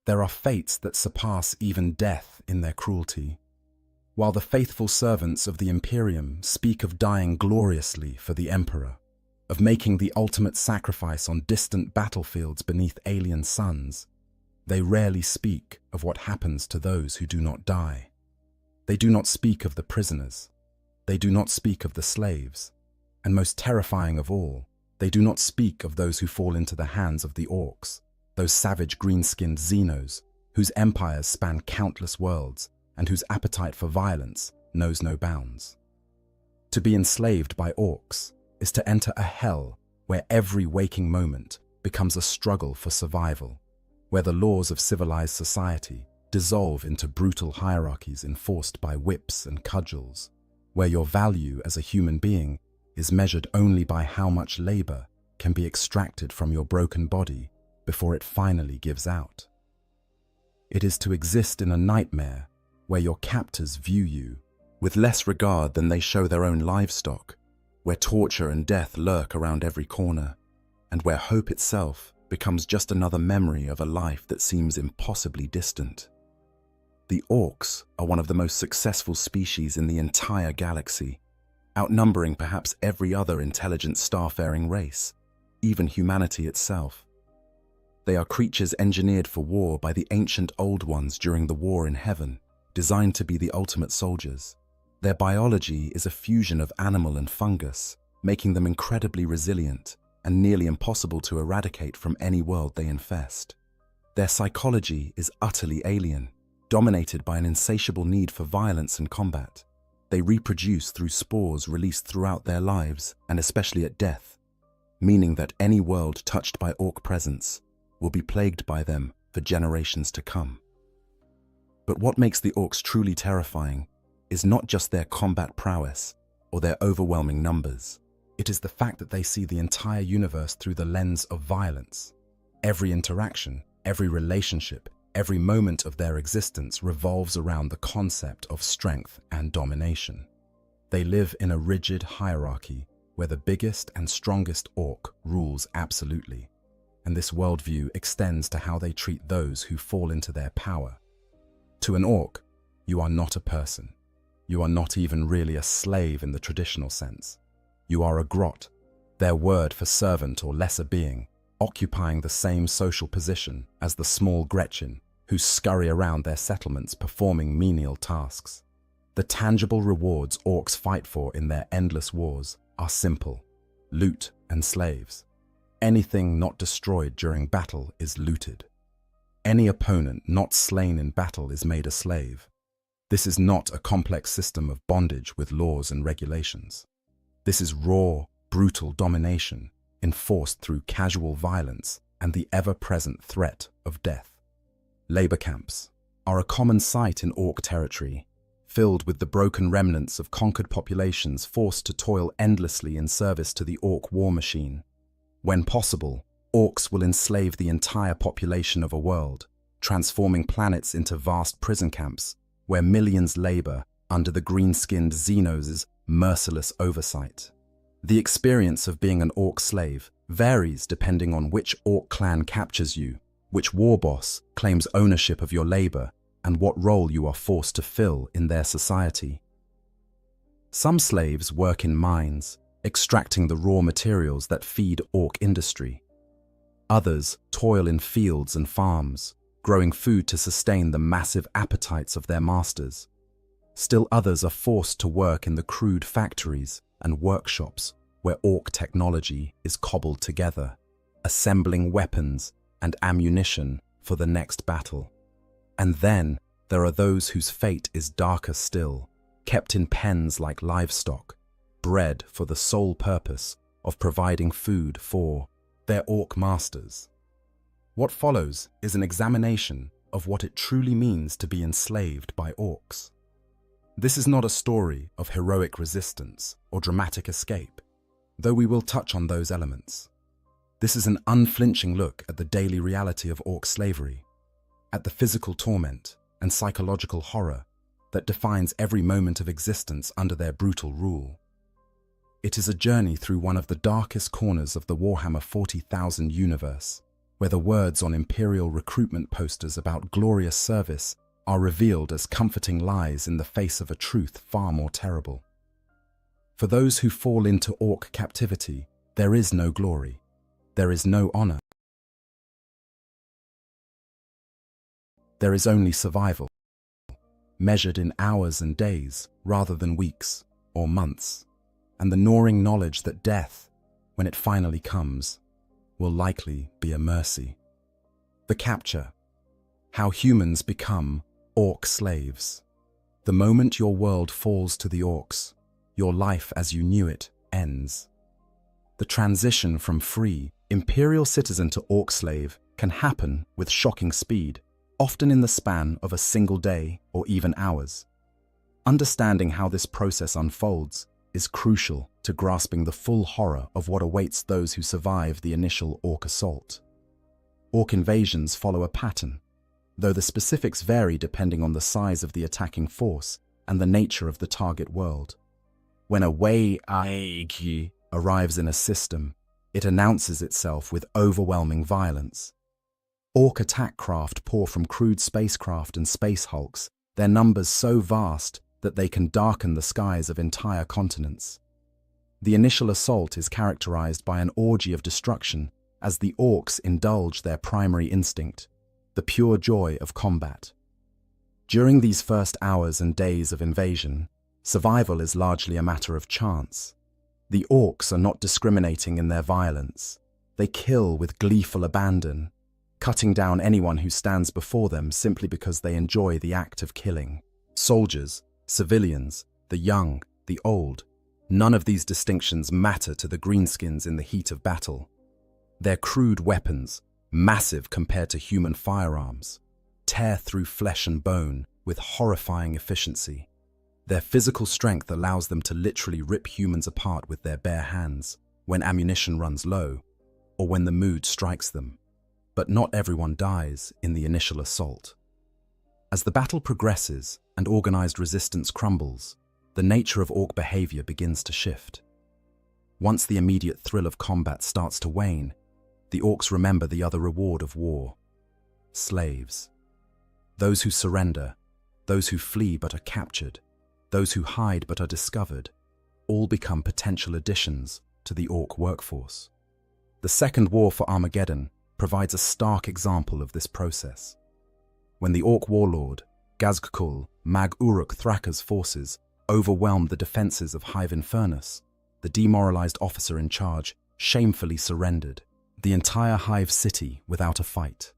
There are fates that surpass even death in their cruelty. While the faithful servants of the Imperium speak of dying gloriously for the Emperor, of making the ultimate sacrifice on distant battlefields beneath alien suns, they rarely speak of what happens to those who do not die. They do not speak of the prisoners. They do not speak of the slaves. And most terrifying of all, they do not speak of those who fall into the hands of the orcs, those savage green-skinned Xenos, whose empires span countless worlds and whose appetite for violence knows no bounds. To be enslaved by orcs is to enter a hell where every waking moment becomes a struggle for survival, where the laws of civilized society dissolve into brutal hierarchies enforced by whips and cudgels, where your value as a human being is measured only by how much labor can be extracted from your broken body before it finally gives out. It is to exist in a nightmare where your captors view you with less regard than they show their own livestock, where torture and death lurk around every corner, and where hope itself becomes just another memory of a life that seems impossibly distant. The orcs are one of the most successful species in the entire galaxy, outnumbering perhaps every other intelligent starfaring race, even humanity itself. They are creatures engineered for war by the ancient Old Ones during the War in Heaven, designed to be the ultimate soldiers. Their biology is a fusion of animal and fungus, making them incredibly resilient and nearly impossible to eradicate from any world they infest. Their psychology is utterly alien, dominated by an insatiable need for violence and combat. They reproduce through spores released throughout their lives, and especially at death, meaning that any world touched by orc presence will be plagued by them for generations to come. But what makes the orcs truly terrifying is not just their combat prowess or their overwhelming numbers. It is the fact that they see the entire universe through the lens of violence. Every interaction, every relationship, every moment of their existence revolves around the concept of strength and domination. They live in a rigid hierarchy where the biggest and strongest orc rules absolutely, and this worldview extends to how they treat those who fall into their power. To an orc, you are not a person. You are not even really a slave in the traditional sense. You are a grot, their word for servant or lesser being, occupying the same social position as the small Gretchen who scurry around their settlements performing menial tasks. The tangible rewards orcs fight for in their endless wars are simple: loot and slaves. Anything not destroyed during battle is looted. Any opponent not slain in battle is made a slave. This is not a complex system of bondage with laws and regulations. This is raw, brutal domination enforced through casual violence and the ever-present threat of death. Labor camps are a common sight in orc territory, filled with the broken remnants of conquered populations forced to toil endlessly in service to the orc war machine. When possible, orcs will enslave the entire population of a world, transforming planets into vast prison camps where millions labor under the green-skinned Xenos' merciless oversight. The experience of being an orc slave varies depending on which orc clan captures you, which war boss claims ownership of your labor, and what role you are forced to fill in their society. Some slaves work in mines, extracting the raw materials that feed orc industry. Others toil in fields and farms, growing food to sustain the massive appetites of their masters. Still others are forced to work in the crude factories and workshops where orc technology is cobbled together, assembling weapons and ammunition for the next battle. And then there are those whose fate is darker still, kept in pens like livestock, bred for the sole purpose of providing food for their orc masters. What follows is an examination of what it truly means to be enslaved by orcs. This is not a story of heroic resistance or dramatic escape, though we will touch on those elements. This is an unflinching look at the daily reality of orc slavery, at the physical torment and psychological horror that defines every moment of existence under their brutal rule. It is a journey through one of the darkest corners of the Warhammer 40,000 universe, where the words on imperial recruitment posters about glorious service are revealed as comforting lies in the face of a truth far more terrible. For those who fall into orc captivity, there is no glory, there is no honor. There is only survival, measured in hours and days rather than weeks or months, and the gnawing knowledge that death, when it finally comes, will likely be a mercy. The capture. How humans become orc slaves. The moment your world falls to the orcs, your life as you knew it ends. The transition from free, imperial citizen to orc slave can happen with shocking speed, often in the span of a single day or even hours. Understanding how this process unfolds is crucial to grasping the full horror of what awaits those who survive the initial orc assault. Orc invasions follow a pattern, though the specifics vary depending on the size of the attacking force and the nature of the target world. When a Wei arrives in a system, it announces itself with overwhelming violence. Orc attack craft pour from crude spacecraft and space hulks, their numbers so vast that they can darken the skies of entire continents. The initial assault is characterized by an orgy of destruction as the orcs indulge their primary instinct, the pure joy of combat. During these first hours and days of invasion, survival is largely a matter of chance. The orcs are not discriminating in their violence. They kill with gleeful abandon, cutting down anyone who stands before them simply because they enjoy the act of killing. Soldiers, civilians, the young, the old, none of these distinctions matter to the greenskins in the heat of battle. Their crude weapons, massive compared to human firearms, tear through flesh and bone with horrifying efficiency. Their physical strength allows them to literally rip humans apart with their bare hands when ammunition runs low or when the mood strikes them. But not everyone dies in the initial assault. As the battle progresses and organized resistance crumbles, the nature of orc behavior begins to shift. Once the immediate thrill of combat starts to wane, the orcs remember the other reward of war: slaves. Those who surrender, those who flee but are captured, those who hide but are discovered, all become potential additions to the orc workforce. The Second War for Armageddon provides a stark example of this process. When the orc warlord, Gazgkul Mag Uruk Thraka's forces overwhelmed the defenses of Hive Infernus, the demoralized officer in charge shamefully surrendered, the entire Hive city without a fight.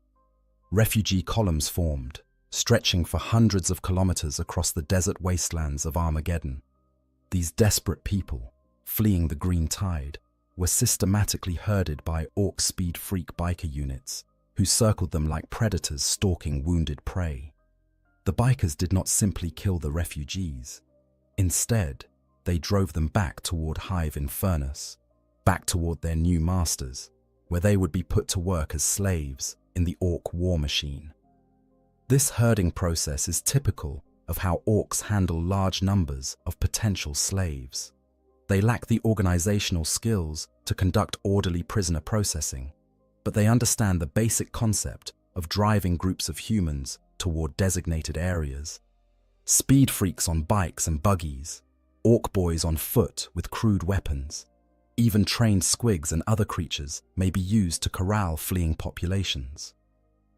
Refugee columns formed, stretching for hundreds of kilometers across the desert wastelands of Armageddon. These desperate people, fleeing the green tide, were systematically herded by orc speed freak biker units who circled them like predators stalking wounded prey. The bikers did not simply kill the refugees. Instead, they drove them back toward Hive Infernus, back toward their new masters, where they would be put to work as slaves in the orc war machine. This herding process is typical of how orcs handle large numbers of potential slaves. They lack the organizational skills to conduct orderly prisoner processing, but they understand the basic concept of driving groups of humans toward designated areas. Speed freaks on bikes and buggies, orc boys on foot with crude weapons. Even trained squigs and other creatures may be used to corral fleeing populations.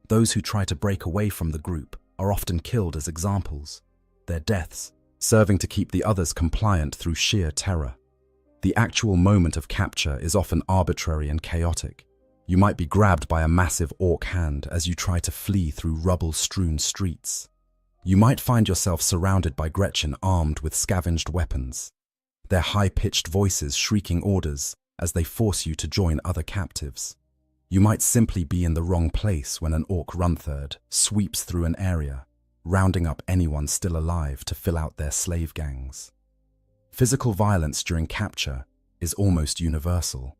Those who try to break away from the group are often killed as examples, their deaths serving to keep the others compliant through sheer terror. The actual moment of capture is often arbitrary and chaotic. You might be grabbed by a massive orc hand as you try to flee through rubble-strewn streets. You might find yourself surrounded by Gretchen armed with scavenged weapons, their high-pitched voices shrieking orders as they force you to join other captives. You might simply be in the wrong place when an orc run-third sweeps through an area, rounding up anyone still alive to fill out their slave gangs. Physical violence during capture is almost universal.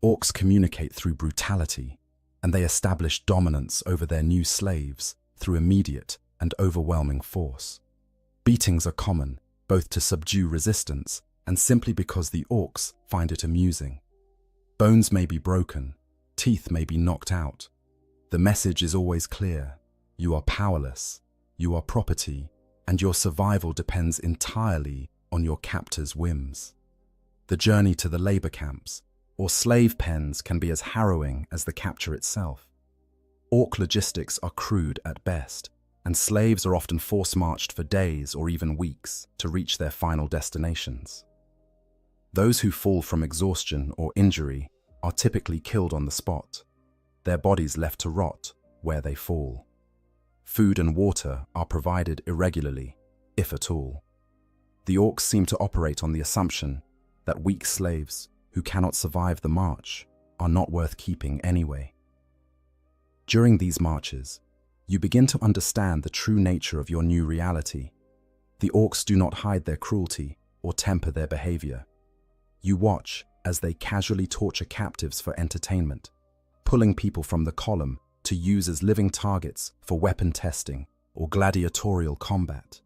Orcs communicate through brutality, and they establish dominance over their new slaves through immediate and overwhelming force. Beatings are common, both to subdue resistance and simply because the orcs find it amusing. Bones may be broken, teeth may be knocked out, The message is always clear. You are powerless, you are property, and your survival depends entirely on your captor's whims. The journey to the labor camps, or slave pens, can be as harrowing as the capture itself. Orc logistics are crude at best, and slaves are often force-marched for days or even weeks to reach their final destinations. Those who fall from exhaustion or injury are typically killed on the spot, their bodies left to rot where they fall. Food and water are provided irregularly, if at all. The orcs seem to operate on the assumption that weak slaves who cannot survive the march are not worth keeping anyway. During these marches, you begin to understand the true nature of your new reality. The orcs do not hide their cruelty or temper their behavior. You watch as they casually torture captives for entertainment, pulling people from the column to use as living targets for weapon testing or gladiatorial combat.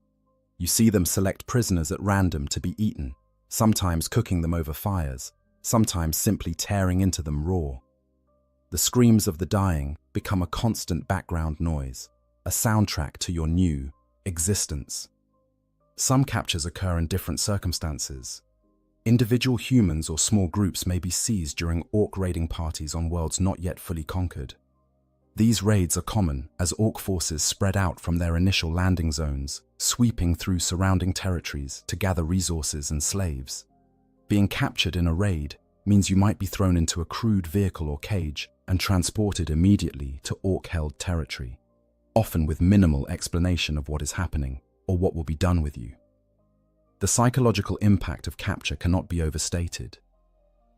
You see them select prisoners at random to be eaten, sometimes cooking them over fires, sometimes simply tearing into them raw. The screams of the dying become a constant background noise, a soundtrack to your new existence. Some captures occur in different circumstances. Individual humans or small groups may be seized during orc raiding parties on worlds not yet fully conquered. These raids are common as orc forces spread out from their initial landing zones, sweeping through surrounding territories to gather resources and slaves. Being captured in a raid means you might be thrown into a crude vehicle or cage and transported immediately to orc-held territory, often with minimal explanation of what is happening or what will be done with you. The psychological impact of capture cannot be overstated.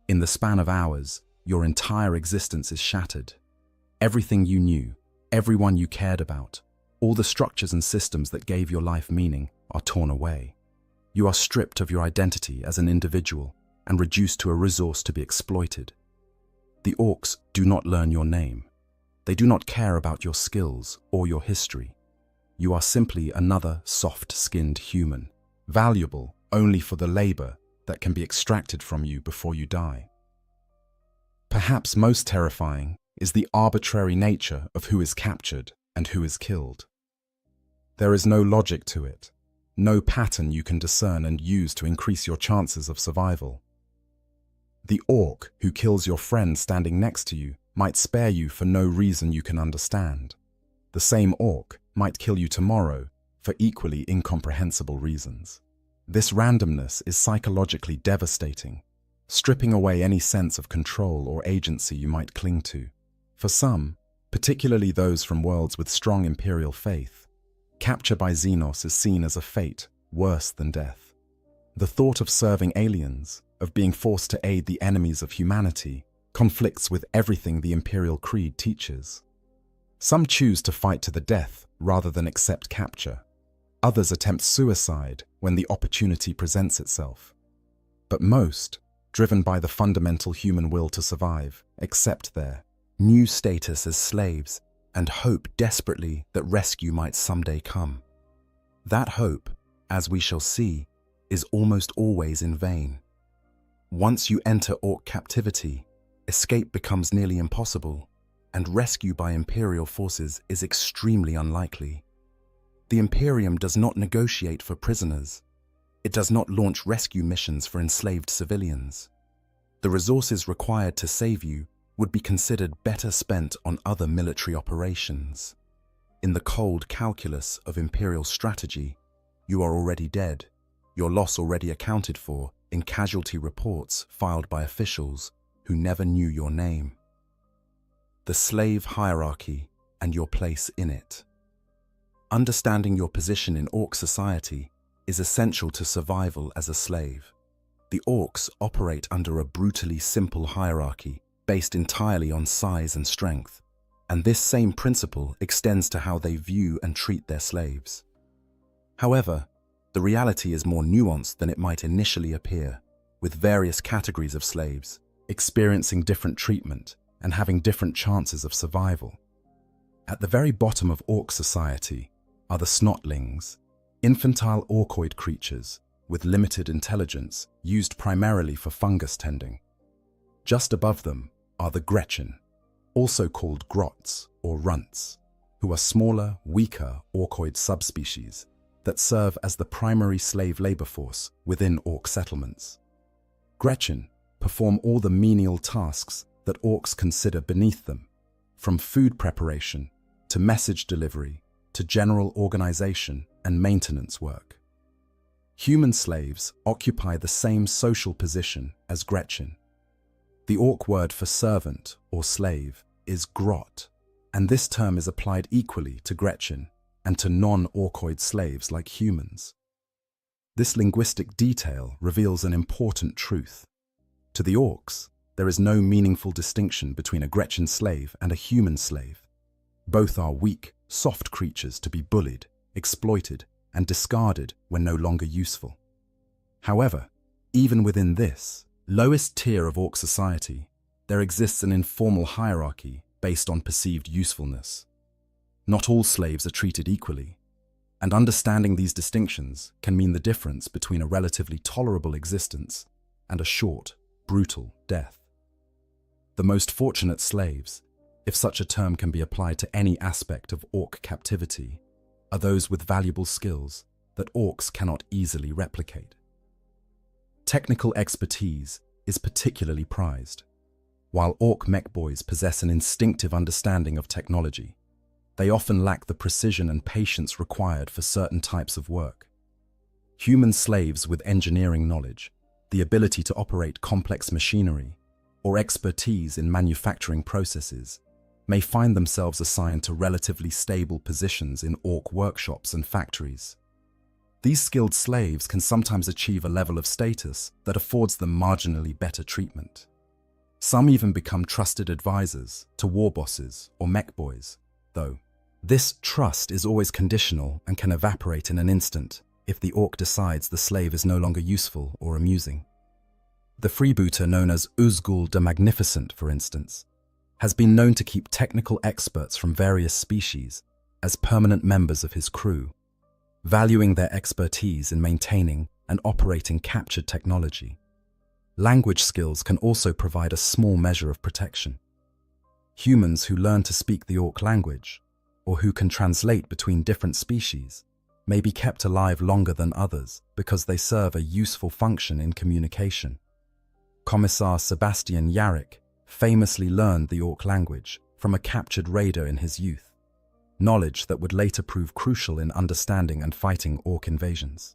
In the span of hours, your entire existence is shattered. Everything you knew, everyone you cared about, all the structures and systems that gave your life meaning are torn away. You are stripped of your identity as an individual and reduced to a resource to be exploited. The orcs do not learn your name. They do not care about your skills or your history. You are simply another soft-skinned human, valuable only for the labor that can be extracted from you before you die. Perhaps most terrifying is the arbitrary nature of who is captured and who is killed. There is no logic to it, no pattern you can discern and use to increase your chances of survival. The orc who kills your friend standing next to you might spare you for no reason you can understand. The same orc might kill you tomorrow for equally incomprehensible reasons. This randomness is psychologically devastating, stripping away any sense of control or agency you might cling to. For some, particularly those from worlds with strong imperial faith, capture by Xenos is seen as a fate worse than death. The thought of serving aliens, of being forced to aid the enemies of humanity, conflicts with everything the imperial creed teaches. Some choose to fight to the death rather than accept capture. Others attempt suicide when the opportunity presents itself. But most, driven by the fundamental human will to survive, accept their new status as slaves and hope desperately that rescue might someday come. That hope, as we shall see, is almost always in vain. Once you enter orc captivity, escape becomes nearly impossible, and rescue by Imperial forces is extremely unlikely. The Imperium does not negotiate for prisoners. It does not launch rescue missions for enslaved civilians. The resources required to save you would be considered better spent on other military operations. In the cold calculus of Imperial strategy, you are already dead, your loss already accounted for in casualty reports filed by officials who never knew your name. The slave hierarchy and your place in it. Understanding your position in orc society is essential to survival as a slave. The orcs operate under a brutally simple hierarchy based entirely on size and strength, and this same principle extends to how they view and treat their slaves. However, the reality is more nuanced than it might initially appear, with various categories of slaves experiencing different treatment and having different chances of survival. At the very bottom of orc society are the snotlings, infantile orcoid creatures with limited intelligence used primarily for fungus tending. Just above them are the Gretchen, also called grots or runts, who are smaller, weaker orcoid subspecies that serve as the primary slave labor force within orc settlements. Gretchen perform all the menial tasks that orcs consider beneath them, from food preparation to message delivery to general organization and maintenance work. Human slaves occupy the same social position as Gretchen. The orc word for servant or slave is grot, and this term is applied equally to Gretchen and to non-orcoid slaves like humans. This linguistic detail reveals an important truth. To the orcs, there is no meaningful distinction between a Gretchen slave and a human slave. Both are weak, soft creatures to be bullied, exploited, and discarded when no longer useful. However, even within this lowest tier of orc society, there exists an informal hierarchy based on perceived usefulness. Not all slaves are treated equally, and understanding these distinctions can mean the difference between a relatively tolerable existence and a short, brutal death. The most fortunate slaves, if such a term can be applied to any aspect of orc captivity, are those with valuable skills that orcs cannot easily replicate. Technical expertise is particularly prized. While orc mech boys possess an instinctive understanding of technology, they often lack the precision and patience required for certain types of work. Human slaves with engineering knowledge, the ability to operate complex machinery, or expertise in manufacturing processes may find themselves assigned to relatively stable positions in orc workshops and factories. These skilled slaves can sometimes achieve a level of status that affords them marginally better treatment. Some even become trusted advisors to war bosses or mech boys, though this trust is always conditional and can evaporate in an instant if the orc decides the slave is no longer useful or amusing. The freebooter known as Uzgul the Magnificent, for instance, has been known to keep technical experts from various species as permanent members of his crew, valuing their expertise in maintaining and operating captured technology. Language skills can also provide a small measure of protection. Humans who learn to speak the orc language, or who can translate between different species, may be kept alive longer than others because they serve a useful function in communication. Commissar Sebastian Yarrick famously learned the orc language from a captured raider in his youth, knowledge that would later prove crucial in understanding and fighting orc invasions.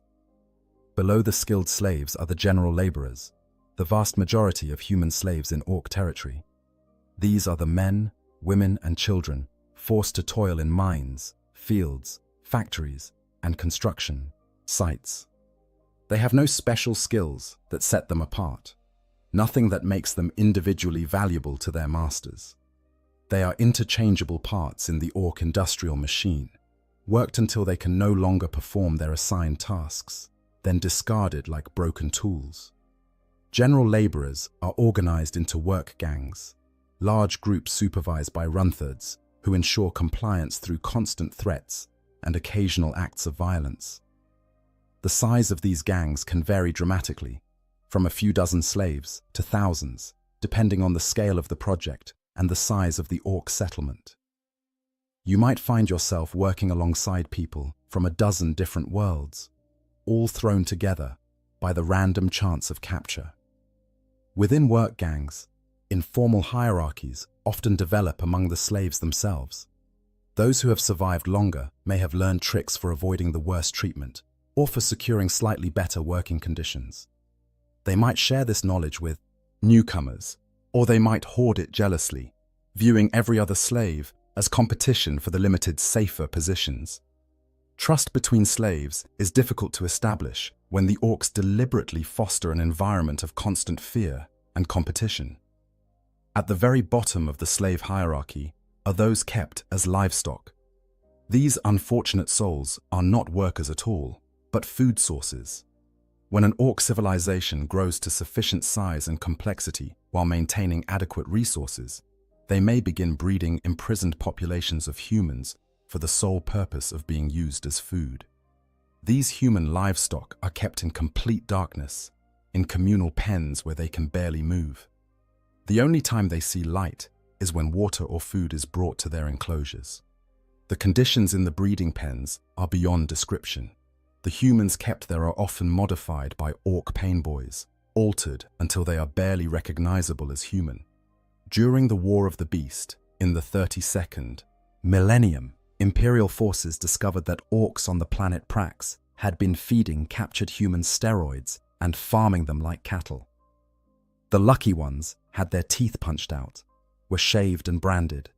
Below the skilled slaves are the general laborers, the vast majority of human slaves in orc territory. These are the men, women, and children forced to toil in mines, fields, factories, and construction sites. They have no special skills that set them apart, nothing that makes them individually valuable to their masters. They are interchangeable parts in the orc industrial machine, worked until they can no longer perform their assigned tasks, then discarded like broken tools. General laborers are organized into work gangs, large groups supervised by runthards who ensure compliance through constant threats and occasional acts of violence. The size of these gangs can vary dramatically, from a few dozen slaves to thousands, depending on the scale of the project and the size of the orc settlement. You might find yourself working alongside people from a dozen different worlds, all thrown together by the random chance of capture. Within work gangs, informal hierarchies often develop among the slaves themselves. Those who have survived longer may have learned tricks for avoiding the worst treatment or for securing slightly better working conditions. They might share this knowledge with newcomers, or they might hoard it jealously, viewing every other slave as competition for the limited safer positions. Trust between slaves is difficult to establish when the orcs deliberately foster an environment of constant fear and competition. At the very bottom of the slave hierarchy are those kept as livestock. These unfortunate souls are not workers at all, but food sources. When an orc civilization grows to sufficient size and complexity while maintaining adequate resources, they may begin breeding imprisoned populations of humans for the sole purpose of being used as food. These human livestock are kept in complete darkness, in communal pens where they can barely move. The only time they see light is when water or food is brought to their enclosures. The conditions in the breeding pens are beyond description. The humans kept there are often modified by orc painboys, altered until they are barely recognizable as human. During the War of the Beast, in the 32nd millennium, Imperial forces discovered that orcs on the planet Prax had been feeding captured humans steroids and farming them like cattle. The lucky ones had their teeth punched out, were shaved and branded,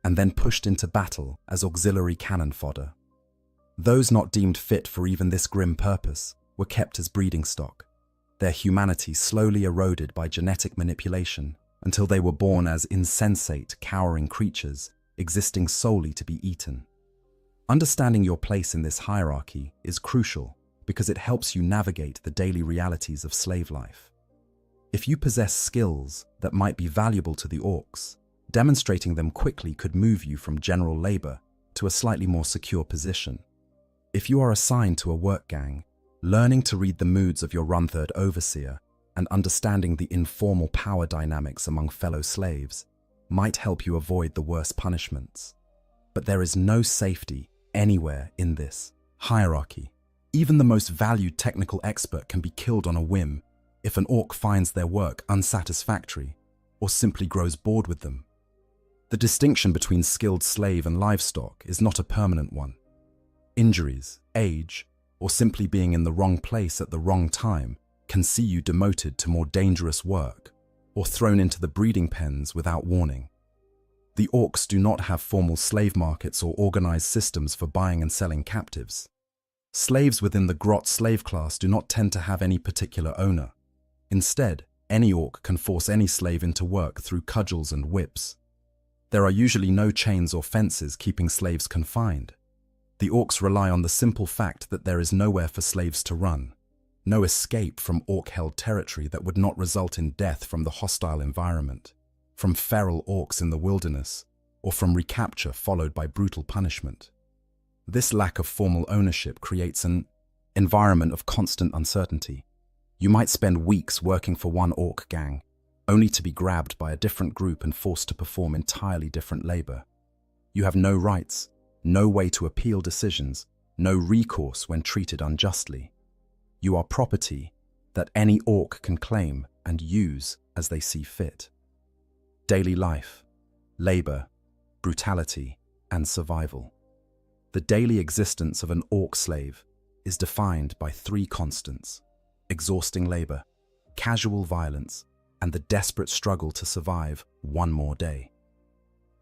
and then pushed into battle as auxiliary cannon fodder. Those not deemed fit for even this grim purpose were kept as breeding stock, their humanity slowly eroded by genetic manipulation until they were born as insensate, cowering creatures existing solely to be eaten. Understanding your place in this hierarchy is crucial because it helps you navigate the daily realities of slave life. If you possess skills that might be valuable to the orcs, demonstrating them quickly could move you from general labor to a slightly more secure position. If you are assigned to a work gang, learning to read the moods of your run-third overseer and understanding the informal power dynamics among fellow slaves might help you avoid the worst punishments. But there is no safety anywhere in this hierarchy. Even the most valued technical expert can be killed on a whim if an orc finds their work unsatisfactory or simply grows bored with them. The distinction between skilled slave and livestock is not a permanent one. Injuries, age, or simply being in the wrong place at the wrong time can see you demoted to more dangerous work or thrown into the breeding pens without warning. The orcs do not have formal slave markets or organized systems for buying and selling captives. Slaves within the grot slave class do not tend to have any particular owner. Instead, any orc can force any slave into work through cudgels and whips. There are usually no chains or fences keeping slaves confined. The orcs rely on the simple fact that there is nowhere for slaves to run, no escape from orc-held territory that would not result in death from the hostile environment, from feral orcs in the wilderness, or from recapture followed by brutal punishment. This lack of formal ownership creates an environment of constant uncertainty. You might spend weeks working for one orc gang, only to be grabbed by a different group and forced to perform entirely different labor. You have no rights, no way to appeal decisions, no recourse when treated unjustly. You are property that any orc can claim and use as they see fit. Daily life, labor, brutality, and survival. The daily existence of an orc slave is defined by three constants: exhausting labor, casual violence, and the desperate struggle to survive one more day.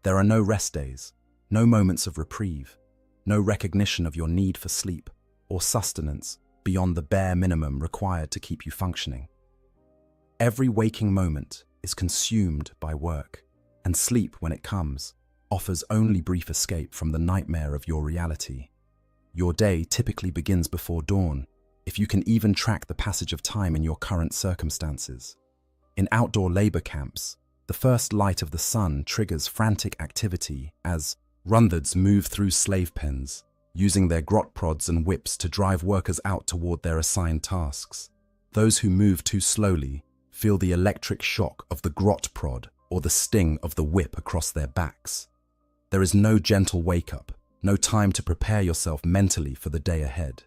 There are no rest days, no moments of reprieve, no recognition of your need for sleep or sustenance beyond the bare minimum required to keep you functioning. Every waking moment is consumed by work, and sleep, when it comes, offers only brief escape from the nightmare of your reality. Your day typically begins before dawn, if you can even track the passage of time in your current circumstances. In outdoor labor camps, the first light of the sun triggers frantic activity as runthers move through slave pens, using their grot prods and whips to drive workers out toward their assigned tasks. Those who move too slowly feel the electric shock of the grot prod or the sting of the whip across their backs. There is no gentle wake-up, no time to prepare yourself mentally for the day ahead.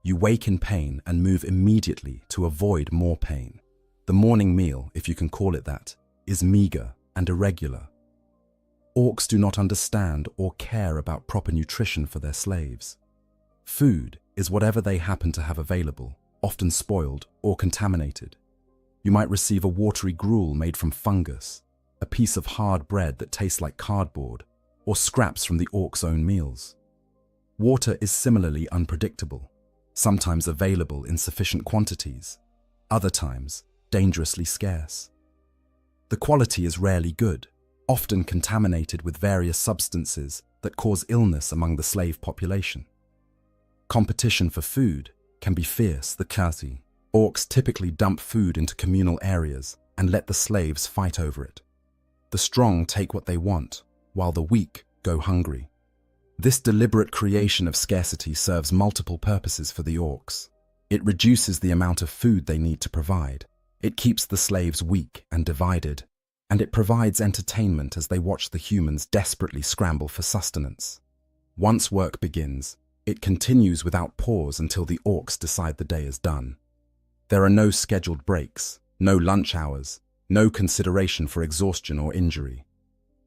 You wake in pain and move immediately to avoid more pain. The morning meal, if you can call it that, is meager and irregular. Orcs do not understand or care about proper nutrition for their slaves. Food is whatever they happen to have available, often spoiled or contaminated. You might receive a watery gruel made from fungus, a piece of hard bread that tastes like cardboard, or scraps from the orc's own meals. Water is similarly unpredictable, sometimes available in sufficient quantities, other times dangerously scarce. The quality is rarely good, often contaminated with various substances that cause illness among the slave population. Competition for food can be fierce. The Kazi orcs typically dump food into communal areas and let the slaves fight over it. The strong take what they want, while the weak go hungry. This deliberate creation of scarcity serves multiple purposes for the orcs. It reduces the amount of food they need to provide. It keeps the slaves weak and divided, and it provides entertainment as they watch the humans desperately scramble for sustenance. Once work begins, it continues without pause until the orcs decide the day is done. There are no scheduled breaks, no lunch hours, no consideration for exhaustion or injury.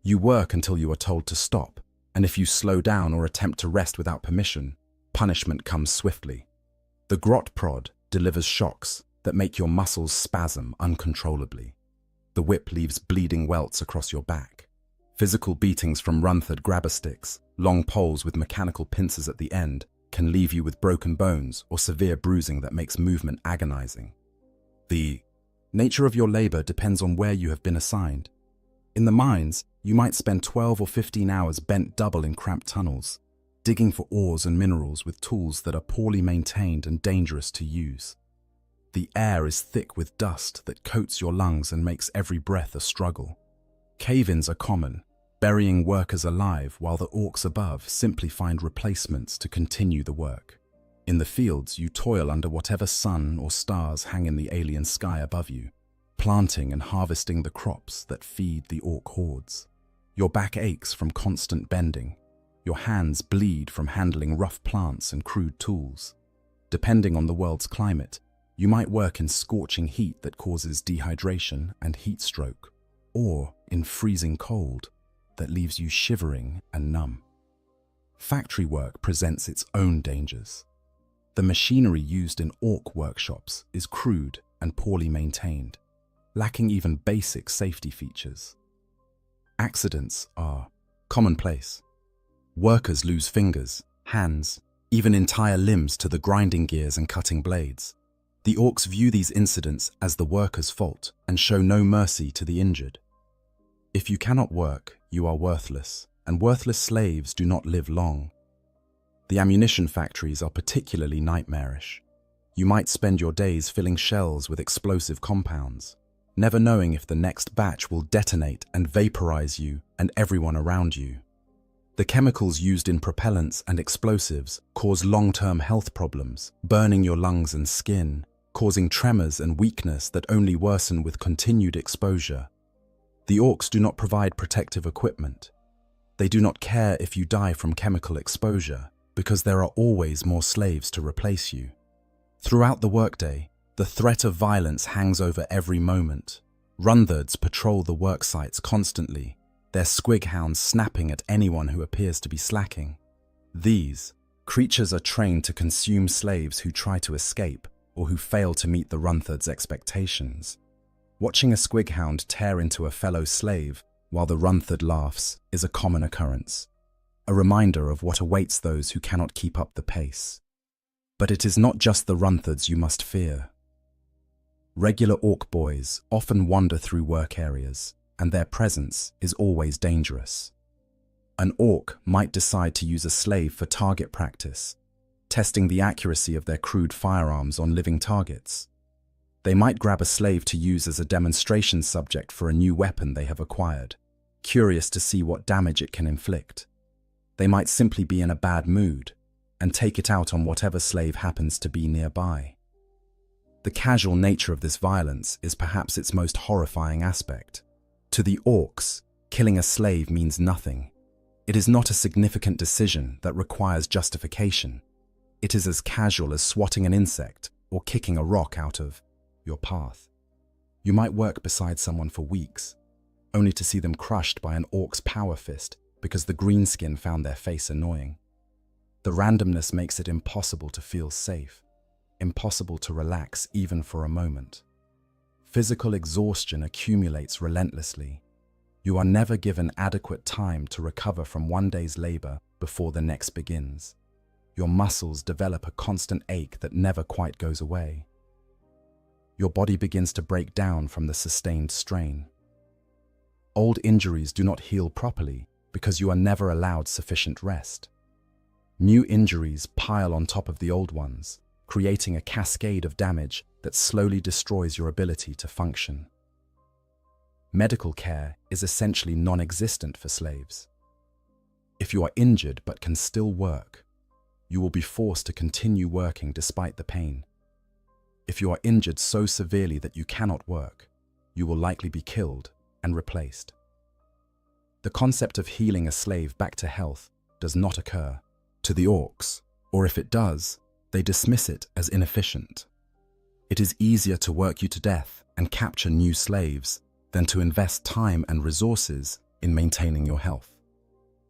You work until you are told to stop, and if you slow down or attempt to rest without permission, punishment comes swiftly. The grot prod delivers shocks that make your muscles spasm uncontrollably. The whip leaves bleeding welts across your back. Physical beatings from Runthard grabber sticks, long poles with mechanical pincers at the end, can leave you with broken bones or severe bruising that makes movement agonizing. The nature of your labor depends on where you have been assigned. In the mines, you might spend 12 or 15 hours bent double in cramped tunnels, digging for ores and minerals with tools that are poorly maintained and dangerous to use. The air is thick with dust that coats your lungs and makes every breath a struggle. Cave-ins are common, burying workers alive while the orcs above simply find replacements to continue the work. In the fields, you toil under whatever sun or stars hang in the alien sky above you, planting and harvesting the crops that feed the orc hordes. Your back aches from constant bending. Your hands bleed from handling rough plants and crude tools. Depending on the world's climate, you might work in scorching heat that causes dehydration and heat stroke, or in freezing cold that leaves you shivering and numb. Factory work presents its own dangers. The machinery used in orc workshops is crude and poorly maintained, lacking even basic safety features. Accidents are commonplace. Workers lose fingers, hands, even entire limbs to the grinding gears and cutting blades. The orcs view these incidents as the workers' fault and show no mercy to the injured. If you cannot work, you are worthless, and worthless slaves do not live long. The ammunition factories are particularly nightmarish. You might spend your days filling shells with explosive compounds, never knowing if the next batch will detonate and vaporize you and everyone around you. The chemicals used in propellants and explosives cause long-term health problems, burning your lungs and skin, causing tremors and weakness that only worsen with continued exposure. The orcs do not provide protective equipment. They do not care if you die from chemical exposure, because there are always more slaves to replace you. Throughout the workday, the threat of violence hangs over every moment. Runthards patrol the work sites constantly, their squig hounds snapping at anyone who appears to be slacking. These creatures are trained to consume slaves who try to escape or who fail to meet the Runthards' expectations. Watching a squig hound tear into a fellow slave while the Runthard laughs is a common occurrence, a reminder of what awaits those who cannot keep up the pace. But it is not just the Runthards you must fear. Regular orc boys often wander through work areas, and their presence is always dangerous. An orc might decide to use a slave for target practice, testing the accuracy of their crude firearms on living targets. They might grab a slave to use as a demonstration subject for a new weapon they have acquired, curious to see what damage it can inflict. They might simply be in a bad mood and take it out on whatever slave happens to be nearby. The casual nature of this violence is perhaps its most horrifying aspect. To the orcs, killing a slave means nothing. It is not a significant decision that requires justification. It is as casual as swatting an insect or kicking a rock out of your path. You might work beside someone for weeks, only to see them crushed by an orc's power fist because the greenskin found their face annoying. The randomness makes it impossible to feel safe, impossible to relax even for a moment. Physical exhaustion accumulates relentlessly. You are never given adequate time to recover from one day's labor before the next begins. Your muscles develop a constant ache that never quite goes away. Your body begins to break down from the sustained strain. Old injuries do not heal properly because you are never allowed sufficient rest. New injuries pile on top of the old ones, creating a cascade of damage that slowly destroys your ability to function. Medical care is essentially non-existent for slaves. If you are injured but can still work, you will be forced to continue working despite the pain. If you are injured so severely that you cannot work, you will likely be killed, and replaced. The concept of healing a slave back to health does not occur to the orcs, or if it does, they dismiss it as inefficient. It is easier to work you to death and capture new slaves than to invest time and resources in maintaining your health.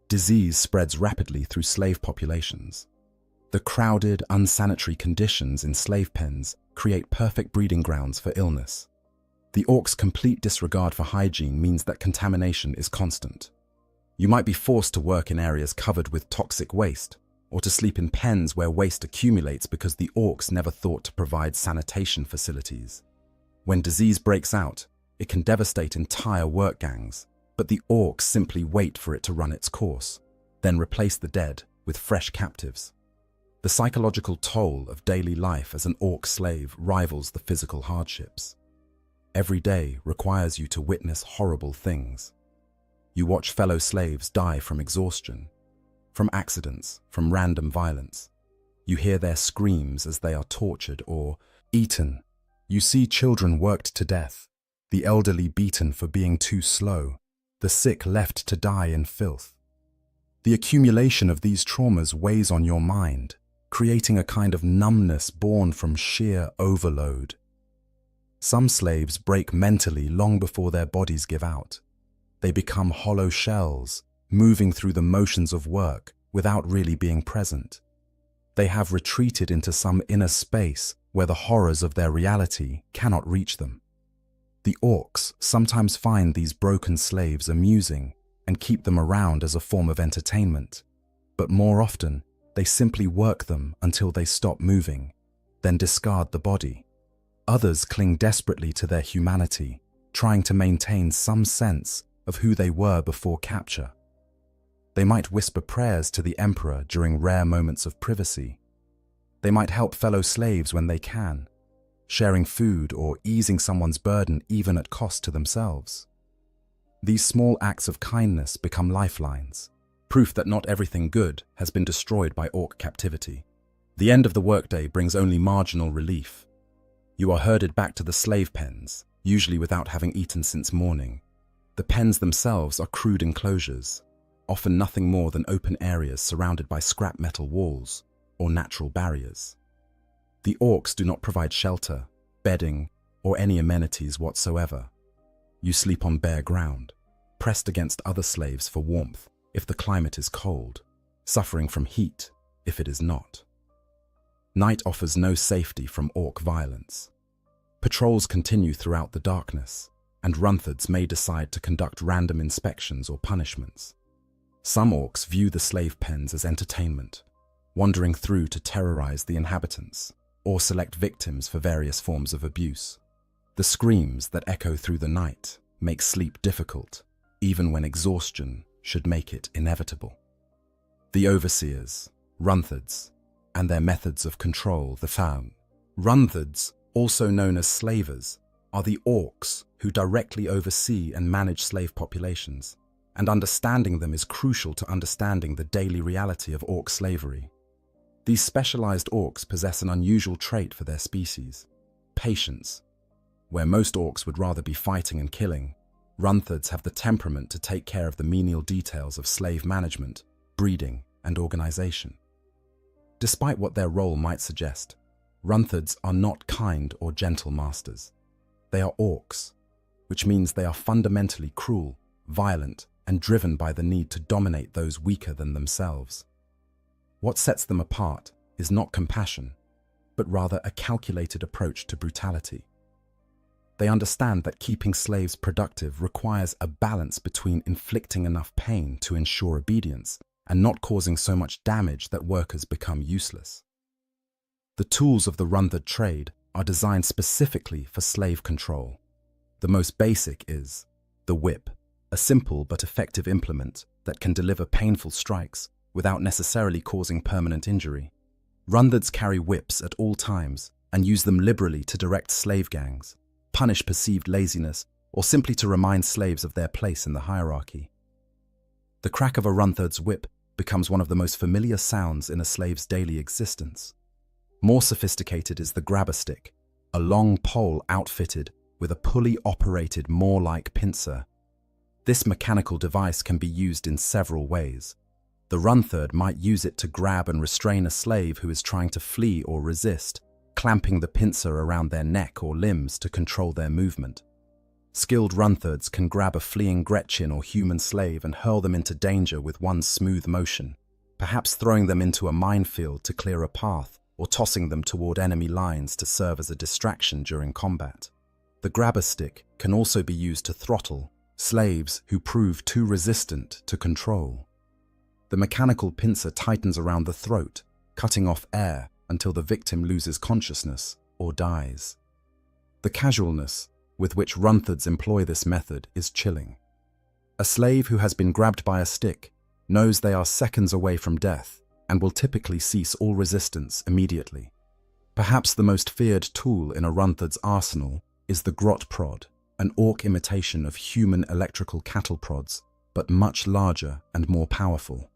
Disease spreads rapidly through slave populations. The crowded, unsanitary conditions in slave pens create perfect breeding grounds for illness. The orcs' complete disregard for hygiene means that contamination is constant. You might be forced to work in areas covered with toxic waste, or to sleep in pens where waste accumulates because the orcs never thought to provide sanitation facilities. When disease breaks out, it can devastate entire work gangs, but the orcs simply wait for it to run its course, then replace the dead with fresh captives. The psychological toll of daily life as an orc slave rivals the physical hardships. Every day requires you to witness horrible things. You watch fellow slaves die from exhaustion, from accidents, from random violence. You hear their screams as they are tortured or eaten. You see children worked to death, the elderly beaten for being too slow, the sick left to die in filth. The accumulation of these traumas weighs on your mind, creating a kind of numbness born from sheer overload. Some slaves break mentally long before their bodies give out. They become hollow shells, moving through the motions of work without really being present. They have retreated into some inner space where the horrors of their reality cannot reach them. The orcs sometimes find these broken slaves amusing and keep them around as a form of entertainment, but more often they simply work them until they stop moving, then discard the body. Others cling desperately to their humanity, trying to maintain some sense of who they were before capture. They might whisper prayers to the emperor during rare moments of privacy. They might help fellow slaves when they can, sharing food or easing someone's burden even at cost to themselves. These small acts of kindness become lifelines, proof that not everything good has been destroyed by orc captivity. The end of the workday brings only marginal relief. You are herded back to the slave pens, usually without having eaten since morning. The pens themselves are crude enclosures, often nothing more than open areas surrounded by scrap metal walls or natural barriers. The orcs do not provide shelter, bedding, or any amenities whatsoever. You sleep on bare ground, pressed against other slaves for warmth if the climate is cold, suffering from heat if it is not. Night offers no safety from orc violence. Patrols continue throughout the darkness, and Runthards may decide to conduct random inspections or punishments. Some orcs view the slave pens as entertainment, wandering through to terrorize the inhabitants, or select victims for various forms of abuse. The screams that echo through the night make sleep difficult, even when exhaustion should make it inevitable. The overseers, Runthards, and their methods of control, the Faun. Runthards, also known as slavers, are the orcs who directly oversee and manage slave populations, and understanding them is crucial to understanding the daily reality of orc slavery. These specialized orcs possess an unusual trait for their species: patience. Where most orcs would rather be fighting and killing, Runthards have the temperament to take care of the menial details of slave management, breeding, and organization. Despite what their role might suggest, Runthards are not kind or gentle masters. They are orcs, which means they are fundamentally cruel, violent, and driven by the need to dominate those weaker than themselves. What sets them apart is not compassion, but rather a calculated approach to brutality. They understand that keeping slaves productive requires a balance between inflicting enough pain to ensure obedience and not causing so much damage that workers become useless. The tools of the Runthard trade are designed specifically for slave control. The most basic is the whip, a simple but effective implement that can deliver painful strikes without necessarily causing permanent injury. Runthards carry whips at all times and use them liberally to direct slave gangs, punish perceived laziness, or simply to remind slaves of their place in the hierarchy. The crack of a Runthard's whip becomes one of the most familiar sounds in a slave's daily existence. More sophisticated is the grabber stick, a long pole outfitted with a pulley-operated maw-like pincer This mechanical device can be used in several ways. The Runtherd might use it to grab and restrain a slave who is trying to flee or resist, clamping the pincer around their neck or limbs to control their movement. Skilled Runtherds can grab a fleeing Gretchen or human slave and hurl them into danger with one smooth motion, perhaps throwing them into a minefield to clear a path or tossing them toward enemy lines to serve as a distraction during combat. The grabber stick can also be used to throttle slaves who prove too resistant to control. The mechanical pincer tightens around the throat, cutting off air until the victim loses consciousness or dies. The casualness with which Runtherds employ this method is chilling. A slave who has been grabbed by a stick knows they are seconds away from death and will typically cease all resistance immediately. Perhaps the most feared tool in a Runtherd's arsenal is the grot prod, an orc imitation of human electrical cattle prods, but much larger and more powerful.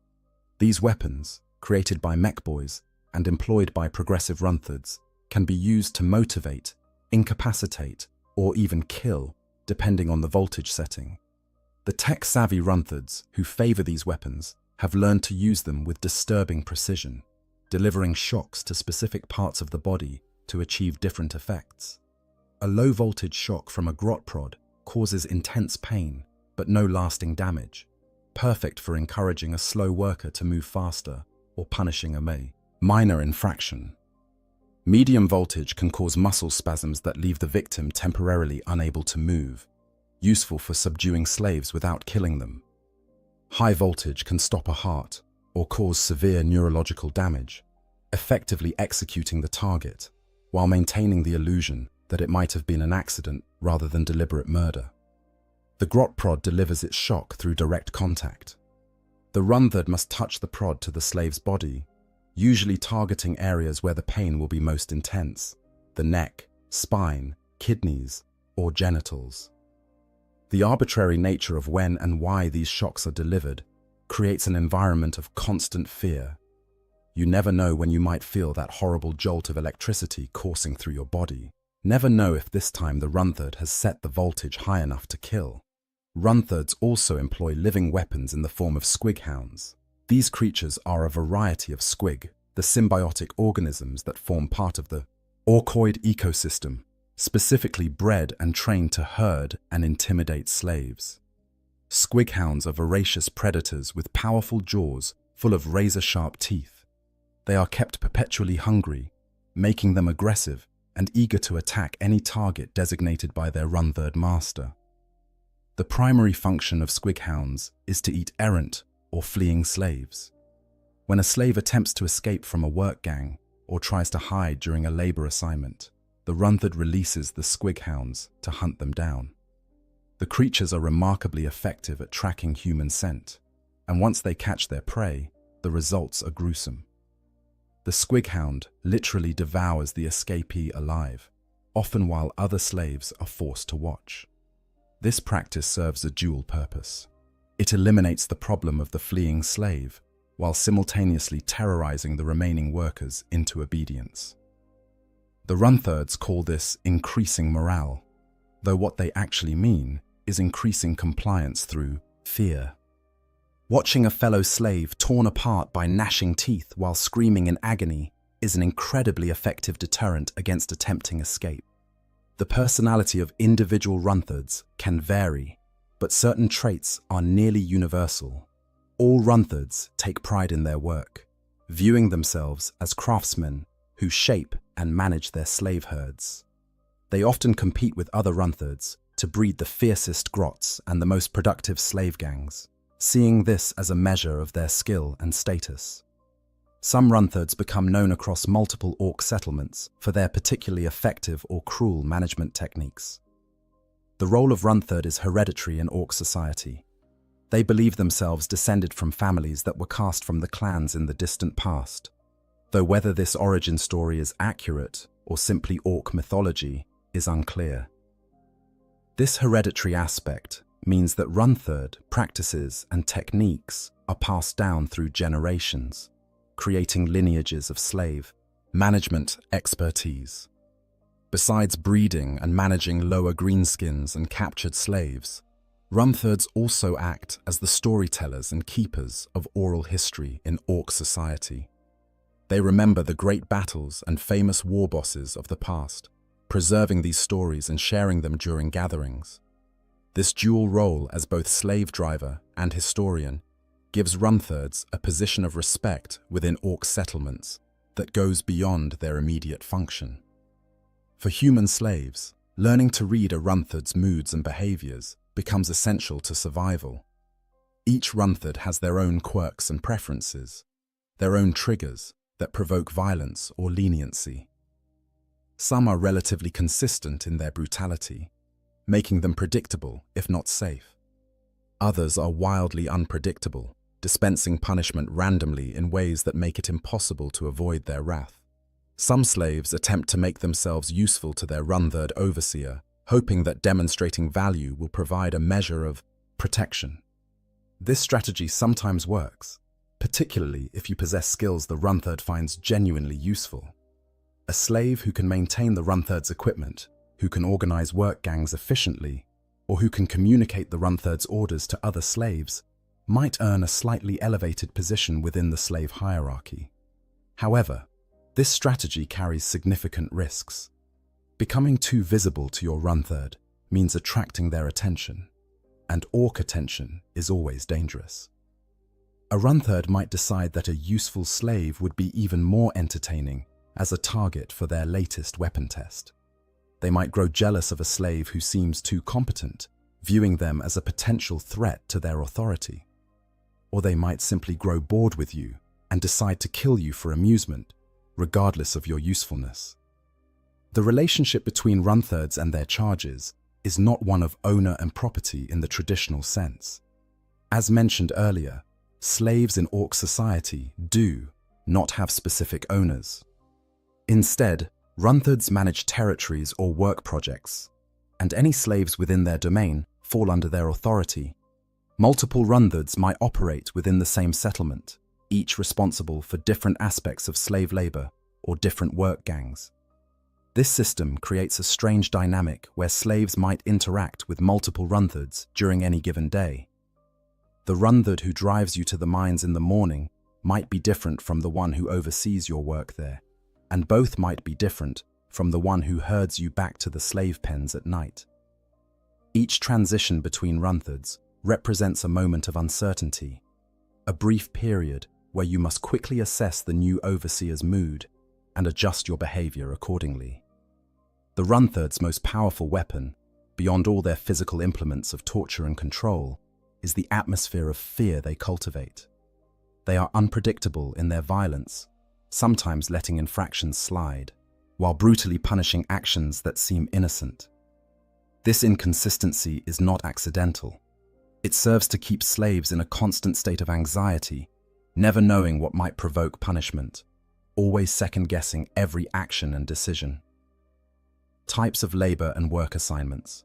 These weapons, created by mech boys and employed by progressive Runtherds, can be used to motivate, incapacitate, or even kill, depending on the voltage setting. The tech-savvy Runtherds who favor these weapons have learned to use them with disturbing precision, delivering shocks to specific parts of the body to achieve different effects. A low-voltage shock from a grot prod causes intense pain, but no lasting damage, perfect for encouraging a slow worker to move faster or punishing a minor infraction. Medium voltage can cause muscle spasms that leave the victim temporarily unable to move, useful for subduing slaves without killing them. High voltage can stop a heart or cause severe neurological damage, effectively executing the target while maintaining the illusion that it might have been an accident rather than deliberate murder. The grot prod delivers its shock through direct contact. The Runtherd must touch the prod to the slave's body, usually targeting areas where the pain will be most intense: the neck, spine, kidneys, or genitals. The arbitrary nature of when and why these shocks are delivered creates an environment of constant fear. You never know when you might feel that horrible jolt of electricity coursing through your body. Never know if this time the Runtherd has set the voltage high enough to kill. Runtherds also employ living weapons in the form of squighounds. These creatures are a variety of squig, the symbiotic organisms that form part of the orcoid ecosystem, specifically bred and trained to herd and intimidate slaves. Squighounds are voracious predators with powerful jaws full of razor-sharp teeth. They are kept perpetually hungry, making them aggressive and eager to attack any target designated by their Runtherd master. The primary function of squighounds is to eat errant or fleeing slaves. When a slave attempts to escape from a work gang or tries to hide during a labor assignment, the Runtherd releases the squighounds to hunt them down. The creatures are remarkably effective at tracking human scent, and once they catch their prey, the results are gruesome. The squighound literally devours the escapee alive, often while other slaves are forced to watch. This practice serves a dual purpose. It eliminates the problem of the fleeing slave, while simultaneously terrorizing the remaining workers into obedience. The Runtherds call this increasing morale, though what they actually mean is increasing compliance through fear. Watching a fellow slave torn apart by gnashing teeth while screaming in agony is an incredibly effective deterrent against attempting escape. The personality of individual Runtherds can vary, but certain traits are nearly universal. All Runtherds take pride in their work, viewing themselves as craftsmen who shape and manage their slave herds. They often compete with other Runtherds to breed the fiercest grots and the most productive slave gangs, seeing this as a measure of their skill and status. Some Runtherds become known across multiple orc settlements for their particularly effective or cruel management techniques. The role of Runtherd is hereditary in orc society. They believe themselves descended from families that were cast from the clans in the distant past, though whether this origin story is accurate or simply orc mythology is unclear. This hereditary aspect means that Runtherd practices and techniques are passed down through generations, creating lineages of slave management expertise. Besides breeding and managing lower greenskins and captured slaves, Runthurds also act as the storytellers and keepers of oral history in Orc society. They remember the great battles and famous war bosses of the past, preserving these stories and sharing them during gatherings. This dual role as both slave driver and historian gives Runthurds a position of respect within Orc settlements that goes beyond their immediate function. For human slaves, learning to read a Runthurd's moods and behaviors becomes essential to survival. Each Runthurd has their own quirks and preferences, their own triggers that provoke violence or leniency. Some are relatively consistent in their brutality, making them predictable if not safe. Others are wildly unpredictable, dispensing punishment randomly in ways that make it impossible to avoid their wrath. Some slaves attempt to make themselves useful to their Runthurd overseer, hoping that demonstrating value will provide a measure of protection. This strategy sometimes works, particularly if you possess skills the Runthurd finds genuinely useful. A slave who can maintain the Runthurd's equipment, who can organize work gangs efficiently, or who can communicate the Runthurd's orders to other slaves, might earn a slightly elevated position within the slave hierarchy. However, this strategy carries significant risks. Becoming too visible to your Runthurd means attracting their attention, and Orc attention is always dangerous. A Runthurd might decide that a useful slave would be even more entertaining as a target for their latest weapon test. They might grow jealous of a slave who seems too competent, viewing them as a potential threat to their authority. Or they might simply grow bored with you and decide to kill you for amusement, regardless of your usefulness. The relationship between Runthurds and their charges is not one of owner and property in the traditional sense. As mentioned earlier, slaves in Orc society do not have specific owners. Instead, Runthurds manage territories or work projects, and any slaves within their domain fall under their authority. Multiple Runthurds might operate within the same settlement, each responsible for different aspects of slave labor or different work gangs. This system creates a strange dynamic where slaves might interact with multiple Runthurds during any given day. The Runthurd who drives you to the mines in the morning might be different from the one who oversees your work there, and both might be different from the one who herds you back to the slave pens at night. Each transition between Runthurds represents a moment of uncertainty, a brief period where you must quickly assess the new overseer's mood and adjust your behavior accordingly. The Runthurd's most powerful weapon, beyond all their physical implements of torture and control, is the atmosphere of fear they cultivate. They are unpredictable in their violence, sometimes letting infractions slide, while brutally punishing actions that seem innocent. This inconsistency is not accidental. It serves to keep slaves in a constant state of anxiety, never knowing what might provoke punishment, always second-guessing every action and decision. Types of labor and work assignments.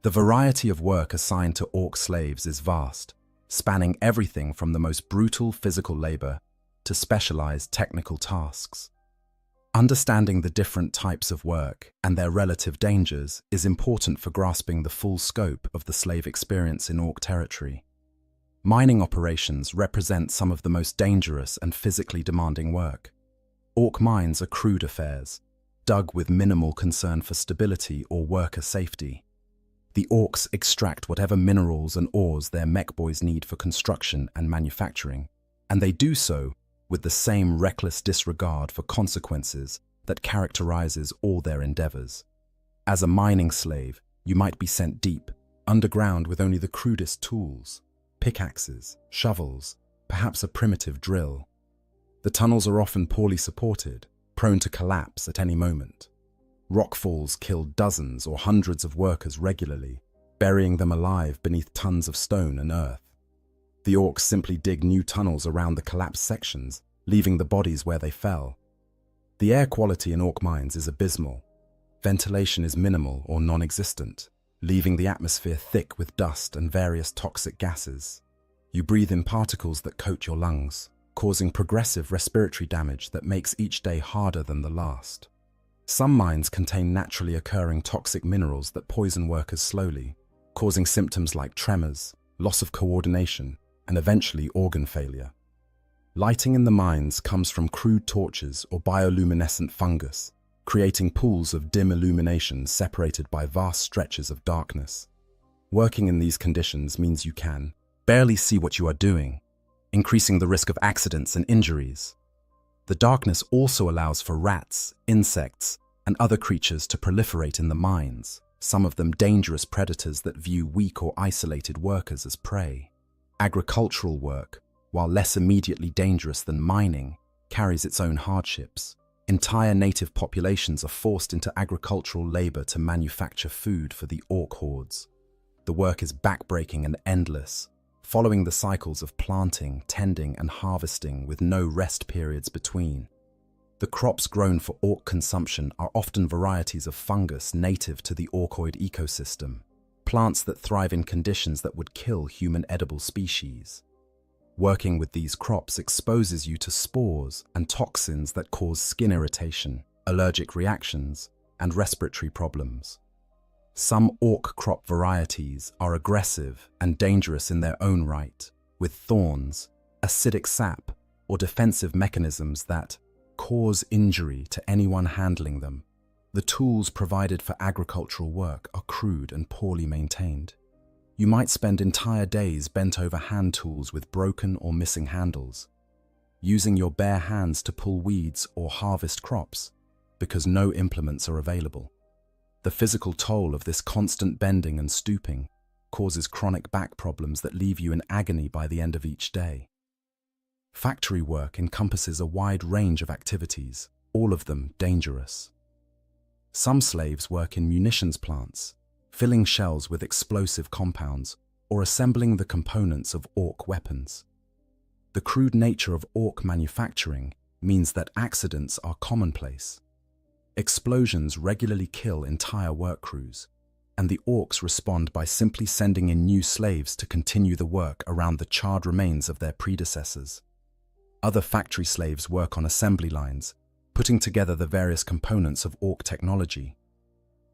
The variety of work assigned to Orc slaves is vast, spanning everything from the most brutal physical labor to specialized technical tasks. Understanding the different types of work and their relative dangers is important for grasping the full scope of the slave experience in Orc territory. Mining operations represent some of the most dangerous and physically demanding work. Orc mines are crude affairs, dug with minimal concern for stability or worker safety. The Orcs extract whatever minerals and ores their mech boys need for construction and manufacturing, and they do so with the same reckless disregard for consequences that characterizes all their endeavors. As a mining slave, you might be sent deep, underground with only the crudest tools, pickaxes, shovels, perhaps a primitive drill. The tunnels are often poorly supported, prone to collapse at any moment. Rockfalls kill dozens or hundreds of workers regularly, burying them alive beneath tons of stone and earth. The Orcs simply dig new tunnels around the collapsed sections, leaving the bodies where they fell. The air quality in Orc mines is abysmal. Ventilation is minimal or non-existent, leaving the atmosphere thick with dust and various toxic gases. You breathe in particles that coat your lungs, causing progressive respiratory damage that makes each day harder than the last. Some mines contain naturally occurring toxic minerals that poison workers slowly, causing symptoms like tremors, loss of coordination, and eventually organ failure. Lighting in the mines comes from crude torches or bioluminescent fungus, creating pools of dim illumination separated by vast stretches of darkness. Working in these conditions means you can barely see what you are doing, increasing the risk of accidents and injuries. The darkness also allows for rats, insects, and other creatures to proliferate in the mines, some of them dangerous predators that view weak or isolated workers as prey. Agricultural work, while less immediately dangerous than mining, carries its own hardships. Entire native populations are forced into agricultural labor to manufacture food for the orc hordes. The work is backbreaking and endless, following the cycles of planting, tending, and harvesting with no rest periods between. The crops grown for orc consumption are often varieties of fungus native to the orcoid ecosystem, plants that thrive in conditions that would kill human edible species. Working with these crops exposes you to spores and toxins that cause skin irritation, allergic reactions, and respiratory problems. Some orc crop varieties are aggressive and dangerous in their own right, with thorns, acidic sap, or defensive mechanisms that cause injury to anyone handling them. The tools provided for agricultural work are crude and poorly maintained. You might spend entire days bent over hand tools with broken or missing handles, using your bare hands to pull weeds or harvest crops, because no implements are available. The physical toll of this constant bending and stooping causes chronic back problems that leave you in agony by the end of each day. Factory work encompasses a wide range of activities, all of them dangerous. Some slaves work in munitions plants, filling shells with explosive compounds, or assembling the components of orc weapons. The crude nature of orc manufacturing means that accidents are commonplace. Explosions regularly kill entire work crews, and the orcs respond by simply sending in new slaves to continue the work around the charred remains of their predecessors. Other factory slaves work on assembly lines, putting together the various components of orc technology.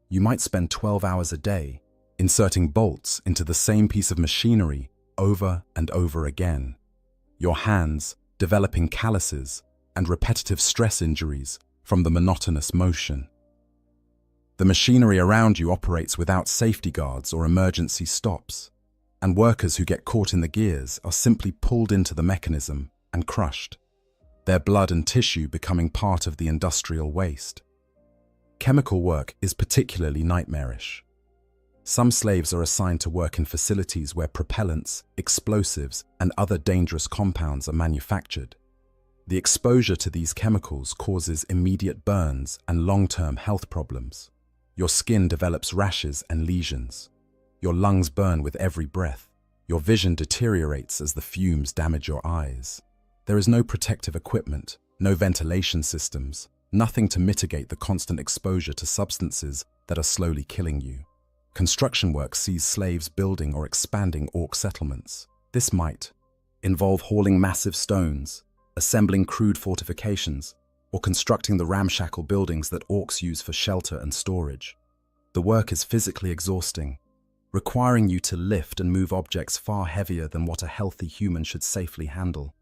You might spend 12 hours a day inserting bolts into the same piece of machinery over and over again. Your hands developing calluses and repetitive stress injuries from the monotonous motion. The machinery around you operates without safety guards or emergency stops, and workers who get caught in the gears are simply pulled into the mechanism and crushed, their blood and tissue becoming part of the industrial waste. Chemical work is particularly nightmarish. Some slaves are assigned to work in facilities where propellants, explosives, and other dangerous compounds are manufactured. The exposure to these chemicals causes immediate burns and long-term health problems. Your skin develops rashes and lesions. Your lungs burn with every breath. Your vision deteriorates as the fumes damage your eyes. There is no protective equipment, no ventilation systems, nothing to mitigate the constant exposure to substances that are slowly killing you. Construction work sees slaves building or expanding orc settlements. This might involve hauling massive stones, assembling crude fortifications, or constructing the ramshackle buildings that orcs use for shelter and storage. The work is physically exhausting, requiring you to lift and move objects far heavier than what a healthy human should safely handle.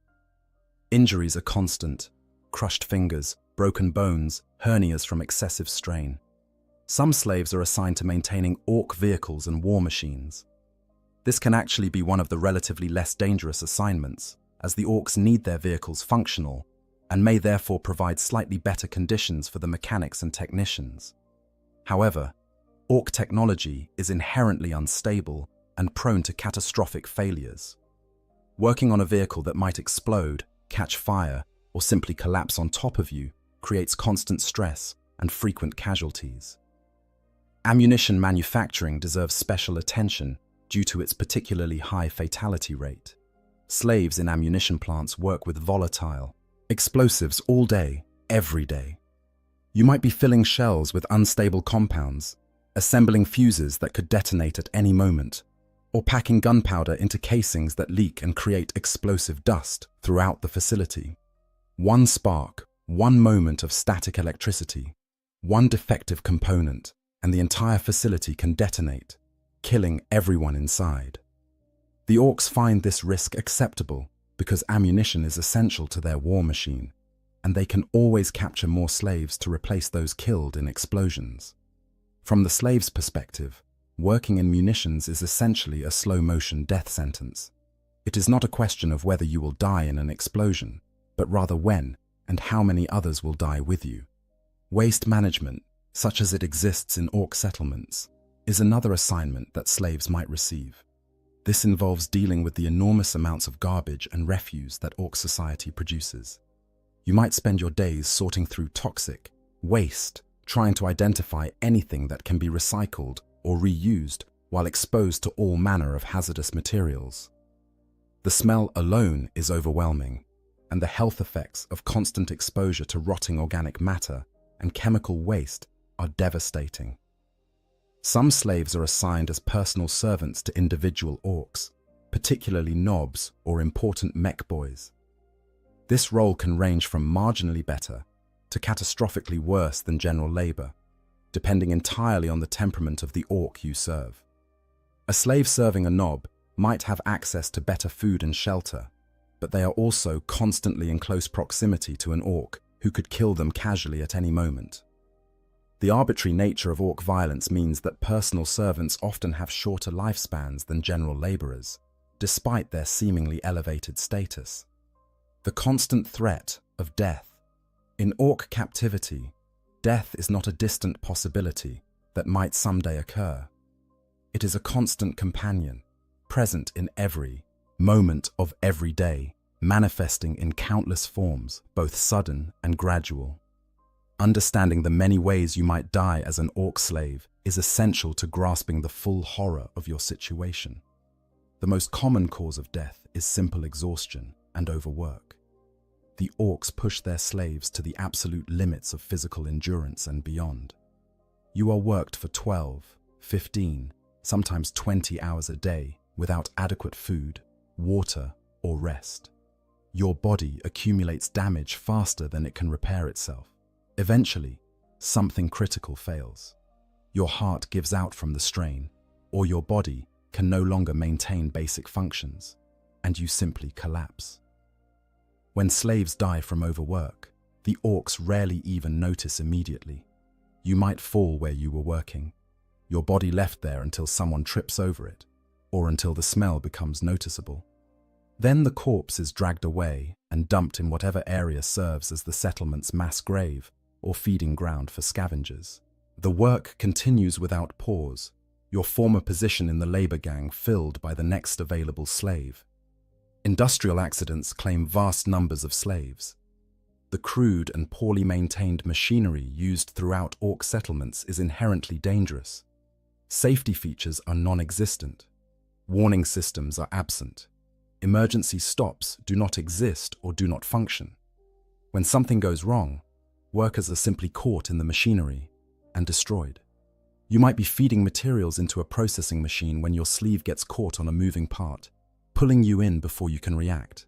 Injuries are constant: crushed fingers, broken bones, hernias from excessive strain. Some slaves are assigned to maintaining orc vehicles and war machines. This can actually be one of the relatively less dangerous assignments, as the orcs need their vehicles functional and may therefore provide slightly better conditions for the mechanics and technicians. However, orc technology is inherently unstable and prone to catastrophic failures. Working on a vehicle that might explode, catch fire, or simply collapse on top of you creates constant stress and frequent casualties. Ammunition manufacturing deserves special attention due to its particularly high fatality rate. Slaves in ammunition plants work with volatile explosives all day, every day. You might be filling shells with unstable compounds, assembling fuses that could detonate at any moment, or packing gunpowder into casings that leak and create explosive dust throughout the facility. One spark, one moment of static electricity, one defective component, and the entire facility can detonate. killing everyone inside. The orcs find this risk acceptable because ammunition is essential to their war machine, and they can always capture more slaves to replace those killed in explosions. From the slave's perspective, working in munitions is essentially a slow-motion death sentence. It is not a question of whether you will die in an explosion, but rather when and how many others will die with you. Waste management, such as it exists in orc settlements, is another assignment that slaves might receive. This involves dealing with the enormous amounts of garbage and refuse that orc society produces. You might spend your days sorting through toxic waste, trying to identify anything that can be recycled or reused while exposed to all manner of hazardous materials. The smell alone is overwhelming, and the health effects of constant exposure to rotting organic matter and chemical waste are devastating. Some slaves are assigned as personal servants to individual orcs, particularly knobs or important mech boys. This role can range from marginally better to catastrophically worse than general labor, depending entirely on the temperament of the orc you serve. A slave serving a knob might have access to better food and shelter, but they are also constantly in close proximity to an orc who could kill them casually at any moment. The arbitrary nature of orc violence means that personal servants often have shorter lifespans than general laborers, despite their seemingly elevated status. The constant threat of death. In orc captivity, death is not a distant possibility that might someday occur. It is a constant companion, present in every moment of every day, manifesting in countless forms, both sudden and gradual. Understanding the many ways you might die as an orc slave is essential to grasping the full horror of your situation. The most common cause of death is simple exhaustion and overwork. The orcs push their slaves to the absolute limits of physical endurance and beyond. You are worked for 12, 15, sometimes 20 hours a day without adequate food, water, or rest. Your body accumulates damage faster than it can repair itself. Eventually, something critical fails. Your heart gives out from the strain, or your body can no longer maintain basic functions, and you simply collapse. When slaves die from overwork, the orcs rarely even notice immediately. You might fall where you were working, your body left there until someone trips over it, or until the smell becomes noticeable. Then the corpse is dragged away and dumped in whatever area serves as the settlement's mass grave or feeding ground for scavengers. The work continues without pause, your former position in the labor gang filled by the next available slave. Industrial accidents claim vast numbers of slaves. The crude and poorly maintained machinery used throughout orc settlements is inherently dangerous. Safety features are non-existent. Warning systems are absent. Emergency stops do not exist or do not function. When something goes wrong, workers are simply caught in the machinery and destroyed. You might be feeding materials into a processing machine when your sleeve gets caught on a moving part, pulling you in before you can react.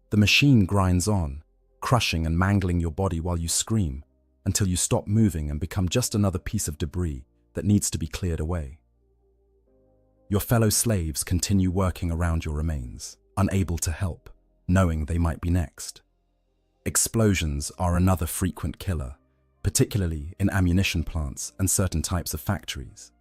The machine grinds on, crushing and mangling your body while you scream, until you stop moving and become just another piece of debris that needs to be cleared away. Your fellow slaves continue working around your remains, unable to help, knowing they might be next. Explosions are another frequent killer, particularly in ammunition plants and certain types of factories.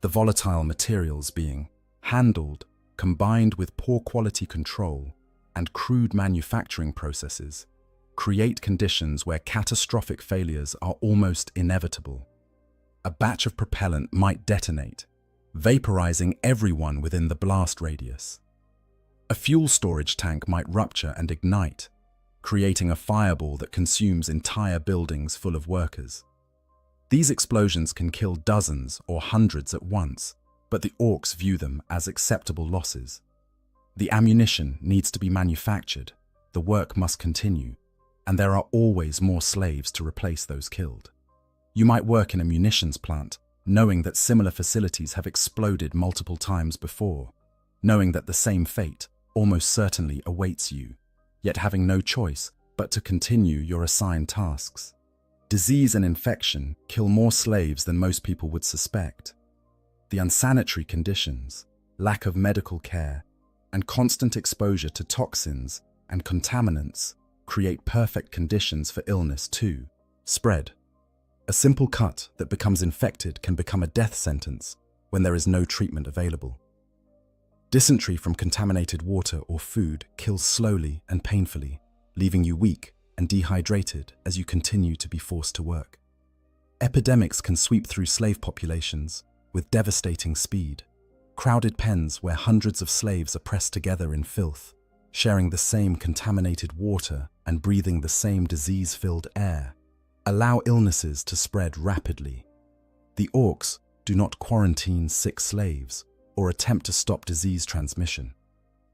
The volatile materials being handled, combined with poor quality control and crude manufacturing processes, create conditions where catastrophic failures are almost inevitable. A batch of propellant might detonate, vaporizing everyone within the blast radius. A fuel storage tank might rupture and ignite, creating a fireball that consumes entire buildings full of workers. These explosions can kill dozens or hundreds at once, but the orcs view them as acceptable losses. The ammunition needs to be manufactured, the work must continue, and there are always more slaves to replace those killed. You might work in a munitions plant, knowing that similar facilities have exploded multiple times before, knowing that the same fate almost certainly awaits you, yet having no choice but to continue your assigned tasks. Disease and infection kill more slaves than most people would suspect. The unsanitary conditions, lack of medical care, and constant exposure to toxins and contaminants create perfect conditions for illness to spread. A simple cut that becomes infected can become a death sentence when there is no treatment available. Dysentery from contaminated water or food kills slowly and painfully, leaving you weak and dehydrated as you continue to be forced to work. Epidemics can sweep through slave populations with devastating speed. Crowded pens where hundreds of slaves are pressed together in filth, sharing the same contaminated water and breathing the same disease-filled air, allow illnesses to spread rapidly. The orcs do not quarantine sick slaves or attempt to stop disease transmission.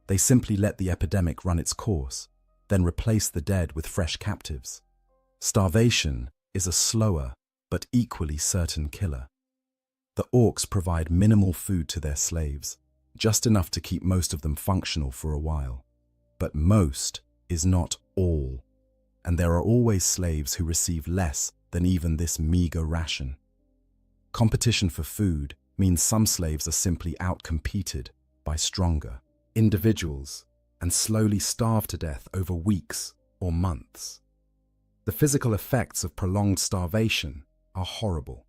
They simply let the epidemic run its course, then replace the dead with fresh captives. Starvation is a slower but equally certain killer. The orcs provide minimal food to their slaves, just enough to keep most of them functional for a while. But most is not all, and there are always slaves who receive less than even this meager ration. Competition for food means some slaves are simply outcompeted by stronger individuals and slowly starve to death over weeks or months. The physical effects of prolonged starvation are horrible.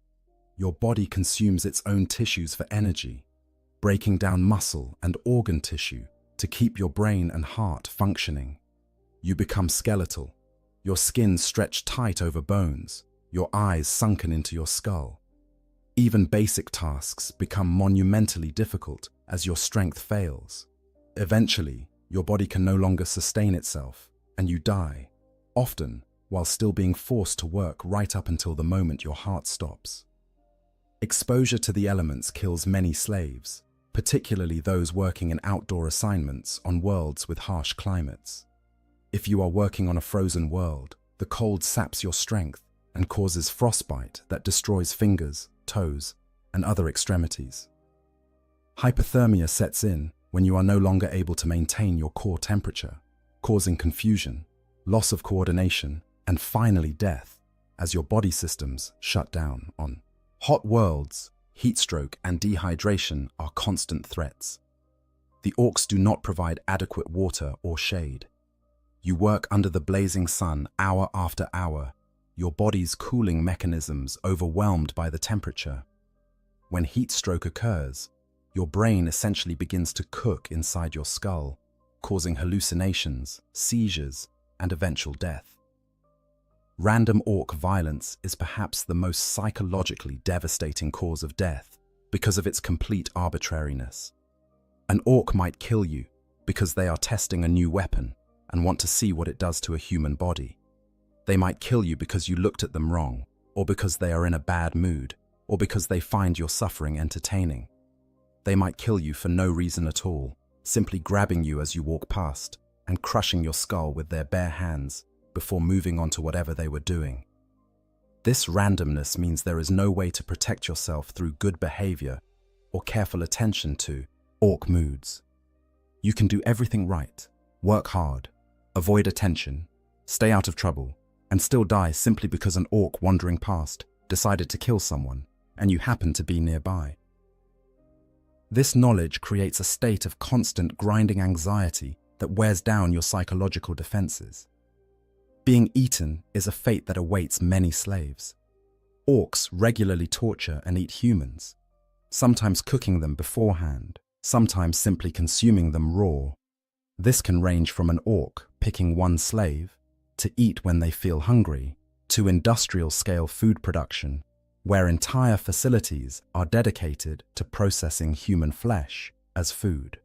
Your body consumes its own tissues for energy, breaking down muscle and organ tissue to keep your brain and heart functioning. You become skeletal, your skin stretched tight over bones, your eyes sunken into your skull. Even basic tasks become monumentally difficult as your strength fails. Eventually, your body can no longer sustain itself, and you die, often while still being forced to work right up until the moment your heart stops. Exposure to the elements kills many slaves, particularly those working in outdoor assignments on worlds with harsh climates. If you are working on a frozen world, the cold saps your strength and causes frostbite that destroys fingers, toes, and other extremities. Hypothermia sets in when you are no longer able to maintain your core temperature, causing confusion, loss of coordination, and finally death as your body systems shut down. On hot worlds, heat stroke and dehydration are constant threats. The orcs do not provide adequate water or shade. You work under the blazing sun hour after hour, your body's cooling mechanisms overwhelmed by the temperature. When heat stroke occurs, your brain essentially begins to cook inside your skull, causing hallucinations, seizures, and eventual death. Random orc violence is perhaps the most psychologically devastating cause of death because of its complete arbitrariness. An orc might kill you because they are testing a new weapon and want to see what it does to a human body. They might kill you because you looked at them wrong, or because they are in a bad mood, or because they find your suffering entertaining. They might kill you for no reason at all, simply grabbing you as you walk past and crushing your skull with their bare hands before moving on to whatever they were doing. This randomness means there is no way to protect yourself through good behavior or careful attention to orc moods. You can do everything right, work hard, avoid attention, stay out of trouble, and still die simply because an orc wandering past decided to kill someone and you happen to be nearby. This knowledge creates a state of constant grinding anxiety that wears down your psychological defenses. Being eaten is a fate that awaits many slaves. Orcs regularly torture and eat humans, sometimes cooking them beforehand, sometimes simply consuming them raw. This can range from an orc picking one slave to eat when they feel hungry, to industrial-scale food production, where entire facilities are dedicated to processing human flesh as food.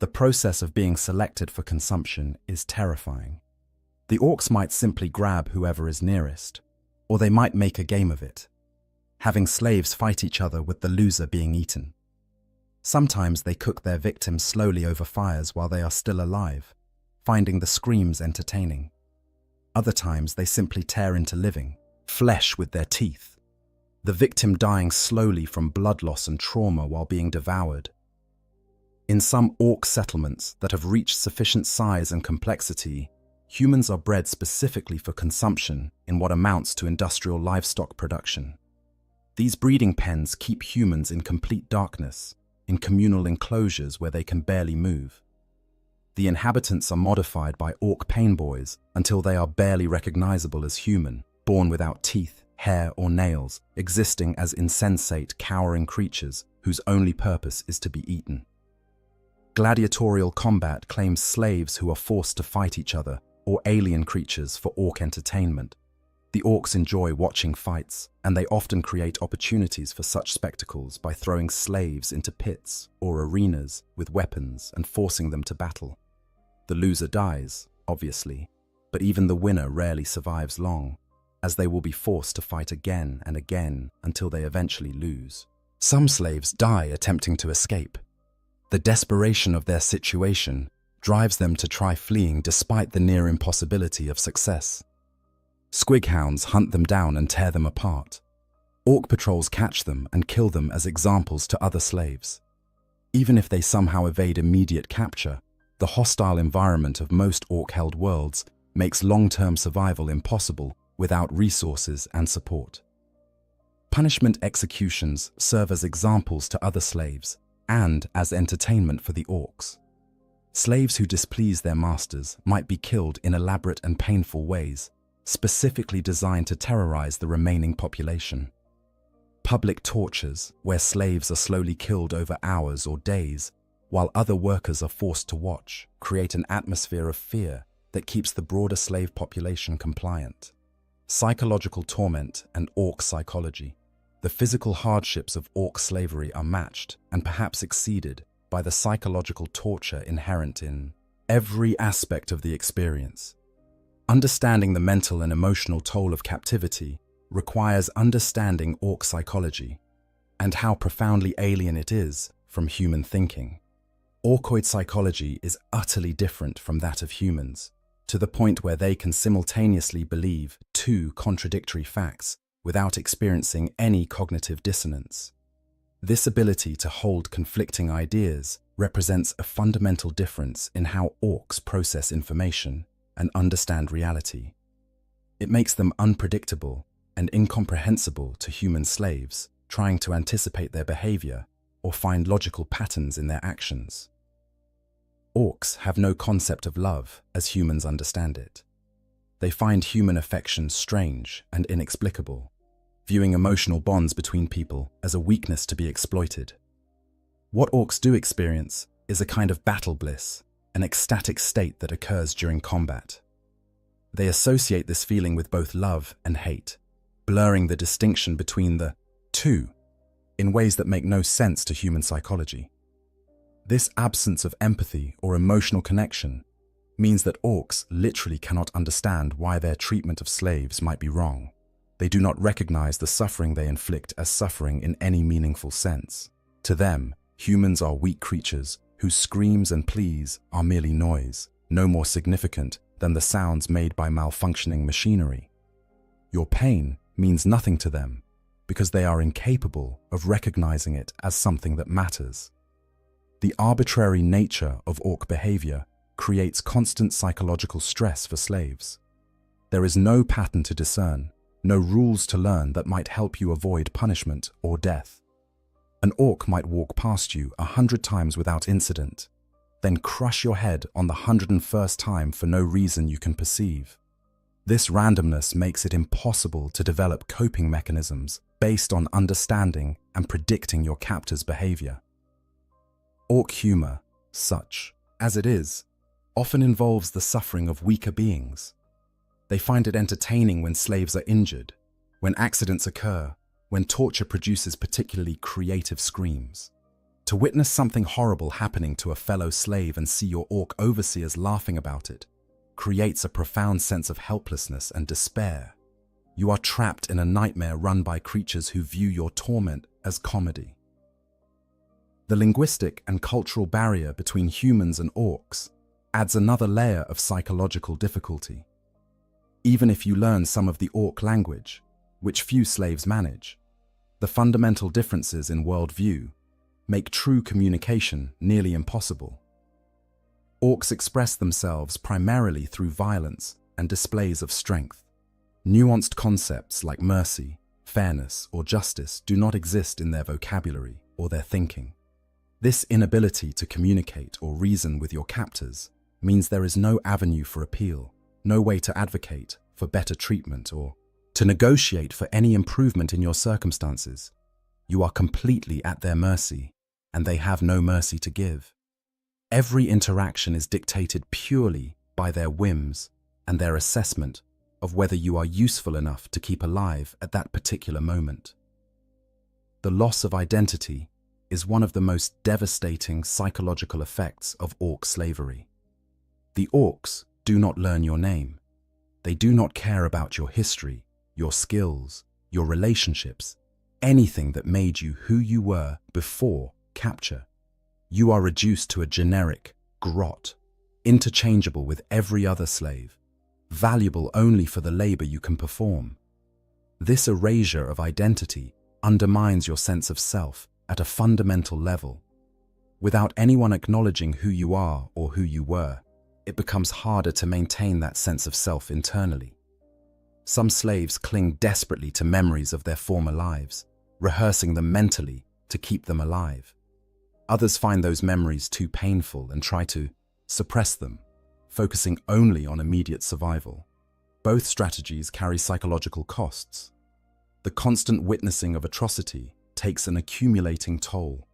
The process of being selected for consumption is terrifying. The orcs might simply grab whoever is nearest, or they might make a game of it, having slaves fight each other with the loser being eaten. Sometimes they cook their victims slowly over fires while they are still alive, finding the screams entertaining. Other times they simply tear into living flesh with their teeth, the victim dying slowly from blood loss and trauma while being devoured. In some orc settlements that have reached sufficient size and complexity, humans are bred specifically for consumption in what amounts to industrial livestock production. These breeding pens keep humans in complete darkness, in communal enclosures where they can barely move. The inhabitants are modified by orc pain boys until they are barely recognizable as human, born without teeth, hair, or nails, existing as insensate, cowering creatures whose only purpose is to be eaten. Gladiatorial combat claims slaves who are forced to fight each other or alien creatures for orc entertainment. The orcs enjoy watching fights, and they often create opportunities for such spectacles by throwing slaves into pits or arenas with weapons and forcing them to battle. The loser dies, obviously, but even the winner rarely survives long, as they will be forced to fight again and again until they eventually lose. Some slaves die attempting to escape. The desperation of their situation drives them to try fleeing despite the near impossibility of success. Squighounds hunt them down and tear them apart. Orc patrols catch them and kill them as examples to other slaves. Even if they somehow evade immediate capture, the hostile environment of most orc-held worlds makes long-term survival impossible without resources and support. Punishment executions serve as examples to other slaves and as entertainment for the orcs. Slaves who displease their masters might be killed in elaborate and painful ways, specifically designed to terrorize the remaining population. Public tortures, where slaves are slowly killed over hours or days, while other workers are forced to watch, create an atmosphere of fear that keeps the broader slave population compliant. Psychological torment and orc psychology. The physical hardships of orc slavery are matched and perhaps exceeded by the psychological torture inherent in every aspect of the experience. Understanding the mental and emotional toll of captivity requires understanding orc psychology and how profoundly alien it is from human thinking. Orcoid psychology is utterly different from that of humans, to the point where they can simultaneously believe two contradictory facts without experiencing any cognitive dissonance. This ability to hold conflicting ideas represents a fundamental difference in how orcs process information and understand reality. It makes them unpredictable and incomprehensible to human slaves trying to anticipate their behavior or find logical patterns in their actions. Orcs have no concept of love as humans understand it. They find human affection strange and inexplicable, viewing emotional bonds between people as a weakness to be exploited. What orcs do experience is a kind of battle bliss, an ecstatic state that occurs during combat. They associate this feeling with both love and hate, blurring the distinction between the two in ways that make no sense to human psychology. This absence of empathy or emotional connection means that orcs literally cannot understand why their treatment of slaves might be wrong. They do not recognize the suffering they inflict as suffering in any meaningful sense. To them, humans are weak creatures whose screams and pleas are merely noise, no more significant than the sounds made by malfunctioning machinery. Your pain means nothing to them because they are incapable of recognizing it as something that matters. The arbitrary nature of orc behavior creates constant psychological stress for slaves. There is no pattern to discern, no rules to learn that might help you avoid punishment or death. An orc might walk past you 100 times without incident, then crush your head on the 101st time for no reason you can perceive. This randomness makes it impossible to develop coping mechanisms based on understanding and predicting your captor's behavior. Orc humor, such as it is, often involves the suffering of weaker beings. They find it entertaining when slaves are injured, when accidents occur, when torture produces particularly creative screams. To witness something horrible happening to a fellow slave and see your orc overseers laughing about it creates a profound sense of helplessness and despair. You are trapped in a nightmare run by creatures who view your torment as comedy. The linguistic and cultural barrier between humans and orcs adds another layer of psychological difficulty. Even if you learn some of the orc language, which few slaves manage, the fundamental differences in worldview make true communication nearly impossible. Orcs express themselves primarily through violence and displays of strength. Nuanced concepts like mercy, fairness, or justice do not exist in their vocabulary or their thinking. This inability to communicate or reason with your captors means there is no avenue for appeal, no way to advocate for better treatment or to negotiate for any improvement in your circumstances. You are completely at their mercy, and they have no mercy to give. Every interaction is dictated purely by their whims and their assessment of whether you are useful enough to keep alive at that particular moment. The loss of identity is one of the most devastating psychological effects of orc slavery. The orcs do not learn your name. They do not care about your history, your skills, your relationships, anything that made you who you were before capture. You are reduced to a generic grot, interchangeable with every other slave, valuable only for the labor you can perform. This erasure of identity undermines your sense of self at a fundamental level. Without anyone acknowledging who you are or who you were, it becomes harder to maintain that sense of self internally. Some slaves cling desperately to memories of their former lives, rehearsing them mentally to keep them alive. Others find those memories too painful and try to suppress them, focusing only on immediate survival. Both strategies carry psychological costs. The constant witnessing of atrocity takes an accumulating toll.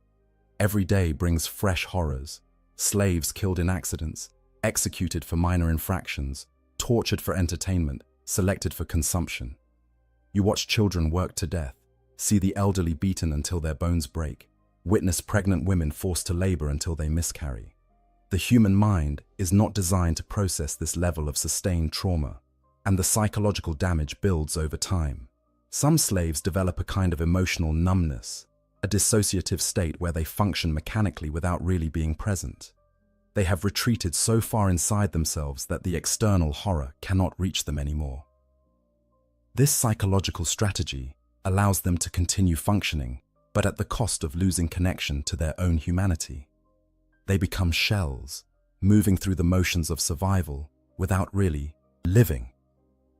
Every day brings fresh horrors: slaves killed in accidents, executed for minor infractions, tortured for entertainment, selected for consumption. You watch children worked to death, see the elderly beaten until their bones break, witness pregnant women forced to labor until they miscarry. The human mind is not designed to process this level of sustained trauma, and the psychological damage builds over time. Some slaves develop a kind of emotional numbness, a dissociative state where they function mechanically without really being present. They have retreated so far inside themselves that the external horror cannot reach them anymore. This psychological strategy allows them to continue functioning, but at the cost of losing connection to their own humanity. They become shells, moving through the motions of survival without really living.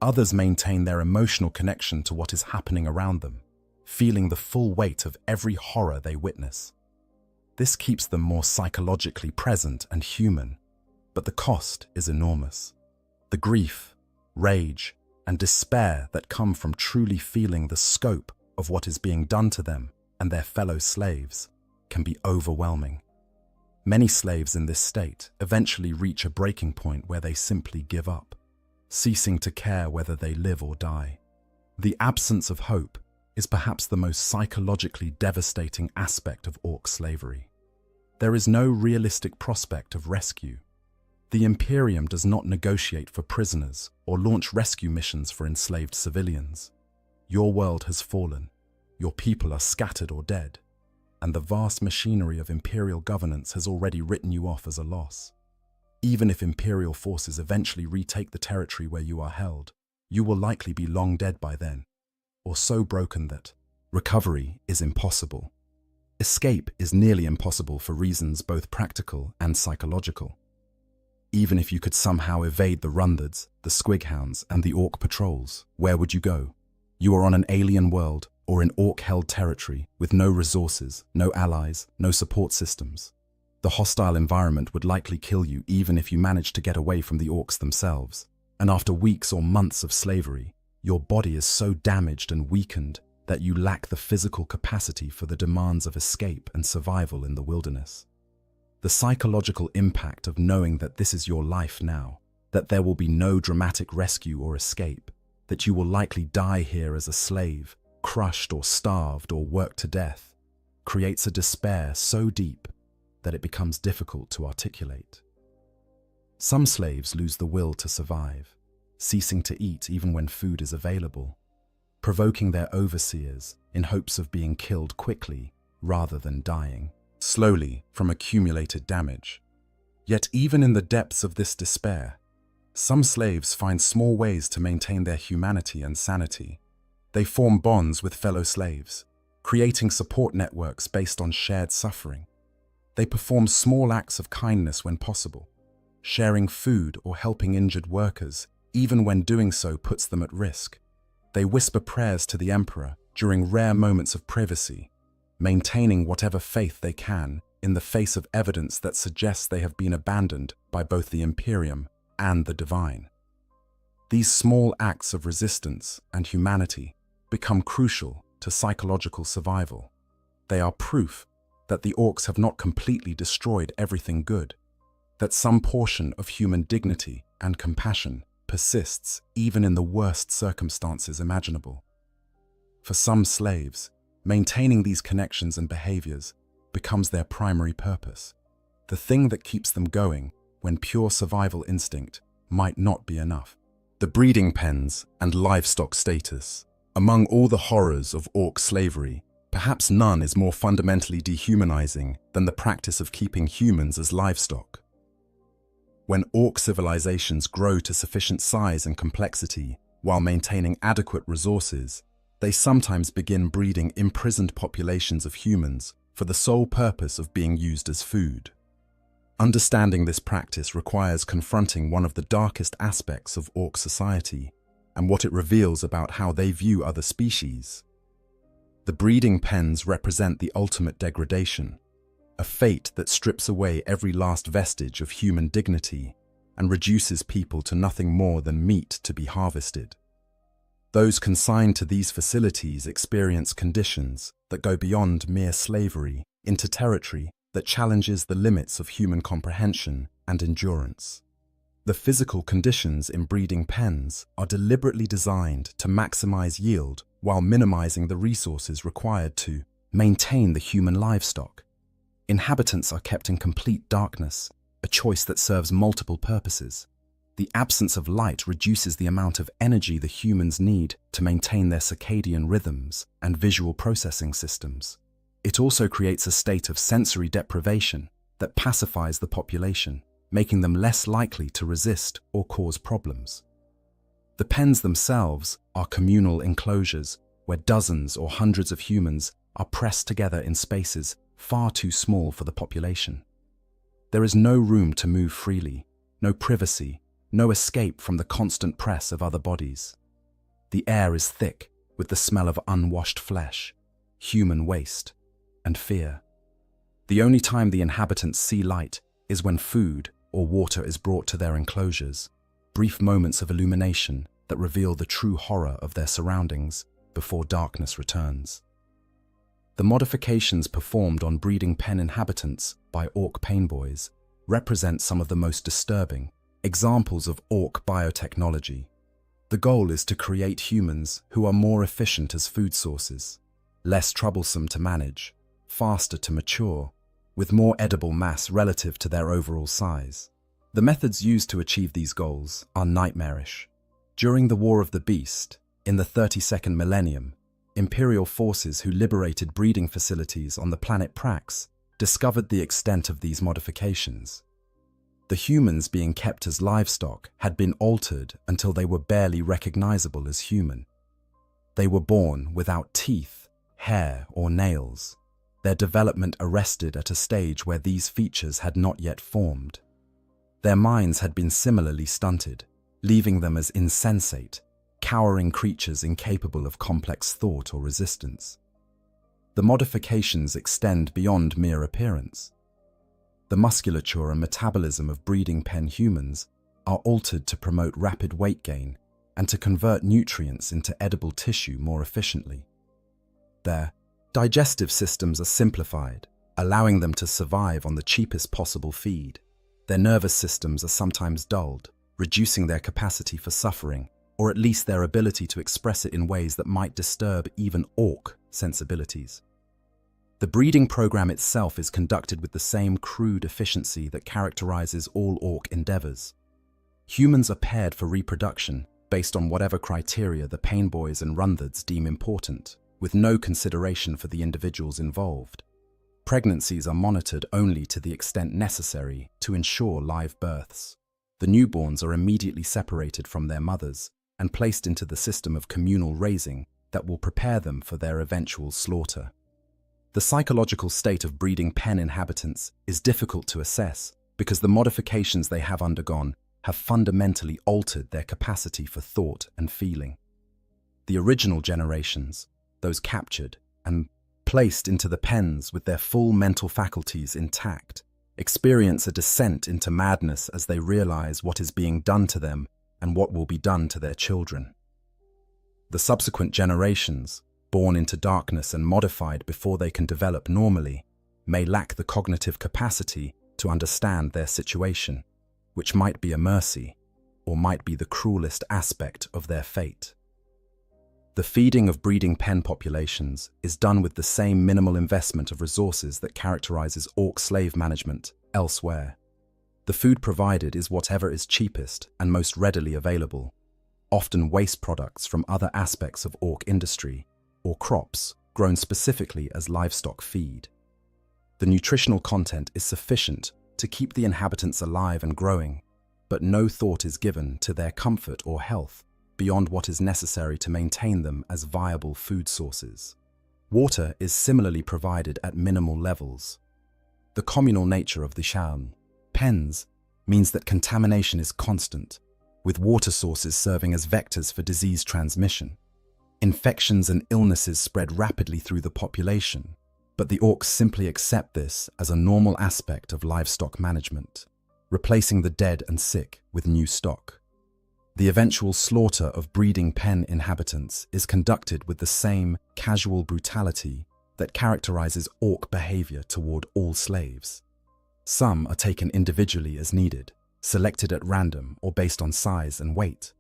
Others maintain their emotional connection to what is happening around them, feeling the full weight of every horror they witness. This keeps them more psychologically present and human, but the cost is enormous. The grief, rage, and despair that come from truly feeling the scope of what is being done to them and their fellow slaves can be overwhelming. Many slaves in this state eventually reach a breaking point where they simply give up, ceasing to care whether they live or die. The absence of hope is perhaps the most psychologically devastating aspect of orc slavery. There is no realistic prospect of rescue. The Imperium does not negotiate for prisoners or launch rescue missions for enslaved civilians. Your world has fallen, your people are scattered or dead, and the vast machinery of Imperial governance has already written you off as a loss. Even if Imperial forces eventually retake the territory where you are held, you will likely be long dead by then, or so broken that recovery is impossible. Escape is nearly impossible for reasons both practical and psychological. Even if you could somehow evade the Rundhards, the Squighounds, and the Orc patrols, where would you go? You are on an alien world or in Orc-held territory with no resources, no allies, no support systems. The hostile environment would likely kill you even if you managed to get away from the Orcs themselves. And after weeks or months of slavery, your body is so damaged and weakened that you lack the physical capacity for the demands of escape and survival in the wilderness. The psychological impact of knowing that this is your life now, that there will be no dramatic rescue or escape, that you will likely die here as a slave, crushed or starved or worked to death, creates a despair so deep that it becomes difficult to articulate. Some slaves lose the will to survive, ceasing to eat even when food is available, provoking their overseers in hopes of being killed quickly rather than dying slowly from accumulated damage. Yet even in the depths of this despair, some slaves find small ways to maintain their humanity and sanity. They form bonds with fellow slaves, creating support networks based on shared suffering. They perform small acts of kindness when possible, sharing food or helping injured workers, even when doing so puts them at risk. They whisper prayers to the Emperor during rare moments of privacy, maintaining whatever faith they can in the face of evidence that suggests they have been abandoned by both the Imperium and the divine. These small acts of resistance and humanity become crucial to psychological survival. They are proof that the orcs have not completely destroyed everything good, that some portion of human dignity and compassion persists even in the worst circumstances imaginable. For some slaves, maintaining these connections and behaviors becomes their primary purpose, the thing that keeps them going when pure survival instinct might not be enough. The breeding pens and livestock status. Among all the horrors of orc slavery, perhaps none is more fundamentally dehumanizing than the practice of keeping humans as livestock. When orc civilizations grow to sufficient size and complexity while maintaining adequate resources, they sometimes begin breeding imprisoned populations of humans for the sole purpose of being used as food. Understanding this practice requires confronting one of the darkest aspects of orc society and what it reveals about how they view other species. The breeding pens represent the ultimate degradation, a fate that strips away every last vestige of human dignity and reduces people to nothing more than meat to be harvested. Those consigned to these facilities experience conditions that go beyond mere slavery into territory that challenges the limits of human comprehension and endurance. The physical conditions in breeding pens are deliberately designed to maximize yield while minimizing the resources required to maintain the human livestock. Inhabitants are kept in complete darkness, a choice that serves multiple purposes. The absence of light reduces the amount of energy the humans need to maintain their circadian rhythms and visual processing systems. It also creates a state of sensory deprivation that pacifies the population, making them less likely to resist or cause problems. The pens themselves are communal enclosures where dozens or hundreds of humans are pressed together in spaces far too small for the population. There is no room to move freely, no privacy, no escape from the constant press of other bodies. The air is thick with the smell of unwashed flesh, human waste, and fear. The only time the inhabitants see light is when food or water is brought to their enclosures, brief moments of illumination that reveal the true horror of their surroundings before darkness returns. The modifications performed on breeding pen inhabitants by orc painboys represent some of the most disturbing examples of orc biotechnology. The goal is to create humans who are more efficient as food sources, less troublesome to manage, faster to mature, with more edible mass relative to their overall size. The methods used to achieve these goals are nightmarish. During the War of the Beast, in the 32nd millennium, Imperial forces who liberated breeding facilities on the planet Prax discovered the extent of these modifications. The humans being kept as livestock had been altered until they were barely recognizable as human. They were born without teeth, hair, or nails, their development arrested at a stage where these features had not yet formed. Their minds had been similarly stunted, leaving them as insensate, cowering creatures incapable of complex thought or resistance. The modifications extend beyond mere appearance. The musculature and metabolism of breeding pen humans are altered to promote rapid weight gain and to convert nutrients into edible tissue more efficiently. Their digestive systems are simplified, allowing them to survive on the cheapest possible feed. Their nervous systems are sometimes dulled, reducing their capacity for suffering, or at least their ability to express it in ways that might disturb even orc sensibilities. The breeding program itself is conducted with the same crude efficiency that characterizes all orc endeavors. Humans are paired for reproduction based on whatever criteria the painboys and rundhards deem important, with no consideration for the individuals involved. Pregnancies are monitored only to the extent necessary to ensure live births. The newborns are immediately separated from their mothers and placed into the system of communal raising that will prepare them for their eventual slaughter. The psychological state of breeding pen inhabitants is difficult to assess because the modifications they have undergone have fundamentally altered their capacity for thought and feeling. The original generations, those captured and placed into the pens with their full mental faculties intact, experience a descent into madness as they realize what is being done to them and what will be done to their children. The subsequent generations, born into darkness and modified before they can develop normally, may lack the cognitive capacity to understand their situation, which might be a mercy or might be the cruelest aspect of their fate. The feeding of breeding pen populations is done with the same minimal investment of resources that characterizes orc slave management elsewhere. The food provided is whatever is cheapest and most readily available, often waste products from other aspects of orc industry, or crops grown specifically as livestock feed. The nutritional content is sufficient to keep the inhabitants alive and growing, but no thought is given to their comfort or health beyond what is necessary to maintain them as viable food sources. Water is similarly provided at minimal levels. The communal nature of the Shan pens means that contamination is constant, with water sources serving as vectors for disease transmission. Infections and illnesses spread rapidly through the population, but the orcs simply accept this as a normal aspect of livestock management, replacing the dead and sick with new stock. The eventual slaughter of breeding pen inhabitants is conducted with the same casual brutality that characterizes orc behavior toward all slaves. Some are taken individually as needed, selected at random or based on size and weight.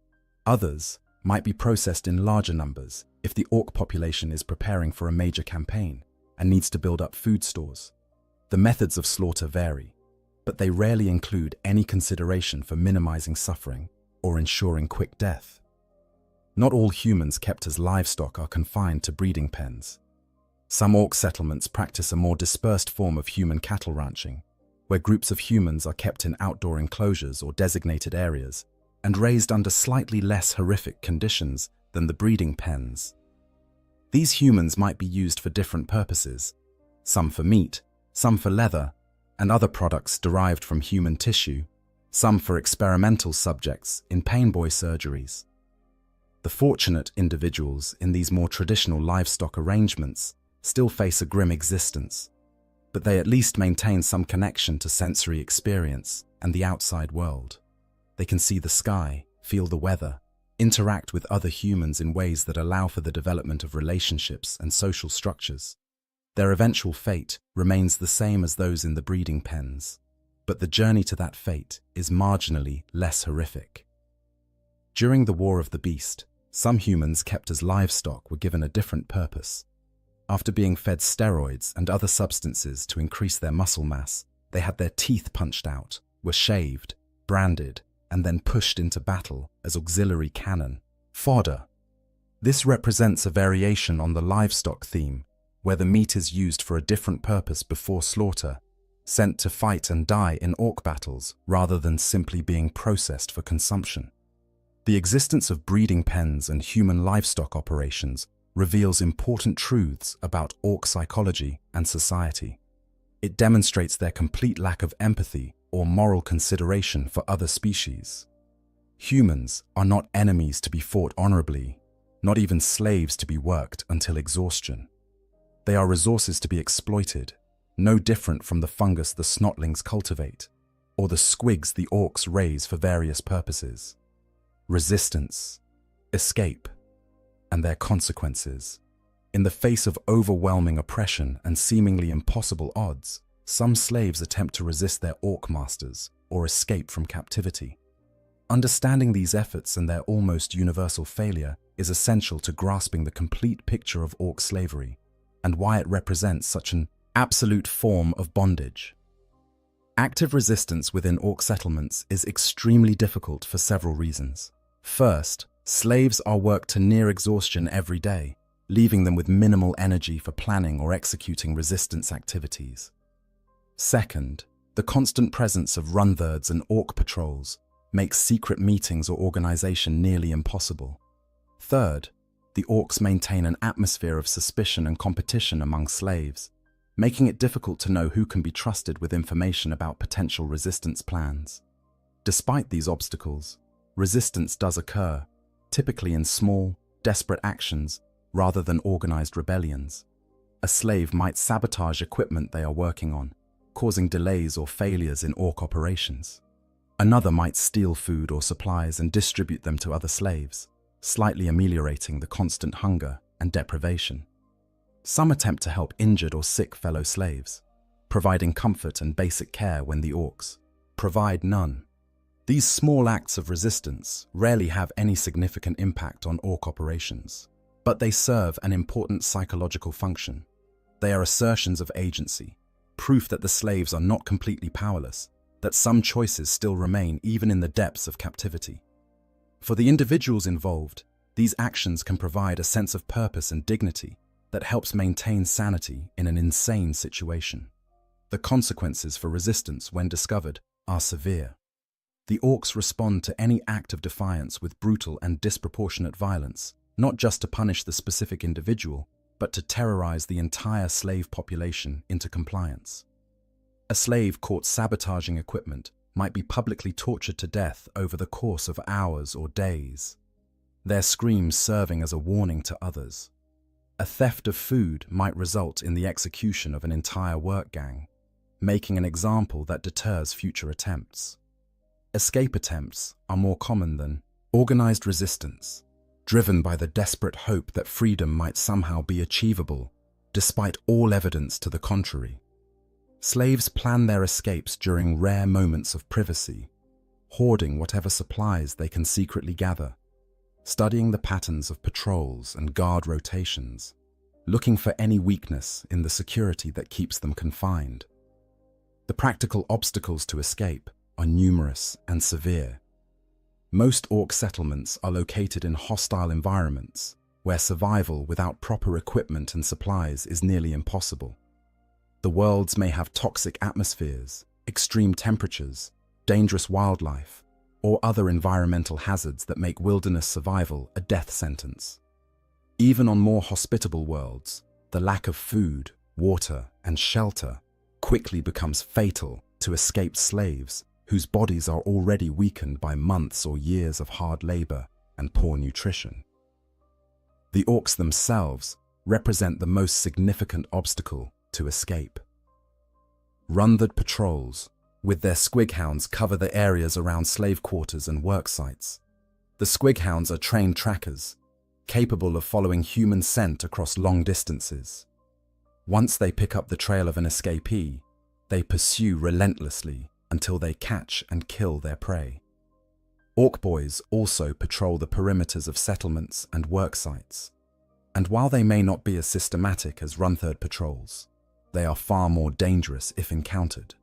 Others might be processed in larger numbers if the orc population is preparing for a major campaign and needs to build up food stores. The methods of slaughter vary, but they rarely include any consideration for minimizing suffering or ensuring quick death. Not all humans kept as livestock are confined to breeding pens. Some orc settlements practice a more dispersed form of human cattle ranching, where groups of humans are kept in outdoor enclosures or designated areas and raised under slightly less horrific conditions than the breeding pens. These humans might be used for different purposes, some for meat, some for leather, and other products derived from human tissue, some for experimental subjects in painboy surgeries. The fortunate individuals in these more traditional livestock arrangements still face a grim existence, but they at least maintain some connection to sensory experience and the outside world. They can see the sky, feel the weather, interact with other humans in ways that allow for the development of relationships and social structures. Their eventual fate remains the same as those in the breeding pens, but the journey to that fate is marginally less horrific. During the War of the Beast, some humans kept as livestock were given a different purpose. After being fed steroids and other substances to increase their muscle mass, they had their teeth punched out, were shaved, branded, and then pushed into battle as auxiliary cannon, fodder. This represents a variation on the livestock theme, where the meat is used for a different purpose before slaughter, sent to fight and die in orc battles rather than simply being processed for consumption. The existence of breeding pens and human livestock operations reveals important truths about orc psychology and society. It demonstrates their complete lack of empathy or moral consideration for other species. Humans are not enemies to be fought honorably, not even slaves to be worked until exhaustion. They are resources to be exploited, no different from the fungus the snotlings cultivate, or the squigs the orcs raise for various purposes. Resistance, escape, and their consequences. In the face of overwhelming oppression and seemingly impossible odds, some slaves attempt to resist their orc masters or escape from captivity. Understanding these efforts and their almost universal failure is essential to grasping the complete picture of orc slavery and why it represents such an absolute form of bondage. Active resistance within orc settlements is extremely difficult for several reasons. First, slaves are worked to near exhaustion every day, leaving them with minimal energy for planning or executing resistance activities. Second, the constant presence of runthirds and orc patrols makes secret meetings or organization nearly impossible. Third, the orcs maintain an atmosphere of suspicion and competition among slaves, making it difficult to know who can be trusted with information about potential resistance plans. Despite these obstacles, resistance does occur, typically in small, desperate actions rather than organized rebellions. A slave might sabotage equipment they are working on, causing delays or failures in orc operations. Another might steal food or supplies and distribute them to other slaves, slightly ameliorating the constant hunger and deprivation. Some attempt to help injured or sick fellow slaves, providing comfort and basic care when the orcs provide none. These small acts of resistance rarely have any significant impact on orc operations, but they serve an important psychological function. They are assertions of agency, proof that the slaves are not completely powerless, that some choices still remain even in the depths of captivity. For the individuals involved, these actions can provide a sense of purpose and dignity that helps maintain sanity in an insane situation. The consequences for resistance, when discovered, are severe. The orcs respond to any act of defiance with brutal and disproportionate violence, not just to punish the specific individual, but to terrorize the entire slave population into compliance. A slave caught sabotaging equipment might be publicly tortured to death over the course of hours or days, their screams serving as a warning to others. A theft of food might result in the execution of an entire work gang, making an example that deters future attempts. Escape attempts are more common than organized resistance, driven by the desperate hope that freedom might somehow be achievable, despite all evidence to the contrary. Slaves plan their escapes during rare moments of privacy, hoarding whatever supplies they can secretly gather, studying the patterns of patrols and guard rotations, looking for any weakness in the security that keeps them confined. The practical obstacles to escape are numerous and severe. Most orc settlements are located in hostile environments, where survival without proper equipment and supplies is nearly impossible. The worlds may have toxic atmospheres, extreme temperatures, dangerous wildlife, or other environmental hazards that make wilderness survival a death sentence. Even on more hospitable worlds, the lack of food, water, and shelter quickly becomes fatal to escaped slaves whose bodies are already weakened by months or years of hard labor and poor nutrition. The orcs themselves represent the most significant obstacle to escape. Runthered patrols, with their squighounds, cover the areas around slave quarters and work sites. The squighounds are trained trackers, capable of following human scent across long distances. Once they pick up the trail of an escapee, they pursue relentlessly until they catch and kill their prey. Orc boys also patrol the perimeters of settlements and work sites, and while they may not be as systematic as Runthered patrols, they are far more dangerous if encountered.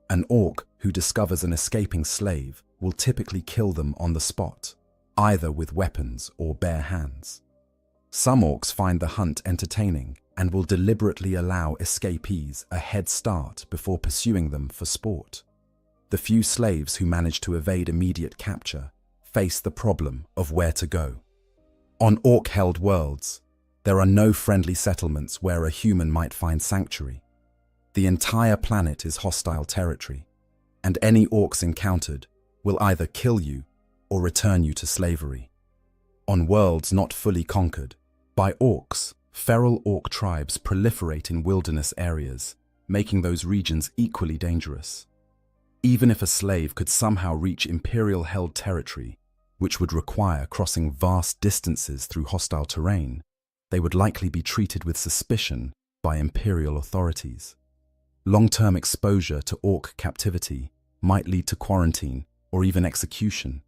An orc who discovers an escaping slave will typically kill them on the spot, either with weapons or bare hands. Some orcs find the hunt entertaining and will deliberately allow escapees a head start before pursuing them for sport. The few slaves who manage to evade immediate capture face the problem of where to go. On orc-held worlds, there are no friendly settlements where a human might find sanctuary. The entire planet is hostile territory, and any orcs encountered will either kill you or return you to slavery. On worlds not fully conquered by orcs, feral orc tribes proliferate in wilderness areas, making those regions equally dangerous. Even if a slave could somehow reach Imperial-held territory, which would require crossing vast distances through hostile terrain, they would likely be treated with suspicion by Imperial authorities. Long-term exposure to orc captivity might lead to quarantine or even execution,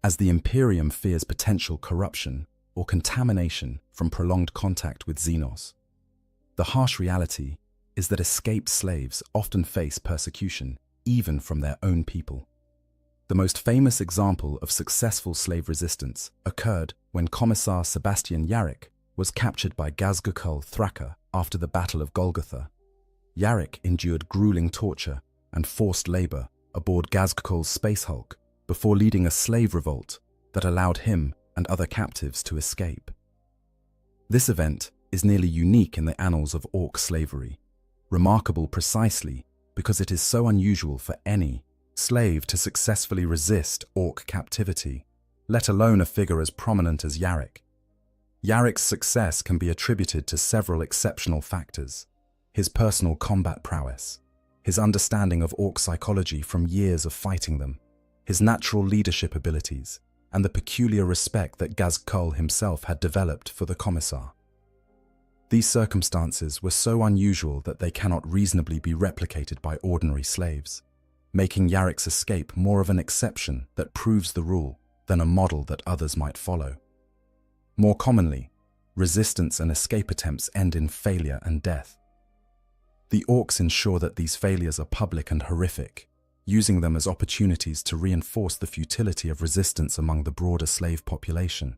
as the Imperium fears potential corruption or contamination from prolonged contact with Xenos. The harsh reality is that escaped slaves often face persecution, even from their own people. The most famous example of successful slave resistance occurred when Commissar Sebastian Yarrick was captured by Gazgukul Thraka after the Battle of Golgotha. Yarrick endured grueling torture and forced labor aboard Gazgukul's Space Hulk before leading a slave revolt that allowed him and other captives to escape. This event is nearly unique in the annals of orc slavery, remarkable precisely because it is so unusual for any slave to successfully resist orc captivity, let alone a figure as prominent as Yarrick. Yarrick's success can be attributed to several exceptional factors: his personal combat prowess, his understanding of orc psychology from years of fighting them, his natural leadership abilities, and the peculiar respect that Gazkul himself had developed for the Commissar. These circumstances were so unusual that they cannot reasonably be replicated by ordinary slaves, making Yarrick's escape more of an exception that proves the rule than a model that others might follow. More commonly, resistance and escape attempts end in failure and death. The orcs ensure that these failures are public and horrific, using them as opportunities to reinforce the futility of resistance among the broader slave population.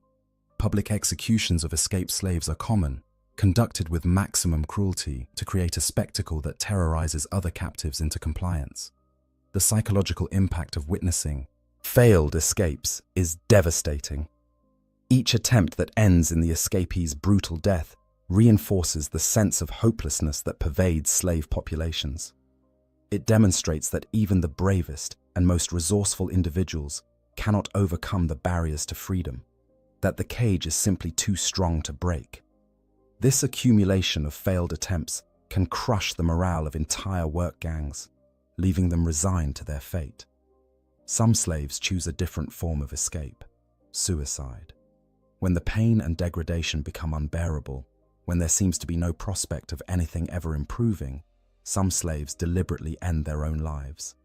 Public executions of escaped slaves are common, conducted with maximum cruelty to create a spectacle that terrorizes other captives into compliance. The psychological impact of witnessing failed escapes is devastating. Each attempt that ends in the escapee's brutal death reinforces the sense of hopelessness that pervades slave populations. It demonstrates that even the bravest and most resourceful individuals cannot overcome the barriers to freedom, that the cage is simply too strong to break. This accumulation of failed attempts can crush the morale of entire work gangs, leaving them resigned to their fate. Some slaves choose a different form of escape: suicide. When the pain and degradation become unbearable, when there seems to be no prospect of anything ever improving, some slaves deliberately end their own lives.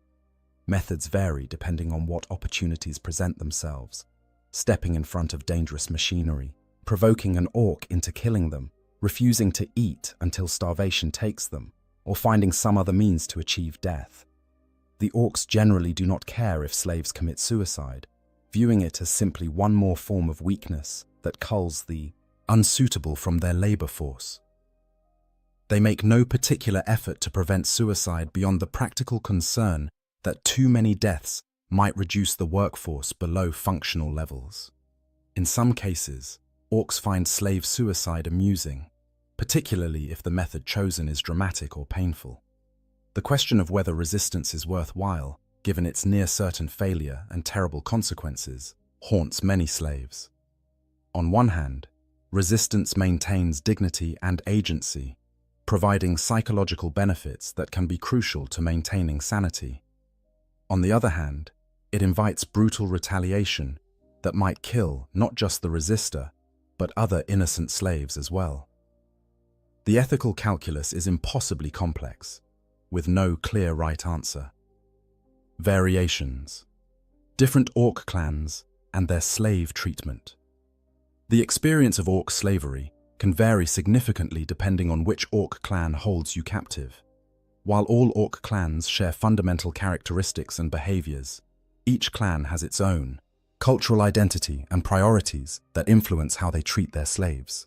Methods vary depending on what opportunities present themselves: stepping in front of dangerous machinery, provoking an orc into killing them, refusing to eat until starvation takes them, or finding some other means to achieve death. The orcs generally do not care if slaves commit suicide, viewing it as simply one more form of weakness that culls the unsuitable from their labor force. They make no particular effort to prevent suicide beyond the practical concern that too many deaths might reduce the workforce below functional levels. In some cases, orcs find slave suicide amusing, particularly if the method chosen is dramatic or painful. The question of whether resistance is worthwhile, given its near-certain failure and terrible consequences, haunts many slaves. On one hand, resistance maintains dignity and agency, providing psychological benefits that can be crucial to maintaining sanity. On the other hand, it invites brutal retaliation that might kill not just the resistor, but other innocent slaves as well. The ethical calculus is impossibly complex, with no clear right answer. Variations. Different orc clans and their slave treatment. The experience of orc slavery can vary significantly depending on which orc clan holds you captive. While all orc clans share fundamental characteristics and behaviors, each clan has its own cultural identity and priorities that influence how they treat their slaves.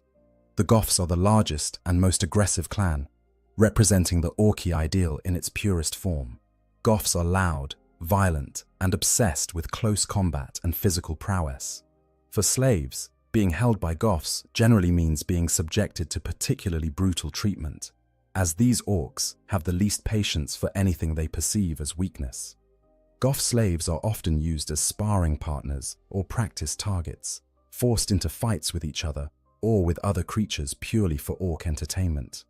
The Goths are the largest and most aggressive clan, representing the Orci ideal in its purest form. Goths are loud, violent, and obsessed with close combat and physical prowess. For slaves, being held by Goths generally means being subjected to particularly brutal treatment, as these orcs have the least patience for anything they perceive as weakness. Goth slaves are often used as sparring partners or practice targets, forced into fights with each other or with other creatures purely for orc entertainment.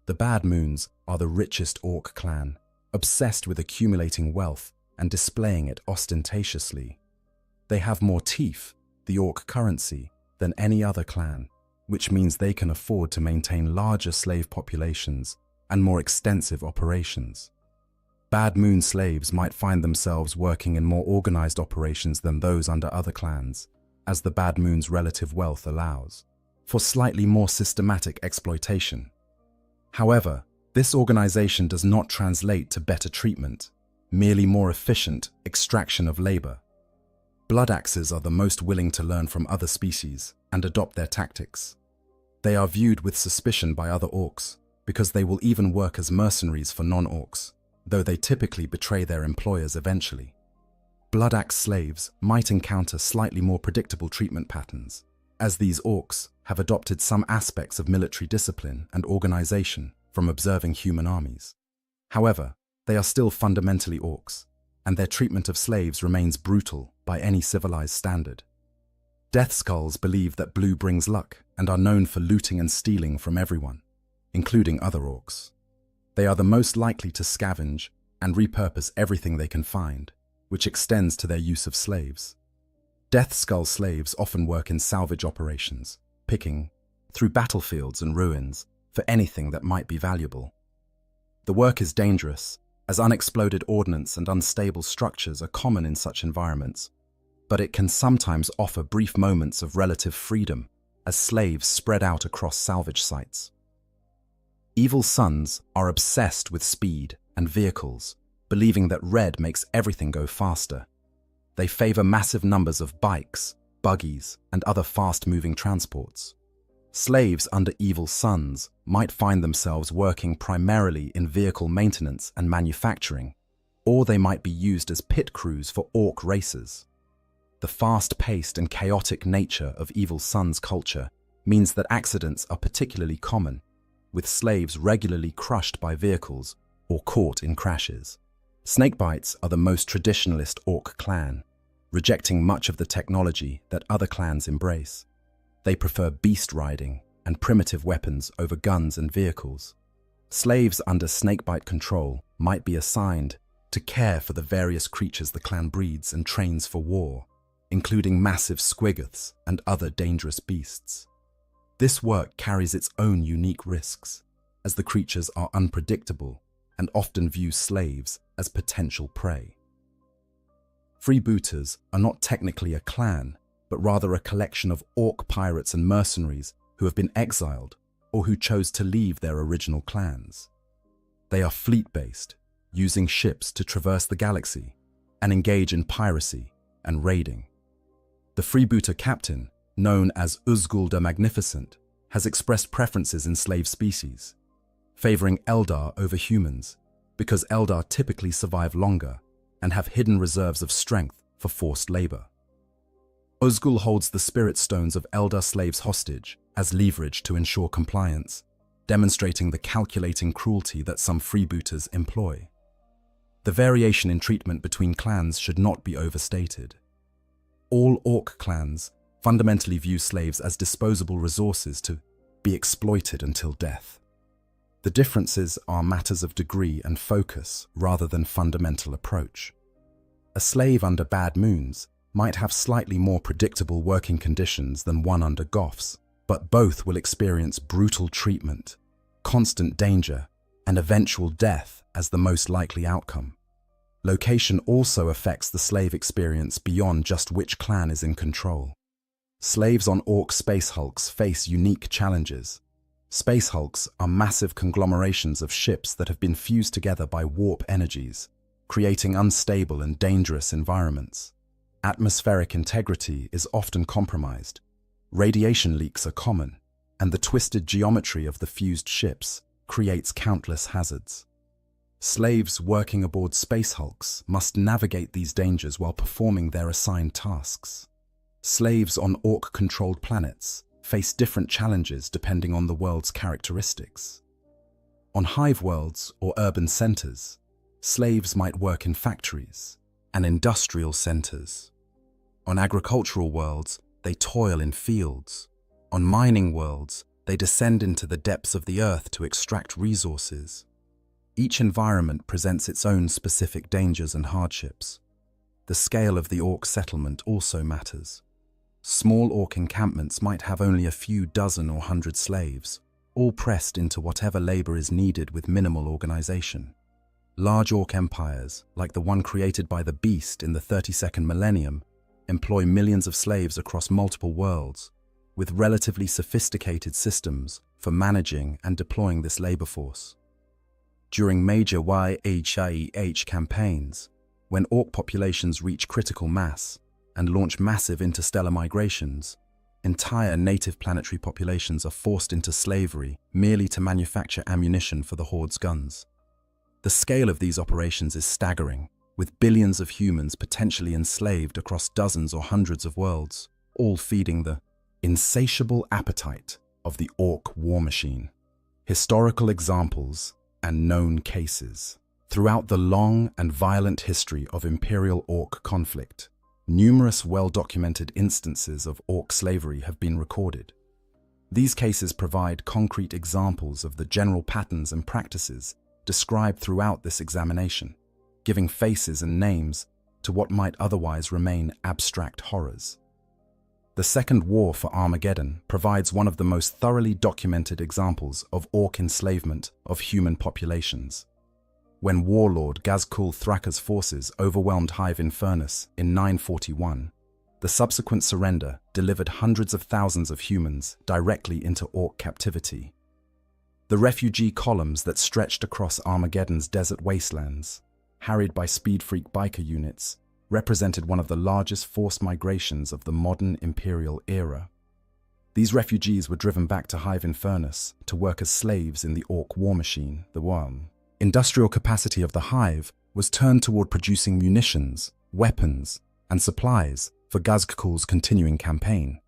The Bad Moons are the richest orc clan, obsessed with accumulating wealth and displaying it ostentatiously. They have more teeth, the orc currency, than any other clan, which means they can afford to maintain larger slave populations and more extensive operations. Bad Moon slaves might find themselves working in more organized operations than those under other clans, as the Bad Moon's relative wealth allows, for slightly more systematic exploitation. However, this organization does not translate to better treatment, merely more efficient extraction of labor. Blood axes are the most willing to learn from other species and adopt their tactics. They are viewed with suspicion by other orcs because they will even work as mercenaries for non-orcs, though they typically betray their employers eventually. Blood axe slaves might encounter slightly more predictable treatment patterns, as these orcs have adopted some aspects of military discipline and organization from observing human armies. However, they are still fundamentally orcs, and their treatment of slaves remains brutal by any civilized standard. Death Skulls believe that blue brings luck and are known for looting and stealing from everyone, including other orcs. They are the most likely to scavenge and repurpose everything they can find, which extends to their use of slaves. Death Skull slaves often work in salvage operations, picking through battlefields and ruins for anything that might be valuable. The work is dangerous, as unexploded ordnance and unstable structures are common in such environments, but it can sometimes offer brief moments of relative freedom as slaves spread out across salvage sites. Evil Sons are obsessed with speed and vehicles, believing that red makes everything go faster. They favor massive numbers of bikes, buggies, and other fast-moving transports. Slaves under Evil Sons might find themselves working primarily in vehicle maintenance and manufacturing, or they might be used as pit crews for orc races. The fast-paced and chaotic nature of Evil Sons culture means that accidents are particularly common, with slaves regularly crushed by vehicles or caught in crashes. Snakebites are the most traditionalist orc clan, rejecting much of the technology that other clans embrace. They prefer beast riding and primitive weapons over guns and vehicles. Slaves under Snakebite control might be assigned to care for the various creatures the clan breeds and trains for war, including massive squiggoths and other dangerous beasts. This work carries its own unique risks, as the creatures are unpredictable and often view slaves as potential prey. Freebooters are not technically a clan, but rather a collection of orc pirates and mercenaries who have been exiled or who chose to leave their original clans. They are fleet-based, using ships to traverse the galaxy and engage in piracy and raiding. The freebooter captain, known as Uzgul the Magnificent, has expressed preferences in slave species, favoring Eldar over humans because Eldar typically survive longer and have hidden reserves of strength for forced labor. Uzgul holds the spirit stones of Eldar slaves hostage as leverage to ensure compliance, demonstrating the calculating cruelty that some freebooters employ. The variation in treatment between clans should not be overstated. All orc clans fundamentally view slaves as disposable resources to be exploited until death. The differences are matters of degree and focus rather than fundamental approach. A slave under Bad Moons might have slightly more predictable working conditions than one under Goths, but both will experience brutal treatment, constant danger, and eventual death as the most likely outcome. Location also affects the slave experience beyond just which clan is in control. Slaves on orc space hulks face unique challenges. Space hulks are massive conglomerations of ships that have been fused together by warp energies, creating unstable and dangerous environments. Atmospheric integrity is often compromised. Radiation leaks are common, and the twisted geometry of the fused ships creates countless hazards. Slaves working aboard space hulks must navigate these dangers while performing their assigned tasks. Slaves on orc-controlled planets face different challenges depending on the world's characteristics. On hive worlds or urban centers, slaves might work in factories and industrial centers. On agricultural worlds, they toil in fields. On mining worlds, they descend into the depths of the earth to extract resources. Each environment presents its own specific dangers and hardships. The scale of the orc settlement also matters. Small orc encampments might have only a few dozen or hundred slaves, all pressed into whatever labor is needed with minimal organization. Large orc empires, like the one created by the Beast in the 32nd millennium, employ millions of slaves across multiple worlds, with relatively sophisticated systems for managing and deploying this labor force. During major YHIEH campaigns, when orc populations reach critical mass and launch massive interstellar migrations, entire native planetary populations are forced into slavery merely to manufacture ammunition for the Horde's guns. The scale of these operations is staggering, with billions of humans potentially enslaved across dozens or hundreds of worlds, all feeding the insatiable appetite of the orc war machine. Historical examples and known cases. Throughout the long and violent history of Imperial Orc conflict, numerous well-documented instances of orc slavery have been recorded. These cases provide concrete examples of the general patterns and practices described throughout this examination, giving faces and names to what might otherwise remain abstract horrors. The Second War for Armageddon provides one of the most thoroughly documented examples of orc enslavement of human populations. When warlord Ghazghkull Thraka's forces overwhelmed Hive Infernus in 941, the subsequent surrender delivered hundreds of thousands of humans directly into orc captivity. The refugee columns that stretched across Armageddon's desert wastelands, harried by speed freak biker units, represented one of the largest forced migrations of the modern imperial era. These refugees were driven back to Hive Infernus to work as slaves in the orc war machine, the Worm. Industrial capacity of the Hive was turned toward producing munitions, weapons, and supplies for Ghazghkull's continuing campaign.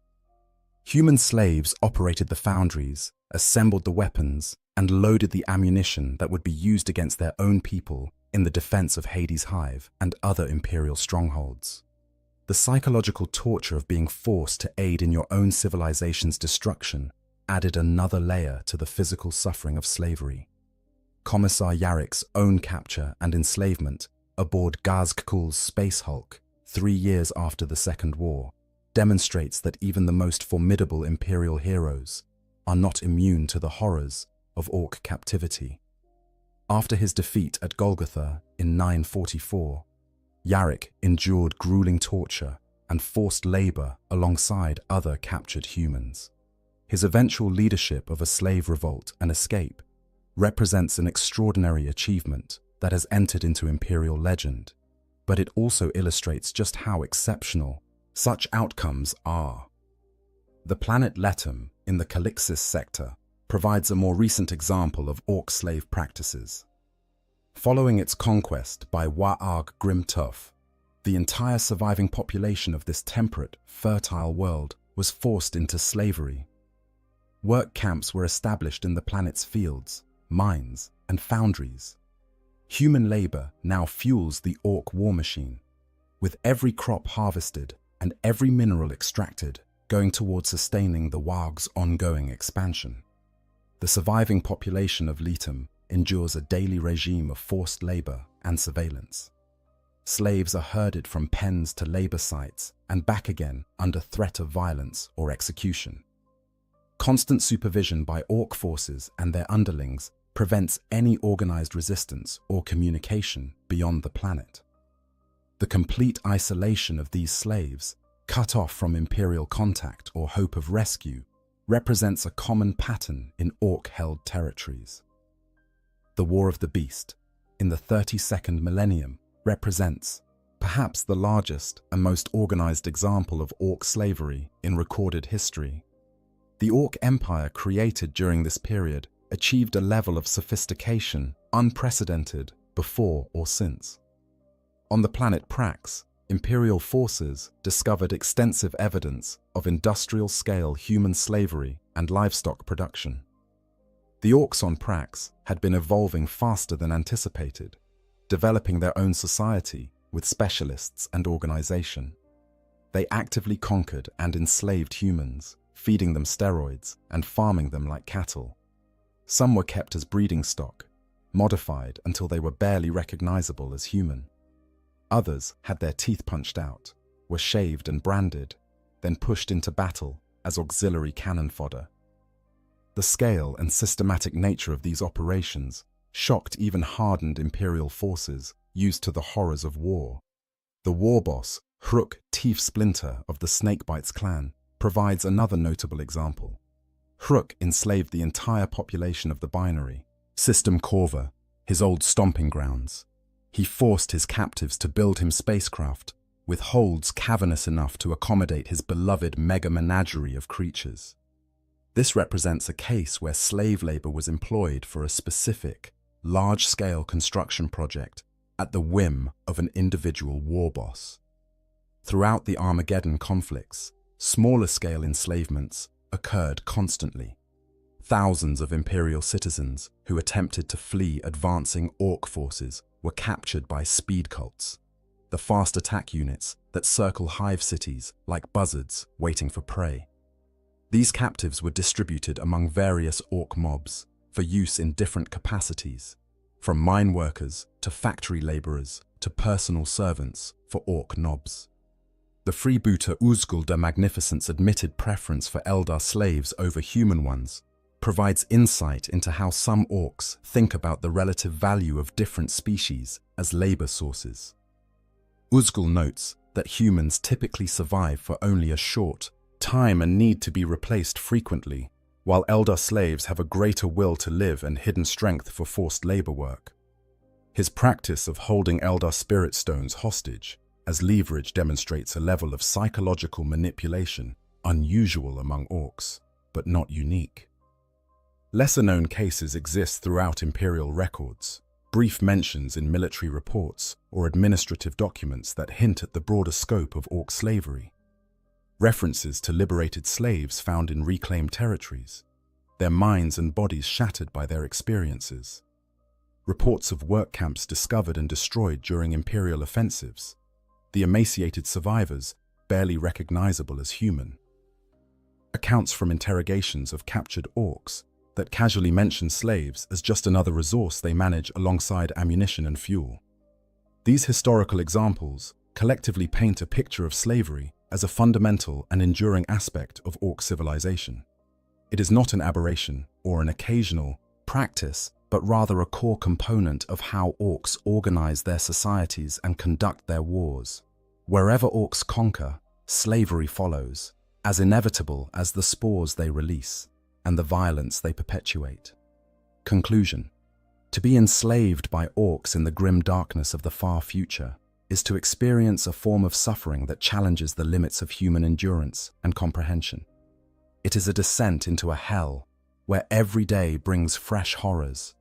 Human slaves operated the foundries, assembled the weapons, and loaded the ammunition that would be used against their own people in the defense of Hades' Hive and other imperial strongholds. The psychological torture of being forced to aid in your own civilization's destruction added another layer to the physical suffering of slavery. Commissar Yarrick's own capture and enslavement aboard Ghazghkull's Space Hulk 3 years after the Second War demonstrates that even the most formidable imperial heroes are not immune to the horrors of orc captivity. After his defeat at Golgotha in 944, Yarrick endured grueling torture and forced labor alongside other captured humans. His eventual leadership of a slave revolt and escape represents an extraordinary achievement that has entered into imperial legend, but it also illustrates just how exceptional such outcomes are. The planet Letum in the Calixis sector provides a more recent example of orc slave practices. Following its conquest by Wa'arg Grimtuf, the entire surviving population of this temperate, fertile world was forced into slavery. Work camps were established in the planet's fields, mines, and foundries. Human labor now fuels the orc war machine, with every crop harvested and every mineral extracted going towards sustaining the Warg's ongoing expansion. The surviving population of Letum endures a daily regime of forced labor and surveillance. Slaves are herded from pens to labor sites and back again under threat of violence or execution. Constant supervision by orc forces and their underlings prevents any organized resistance or communication beyond the planet. The complete isolation of these slaves, cut off from imperial contact or hope of rescue, represents a common pattern in orc-held territories. The War of the Beast, in the 32nd millennium, represents perhaps the largest and most organized example of orc slavery in recorded history. The Orc Empire created during this period achieved a level of sophistication unprecedented before or since. On the planet Prax, imperial forces discovered extensive evidence of industrial-scale human slavery and livestock production. The orcs on Prax had been evolving faster than anticipated, developing their own society with specialists and organization. They actively conquered and enslaved humans, feeding them steroids and farming them like cattle. Some were kept as breeding stock, modified until they were barely recognizable as human. Others had their teeth punched out, were shaved and branded, then pushed into battle as auxiliary cannon fodder. The scale and systematic nature of these operations shocked even hardened imperial forces used to the horrors of war. The war boss, Hruk Teef Splinter of the Snakebites clan, provides another notable example. Hruk enslaved the entire population of the binary, System Corva, his old stomping grounds. He forced his captives to build him spacecraft with holds cavernous enough to accommodate his beloved mega menagerie of creatures. This represents a case where slave labor was employed for a specific, large-scale construction project at the whim of an individual war boss. Throughout the Armageddon conflicts, smaller-scale enslavements occurred constantly. Thousands of imperial citizens who attempted to flee advancing orc forces were captured by speed cults, the fast attack units that circle hive cities like buzzards waiting for prey. These captives were distributed among various orc mobs for use in different capacities, from mine workers to factory laborers to personal servants for orc nobs. The freebooter Uzgul the Magnificent's admitted preference for Eldar slaves over human ones provides insight into how some orcs think about the relative value of different species as labor sources. Uzgul notes that humans typically survive for only a short time and need to be replaced frequently, while Eldar slaves have a greater will to live and hidden strength for forced labor work. His practice of holding Eldar spirit stones hostage as leverage demonstrates a level of psychological manipulation unusual among orcs, but not unique. Lesser-known cases exist throughout imperial records, brief mentions in military reports or administrative documents that hint at the broader scope of orc slavery. References to liberated slaves found in reclaimed territories, their minds and bodies shattered by their experiences. Reports of work camps discovered and destroyed during imperial offensives, the emaciated survivors barely recognizable as human. Accounts from interrogations of captured orcs that casually mention slaves as just another resource they manage alongside ammunition and fuel. These historical examples collectively paint a picture of slavery as a fundamental and enduring aspect of orc civilization. It is not an aberration or an occasional practice, but rather a core component of how orcs organize their societies and conduct their wars. Wherever orcs conquer, slavery follows, as inevitable as the spores they release and the violence they perpetuate. Conclusion: to be enslaved by orcs in the grim darkness of the far future is to experience a form of suffering that challenges the limits of human endurance and comprehension. It is a descent into a hell where every day brings fresh horrors,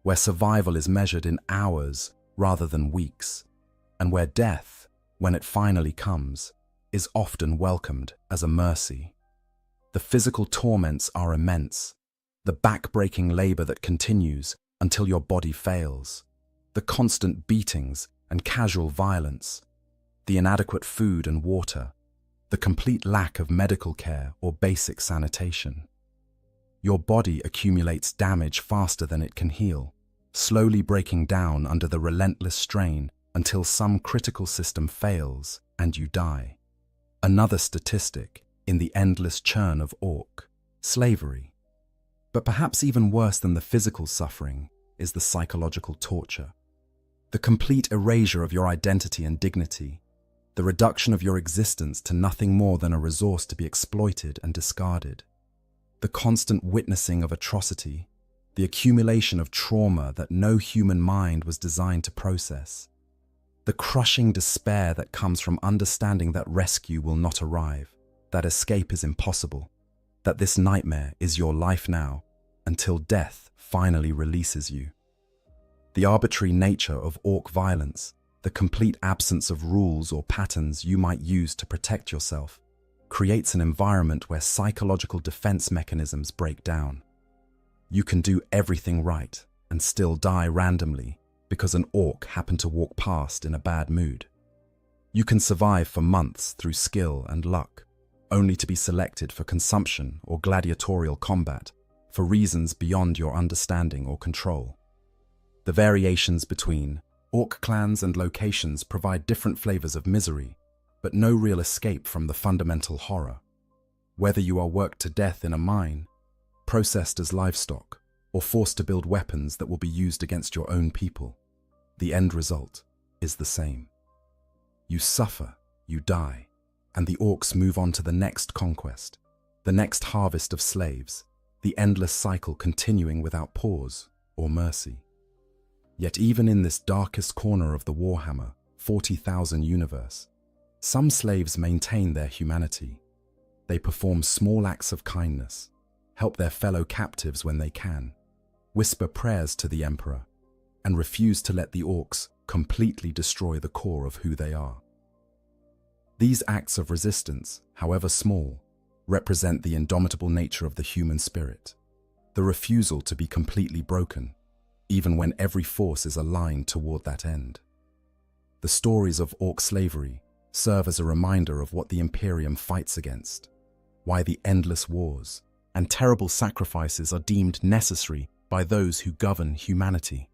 where survival is measured in hours rather than weeks, and where death, when it finally comes, is often welcomed as a mercy. The physical torments are immense, the back-breaking labor that continues until your body fails, the constant beatings and casual violence, the inadequate food and water, the complete lack of medical care or basic sanitation. Your body accumulates damage faster than it can heal, slowly breaking down under the relentless strain until some critical system fails and you die. Another statistic in the endless churn of orc slavery. But perhaps even worse than the physical suffering is the psychological torture. The complete erasure of your identity and dignity, the reduction of your existence to nothing more than a resource to be exploited and discarded. The constant witnessing of atrocity, the accumulation of trauma that no human mind was designed to process. The crushing despair that comes from understanding that rescue will not arrive, that escape is impossible, that this nightmare is your life now until death finally releases you. The arbitrary nature of orc violence, the complete absence of rules or patterns you might use to protect yourself, creates an environment where psychological defense mechanisms break down. You can do everything right and still die randomly because an orc happened to walk past in a bad mood. You can survive for months through skill and luck, only to be selected for consumption or gladiatorial combat for reasons beyond your understanding or control. The variations between orc clans and locations provide different flavors of misery, but no real escape from the fundamental horror. Whether you are worked to death in a mine, processed as livestock, or forced to build weapons that will be used against your own people, the end result is the same. You suffer, you die, and the orcs move on to the next conquest, the next harvest of slaves, the endless cycle continuing without pause or mercy. Yet even in this darkest corner of the Warhammer 40,000 universe, some slaves maintain their humanity. They perform small acts of kindness, help their fellow captives when they can, whisper prayers to the Emperor, and refuse to let the orcs completely destroy the core of who they are. These acts of resistance, however small, represent the indomitable nature of the human spirit, the refusal to be completely broken, even when every force is aligned toward that end. The stories of orc slavery serve as a reminder of what the Imperium fights against. why the endless wars and terrible sacrifices are deemed necessary by those who govern humanity.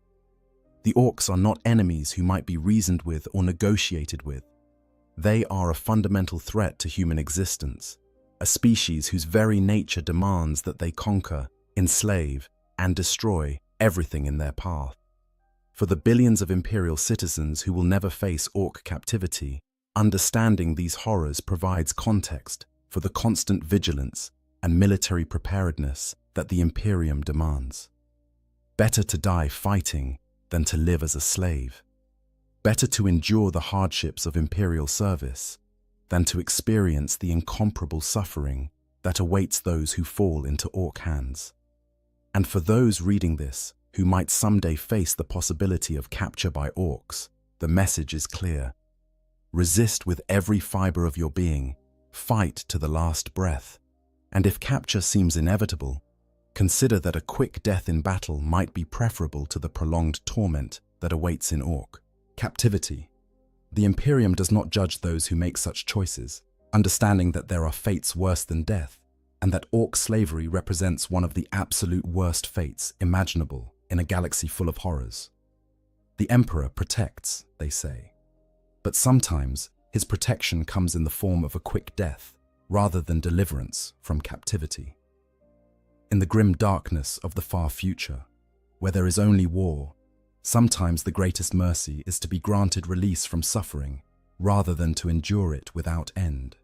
The orcs are not enemies who might be reasoned with or negotiated with. They are a fundamental threat to human existence, a species whose very nature demands that they conquer, enslave, and destroy everything in their path. For the billions of Imperial citizens who will never face orc captivity, understanding these horrors provides context for the constant vigilance and military preparedness that the Imperium demands. Better to die fighting than to live as a slave. Better to endure the hardships of Imperial service than to experience the incomparable suffering that awaits those who fall into orc hands. And for those reading this, who might someday face the possibility of capture by orcs, the message is clear. Resist with every fiber of your being, fight to the last breath, and if capture seems inevitable, consider that a quick death in battle might be preferable to the prolonged torment that awaits in orc captivity. The Imperium does not judge those who make such choices, understanding that there are fates worse than death, and that orc slavery represents one of the absolute worst fates imaginable in a galaxy full of horrors. The Emperor protects, they say, but sometimes his protection comes in the form of a quick death rather than deliverance from captivity. In the grim darkness of the far future, where there is only war, sometimes the greatest mercy is to be granted release from suffering rather than to endure it without end.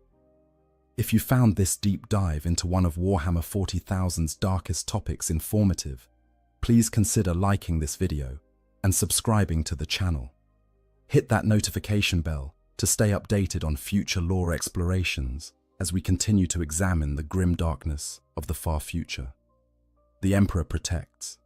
If you found this deep dive into one of Warhammer 40,000's darkest topics informative, please consider liking this video and subscribing to the channel. Hit that notification bell to stay updated on future lore explorations as we continue to examine the grim darkness of the far future. The Emperor protects.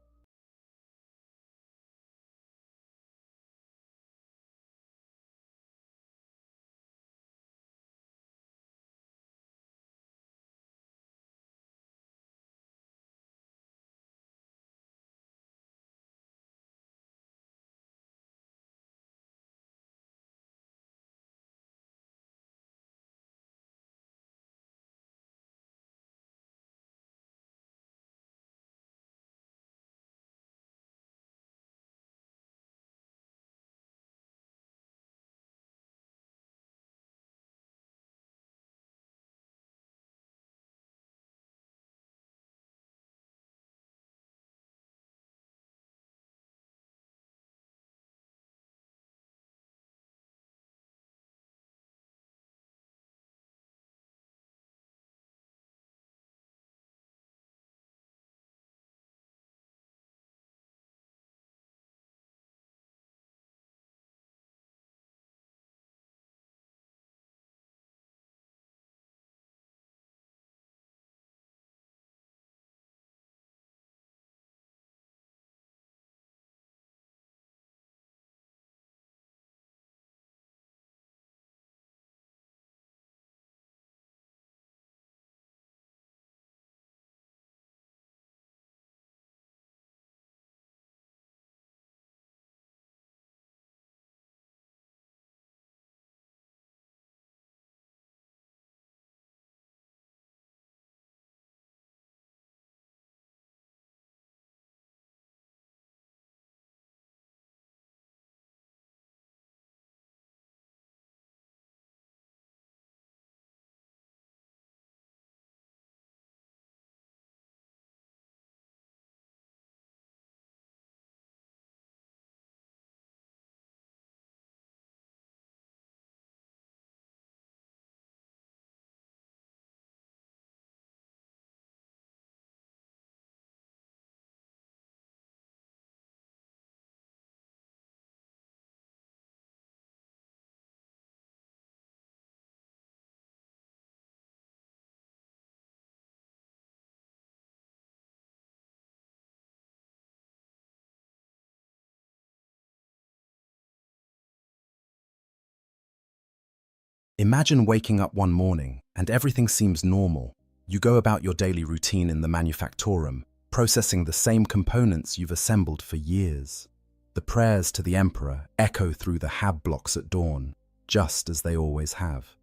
Imagine waking up one morning and everything seems normal. You go about your daily routine in the manufactorum, processing the same components you've assembled for years. The prayers to the Emperor echo through the hab blocks at dawn, just as they always have.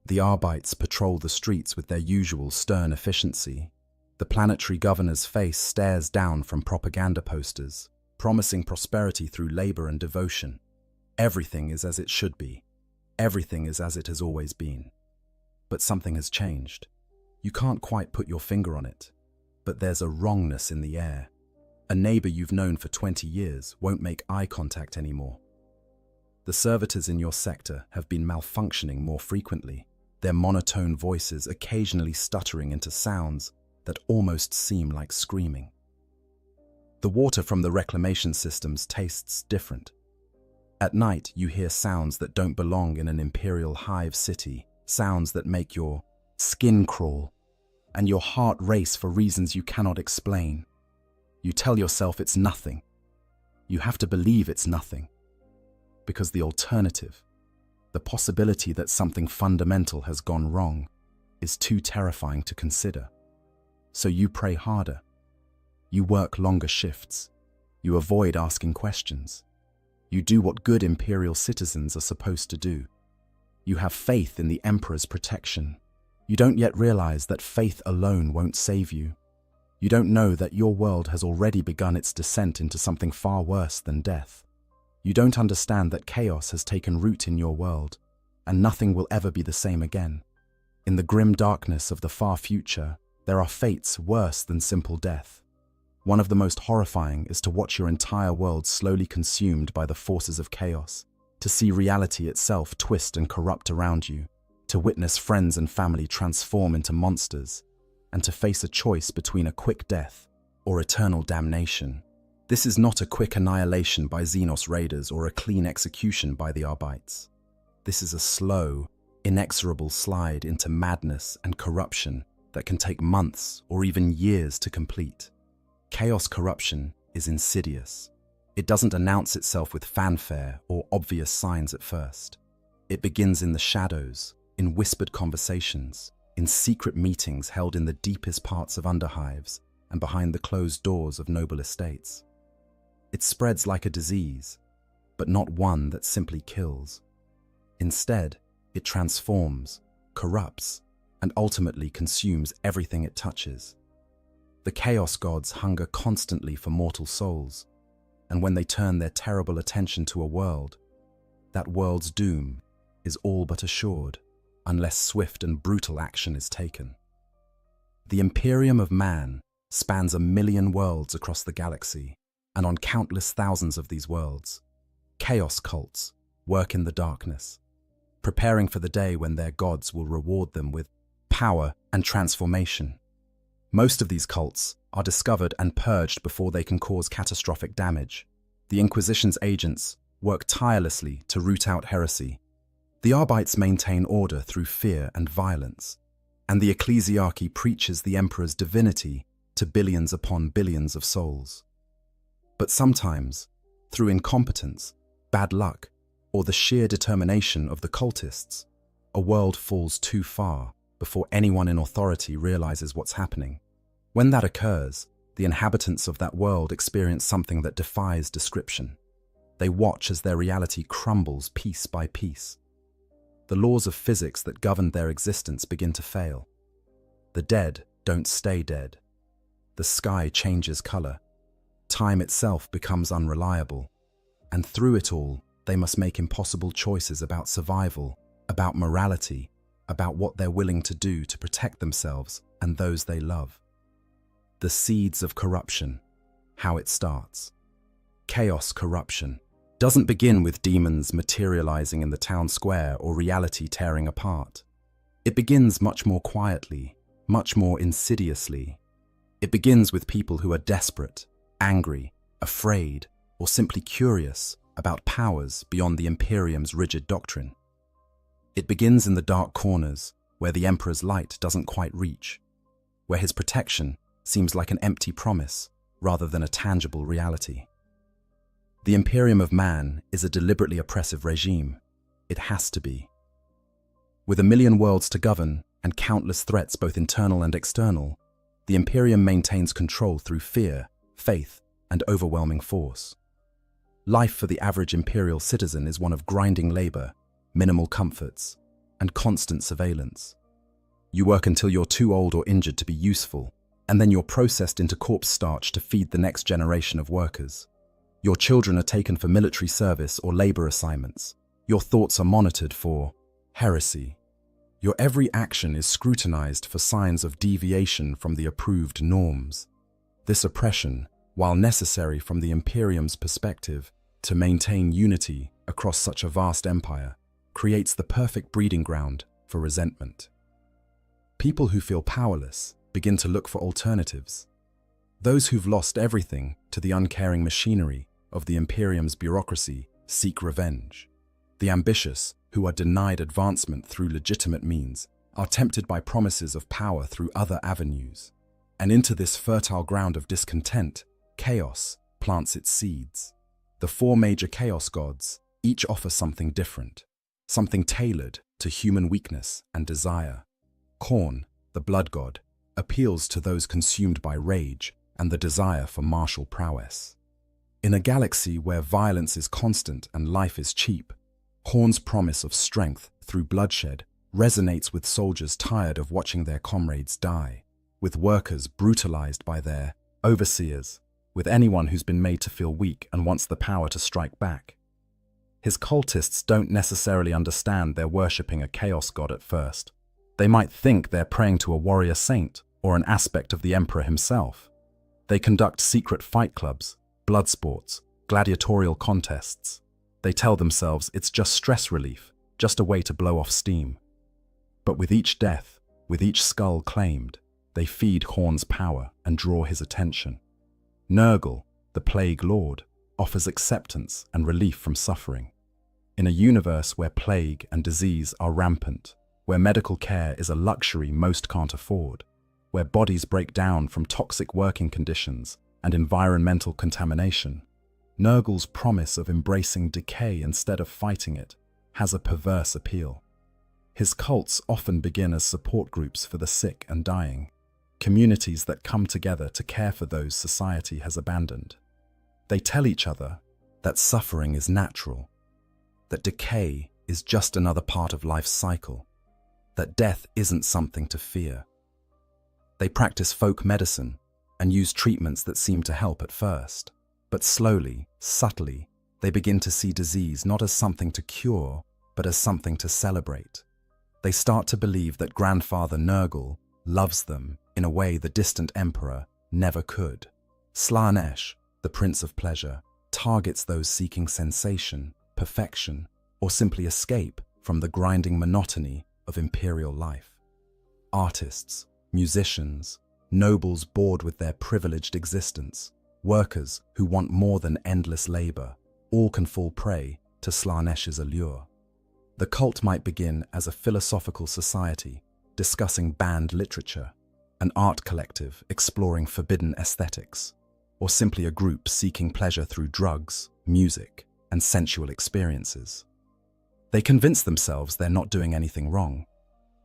The Arbites patrol the streets with their usual stern efficiency. The planetary governor's face stares down from propaganda posters, promising prosperity through labor and devotion. Everything is as it should be. Everything is as it has always been. But something has changed. You can't quite put your finger on it, but there's a wrongness in the air. A neighbor you've known for 20 years won't make eye contact anymore. The servitors in your sector have been malfunctioning more frequently, their monotone voices occasionally stuttering into sounds that almost seem like screaming. The water from the reclamation systems tastes different. At night, you hear sounds that don't belong in an imperial hive city, sounds that make your skin crawl and your heart race for reasons you cannot explain. You tell yourself it's nothing. You have to believe it's nothing. Because the alternative, the possibility that something fundamental has gone wrong, is too terrifying to consider. So you pray harder. You work longer shifts. You avoid asking questions. You do what good imperial citizens are supposed to do. You have faith in the Emperor's protection. You don't yet realize that faith alone won't save you. You don't know that your world has already begun its descent into something far worse than death. You don't understand that chaos has taken root in your world, and nothing will ever be the same again. In the grim darkness of the far future, there are fates worse than simple death. One of the most horrifying is to watch your entire world slowly consumed by the forces of chaos, to see reality itself twist and corrupt around you, to witness friends and family transform into monsters, and to face a choice between a quick death or eternal damnation. This is not a quick annihilation by Xenos raiders or a clean execution by the Arbites. This is a slow, inexorable slide into madness and corruption that can take months or even years to complete. Chaos corruption is insidious. It doesn't announce itself with fanfare or obvious signs at first. It begins in the shadows, in whispered conversations, in secret meetings held in the deepest parts of underhives and behind the closed doors of noble estates. It spreads like a disease, but not one that simply kills. Instead, it transforms, corrupts, and ultimately consumes everything it touches. The Chaos Gods hunger constantly for mortal souls, and when they turn their terrible attention to a world, that world's doom is all but assured, unless swift and brutal action is taken. The Imperium of Man spans 1,000,000 worlds across the galaxy, and on countless thousands of these worlds, chaos cults work in the darkness, preparing for the day when their gods will reward them with power and transformation. Most of these cults are discovered and purged before they can cause catastrophic damage. The Inquisition's agents work tirelessly to root out heresy. The Arbites maintain order through fear and violence, and the ecclesiarchy preaches the Emperor's divinity to billions upon billions of souls. But sometimes, through incompetence, bad luck, or the sheer determination of the cultists, a world falls too far before anyone in authority realizes what's happening. When that occurs, the inhabitants of that world experience something that defies description. They watch as their reality crumbles piece by piece. The laws of physics that govern their existence begin to fail. The dead don't stay dead. The sky changes color. Time itself becomes unreliable. And through it all, they must make impossible choices about survival, about morality, about what they're willing to do to protect themselves and those they love. The seeds of corruption, how it starts. Chaos corruption doesn't begin with demons materializing in the town square or reality tearing apart. It begins much more quietly, much more insidiously. It begins with people who are desperate, angry, afraid, or simply curious about powers beyond the Imperium's rigid doctrine. It begins in the dark corners where the Emperor's light doesn't quite reach, where his protection seems like an empty promise rather than a tangible reality. The Imperium of Man is a deliberately oppressive regime. It has to be. With 1,000,000 worlds to govern and countless threats both internal and external, the Imperium maintains control through fear, faith, and overwhelming force. Life for the average Imperial citizen is one of grinding labor, minimal comforts, and constant surveillance. You work until you're too old or injured to be useful, and then you're processed into corpse starch to feed the next generation of workers. Your children are taken for military service or labor assignments. Your thoughts are monitored for heresy. Your every action is scrutinized for signs of deviation from the approved norms. This oppression, while necessary from the Imperium's perspective to maintain unity across such a vast empire, creates the perfect breeding ground for resentment. People who feel powerless begin to look for alternatives. Those who've lost everything to the uncaring machinery of the Imperium's bureaucracy seek revenge. The ambitious, who are denied advancement through legitimate means, are tempted by promises of power through other avenues. And into this fertile ground of discontent, chaos plants its seeds. The four major chaos gods each offer something different, something tailored to human weakness and desire. Khorne, the blood god, appeals to those consumed by rage and the desire for martial prowess. In a galaxy where violence is constant and life is cheap, Khorne's promise of strength through bloodshed resonates with soldiers tired of watching their comrades die, with workers brutalized by their overseers, with anyone who's been made to feel weak and wants the power to strike back. His cultists don't necessarily understand they're worshipping a chaos god at first. They might think they're praying to a warrior saint or an aspect of the emperor himself. They conduct secret fight clubs, blood sports, gladiatorial contests. They tell themselves it's just stress relief, just a way to blow off steam. But with each death, with each skull claimed, they feed Khorne's power and draw his attention. Nurgle, the plague lord, offers acceptance and relief from suffering. In a universe where plague and disease are rampant, where medical care is a luxury most can't afford, where bodies break down from toxic working conditions and environmental contamination, Nurgle's promise of embracing decay instead of fighting it has a perverse appeal. His cults often begin as support groups for the sick and dying, communities that come together to care for those society has abandoned. They tell each other that suffering is natural, that decay is just another part of life's cycle, that death isn't something to fear. They practice folk medicine and use treatments that seem to help at first, but slowly, subtly, they begin to see disease not as something to cure, but as something to celebrate. They start to believe that Grandfather Nurgle loves them in a way the distant emperor never could. Slaanesh, the Prince of Pleasure, targets those seeking sensation, perfection, or simply escape from the grinding monotony of imperial life. Artists, musicians, nobles bored with their privileged existence, workers who want more than endless labor, all can fall prey to Slaanesh's allure. The cult might begin as a philosophical society discussing banned literature, an art collective exploring forbidden aesthetics, or simply a group seeking pleasure through drugs, music, and sensual experiences. They convince themselves they're not doing anything wrong,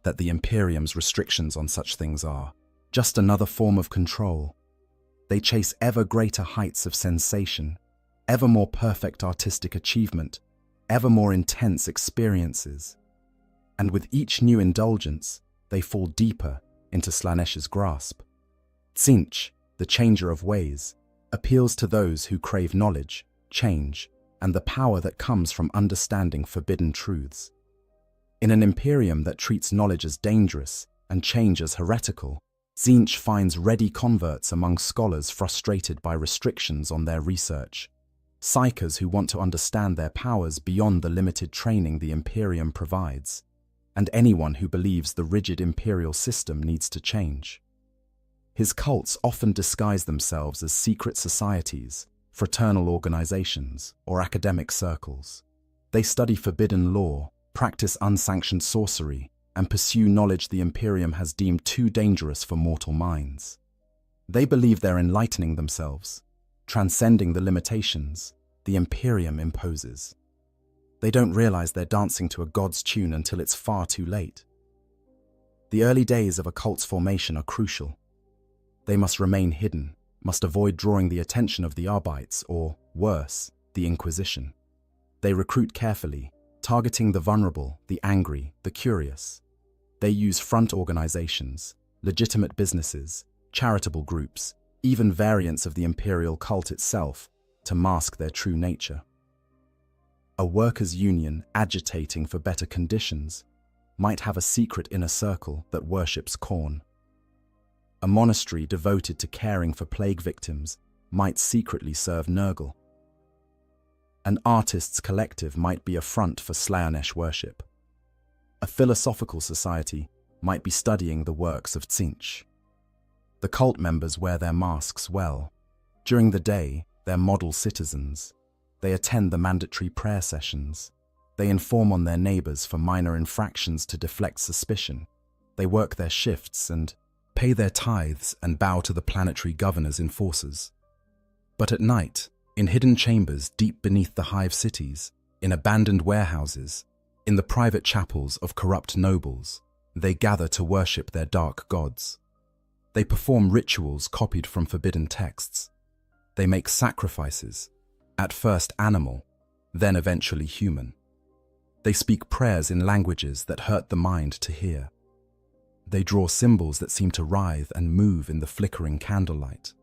that the Imperium's restrictions on such things are just another form of control. They chase ever greater heights of sensation, ever more perfect artistic achievement, ever more intense experiences. And with each new indulgence, they fall deeper into Slaanesh's grasp. Tzeentch, the changer of ways, appeals to those who crave knowledge, change, and the power that comes from understanding forbidden truths. In an Imperium that treats knowledge as dangerous and change as heretical, Tzeentch finds ready converts among scholars frustrated by restrictions on their research, psychers who want to understand their powers beyond the limited training the Imperium provides, and anyone who believes the rigid imperial system needs to change. His cults often disguise themselves as secret societies, fraternal organizations, or academic circles. They study forbidden law, practice unsanctioned sorcery, and pursue knowledge the Imperium has deemed too dangerous for mortal minds. They believe they're enlightening themselves, transcending the limitations the Imperium imposes. They don't realize they're dancing to a god's tune until it's far too late. The early days of a cult's formation are crucial. They must remain hidden, must avoid drawing the attention of the Arbites or, worse, the Inquisition. They recruit carefully, targeting the vulnerable, the angry, the curious. They use front organizations, legitimate businesses, charitable groups, even variants of the imperial cult itself, to mask their true nature. A workers' union agitating for better conditions might have a secret inner circle that worships corn. A monastery devoted to caring for plague victims might secretly serve Nurgle. An artists' collective might be a front for Slayonesh worship. A philosophical society might be studying the works of Tzeentch. The cult members wear their masks well. During the day, they're model citizens. They attend the mandatory prayer sessions. They inform on their neighbors for minor infractions to deflect suspicion. They work their shifts and pay their tithes and bow to the planetary governors' enforcers. But at night, in hidden chambers deep beneath the hive cities, in abandoned warehouses, in the private chapels of corrupt nobles, they gather to worship their dark gods. They perform rituals copied from forbidden texts. They make sacrifices, at first animal, then eventually human. They speak prayers in languages that hurt the mind to hear. They draw symbols that seem to writhe and move in the flickering candlelight.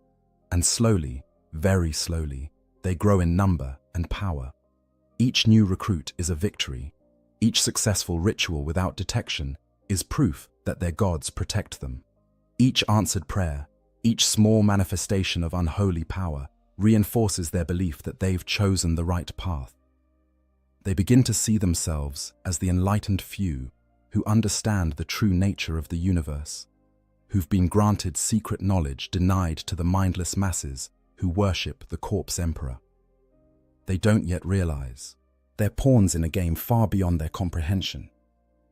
And slowly, very slowly, they grow in number and power. Each new recruit is a victory. Each successful ritual without detection is proof that their gods protect them. Each answered prayer, each small manifestation of unholy power, reinforces their belief that they've chosen the right path. They begin to see themselves as the enlightened few who understand the true nature of the universe, who've been granted secret knowledge denied to the mindless masses who worship the corpse emperor. They don't yet realize they're pawns in a game far beyond their comprehension.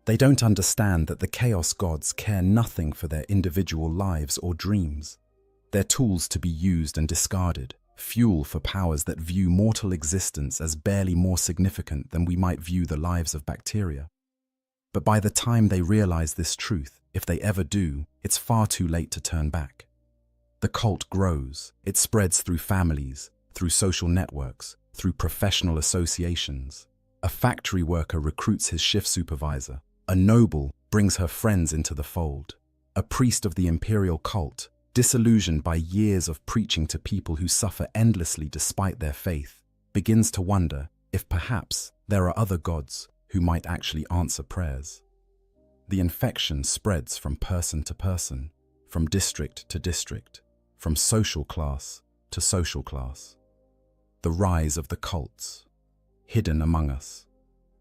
They don't understand that the chaos gods care nothing for their individual lives or dreams. They're tools to be used and discarded, fuel for powers that view mortal existence as barely more significant than we might view the lives of bacteria. But by the time they realize this truth, if they ever do, it's far too late to turn back. The cult grows. It spreads through families, through social networks, through professional associations. A factory worker recruits his shift supervisor. A noble brings her friends into the fold. A priest of the imperial cult, disillusioned by years of preaching to people who suffer endlessly despite their faith, begins to wonder if perhaps there are other gods who might actually answer prayers. The infection spreads from person to person, from district to district, from social class to social class. The rise of the cults, hidden among us.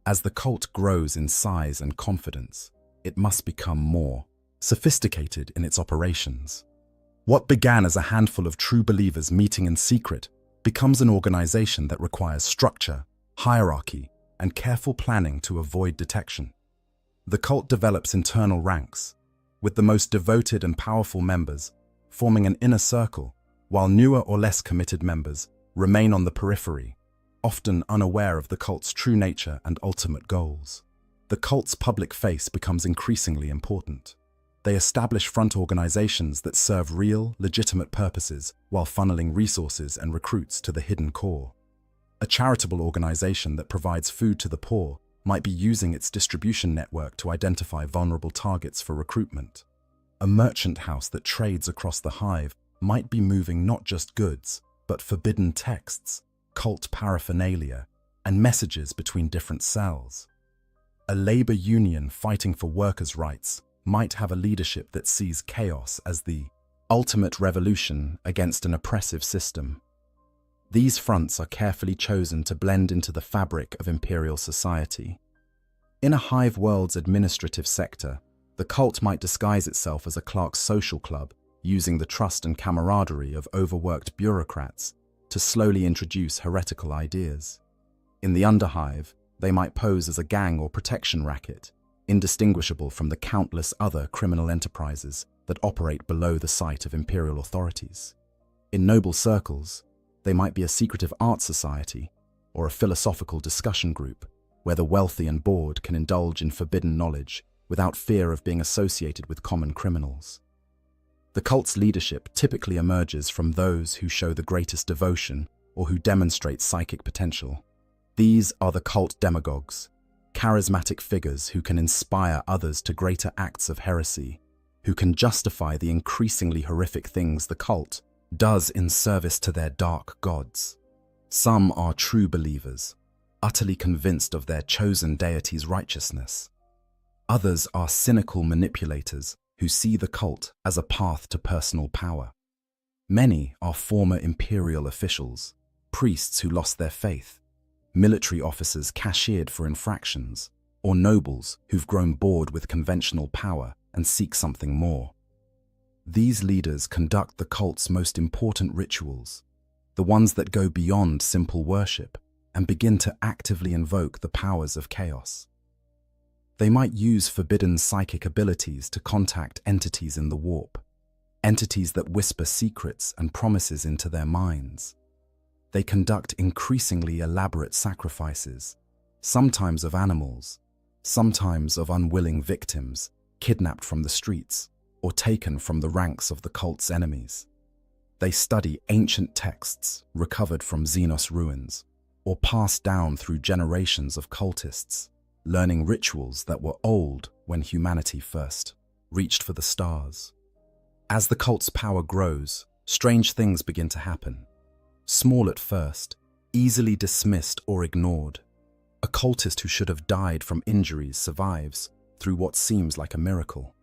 As the cult grows in size and confidence, it must become more sophisticated in its operations. What began as a handful of true believers meeting in secret becomes an organization that requires structure, hierarchy, and careful planning to avoid detection. The cult develops internal ranks, with the most devoted and powerful members forming an inner circle, while newer or less committed members remain on the periphery, often unaware of the cult's true nature and ultimate goals. The cult's public face becomes increasingly important. They establish front organizations that serve real, legitimate purposes while funneling resources and recruits to the hidden core. A charitable organization that provides food to the poor might be using its distribution network to identify vulnerable targets for recruitment. A merchant house that trades across the hive might be moving not just goods, but forbidden texts, cult paraphernalia, and messages between different cells. A labor union fighting for workers' rights might have a leadership that sees chaos as the ultimate revolution against an oppressive system. These fronts are carefully chosen to blend into the fabric of imperial society. In a hive world's administrative sector, the cult might disguise itself as a clerk's social club, using the trust and camaraderie of overworked bureaucrats to slowly introduce heretical ideas. In the underhive, they might pose as a gang or protection racket, indistinguishable from the countless other criminal enterprises that operate below the sight of imperial authorities. In noble circles, they might be a secretive art society or a philosophical discussion group where the wealthy and bored can indulge in forbidden knowledge without fear of being associated with common criminals. The cult's leadership typically emerges from those who show the greatest devotion or who demonstrate psychic potential. These are the cult demagogues, charismatic figures who can inspire others to greater acts of heresy, who can justify the increasingly horrific things the cult does in service to their dark gods. Some are true believers, utterly convinced of their chosen deity's righteousness. Others are cynical manipulators who see the cult as a path to personal power. Many are former imperial officials, priests who lost their faith, military officers cashiered for infractions, or nobles who've grown bored with conventional power and seek something more. These leaders conduct the cult's most important rituals, the ones that go beyond simple worship and begin to actively invoke the powers of chaos. They might use forbidden psychic abilities to contact entities in the warp, entities that whisper secrets and promises into their minds. They conduct increasingly elaborate sacrifices, sometimes of animals, sometimes of unwilling victims, kidnapped from the streets or taken from the ranks of the cult's enemies. They study ancient texts recovered from Xenos ruins or passed down through generations of cultists, learning rituals that were old when humanity first reached for the stars. As the cult's power grows, strange things begin to happen. Small at first, easily dismissed or ignored. A cultist who should have died from injuries survives through what seems like a miracle.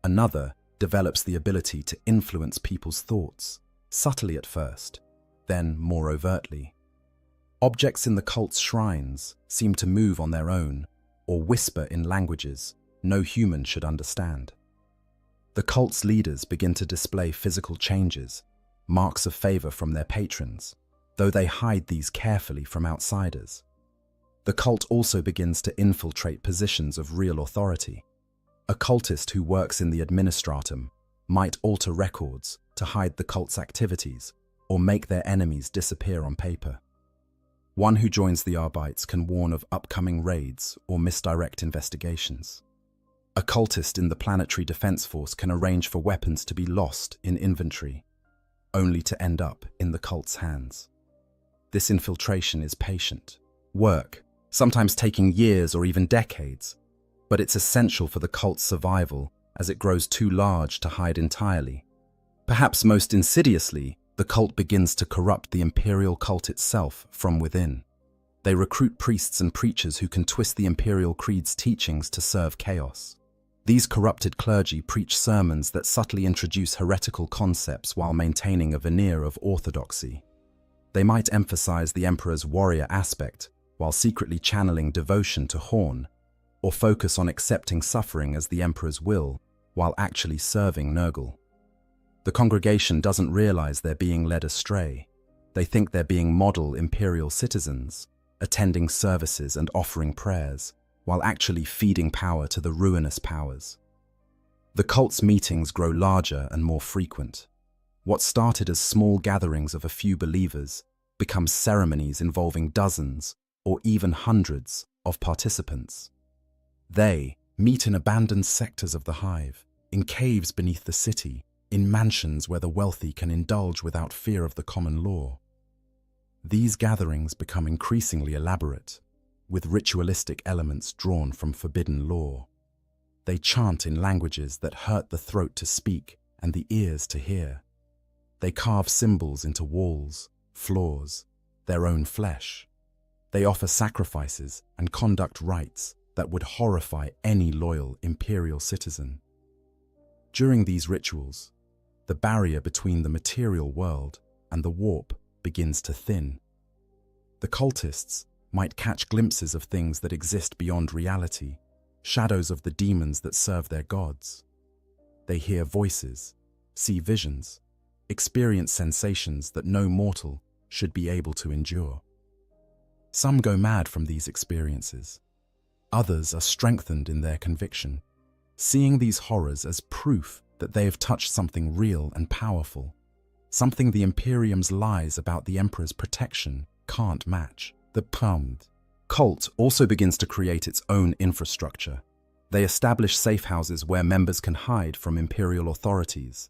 Another develops the ability to influence people's thoughts, subtly at first, then more overtly. Objects in the cult's shrines seem to move on their own or whisper in languages no human should understand. The cult's leaders begin to display physical changes, marks of favor from their patrons, though they hide these carefully from outsiders. The cult also begins to infiltrate positions of real authority. A cultist who works in the administratum might alter records to hide the cult's activities or make their enemies disappear on paper. One who joins the Arbites can warn of upcoming raids or misdirect investigations. A cultist in the Planetary Defense Force can arrange for weapons to be lost in inventory, only to end up in the cult's hands. This infiltration is patient work, sometimes taking years or even decades, but it's essential for the cult's survival as it grows too large to hide entirely. Perhaps most insidiously, the cult begins to corrupt the imperial cult itself from within. They recruit priests and preachers who can twist the imperial creed's teachings to serve chaos. These corrupted clergy preach sermons that subtly introduce heretical concepts while maintaining a veneer of orthodoxy. They might emphasize the emperor's warrior aspect while secretly channeling devotion to Horn, or focus on accepting suffering as the emperor's will while actually serving Nurgle. The congregation doesn't realize they're being led astray. They think they're being model imperial citizens, attending services and offering prayers, while actually feeding power to the ruinous powers. The cult's meetings grow larger and more frequent. What started as small gatherings of a few believers becomes ceremonies involving dozens or even hundreds of participants. They meet in abandoned sectors of the hive, in caves beneath the city, in mansions where the wealthy can indulge without fear of the common law. These gatherings become increasingly elaborate, with ritualistic elements drawn from forbidden lore. They chant in languages that hurt the throat to speak and the ears to hear. They carve symbols into walls, floors, their own flesh. They offer sacrifices and conduct rites that would horrify any loyal imperial citizen. During these rituals, the barrier between the material world and the warp begins to thin. The cultists might catch glimpses of things that exist beyond reality, shadows of the demons that serve their gods. They hear voices, see visions, experience sensations that no mortal should be able to endure. Some go mad from these experiences. Others are strengthened in their conviction, seeing these horrors as proof that they have touched something real and powerful, something the Imperium's lies about the Emperor's protection can't match. The cult also begins to create its own infrastructure. They establish safe houses where members can hide from Imperial authorities.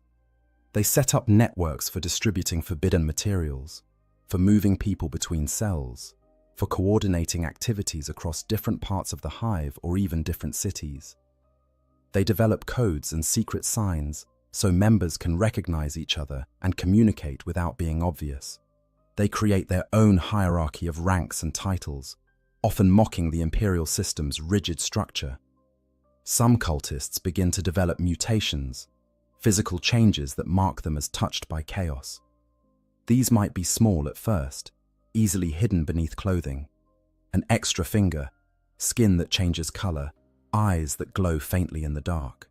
They set up networks for distributing forbidden materials, for moving people between cells, for coordinating activities across different parts of the hive or even different cities. They develop codes and secret signs so members can recognize each other and communicate without being obvious. They create their own hierarchy of ranks and titles, often mocking the imperial system's rigid structure. Some cultists begin to develop mutations, physical changes that mark them as touched by chaos. These might be small at first, easily hidden beneath clothing. An extra finger, skin that changes color, eyes that glow faintly in the dark.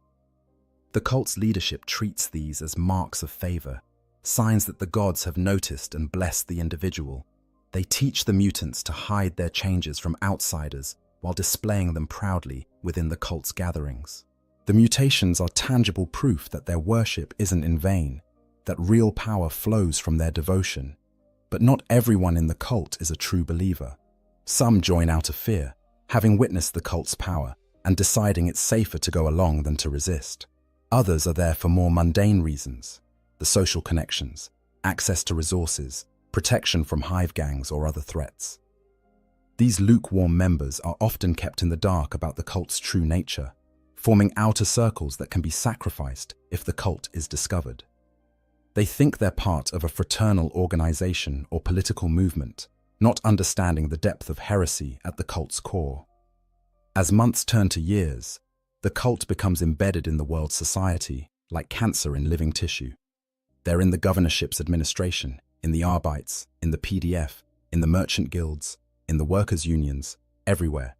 The cult's leadership treats these as marks of favor, signs that the gods have noticed and blessed the individual. They teach the mutants to hide their changes from outsiders while displaying them proudly within the cult's gatherings. The mutations are tangible proof that their worship isn't in vain, that real power flows from their devotion. But not everyone in the cult is a true believer. Some join out of fear, having witnessed the cult's power and deciding it's safer to go along than to resist. Others are there for more mundane reasons: the social connections, access to resources, protection from hive gangs or other threats. These lukewarm members are often kept in the dark about the cult's true nature, forming outer circles that can be sacrificed if the cult is discovered. They think they're part of a fraternal organization or political movement, not understanding the depth of heresy at the cult's core. As months turn to years, the cult becomes embedded in the world's society, like cancer in living tissue. They're in the governorship's administration, in the Arbeits, in the PDF, in the merchant guilds, in the workers' unions, everywhere.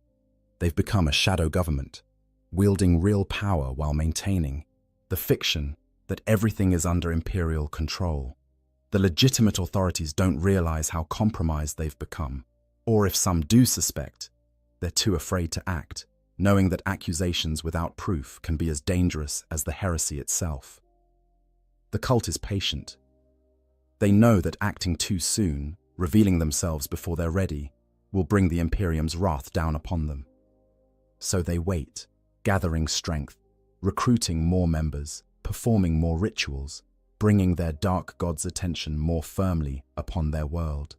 They've become a shadow government, wielding real power while maintaining the fiction that everything is under imperial control. The legitimate authorities don't realize how compromised they've become, or if some do suspect, they're too afraid to act, knowing that accusations without proof can be as dangerous as the heresy itself. The cult is patient. They know that acting too soon, revealing themselves before they're ready, will bring the Imperium's wrath down upon them. So they wait, gathering strength, recruiting more members, performing more rituals, bringing their dark god's attention more firmly upon their world.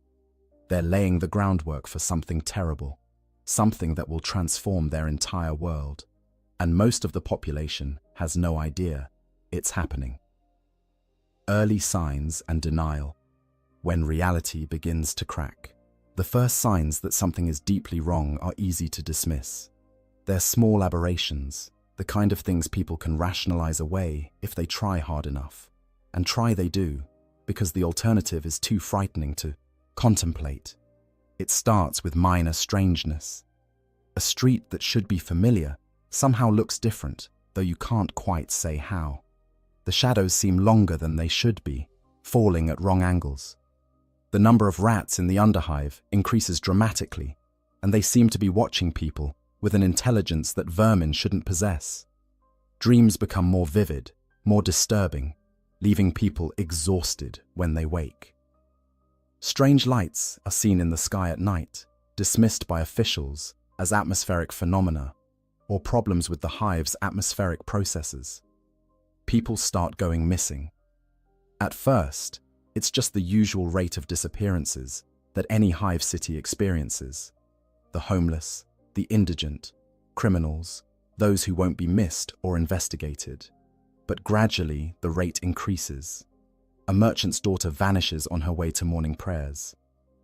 They're laying the groundwork for something terrible, something that will transform their entire world. And most of the population has no idea it's happening. Early signs and denial. When reality begins to crack. The first signs that something is deeply wrong are easy to dismiss. They're small aberrations, the kind of things people can rationalize away if they try hard enough. And try they do, because the alternative is too frightening to contemplate. It starts with minor strangeness. A street that should be familiar somehow looks different, though you can't quite say how. The shadows seem longer than they should be, falling at wrong angles. The number of rats in the underhive increases dramatically, and they seem to be watching people with an intelligence that vermin shouldn't possess. Dreams become more vivid, more disturbing, leaving people exhausted when they wake. Strange lights are seen in the sky at night, dismissed by officials as atmospheric phenomena or problems with the hive's atmospheric processes. People start going missing. At first, it's just the usual rate of disappearances that any hive city experiences. The homeless, the indigent, criminals, those who won't be missed or investigated. But gradually, the rate increases. A merchant's daughter vanishes on her way to morning prayers.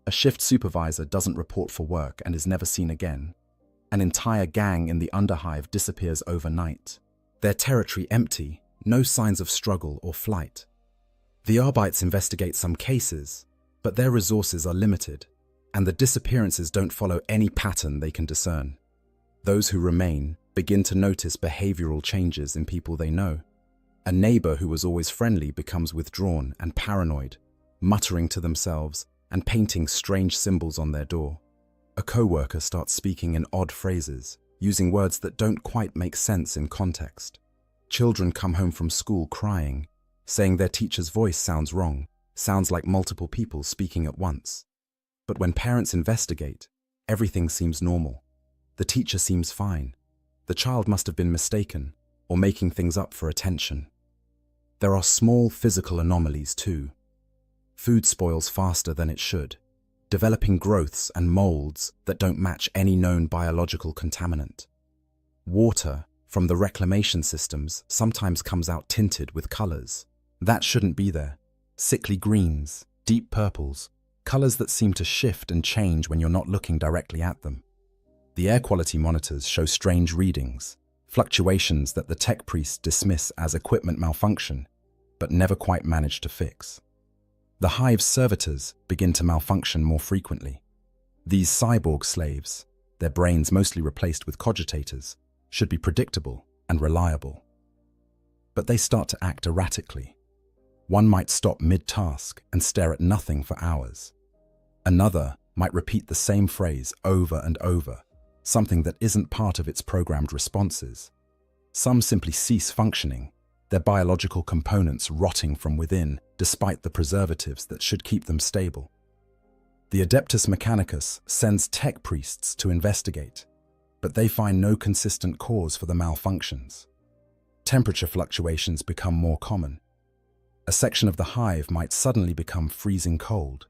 A shift supervisor doesn't report for work and is never seen again. An entire gang in the underhive disappears overnight. Their territory empty, no signs of struggle or flight. The Arbeits investigate some cases, but their resources are limited, and the disappearances don't follow any pattern they can discern. Those who remain begin to notice behavioral changes in people they know. A neighbor who was always friendly becomes withdrawn and paranoid, muttering to themselves and painting strange symbols on their door. A co-worker starts speaking in odd phrases, using words that don't quite make sense in context. Children come home from school crying, saying their teacher's voice sounds wrong, sounds like multiple people speaking at once. But when parents investigate, everything seems normal. The teacher seems fine. The child must have been mistaken or making things up for attention. There are small physical anomalies too. Food spoils faster than it should. developing growths and molds that don't match any known biological contaminant. Water from the reclamation systems sometimes comes out tinted with colors. That shouldn't be there. Sickly greens, deep purples, colors that seem to shift and change when you're not looking directly at them. The air quality monitors show strange readings, fluctuations that the tech priests dismiss as equipment malfunction, but never quite manage to fix. The hive's servitors begin to malfunction more frequently. These cyborg slaves, their brains mostly replaced with cogitators, should be predictable and reliable. But they start to act erratically. One might stop mid-task and stare at nothing for hours. Another might repeat the same phrase over and over, something that isn't part of its programmed responses. Some simply cease functioning, their biological components rotting from within despite the preservatives that should keep them stable. The Adeptus Mechanicus sends tech priests to investigate, but they find no consistent cause for the malfunctions. Temperature fluctuations become more common. A section of the hive might suddenly become freezing cold.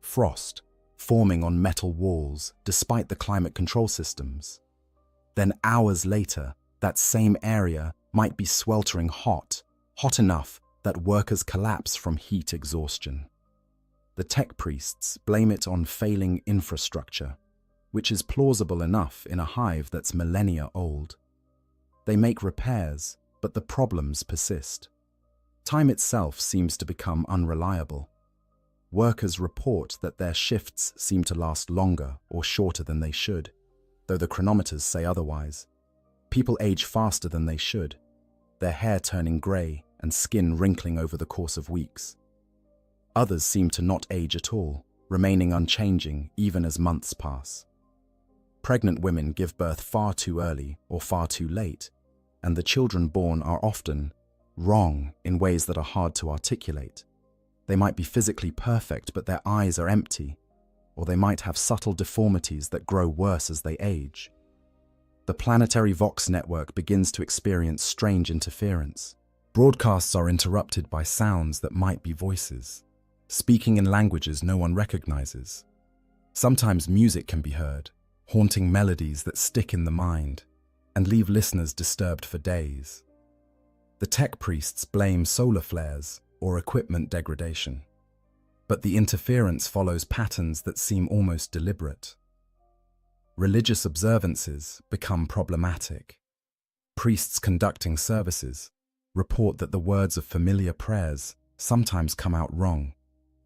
Frost, forming on metal walls despite the climate control systems. Then hours later, that same area might be sweltering hot, hot enough that workers collapse from heat exhaustion. The tech priests blame it on failing infrastructure, which is plausible enough in a hive that's millennia old. They make repairs, but the problems persist. Time itself seems to become unreliable. Workers report that their shifts seem to last longer or shorter than they should, though the chronometers say otherwise. People age faster than they should, their hair turning grey and skin wrinkling over the course of weeks. Others seem to not age at all, remaining unchanging even as months pass. Pregnant women give birth far too early or far too late, and the children born are often wrong in ways that are hard to articulate. They might be physically perfect, but their eyes are empty, or they might have subtle deformities that grow worse as they age. The planetary Vox network begins to experience strange interference. Broadcasts are interrupted by sounds that might be voices, speaking in languages no one recognizes. Sometimes music can be heard, haunting melodies that stick in the mind and leave listeners disturbed for days. The tech priests blame solar flares or equipment degradation, but the interference follows patterns that seem almost deliberate. Religious observances become problematic. Priests conducting services report that the words of familiar prayers sometimes come out wrong,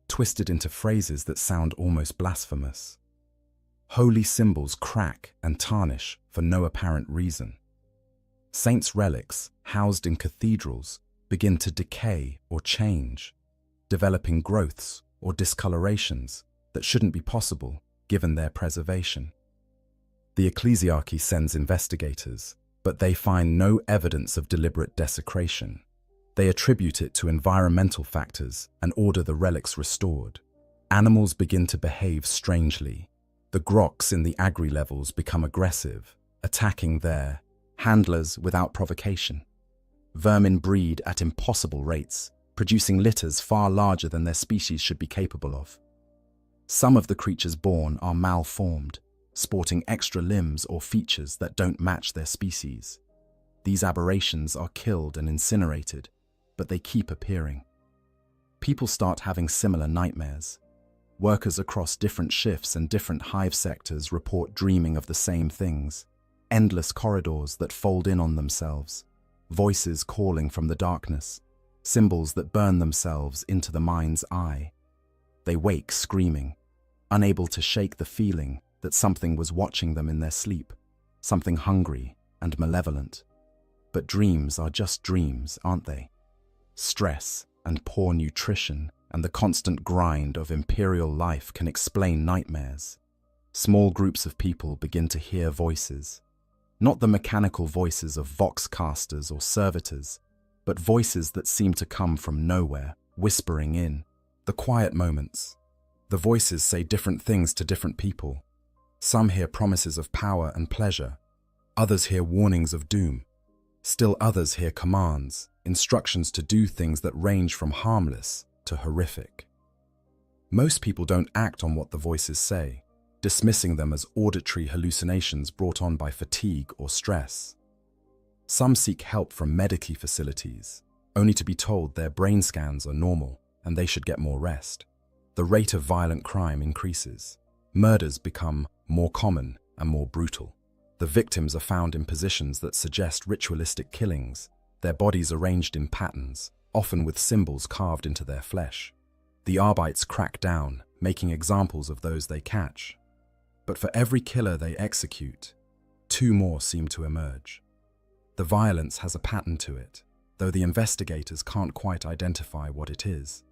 twisted into phrases that sound almost blasphemous. Holy symbols crack and tarnish for no apparent reason. Saints' relics, housed in cathedrals, begin to decay or change, developing growths or discolorations that shouldn't be possible given their preservation. The ecclesiarchy sends investigators, but they find no evidence of deliberate desecration. They attribute it to environmental factors and order the relics restored. Animals begin to behave strangely. The groks in the agri levels become aggressive, attacking their handlers without provocation. Vermin breed at impossible rates, producing litters far larger than their species should be capable of. Some of the creatures born are malformed, sporting extra limbs or features that don't match their species. These aberrations are killed and incinerated, but they keep appearing. People start having similar nightmares. Workers across different shifts and different hive sectors report dreaming of the same things. Endless corridors that fold in on themselves, voices calling from the darkness, symbols that burn themselves into the mind's eye. They wake screaming, unable to shake the feeling that something was watching them in their sleep, something hungry and malevolent. But dreams are just dreams, aren't they? Stress and poor nutrition and the constant grind of imperial life can explain nightmares. Small groups of people begin to hear voices, not the mechanical voices of voxcasters or servitors, but voices that seem to come from nowhere, whispering in. The quiet moments. The voices say different things to different people. Some hear promises of power and pleasure. Others hear warnings of doom. Still others hear commands, instructions to do things that range from harmless to horrific. Most people don't act on what the voices say, dismissing them as auditory hallucinations brought on by fatigue or stress. Some seek help from medical facilities, only to be told their brain scans are normal and they should get more rest. The rate of violent crime increases. Murders become more common and more brutal. The victims are found in positions that suggest ritualistic killings, their bodies arranged in patterns, often with symbols carved into their flesh. The Arbites crack down, making examples of those they catch. But for every killer they execute, 2 more seem to emerge. The violence has a pattern to it, though the investigators can't quite identify what it is.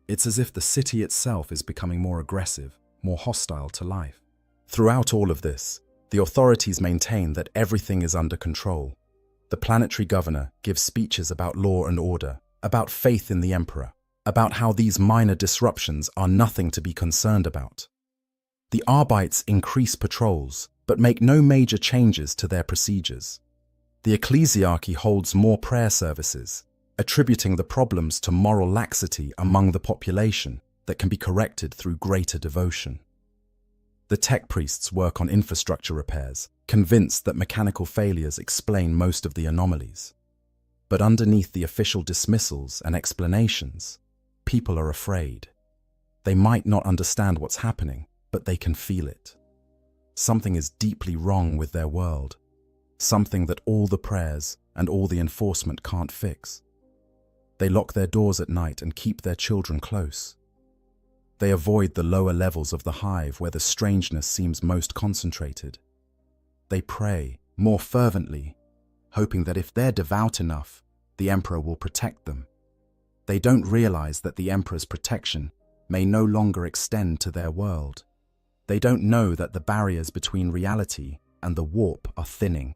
It's as if the city itself is becoming more aggressive, more hostile to life. Throughout all of this, the authorities maintain that everything is under control. The planetary governor gives speeches about law and order, about faith in the emperor, about how these minor disruptions are nothing to be concerned about. The Arbites increase patrols, but make no major changes to their procedures. The ecclesiarchy holds more prayer services, attributing the problems to moral laxity among the population that can be corrected through greater devotion. The tech priests work on infrastructure repairs, convinced that mechanical failures explain most of the anomalies. But underneath the official dismissals and explanations, people are afraid. They might not understand what's happening, but they can feel it. Something is deeply wrong with their world, something that all the prayers and all the enforcement can't fix. They lock their doors at night and keep their children close. They avoid the lower levels of the hive where the strangeness seems most concentrated. They pray more fervently, hoping that if they're devout enough, the emperor will protect them. They don't realize that the emperor's protection may no longer extend to their world. They don't know that the barriers between reality and the warp are thinning,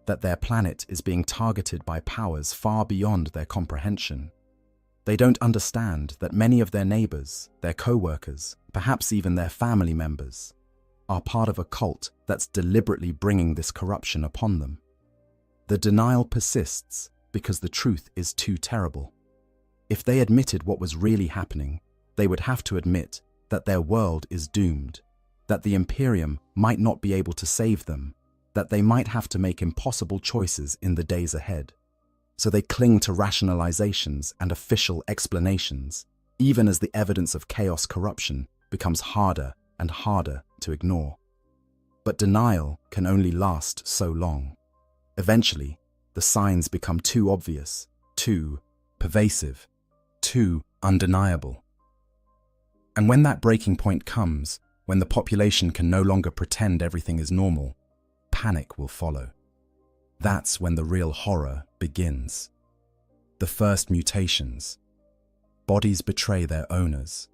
that their planet is being targeted by powers far beyond their comprehension. They don't understand that many of their neighbors, their co-workers, perhaps even their family members, are part of a cult that's deliberately bringing this corruption upon them. The denial persists because the truth is too terrible. If they admitted what was really happening, they would have to admit that their world is doomed, that the Imperium might not be able to save them, that they might have to make impossible choices in the days ahead. So they cling to rationalizations and official explanations, even as the evidence of chaos corruption becomes harder and harder to ignore. But denial can only last so long. Eventually, the signs become too obvious, too pervasive, too undeniable. And when that breaking point comes, when the population can no longer pretend everything is normal, panic will follow. That's when the real horror begins. The first mutations. Bodies betray their owners.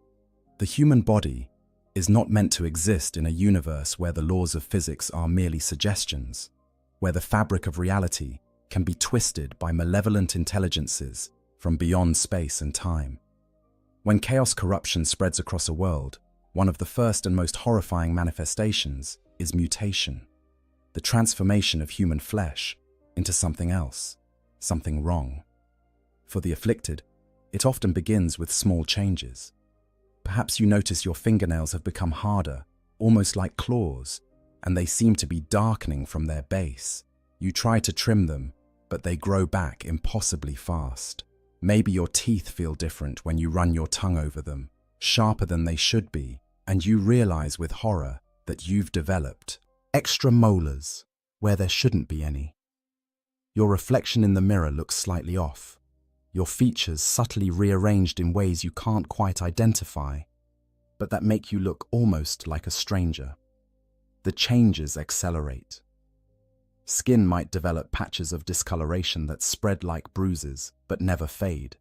The human body is not meant to exist in a universe where the laws of physics are merely suggestions, where the fabric of reality can be twisted by malevolent intelligences from beyond space and time. When chaos corruption spreads across a world, one of the first and most horrifying manifestations is mutation, the transformation of human flesh into something else, something wrong. For the afflicted, it often begins with small changes. Perhaps you notice your fingernails have become harder, almost like claws, and they seem to be darkening from their base. You try to trim them, but they grow back impossibly fast. Maybe your teeth feel different when you run your tongue over them, sharper than they should be, and you realize with horror that you've developed extra molars where there shouldn't be any. Your reflection in the mirror looks slightly off, your features subtly rearranged in ways you can't quite identify, but that make you look almost like a stranger. The changes accelerate. Skin might develop patches of discoloration that spread like bruises but never fade.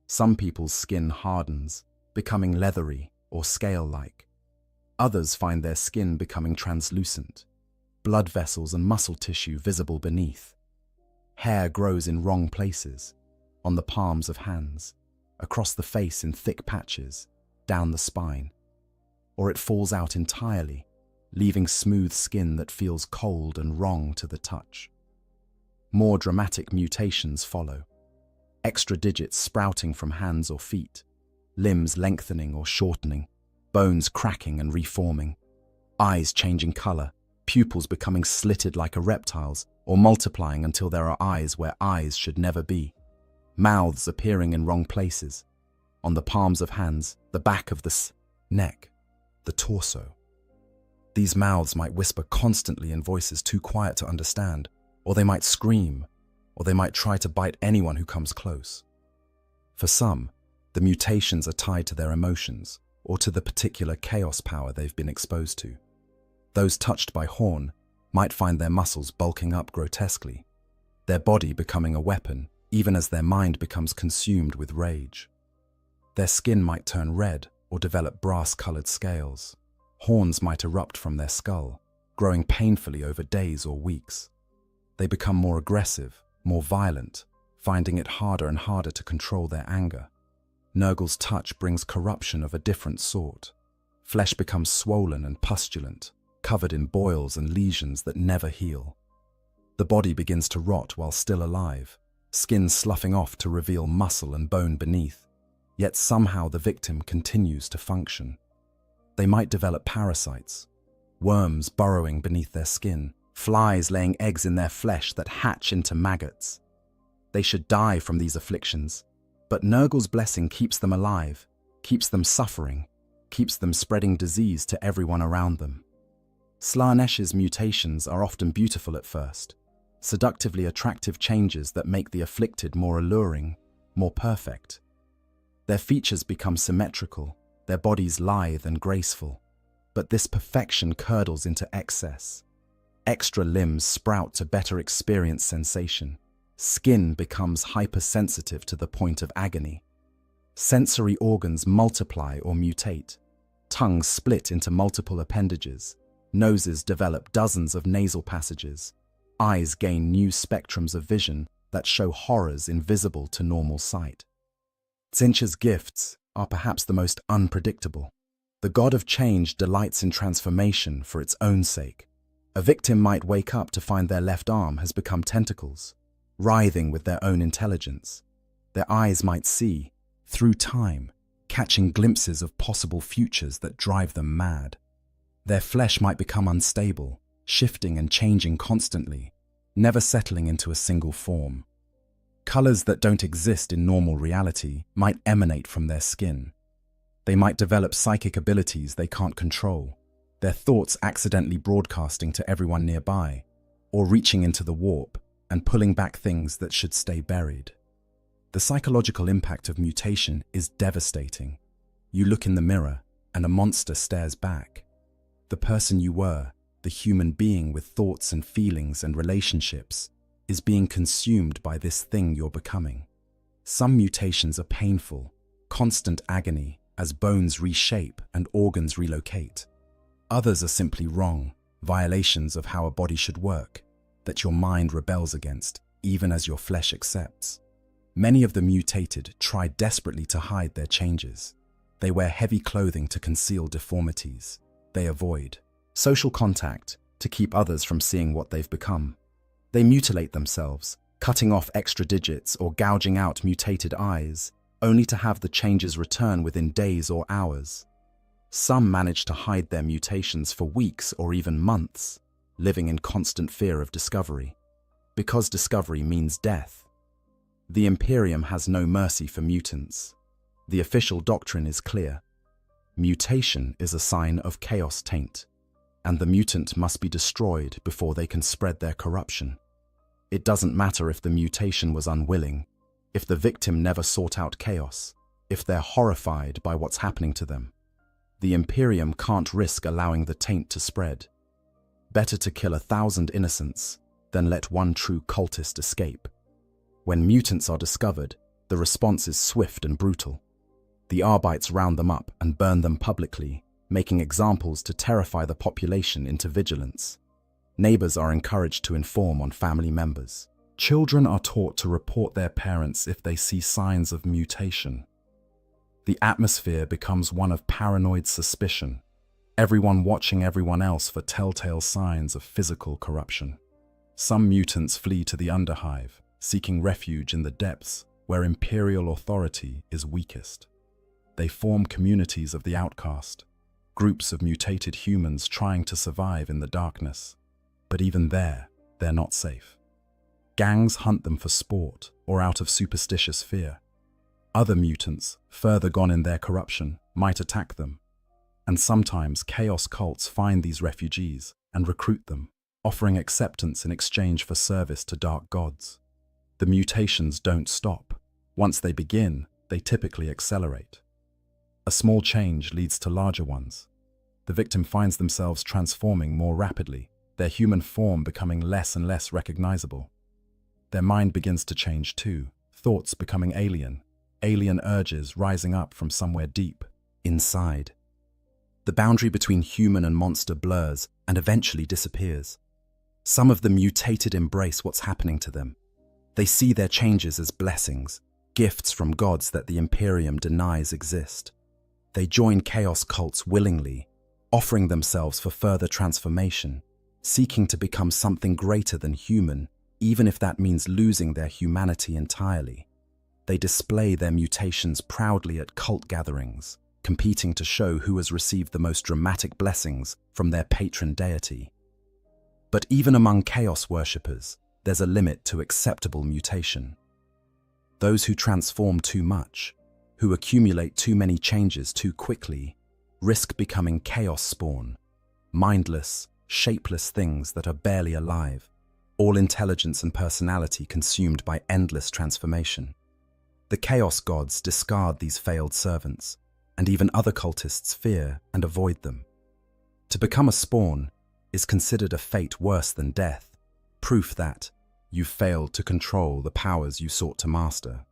Some people's skin hardens, becoming leathery or scale-like. Others find their skin becoming translucent, blood vessels and muscle tissue visible beneath. Hair grows in wrong places, on the palms of hands, across the face in thick patches, down the spine. Or it falls out entirely, leaving smooth skin that feels cold and wrong to the touch. More dramatic mutations follow. Extra digits sprouting from hands or feet, limbs lengthening or shortening, bones cracking and reforming, eyes changing color, pupils becoming slitted like a reptile's, or multiplying until there are eyes where eyes should never be, mouths appearing in wrong places, on the palms of hands, the back of the neck, the torso. These mouths might whisper constantly in voices too quiet to understand, or they might scream, or they might try to bite anyone who comes close. For some, the mutations are tied to their emotions or to the particular chaos power they've been exposed to. Those touched by Horn might find their muscles bulking up grotesquely, their body becoming a weapon even as their mind becomes consumed with rage. Their skin might turn red or develop brass-colored scales. Horns might erupt from their skull, growing painfully over days or weeks. They become more aggressive, more violent, finding it harder and harder to control their anger. Nurgle's touch brings corruption of a different sort. Flesh becomes swollen and pustulent, covered in boils and lesions that never heal. The body begins to rot while still alive, skin sloughing off to reveal muscle and bone beneath, yet somehow the victim continues to function. They might develop parasites, worms burrowing beneath their skin, flies laying eggs in their flesh that hatch into maggots. They should die from these afflictions, but Nurgle's blessing keeps them alive, keeps them suffering, keeps them spreading disease to everyone around them. Slaanesh's mutations are often beautiful at first, seductively attractive changes that make the afflicted more alluring, more perfect. Their features become symmetrical, their bodies lithe and graceful, but this perfection curdles into excess. Extra limbs sprout to better experience sensation. Skin becomes hypersensitive to the point of agony. Sensory organs multiply or mutate. Tongues split into multiple appendages. Noses develop dozens of nasal passages. Eyes gain new spectrums of vision that show horrors invisible to normal sight. Tzeentch's gifts are perhaps the most unpredictable. The god of change delights in transformation for its own sake. A victim might wake up to find their left arm has become tentacles, writhing with their own intelligence. Their eyes might see, through time, catching glimpses of possible futures that drive them mad. Their flesh might become unstable, shifting and changing constantly, never settling into a single form. Colors that don't exist in normal reality might emanate from their skin. They might develop psychic abilities they can't control, their thoughts accidentally broadcasting to everyone nearby, or reaching into the warp and pulling back things that should stay buried. The psychological impact of mutation is devastating. You look in the mirror and a monster stares back. The person you were, the human being with thoughts and feelings and relationships, is being consumed by this thing you're becoming. Some mutations are painful, constant agony as bones reshape and organs relocate. Others are simply wrong, violations of how a body should work, that your mind rebels against, even as your flesh accepts. Many of the mutated try desperately to hide their changes. They wear heavy clothing to conceal deformities. They avoid social contact to keep others from seeing what they've become. They mutilate themselves, cutting off extra digits or gouging out mutated eyes, only to have the changes return within days or hours. Some manage to hide their mutations for weeks or even months, living in constant fear of discovery, because discovery means death. The Imperium has no mercy for mutants. The official doctrine is clear. Mutation is a sign of chaos taint, and the mutant must be destroyed before they can spread their corruption. It doesn't matter if the mutation was unwilling, if the victim never sought out chaos, if they're horrified by what's happening to them. The Imperium can't risk allowing the taint to spread. Better to kill 1,000 innocents than let one true cultist escape. When mutants are discovered, the response is swift and brutal. The Arbites round them up and burn them publicly, making examples to terrify the population into vigilance. Neighbors are encouraged to inform on family members. Children are taught to report their parents if they see signs of mutation. The atmosphere becomes one of paranoid suspicion, everyone watching everyone else for telltale signs of physical corruption. Some mutants flee to the Underhive, seeking refuge in the depths where imperial authority is weakest. They form communities of the outcast, groups of mutated humans trying to survive in the darkness. But even there, they're not safe. Gangs hunt them for sport or out of superstitious fear. Other mutants, further gone in their corruption, might attack them. And sometimes chaos cults find these refugees and recruit them, offering acceptance in exchange for service to dark gods. The mutations don't stop. Once they begin, they typically accelerate. A small change leads to larger ones. The victim finds themselves transforming more rapidly, their human form becoming less and less recognizable. Their mind begins to change too, thoughts becoming alien urges rising up from somewhere deep inside. The boundary between human and monster blurs and eventually disappears. Some of the mutated embrace what's happening to them. They see their changes as blessings, gifts from gods that the Imperium denies exist. They join chaos cults willingly, offering themselves for further transformation, seeking to become something greater than human, even if that means losing their humanity entirely. They display their mutations proudly at cult gatherings, competing to show who has received the most dramatic blessings from their patron deity. But even among chaos worshippers, there's a limit to acceptable mutation. Those who transform too much, who accumulate too many changes too quickly, risk becoming chaos spawn, mindless, shapeless things that are barely alive, all intelligence and personality consumed by endless transformation. The chaos gods discard these failed servants, and even other cultists fear and avoid them. To become a spawn is considered a fate worse than death, proof that you've failed to control the powers you sought to master.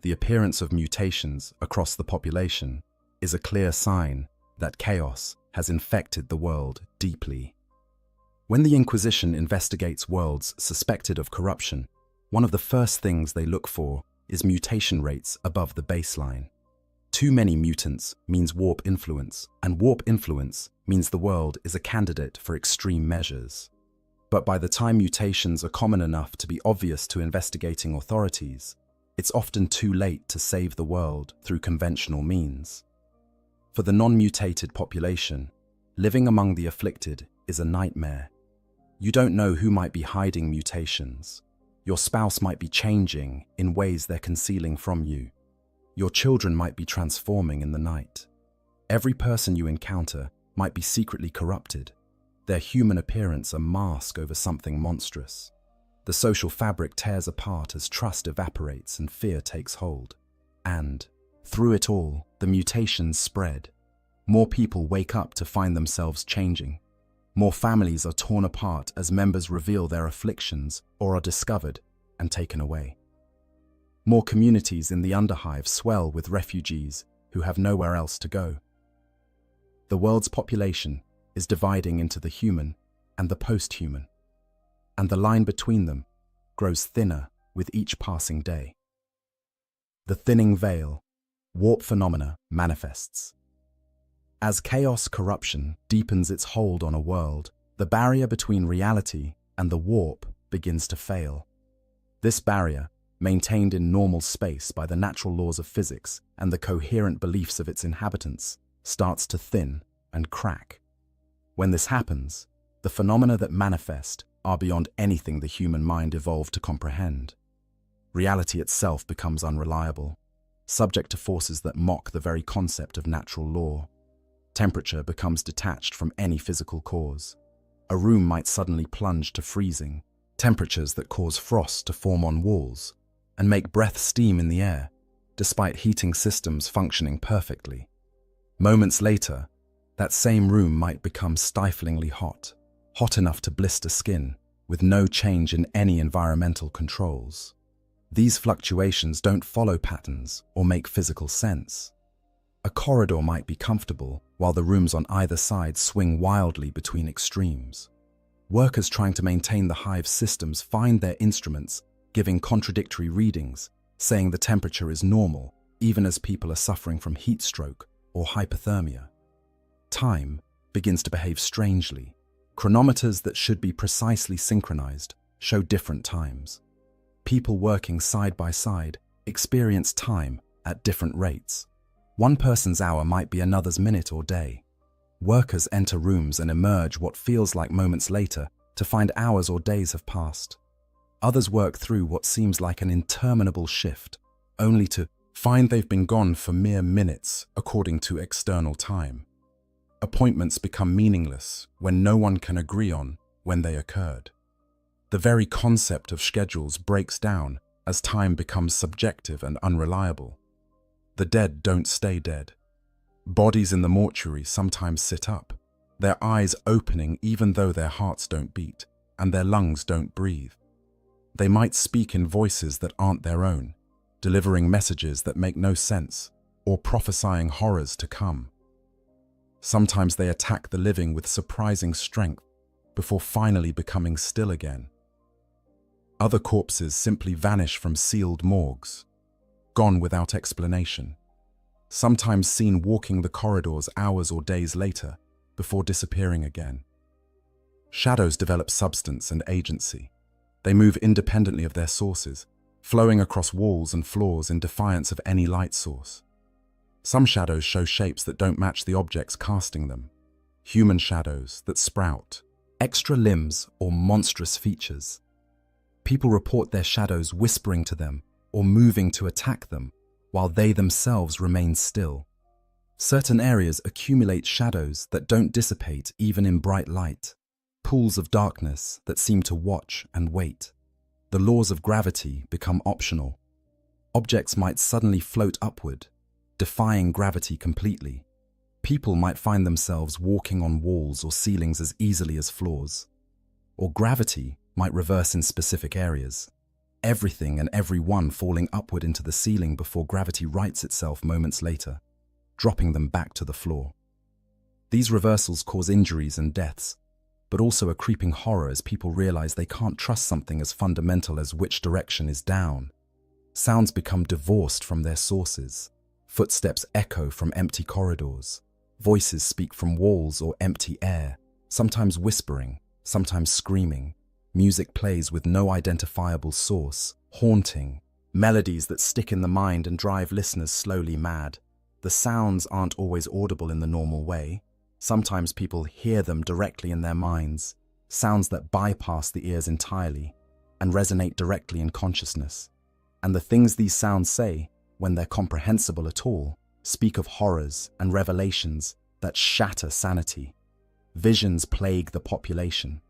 The appearance of mutations across the population is a clear sign that chaos has infected the world deeply. When the Inquisition investigates worlds suspected of corruption, one of the first things they look for is mutation rates above the baseline. Too many mutants means warp influence, and warp influence means the world is a candidate for extreme measures. But by the time mutations are common enough to be obvious to investigating authorities, it's often too late to save the world through conventional means. For the non-mutated population, living among the afflicted is a nightmare. You don't know who might be hiding mutations. Your spouse might be changing in ways they're concealing from you. Your children might be transforming in the night. Every person you encounter might be secretly corrupted, their human appearance a mask over something monstrous. The social fabric tears apart as trust evaporates and fear takes hold. And, through it all, the mutations spread. More people wake up to find themselves changing. More families are torn apart as members reveal their afflictions or are discovered and taken away. More communities in the underhive swell with refugees who have nowhere else to go. The world's population is dividing into the human and the post-human, and the line between them grows thinner with each passing day. The thinning veil, warp phenomena, manifests. As chaos corruption deepens its hold on a world, the barrier between reality and the warp begins to fail. This barrier, maintained in normal space by the natural laws of physics and the coherent beliefs of its inhabitants, starts to thin and crack. When this happens, the phenomena that manifest are beyond anything the human mind evolved to comprehend. Reality itself becomes unreliable, subject to forces that mock the very concept of natural law. Temperature becomes detached from any physical cause. A room might suddenly plunge to freezing, temperatures that cause frost to form on walls and make breath steam in the air, despite heating systems functioning perfectly. Moments later, that same room might become stiflingly hot, hot enough to blister skin, with no change in any environmental controls. These fluctuations don't follow patterns or make physical sense. A corridor might be comfortable, while the rooms on either side swing wildly between extremes. Workers trying to maintain the hive's systems find their instruments giving contradictory readings, saying the temperature is normal, even as people are suffering from heat stroke or hypothermia. Time begins to behave strangely. Chronometers that should be precisely synchronized show different times. People working side by side experience time at different rates. One person's hour might be another's minute or day. Workers enter rooms and emerge what feels like moments later to find hours or days have passed. Others work through what seems like an interminable shift, only to find they've been gone for mere minutes according to external time. Appointments become meaningless when no one can agree on when they occurred. The very concept of schedules breaks down as time becomes subjective and unreliable. The dead don't stay dead. Bodies in the mortuary sometimes sit up, their eyes opening even though their hearts don't beat and their lungs don't breathe. They might speak in voices that aren't their own, delivering messages that make no sense or prophesying horrors to come. Sometimes they attack the living with surprising strength before finally becoming still again. Other corpses simply vanish from sealed morgues, gone without explanation, sometimes seen walking the corridors hours or days later before disappearing again. Shadows develop substance and agency. They move independently of their sources, flowing across walls and floors in defiance of any light source. Some shadows show shapes that don't match the objects casting them. Human shadows that sprout, extra limbs or monstrous features. People report their shadows whispering to them or moving to attack them, while they themselves remain still. Certain areas accumulate shadows that don't dissipate even in bright light, pools of darkness that seem to watch and wait. The laws of gravity become optional. Objects might suddenly float upward, defying gravity completely. People might find themselves walking on walls or ceilings as easily as floors. Or gravity might reverse in specific areas, everything and everyone falling upward into the ceiling before gravity rights itself moments later, dropping them back to the floor. These reversals cause injuries and deaths, but also a creeping horror as people realize they can't trust something as fundamental as which direction is down. Sounds become divorced from their sources. Footsteps echo from empty corridors. Voices speak from walls or empty air, sometimes whispering, sometimes screaming. Music plays with no identifiable source, haunting. Melodies that stick in the mind and drive listeners slowly mad. The sounds aren't always audible in the normal way. Sometimes people hear them directly in their minds, sounds that bypass the ears entirely and resonate directly in consciousness. And the things these sounds say, when they're comprehensible at all, speak of horrors and revelations that shatter sanity. Visions plague the population.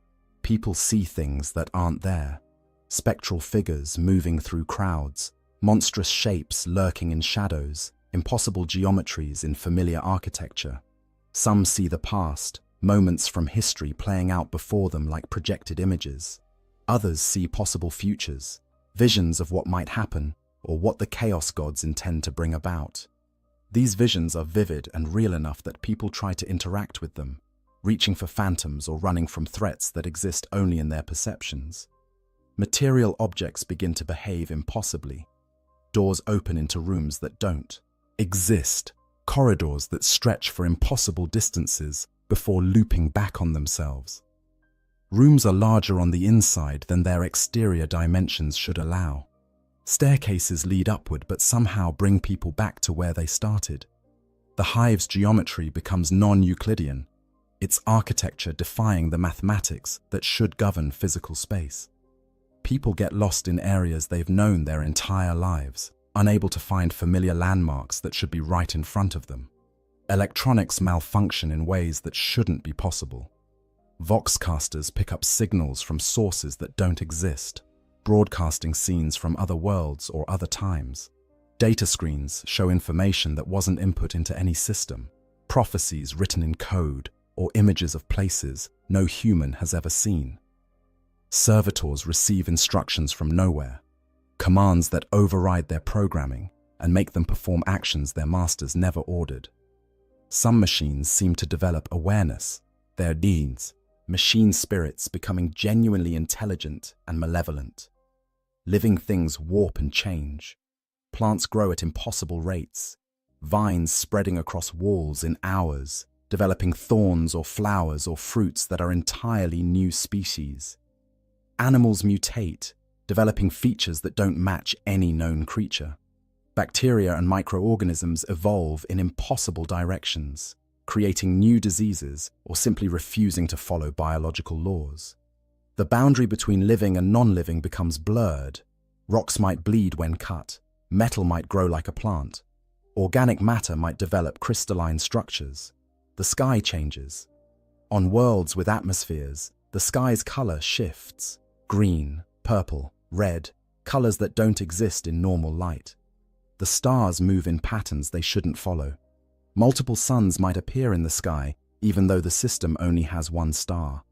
People see things that aren't there. Spectral figures moving through crowds, monstrous shapes lurking in shadows, impossible geometries in familiar architecture. Some see the past, moments from history playing out before them like projected images. Others see possible futures, visions of what might happen or what the chaos gods intend to bring about. These visions are vivid and real enough that people try to interact with them, reaching for phantoms or running from threats that exist only in their perceptions. Material objects begin to behave impossibly. Doors open into rooms that don't exist, corridors that stretch for impossible distances before looping back on themselves. Rooms are larger on the inside than their exterior dimensions should allow. Staircases lead upward but somehow bring people back to where they started. The hive's geometry becomes non-Euclidean, its architecture defying the mathematics that should govern physical space. People get lost in areas they've known their entire lives, unable to find familiar landmarks that should be right in front of them. Electronics malfunction in ways that shouldn't be possible. Voxcasters pick up signals from sources that don't exist, broadcasting scenes from other worlds or other times. Data screens show information that wasn't input into any system, prophecies written in code, or images of places no human has ever seen. Servitors receive instructions from nowhere, commands that override their programming and make them perform actions their masters never ordered. Some machines seem to develop awareness, their deeds, machine spirits becoming genuinely intelligent and malevolent. Living things warp and change. Plants grow at impossible rates, vines spreading across walls in hours, developing thorns or flowers or fruits that are entirely new species. Animals mutate, developing features that don't match any known creature. Bacteria and microorganisms evolve in impossible directions. creating new diseases or simply refusing to follow biological laws. The boundary between living and non-living becomes blurred. Rocks might bleed when cut, metal might grow like a plant, organic matter might develop crystalline structures. The sky changes. On worlds with atmospheres, the sky's color shifts. Green, purple, red, colors that don't exist in normal light. The stars move in patterns they shouldn't follow. Multiple suns might appear in the sky, even though the system only has one star.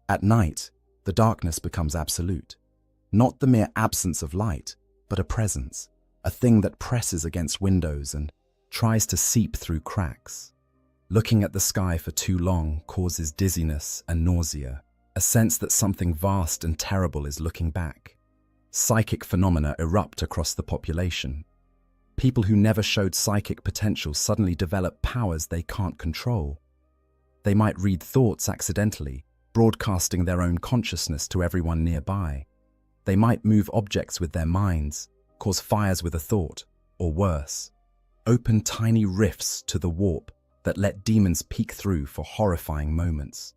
At night, the darkness becomes absolute. Not the mere absence of light, but a presence, a thing that presses against windows and tries to seep through cracks. Looking at the sky for too long causes dizziness and nausea, a sense that something vast and terrible is looking back. Psychic phenomena erupt across the population. People who never showed psychic potential suddenly develop powers they can't control. They might read thoughts accidentally, broadcasting their own consciousness to everyone nearby. They might move objects with their minds, cause fires with a thought, or worse, open tiny rifts to the warp that let demons peek through for horrifying moments.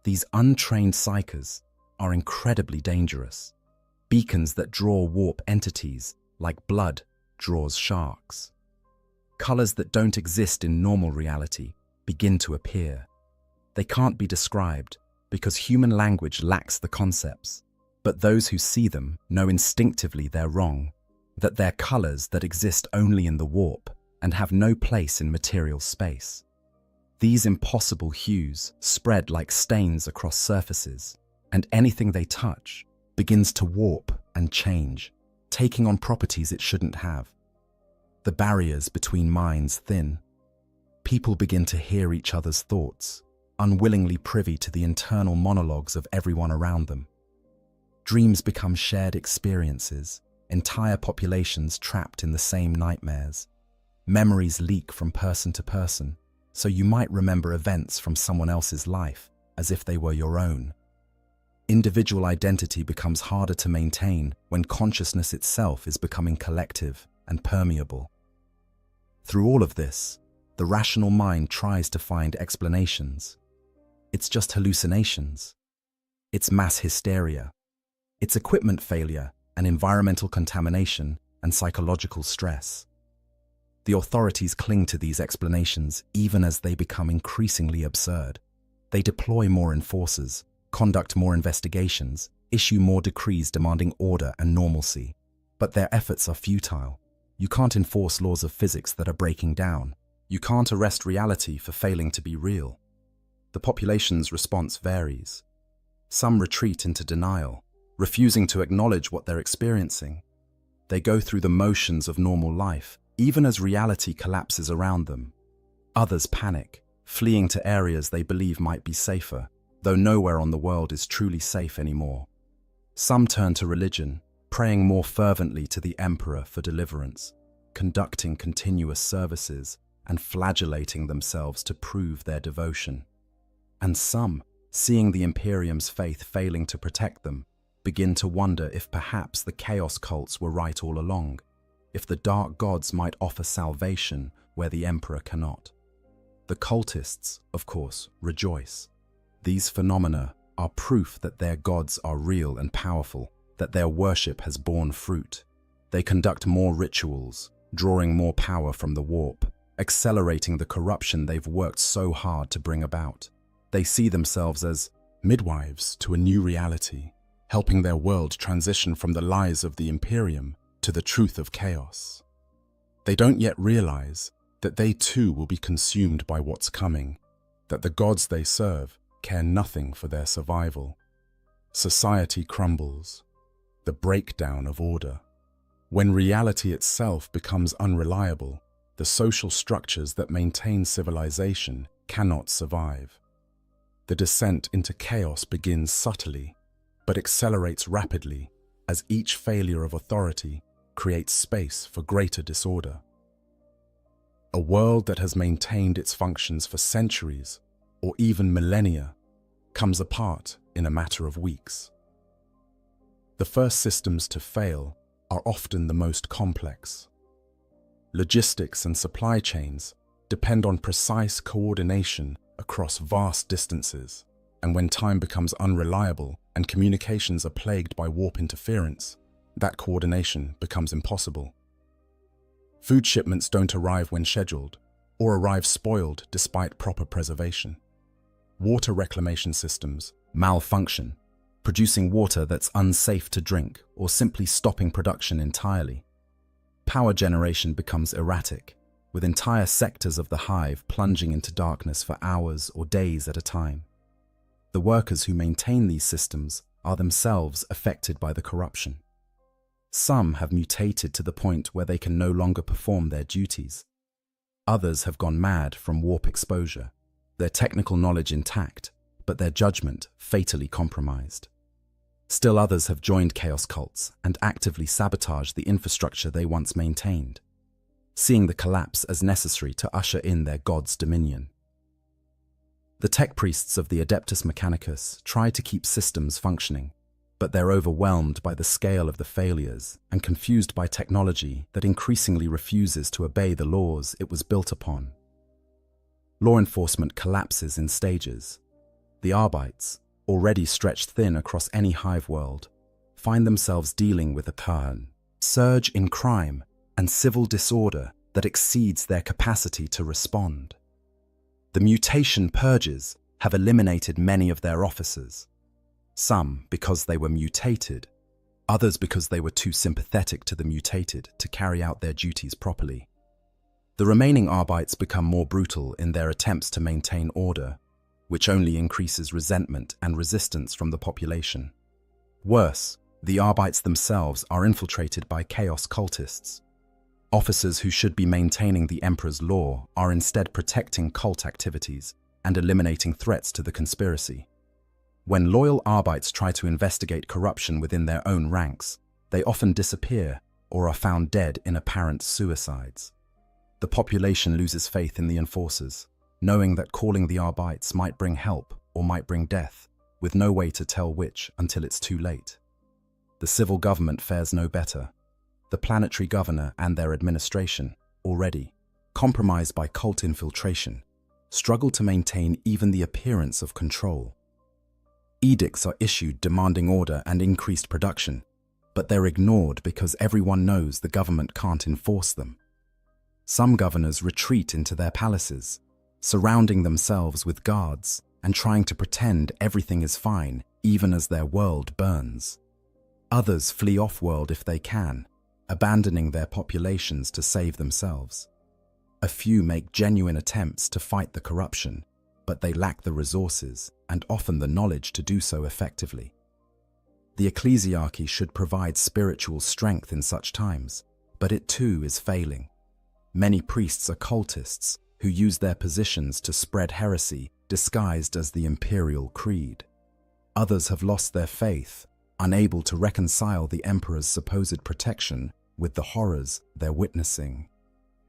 These untrained psychers are incredibly dangerous, beacons that draw warp entities like blood draws sharks. Colors that don't exist in normal reality begin to appear. They can't be described because human language lacks the concepts, but those who see them know instinctively they're wrong, that they're colors that exist only in the warp and have no place in material space. These impossible hues spread like stains across surfaces, and anything they touch begins to warp and change, taking on properties it shouldn't have. The barriers between minds thin. People begin to hear each other's thoughts, unwillingly privy to the internal monologues of everyone around them. Dreams become shared experiences, entire populations trapped in the same nightmares. Memories leak from person to person, so you might remember events from someone else's life as if they were your own. Individual identity becomes harder to maintain when consciousness itself is becoming collective and permeable. Through all of this, the rational mind tries to find explanations. It's just hallucinations. It's mass hysteria. It's equipment failure and environmental contamination and psychological stress. The authorities cling to these explanations even as they become increasingly absurd. They deploy more enforcers, conduct more investigations, issue more decrees demanding order and normalcy. But their efforts are futile. You can't enforce laws of physics that are breaking down. You can't arrest reality for failing to be real. The population's response varies. Some retreat into denial, refusing to acknowledge what they're experiencing. They go through the motions of normal life, even as reality collapses around them. Others panic, fleeing to areas they believe might be safer, though nowhere on the world is truly safe anymore. Some turn to religion, praying more fervently to the emperor for deliverance, conducting continuous services and flagellating themselves to prove their devotion. And some, seeing the Imperium's faith failing to protect them, begin to wonder if perhaps the chaos cults were right all along, if the dark gods might offer salvation where the emperor cannot. The cultists, of course, rejoice. These phenomena are proof that their gods are real and powerful, that their worship has borne fruit. They conduct more rituals, drawing more power from the warp, accelerating the corruption they've worked so hard to bring about. They see themselves as midwives to a new reality, helping their world transition from the lies of the Imperium to the truth of chaos. They don't yet realize that they too will be consumed by what's coming, that the gods they serve care nothing for their survival. Society crumbles, the breakdown of order. When reality itself becomes unreliable, the social structures that maintain civilization cannot survive. The descent into chaos begins subtly, but accelerates rapidly as each failure of authority creates space for greater disorder. A world that has maintained its functions for centuries, or even millennia, comes apart in a matter of weeks. The first systems to fail are often the most complex. Logistics and supply chains depend on precise coordination across vast distances, and when time becomes unreliable and communications are plagued by warp interference, that coordination becomes impossible. Food shipments don't arrive when scheduled, or arrive spoiled despite proper preservation. Water reclamation systems malfunction, producing water that's unsafe to drink or simply stopping production entirely. Power generation becomes erratic, with entire sectors of the hive plunging into darkness for hours or days at a time. The workers who maintain these systems are themselves affected by the corruption. Some have mutated to the point where they can no longer perform their duties. Others have gone mad from warp exposure, their technical knowledge intact, but their judgment fatally compromised. Still others have joined chaos cults and actively sabotaged the infrastructure they once maintained, seeing the collapse as necessary to usher in their god's dominion. The tech priests of the Adeptus Mechanicus try to keep systems functioning, but they're overwhelmed by the scale of the failures and confused by technology that increasingly refuses to obey the laws it was built upon. Law enforcement collapses in stages. The Arbites, already stretched thin across any hive world, find themselves dealing with a surge in crime and civil disorder that exceeds their capacity to respond. The mutation purges have eliminated many of their officers, some because they were mutated, others because they were too sympathetic to the mutated to carry out their duties properly. The remaining Arbites become more brutal in their attempts to maintain order, which only increases resentment and resistance from the population. Worse, the Arbites themselves are infiltrated by chaos cultists. Officers who should be maintaining the Emperor's law are instead protecting cult activities and eliminating threats to the conspiracy. When loyal Arbites try to investigate corruption within their own ranks, they often disappear or are found dead in apparent suicides. The population loses faith in the enforcers, knowing that calling the Arbites might bring help or might bring death, with no way to tell which until it's too late. The civil government fares no better. The planetary governor and their administration, already compromised by cult infiltration, struggle to maintain even the appearance of control. Edicts are issued demanding order and increased production, but they're ignored because everyone knows the government can't enforce them. Some governors retreat into their palaces, surrounding themselves with guards and trying to pretend everything is fine even as their world burns. Others flee off-world if they can, abandoning their populations to save themselves. A few make genuine attempts to fight the corruption, but they lack the resources and often the knowledge to do so effectively. The ecclesiarchy should provide spiritual strength in such times, but it too is failing. Many priests are cultists who use their positions to spread heresy disguised as the imperial creed. Others have lost their faith, unable to reconcile the emperor's supposed protection with the horrors they're witnessing.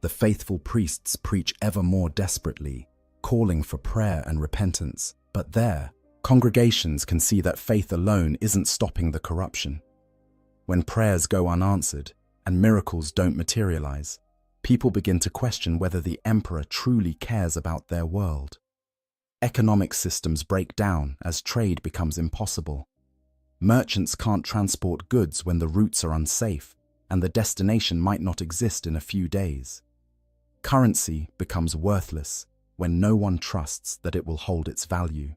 The faithful priests preach ever more desperately, calling for prayer and repentance, but their congregations can see that faith alone isn't stopping the corruption. When prayers go unanswered and miracles don't materialize, people begin to question whether the emperor truly cares about their world. Economic systems break down as trade becomes impossible. Merchants can't transport goods when the routes are unsafe, and the destination might not exist in a few days. Currency becomes worthless when no one trusts that it will hold its value.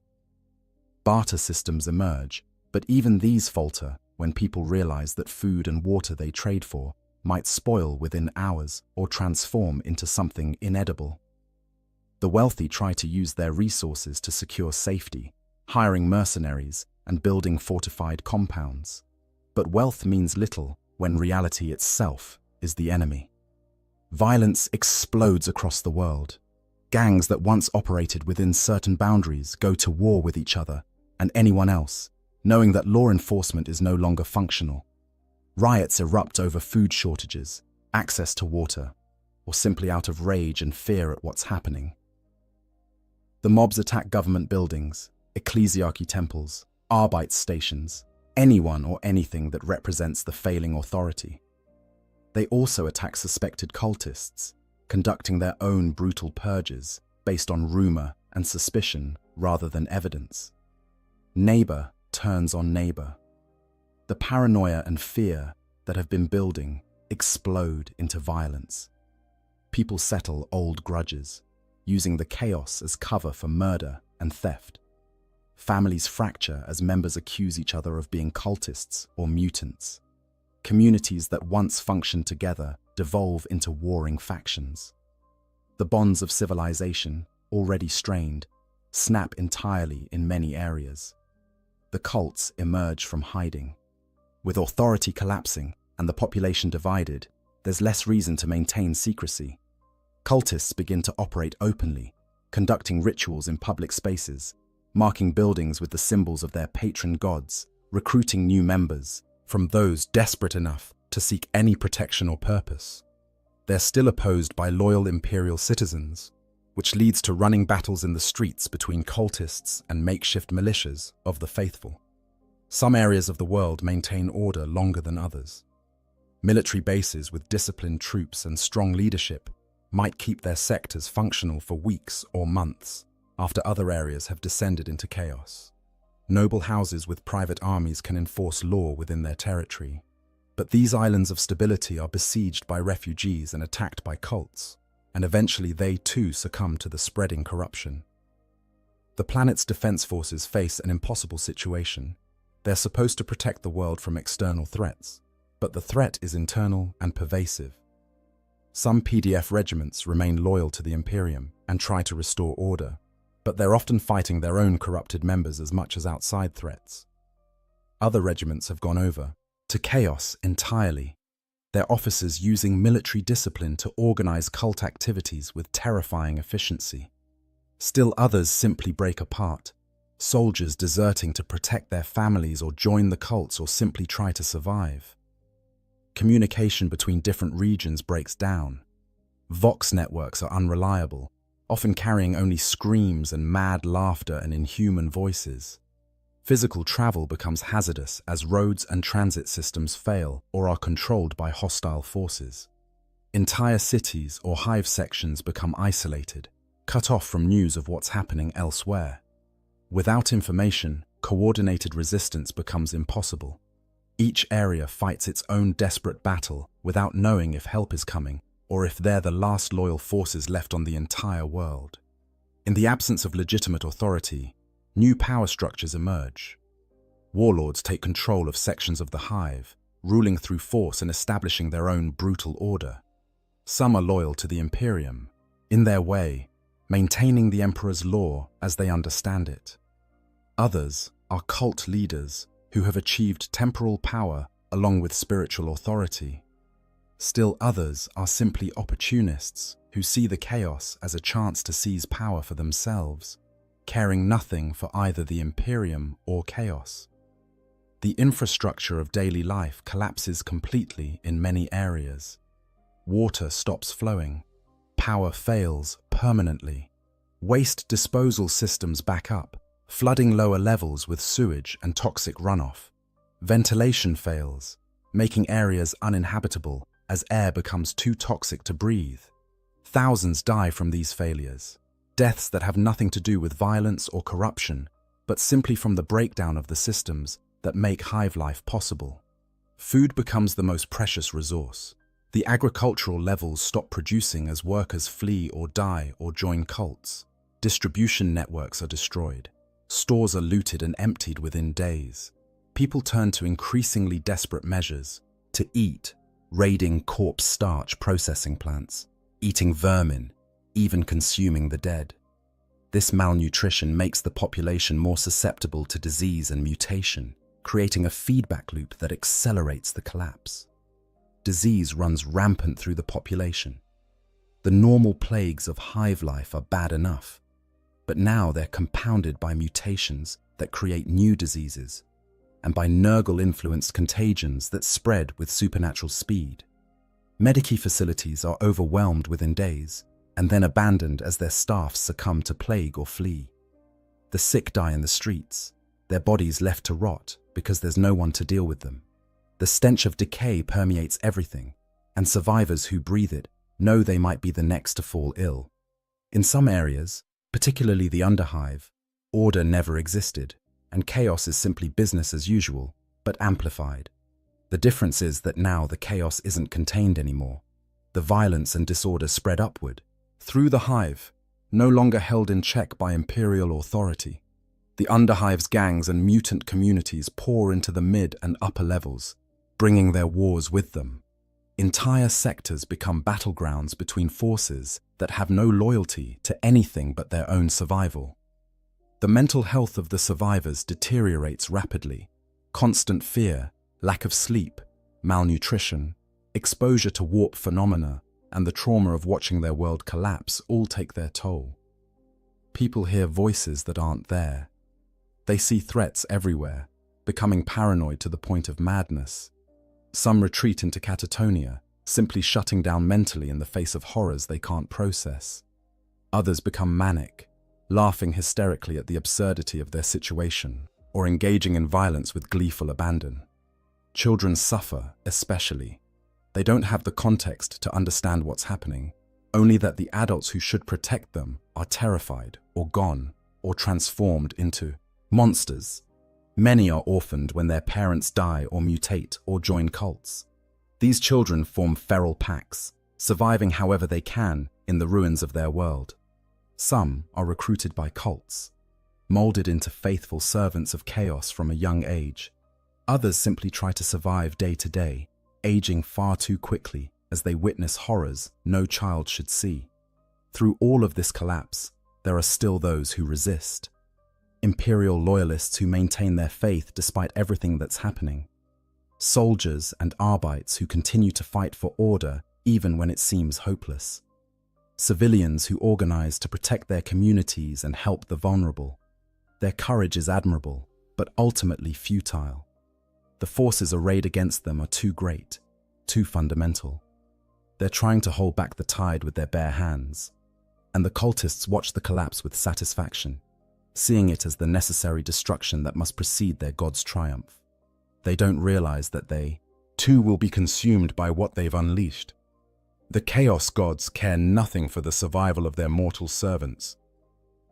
Barter systems emerge, but even these falter when people realize that food and water they trade for might spoil within hours or transform into something inedible. The wealthy try to use their resources to secure safety, hiring mercenaries and building fortified compounds. But wealth means little when reality itself is the enemy. Violence explodes across the world. Gangs that once operated within certain boundaries go to war with each other and anyone else, knowing that law enforcement is no longer functional. Riots erupt over food shortages, access to water, or simply out of rage and fear at what's happening. The mobs attack government buildings, ecclesiarchy temples, Arbite stations, anyone or anything that represents the failing authority. They also attack suspected cultists, conducting their own brutal purges based on rumor and suspicion rather than evidence. Neighbor turns on neighbor. The paranoia and fear that have been building explode into violence. People settle old grudges, using the chaos as cover for murder and theft. Families fracture as members accuse each other of being cultists or mutants. Communities that once functioned together devolve into warring factions. The bonds of civilization, already strained, snap entirely in many areas. The cults emerge from hiding. With authority collapsing and the population divided, there's less reason to maintain secrecy. Cultists begin to operate openly, conducting rituals in public spaces, marking buildings with the symbols of their patron gods, recruiting new members from those desperate enough to seek any protection or purpose. They're still opposed by loyal imperial citizens, which leads to running battles in the streets between cultists and makeshift militias of the faithful. Some areas of the world maintain order longer than others. Military bases with disciplined troops and strong leadership might keep their sectors functional for weeks or months after other areas have descended into chaos. Noble houses with private armies can enforce law within their territory, but these islands of stability are besieged by refugees and attacked by cults, and eventually they too succumb to the spreading corruption. The planet's defense forces face an impossible situation. They're supposed to protect the world from external threats, but the threat is internal and pervasive. Some PDF regiments remain loyal to the Imperium and try to restore order, but they're often fighting their own corrupted members as much as outside threats. Other regiments have gone over to chaos entirely, their officers using military discipline to organize cult activities with terrifying efficiency. Still others simply break apart, soldiers deserting to protect their families or join the cults or simply try to survive. Communication between different regions breaks down. Vox networks are unreliable, often carrying only screams and mad laughter and inhuman voices. Physical travel becomes hazardous as roads and transit systems fail or are controlled by hostile forces. Entire cities or hive sections become isolated, cut off from news of what's happening elsewhere. Without information, coordinated resistance becomes impossible. Each area fights its own desperate battle without knowing if help is coming or if they're the last loyal forces left on the entire world. In the absence of legitimate authority, new power structures emerge. Warlords take control of sections of the hive, ruling through force and establishing their own brutal order. Some are loyal to the Imperium, in their way, maintaining the Emperor's law as they understand it. Others are cult leaders who have achieved temporal power along with spiritual authority. Still others are simply opportunists who see the chaos as a chance to seize power for themselves, caring nothing for either the Imperium or chaos. The infrastructure of daily life collapses completely in many areas. Water stops flowing. Power fails permanently. Waste disposal systems back up, flooding lower levels with sewage and toxic runoff. Ventilation fails, making areas uninhabitable as air becomes too toxic to breathe. Thousands die from these failures, deaths that have nothing to do with violence or corruption, but simply from the breakdown of the systems that make hive life possible. Food becomes the most precious resource. The agricultural levels stop producing as workers flee or die or join cults. Distribution networks are destroyed. Stores are looted and emptied within days. People turn to increasingly desperate measures to eat, raiding corpse starch processing plants, eating vermin, even consuming the dead. This malnutrition makes the population more susceptible to disease and mutation, creating a feedback loop that accelerates the collapse. Disease runs rampant through the population. The normal plagues of hive life are bad enough, but now they're compounded by mutations that create new diseases, and by Nurgle-influenced contagions that spread with supernatural speed. Medici facilities are overwhelmed within days, and then abandoned as their staff succumb to plague or flee. The sick die in the streets, their bodies left to rot because there's no one to deal with them. The stench of decay permeates everything, and survivors who breathe it know they might be the next to fall ill. In some areas, particularly the Underhive, order never existed, and chaos is simply business as usual, but amplified. The difference is that now the chaos isn't contained anymore. The violence and disorder spread upward, through the hive, no longer held in check by imperial authority. The Underhive's gangs and mutant communities pour into the mid and upper levels, bringing their wars with them. Entire sectors become battlegrounds between forces that have no loyalty to anything but their own survival. The mental health of the survivors deteriorates rapidly. Constant fear, lack of sleep, malnutrition, exposure to warp phenomena, and the trauma of watching their world collapse all take their toll. People hear voices that aren't there. They see threats everywhere, becoming paranoid to the point of madness. Some retreat into catatonia, simply shutting down mentally in the face of horrors they can't process. Others become manic, laughing hysterically at the absurdity of their situation, or engaging in violence with gleeful abandon. Children suffer, especially. They don't have the context to understand what's happening, only that the adults who should protect them are terrified, or gone, or transformed into monsters. Many are orphaned when their parents die or mutate or join cults. These children form feral packs, surviving however they can in the ruins of their world. Some are recruited by cults, molded into faithful servants of chaos from a young age. Others simply try to survive day to day, aging far too quickly as they witness horrors no child should see. Through all of this collapse, there are still those who resist. Imperial loyalists who maintain their faith despite everything that's happening. Soldiers and Arbites who continue to fight for order even when it seems hopeless. Civilians who organize to protect their communities and help the vulnerable. Their courage is admirable, but ultimately futile. The forces arrayed against them are too great, too fundamental. They're trying to hold back the tide with their bare hands, and the cultists watch the collapse with satisfaction, seeing it as the necessary destruction that must precede their god's triumph. They don't realize that they, too, will be consumed by what they've unleashed. The Chaos Gods care nothing for the survival of their mortal servants.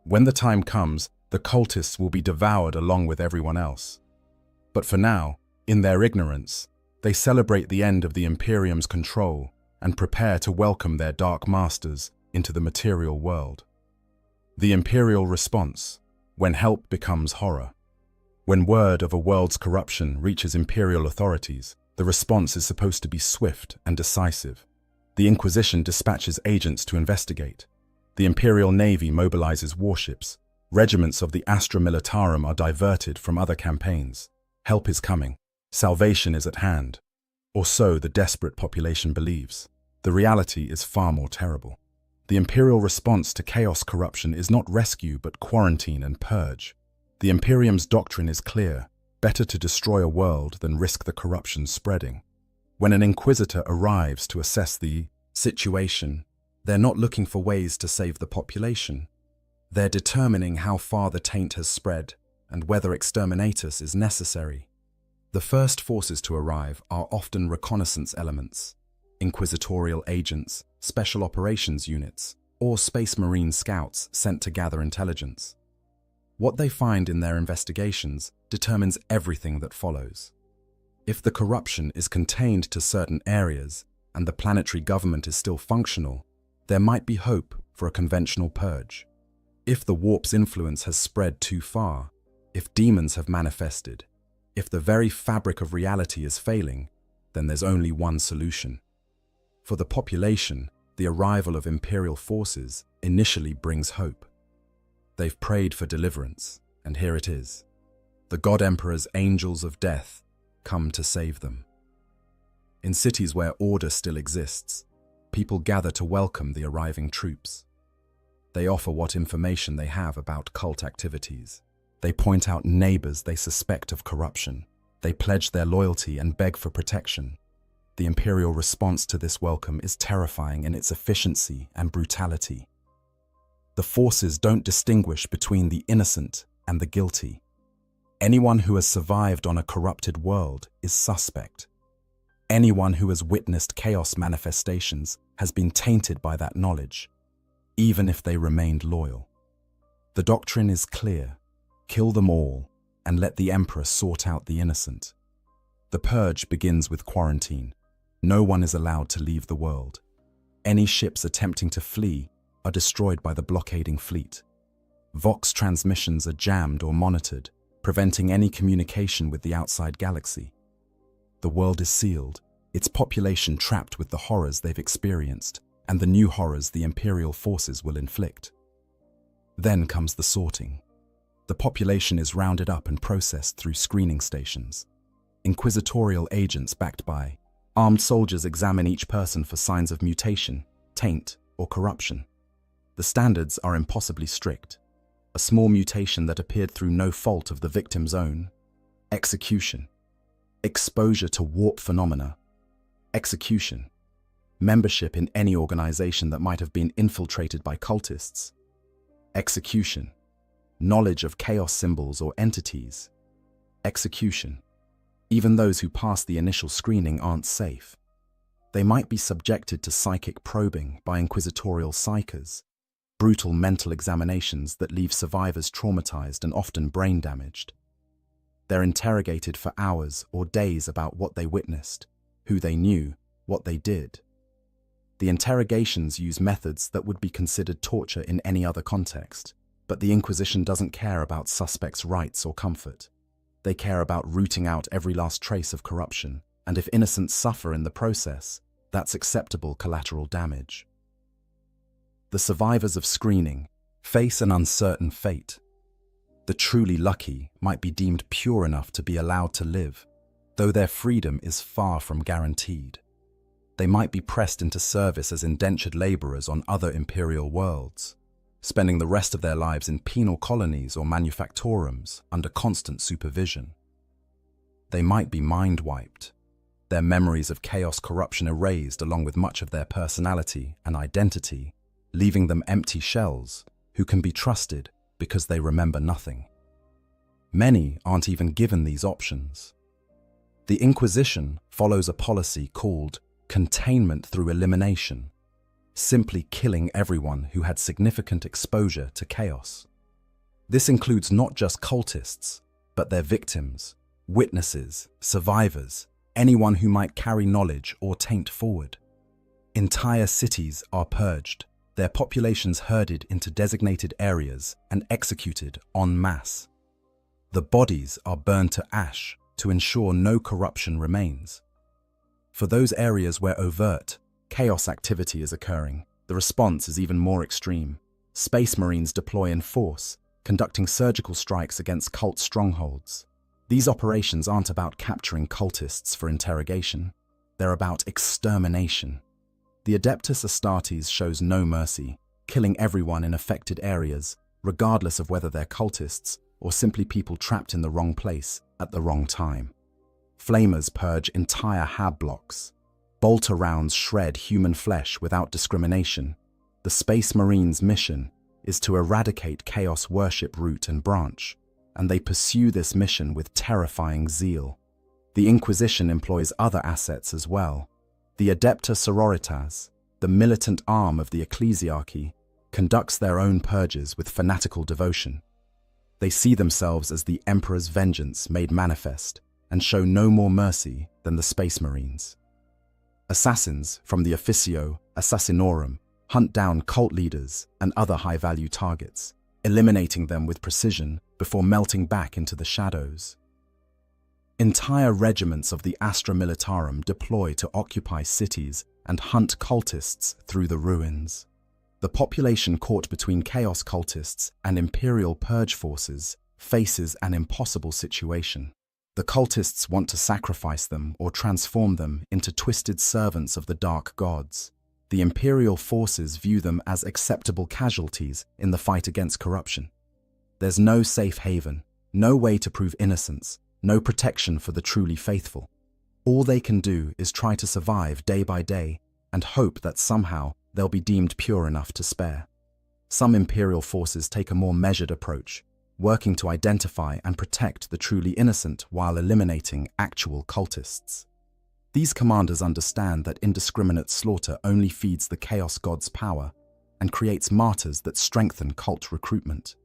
When the time comes, the cultists will be devoured along with everyone else. But for now, in their ignorance, they celebrate the end of the Imperium's control and prepare to welcome their dark masters into the material world. The Imperial response, when help becomes horror. When word of a world's corruption reaches Imperial authorities, the response is supposed to be swift and decisive. The Inquisition dispatches agents to investigate. The Imperial Navy mobilizes warships. Regiments of the Astra Militarum are diverted from other campaigns. Help is coming. Salvation is at hand. Or so the desperate population believes. The reality is far more terrible. The Imperial response to chaos corruption is not rescue but quarantine and purge. The Imperium's doctrine is clear: better to destroy a world than risk the corruption spreading. When an Inquisitor arrives to assess the situation, they're not looking for ways to save the population. They're determining how far the taint has spread and whether exterminatus is necessary. The first forces to arrive are often reconnaissance elements, inquisitorial agents, special operations units, or Space Marine scouts sent to gather intelligence. What they find in their investigations determines everything that follows. If the corruption is contained to certain areas and the planetary government is still functional, there might be hope for a conventional purge. If the warp's influence has spread too far, if demons have manifested, if the very fabric of reality is failing, then there's only one solution. For the population, the arrival of Imperial forces initially brings hope. They've prayed for deliverance, and here it is. The God Emperor's angels of death come to save them. In cities where order still exists, people gather to welcome the arriving troops. They offer what information they have about cult activities. They point out neighbors they suspect of corruption. They pledge their loyalty and beg for protection. The Imperial response to this welcome is terrifying in its efficiency and brutality. The forces don't distinguish between the innocent and the guilty. Anyone who has survived on a corrupted world is suspect. Anyone who has witnessed chaos manifestations has been tainted by that knowledge, even if they remained loyal. The doctrine is clear: kill them all and let the Emperor sort out the innocent. The purge begins with quarantine. No one is allowed to leave the world. Any ships attempting to flee are destroyed by the blockading fleet. Vox transmissions are jammed or monitored, preventing any communication with the outside galaxy. The world is sealed, its population trapped with the horrors they've experienced and the new horrors the Imperial forces will inflict. Then comes the sorting. The population is rounded up and processed through screening stations. Inquisitorial agents backed by armed soldiers examine each person for signs of mutation, taint, or corruption. The standards are impossibly strict. A small mutation that appeared through no fault of the victim's own. Execution. Exposure to warp phenomena. Execution. Membership in any organization that might have been infiltrated by cultists. Execution. Knowledge of chaos symbols or entities. Execution. Even those who pass the initial screening aren't safe. They might be subjected to psychic probing by inquisitorial psychers, brutal mental examinations that leave survivors traumatized and often brain damaged. They're interrogated for hours or days about what they witnessed, who they knew, what they did. The interrogations use methods that would be considered torture in any other context, but the Inquisition doesn't care about suspects' rights or comfort. They care about rooting out every last trace of corruption, and if innocents suffer in the process, that's acceptable collateral damage. The survivors of screening face an uncertain fate. The truly lucky might be deemed pure enough to be allowed to live, though their freedom is far from guaranteed. They might be pressed into service as indentured laborers on other imperial worlds, spending the rest of their lives in penal colonies or manufactorums under constant supervision. They might be mind-wiped, their memories of chaos corruption erased along with much of their personality and identity, leaving them empty shells who can be trusted because they remember nothing. Many aren't even given these options. The Inquisition follows a policy called containment through elimination, simply killing everyone who had significant exposure to chaos. This includes not just cultists, but their victims, witnesses, survivors, anyone who might carry knowledge or taint forward. Entire cities are purged, their populations herded into designated areas and executed en masse. The bodies are burned to ash to ensure no corruption remains. For those areas where overt chaos activity is occurring, the response is even more extreme. Space Marines deploy in force, conducting surgical strikes against cult strongholds. These operations aren't about capturing cultists for interrogation. They're about extermination. The Adeptus Astartes shows no mercy, killing everyone in affected areas, regardless of whether they're cultists or simply people trapped in the wrong place at the wrong time. Flamers purge entire hab blocks. Bolter rounds shred human flesh without discrimination. The Space Marines' mission is to eradicate Chaos worship root and branch, and they pursue this mission with terrifying zeal. The Inquisition employs other assets as well. The Adepta Sororitas, the militant arm of the ecclesiarchy, conducts their own purges with fanatical devotion. They see themselves as the Emperor's vengeance made manifest and show no more mercy than the Space Marines. Assassins from the Officio Assassinorum hunt down cult leaders and other high-value targets, eliminating them with precision before melting back into the shadows. Entire regiments of the Astra Militarum deploy to occupy cities and hunt cultists through the ruins. The population caught between Chaos cultists and Imperial Purge forces faces an impossible situation. The cultists want to sacrifice them or transform them into twisted servants of the Dark Gods. The Imperial forces view them as acceptable casualties in the fight against corruption. There's no safe haven, no way to prove innocence, no protection for the truly faithful. All they can do is try to survive day by day and hope that somehow they'll be deemed pure enough to spare. Some Imperial forces take a more measured approach, working to identify and protect the truly innocent while eliminating actual cultists. These commanders understand that indiscriminate slaughter only feeds the Chaos God's power and creates martyrs that strengthen cult recruitment.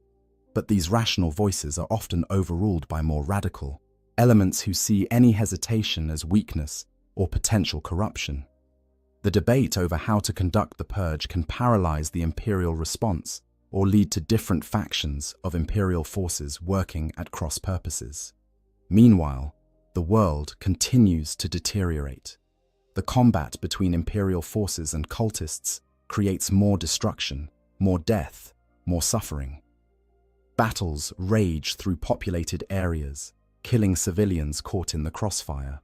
But these rational voices are often overruled by more radical elements who see any hesitation as weakness or potential corruption. The debate over how to conduct the purge can paralyze the imperial response or lead to different factions of imperial forces working at cross purposes. Meanwhile, the world continues to deteriorate. The combat between imperial forces and cultists creates more destruction, more death, more suffering. Battles rage through populated areas, killing civilians caught in the crossfire.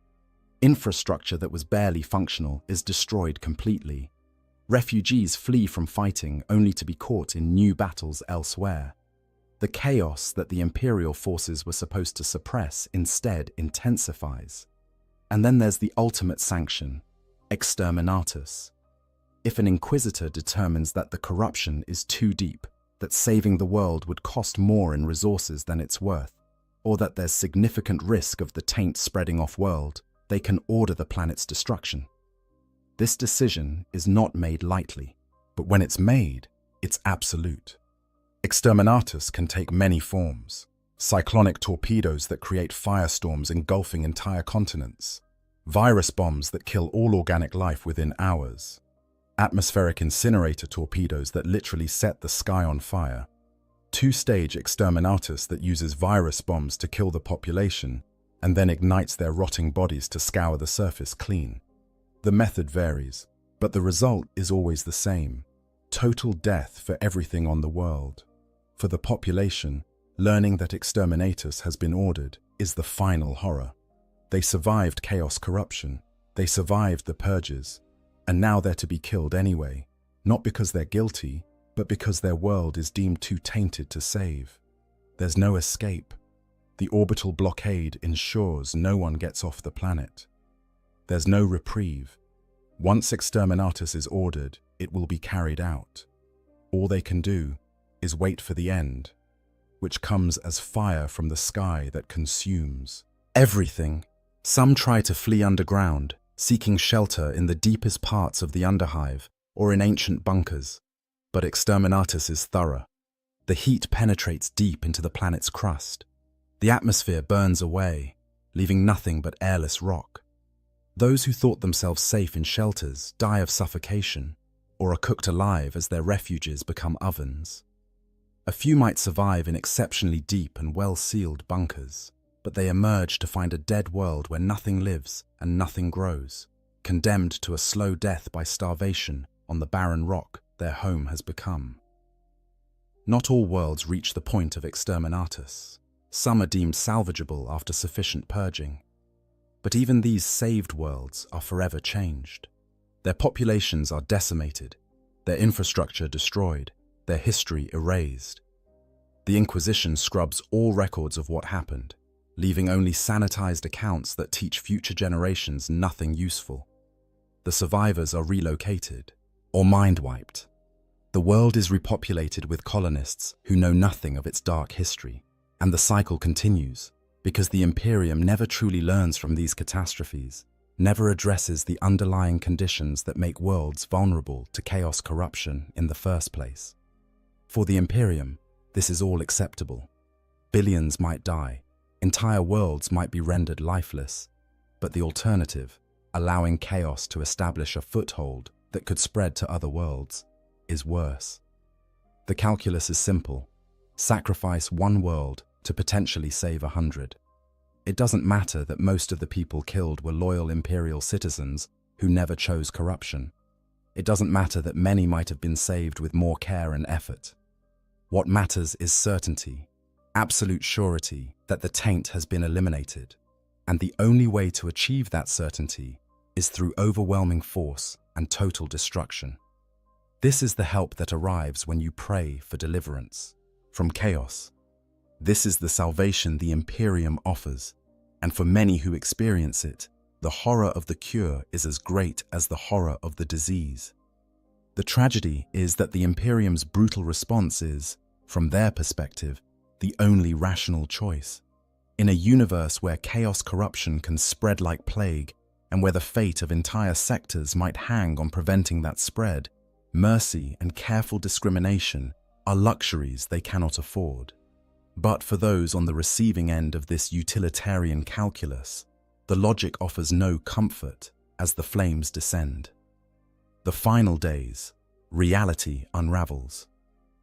Infrastructure that was barely functional is destroyed completely. Refugees flee from fighting only to be caught in new battles elsewhere. The chaos that the imperial forces were supposed to suppress instead intensifies. And then there's the ultimate sanction, exterminatus. If an inquisitor determines that the corruption is too deep, that saving the world would cost more in resources than it's worth, or that there's significant risk of the taint spreading off-world, they can order the planet's destruction. This decision is not made lightly, but when it's made, it's absolute. Exterminatus can take many forms. Cyclonic torpedoes that create firestorms engulfing entire continents. Virus bombs that kill all organic life within hours. Atmospheric incinerator torpedoes that literally set the sky on fire. Two-stage exterminatus that uses virus bombs to kill the population and then ignites their rotting bodies to scour the surface clean. The method varies, but the result is always the same. Total death for everything on the world. For the population, learning that exterminatus has been ordered is the final horror. They survived chaos corruption, they survived the purges, and now they're to be killed anyway, not because they're guilty, but because their world is deemed too tainted to save. There's no escape. The orbital blockade ensures no one gets off the planet. There's no reprieve. Once exterminatus is ordered, it will be carried out. All they can do is wait for the end, which comes as fire from the sky that consumes everything. Some try to flee underground, seeking shelter in the deepest parts of the underhive or in ancient bunkers. But exterminatus is thorough. The heat penetrates deep into the planet's crust. The atmosphere burns away, leaving nothing but airless rock. Those who thought themselves safe in shelters die of suffocation or are cooked alive as their refuges become ovens. A few might survive in exceptionally deep and well-sealed bunkers, but they emerge to find a dead world where nothing lives and nothing grows, condemned to a slow death by starvation on the barren rock their home has become. Not all worlds reach the point of exterminatus. Some are deemed salvageable after sufficient purging. But even these saved worlds are forever changed. Their populations are decimated, their infrastructure destroyed, their history erased. The Inquisition scrubs all records of what happened, leaving only sanitized accounts that teach future generations nothing useful. The survivors are relocated or mind-wiped. The world is repopulated with colonists who know nothing of its dark history, and the cycle continues because the Imperium never truly learns from these catastrophes, never addresses the underlying conditions that make worlds vulnerable to chaos corruption in the first place. For the Imperium, this is all acceptable. Billions might die, entire worlds might be rendered lifeless, but the alternative, allowing chaos to establish a foothold that could spread to other worlds, is worse. The calculus is simple. Sacrifice one world to potentially save 100. It doesn't matter that most of the people killed were loyal imperial citizens who never chose corruption. It doesn't matter that many might have been saved with more care and effort. What matters is certainty, absolute surety that the taint has been eliminated, and the only way to achieve that certainty is through overwhelming force and total destruction. This is the help that arrives when you pray for deliverance from chaos. This is the salvation the Imperium offers, and for many who experience it, the horror of the cure is as great as the horror of the disease. The tragedy is that the Imperium's brutal response is, from their perspective, the only rational choice. In a universe where chaos corruption can spread like plague and where the fate of entire sectors might hang on preventing that spread, mercy and careful discrimination are luxuries they cannot afford. But for those on the receiving end of this utilitarian calculus, the logic offers no comfort as the flames descend. The final days, reality unravels.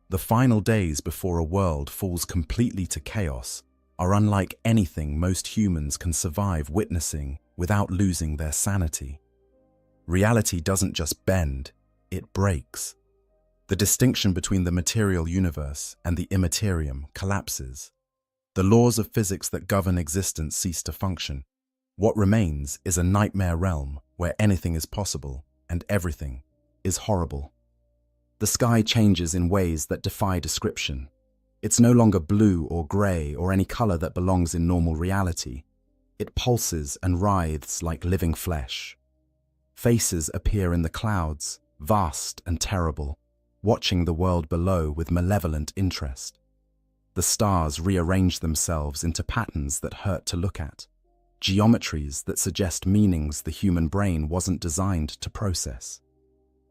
The final days before a world falls completely to chaos are unlike anything most humans can survive witnessing without losing their sanity. Reality doesn't just bend, it breaks. The distinction between the material universe and the immaterium collapses. The laws of physics that govern existence cease to function. What remains is a nightmare realm where anything is possible and everything is horrible. The sky changes in ways that defy description. It's no longer blue or grey or any colour that belongs in normal reality. It pulses and writhes like living flesh. Faces appear in the clouds, vast and terrible, watching the world below with malevolent interest. The stars rearrange themselves into patterns that hurt to look at, geometries that suggest meanings the human brain wasn't designed to process.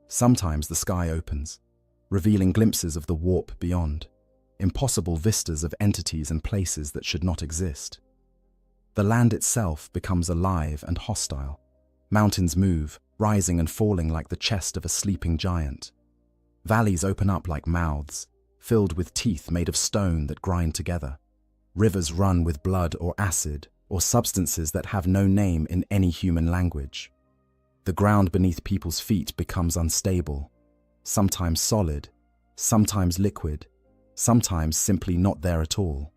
Sometimes the sky opens, revealing glimpses of the warp beyond, impossible vistas of entities and places that should not exist. The land itself becomes alive and hostile. Mountains move, rising and falling like the chest of a sleeping giant. Valleys open up like mouths, filled with teeth made of stone that grind together. Rivers run with blood or acid, or substances that have no name in any human language. The ground beneath people's feet becomes unstable, sometimes solid, sometimes liquid, sometimes simply not there at all.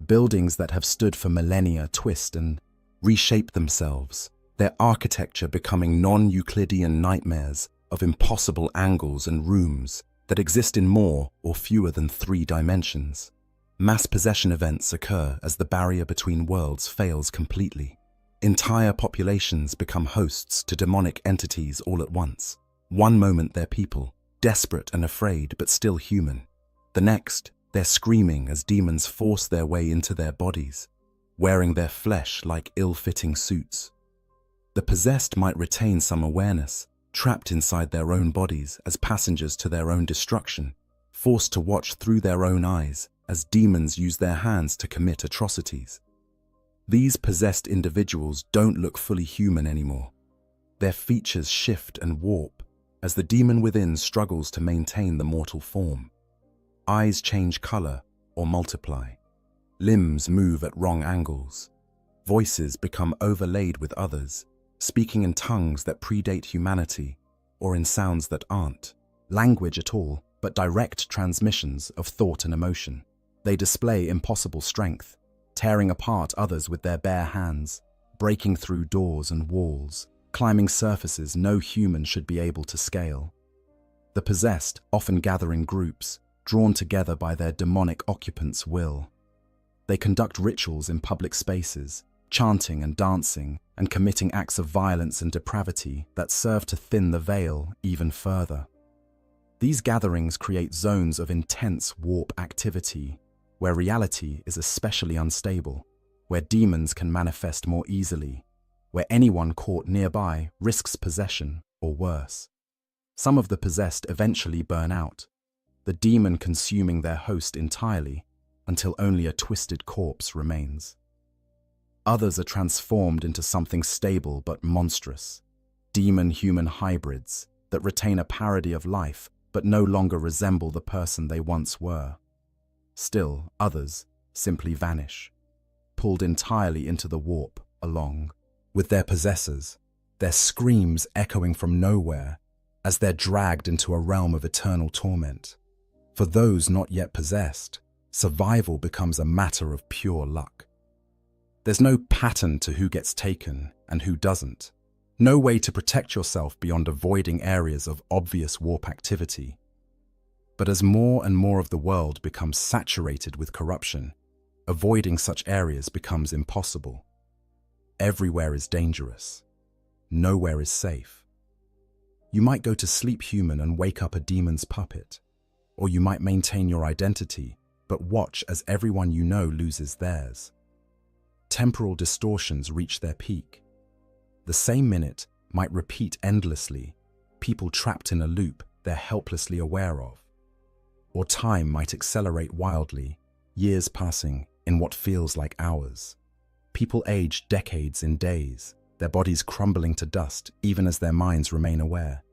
Buildings that have stood for millennia twist and reshape themselves, their architecture becoming non-Euclidean nightmares of impossible angles and rooms that exist in more or fewer than 3 dimensions. Mass possession events occur as the barrier between worlds fails completely. Entire populations become hosts to demonic entities all at once. One moment they're people, desperate and afraid but still human. The next, they're screaming as demons force their way into their bodies, wearing their flesh like ill-fitting suits. The possessed might retain some awareness, trapped inside their own bodies as passengers to their own destruction, forced to watch through their own eyes as demons use their hands to commit atrocities. These possessed individuals don't look fully human anymore. Their features shift and warp as the demon within struggles to maintain the mortal form. Eyes change color or multiply. Limbs move at wrong angles. Voices become overlaid with others, speaking in tongues that predate humanity or in sounds that aren't language at all, but direct transmissions of thought and emotion. They display impossible strength, tearing apart others with their bare hands, breaking through doors and walls, climbing surfaces no human should be able to scale. The possessed often gather in groups, drawn together by their demonic occupants' will. They conduct rituals in public spaces, chanting and dancing, and committing acts of violence and depravity that serve to thin the veil even further. These gatherings create zones of intense warp activity, where reality is especially unstable, where demons can manifest more easily, where anyone caught nearby risks possession or worse. Some of the possessed eventually burn out, the demon consuming their host entirely until only a twisted corpse remains. Others are transformed into something stable but monstrous, demon-human hybrids that retain a parody of life but no longer resemble the person they once were. Still, others simply vanish, pulled entirely into the warp along with their possessors, their screams echoing from nowhere as they're dragged into a realm of eternal torment. For those not yet possessed, survival becomes a matter of pure luck. There's no pattern to who gets taken and who doesn't. No way to protect yourself beyond avoiding areas of obvious warp activity. But as more and more of the world becomes saturated with corruption, avoiding such areas becomes impossible. Everywhere is dangerous. Nowhere is safe. You might go to sleep human and wake up a demon's puppet, or you might maintain your identity but watch as everyone you know loses theirs. Temporal distortions reach their peak. The same minute might repeat endlessly, people trapped in a loop they're helplessly aware of. Or time might accelerate wildly, years passing in what feels like hours. People age decades in days, their bodies crumbling to dust even as their minds remain aware.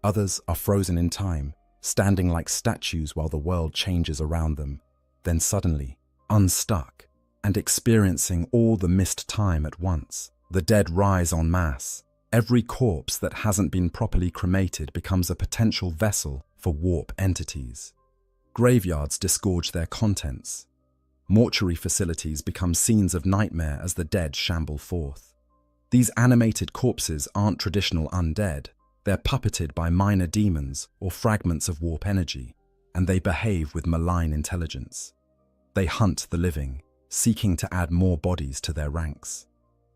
Others are frozen in time, standing like statues while the world changes around them, then suddenly unstuck and experiencing all the missed time at once. The dead rise en masse. Every corpse that hasn't been properly cremated becomes a potential vessel for warp entities. Graveyards disgorge their contents. Mortuary facilities become scenes of nightmare as the dead shamble forth. These animated corpses aren't traditional undead. They're puppeted by minor demons or fragments of warp energy, and they behave with malign intelligence. They hunt the living, seeking to add more bodies to their ranks.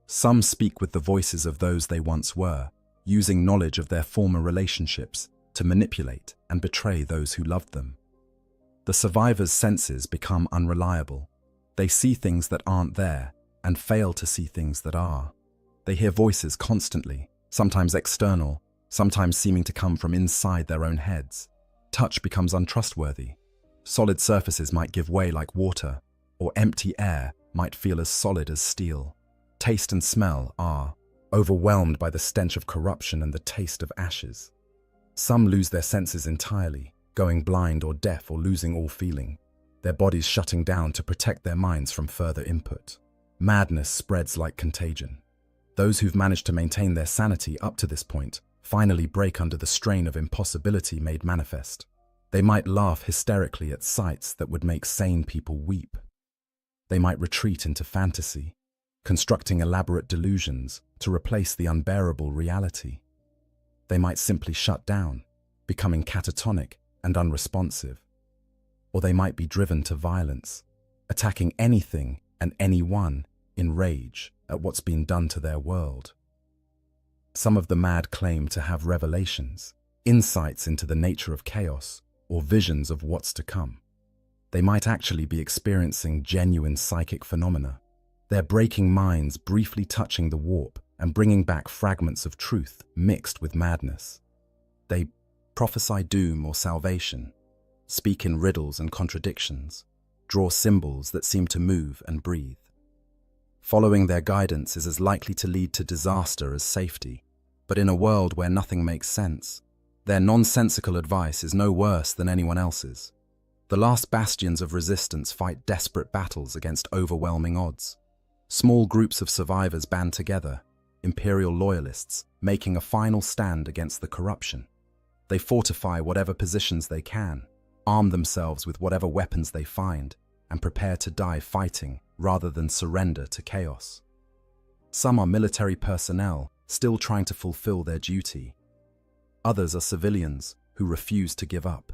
Some speak with the voices of those they once were, using knowledge of their former relationships to manipulate and betray those who loved them. The survivors' senses become unreliable. They see things that aren't there and fail to see things that are. They hear voices constantly, sometimes external, sometimes seeming to come from inside their own heads. Touch becomes untrustworthy. Solid surfaces might give way like water, or empty air might feel as solid as steel. Taste and smell are overwhelmed by the stench of corruption and the taste of ashes. Some lose their senses entirely, going blind or deaf or losing all feeling, their bodies shutting down to protect their minds from further input. Madness spreads like contagion. Those who've managed to maintain their sanity up to this point finally break under the strain of impossibility made manifest. They might laugh hysterically at sights that would make sane people weep. They might retreat into fantasy, constructing elaborate delusions to replace the unbearable reality. They might simply shut down, becoming catatonic and unresponsive. Or they might be driven to violence, attacking anything and anyone in rage at what's been done to their world. Some of the mad claim to have revelations, insights into the nature of chaos, or visions of what's to come. They might actually be experiencing genuine psychic phenomena, their breaking minds briefly touching the warp and bringing back fragments of truth mixed with madness. They prophesy doom or salvation, speak in riddles and contradictions, draw symbols that seem to move and breathe. Following their guidance is as likely to lead to disaster as safety, but in a world where nothing makes sense, their nonsensical advice is no worse than anyone else's. The last bastions of resistance fight desperate battles against overwhelming odds. Small groups of survivors band together, imperial loyalists, making a final stand against the corruption. They fortify whatever positions they can, arm themselves with whatever weapons they find, and prepare to die fighting rather than surrender to chaos. Some are military personnel still trying to fulfill their duty. Others are civilians who refuse to give up.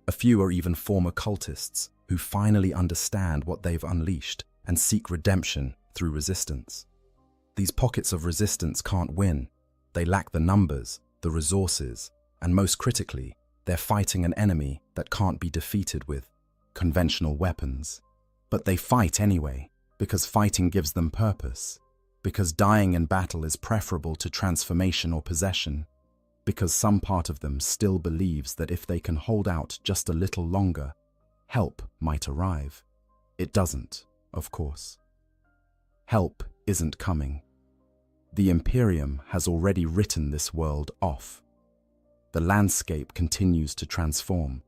A few are even former cultists who finally understand what they've unleashed and seek redemption through resistance. These pockets of resistance can't win. They lack the numbers, the resources, and most critically, they're fighting an enemy that can't be defeated with conventional weapons. But they fight anyway, because fighting gives them purpose, because dying in battle is preferable to transformation or possession, because some part of them still believes that if they can hold out just a little longer, help might arrive. It doesn't, of course. Help isn't coming. The Imperium has already written this world off. The landscape continues to transform.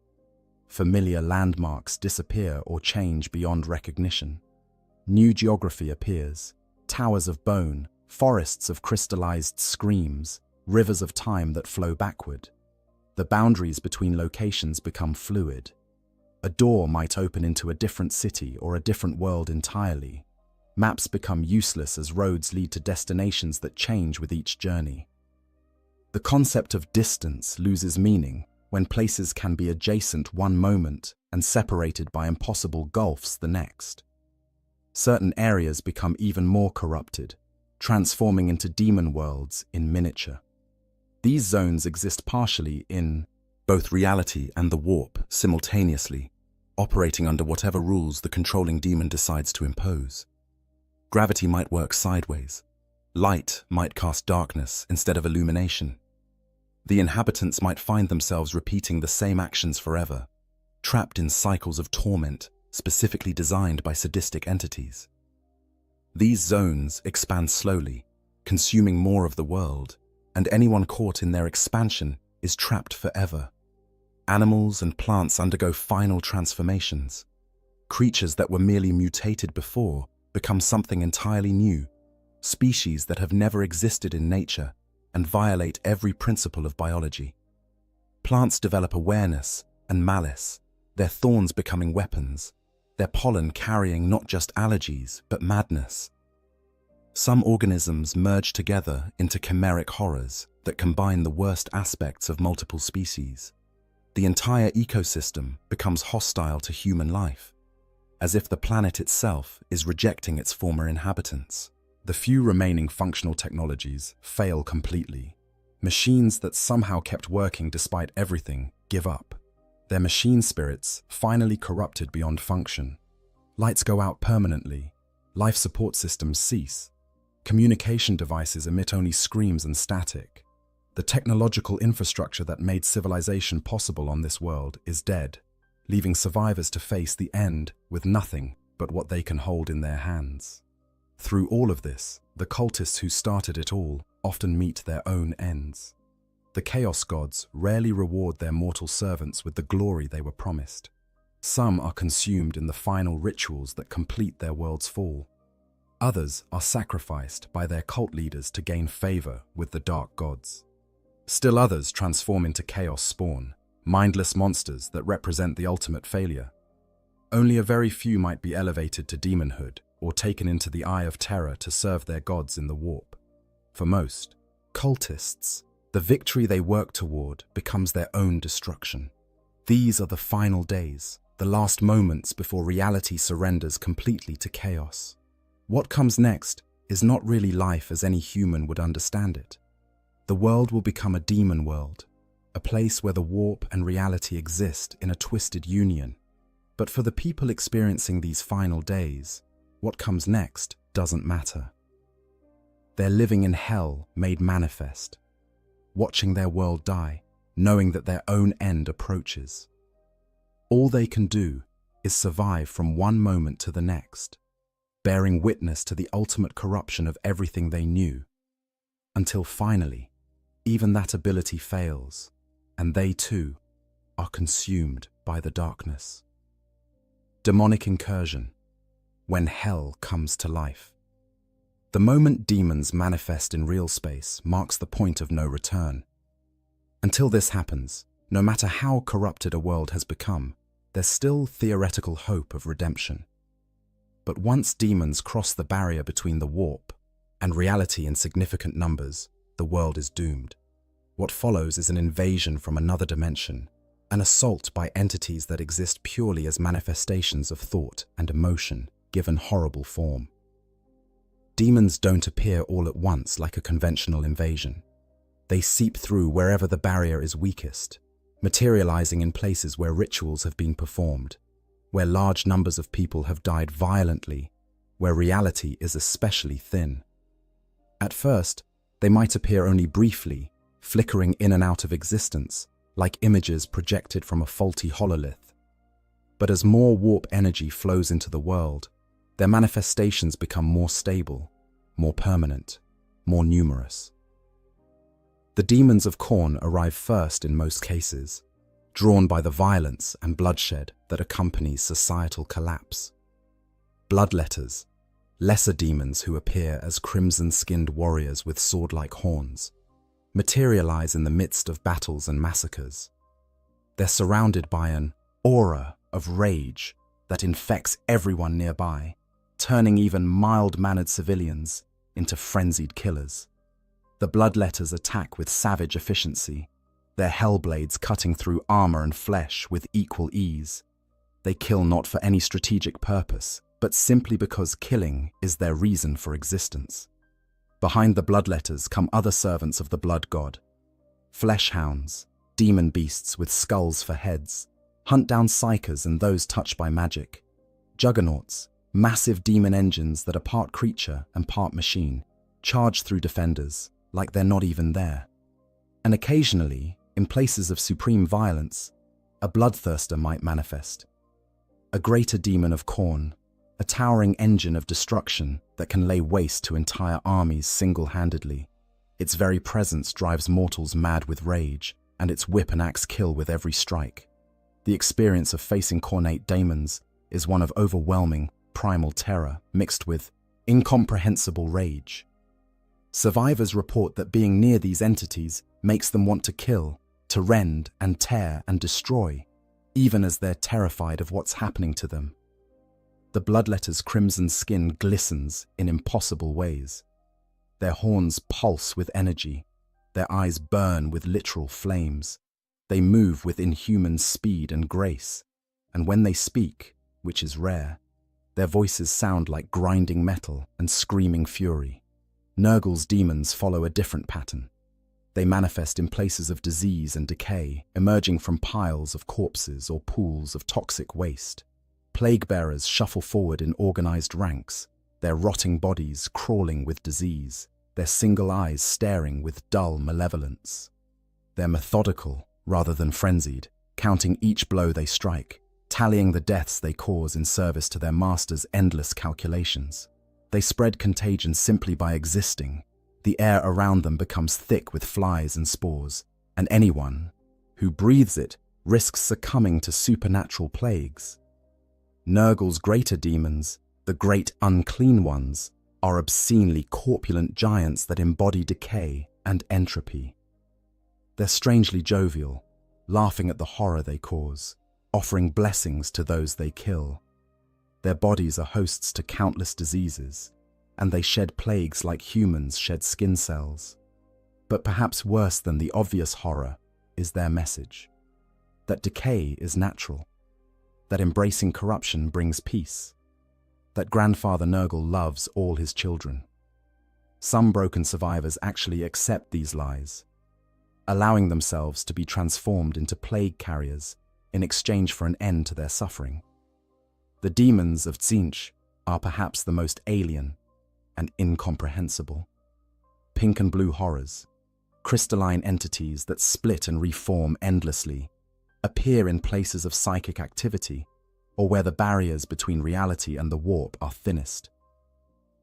Familiar landmarks disappear or change beyond recognition. New geography appears, towers of bone, forests of crystallized screams, rivers of time that flow backward. The boundaries between locations become fluid. A door might open into a different city or a different world entirely. Maps become useless as roads lead to destinations that change with each journey. The concept of distance loses meaning when places can be adjacent one moment and separated by impossible gulfs the next. Certain areas become even more corrupted, transforming into demon worlds in miniature. These zones exist partially in both reality and the warp simultaneously, operating under whatever rules the controlling demon decides to impose. Gravity might work sideways, Light might cast darkness instead of illumination. The inhabitants might find themselves repeating the same actions forever, trapped in cycles of torment specifically designed by sadistic entities. These zones expand slowly, consuming more of the world, and anyone caught in their expansion is trapped forever. Animals and plants undergo final transformations. Creatures that were merely mutated before become something entirely new, species that have never existed in nature and violate every principle of biology. Plants develop awareness and malice, their thorns becoming weapons, their pollen carrying not just allergies but madness. Some organisms merge together into chimeric horrors that combine the worst aspects of multiple species. The entire ecosystem becomes hostile to human life, as if the planet itself is rejecting its former inhabitants. The few remaining functional technologies fail completely. Machines that somehow kept working despite everything give up. Their machine spirits finally corrupted beyond function. Lights go out permanently. Life support systems cease. Communication devices emit only screams and static. The technological infrastructure that made civilization possible on this world is dead, leaving survivors to face the end with nothing but what they can hold in their hands. Through all of this, the cultists who started it all often meet their own ends. The Chaos Gods rarely reward their mortal servants with the glory they were promised. Some are consumed in the final rituals that complete their world's fall. Others are sacrificed by their cult leaders to gain favor with the Dark Gods. Still others transform into Chaos Spawn, mindless monsters that represent the ultimate failure. Only a very few might be elevated to demonhood or taken into the Eye of Terror to serve their gods in the warp. For most, cultists, the victory they work toward becomes their own destruction. These are the final days, the last moments before reality surrenders completely to chaos. What comes next is not really life as any human would understand it. The world will become a demon world, a place where the warp and reality exist in a twisted union. But for the people experiencing these final days, what comes next doesn't matter. They're living in hell made manifest, watching their world die, knowing that their own end approaches. All they can do is survive from one moment to the next, bearing witness to the ultimate corruption of everything they knew, until finally, even that ability fails, and they too are consumed by the darkness. Demonic incursion, when hell comes to life. The moment demons manifest in real space marks the point of no return. Until this happens, no matter how corrupted a world has become, there's still theoretical hope of redemption. But once demons cross the barrier between the warp and reality in significant numbers, the world is doomed. What follows is an invasion from another dimension, an assault by entities that exist purely as manifestations of thought and emotion, given horrible form. Demons don't appear all at once like a conventional invasion. They seep through wherever the barrier is weakest, materializing in places where rituals have been performed, where large numbers of people have died violently, where reality is especially thin. At first, they might appear only briefly, flickering in and out of existence, like images projected from a faulty hololith. But as more warp energy flows into the world, their manifestations become more stable, more permanent, more numerous. The demons of Khorne arrive first in most cases, drawn by the violence and bloodshed that accompanies societal collapse. Bloodletters, lesser demons who appear as crimson-skinned warriors with sword-like horns, materialize in the midst of battles and massacres. They're surrounded by an aura of rage that infects everyone nearby, turning even mild-mannered civilians into frenzied killers. The bloodletters attack with savage efficiency, their hellblades cutting through armor and flesh with equal ease. They kill not for any strategic purpose, but simply because killing is their reason for existence. Behind the bloodletters come other servants of the blood god. Flesh hounds, demon beasts with skulls for heads, hunt down psychers and those touched by magic. Juggernauts, massive demon engines that are part creature and part machine, charge through defenders like they're not even there. And occasionally, in places of supreme violence, a bloodthirster might manifest. A greater demon of Khorne, a towering engine of destruction that can lay waste to entire armies single-handedly. Its very presence drives mortals mad with rage, and its whip and axe kill with every strike. The experience of facing Khornate daemons is one of overwhelming, primal terror mixed with incomprehensible rage. Survivors report that being near these entities makes them want to kill, to rend and tear and destroy, even as they're terrified of what's happening to them. The bloodletter's crimson skin glistens in impossible ways. Their horns pulse with energy. Their eyes burn with literal flames. They move with inhuman speed and grace. And when they speak, which is rare, their voices sound like grinding metal and screaming fury. Nurgle's demons follow a different pattern. They manifest in places of disease and decay, emerging from piles of corpses or pools of toxic waste. Plague-bearers shuffle forward in organized ranks, their rotting bodies crawling with disease, their single eyes staring with dull malevolence. They're methodical rather than frenzied, counting each blow they strike, tallying the deaths they cause in service to their master's endless calculations. They spread contagion simply by existing. The air around them becomes thick with flies and spores, and anyone who breathes it risks succumbing to supernatural plagues. Nurgle's greater demons, the great unclean ones, are obscenely corpulent giants that embody decay and entropy. They're strangely jovial, laughing at the horror they cause, offering blessings to those they kill. Their bodies are hosts to countless diseases, and they shed plagues like humans shed skin cells. But perhaps worse than the obvious horror is their message: that decay is natural, that embracing corruption brings peace, that Grandfather Nurgle loves all his children. Some broken survivors actually accept these lies, allowing themselves to be transformed into plague carriers in exchange for an end to their suffering. The demons of Tzeentch are perhaps the most alien and incomprehensible. Pink and blue horrors, crystalline entities that split and reform endlessly, appear in places of psychic activity or where the barriers between reality and the warp are thinnest.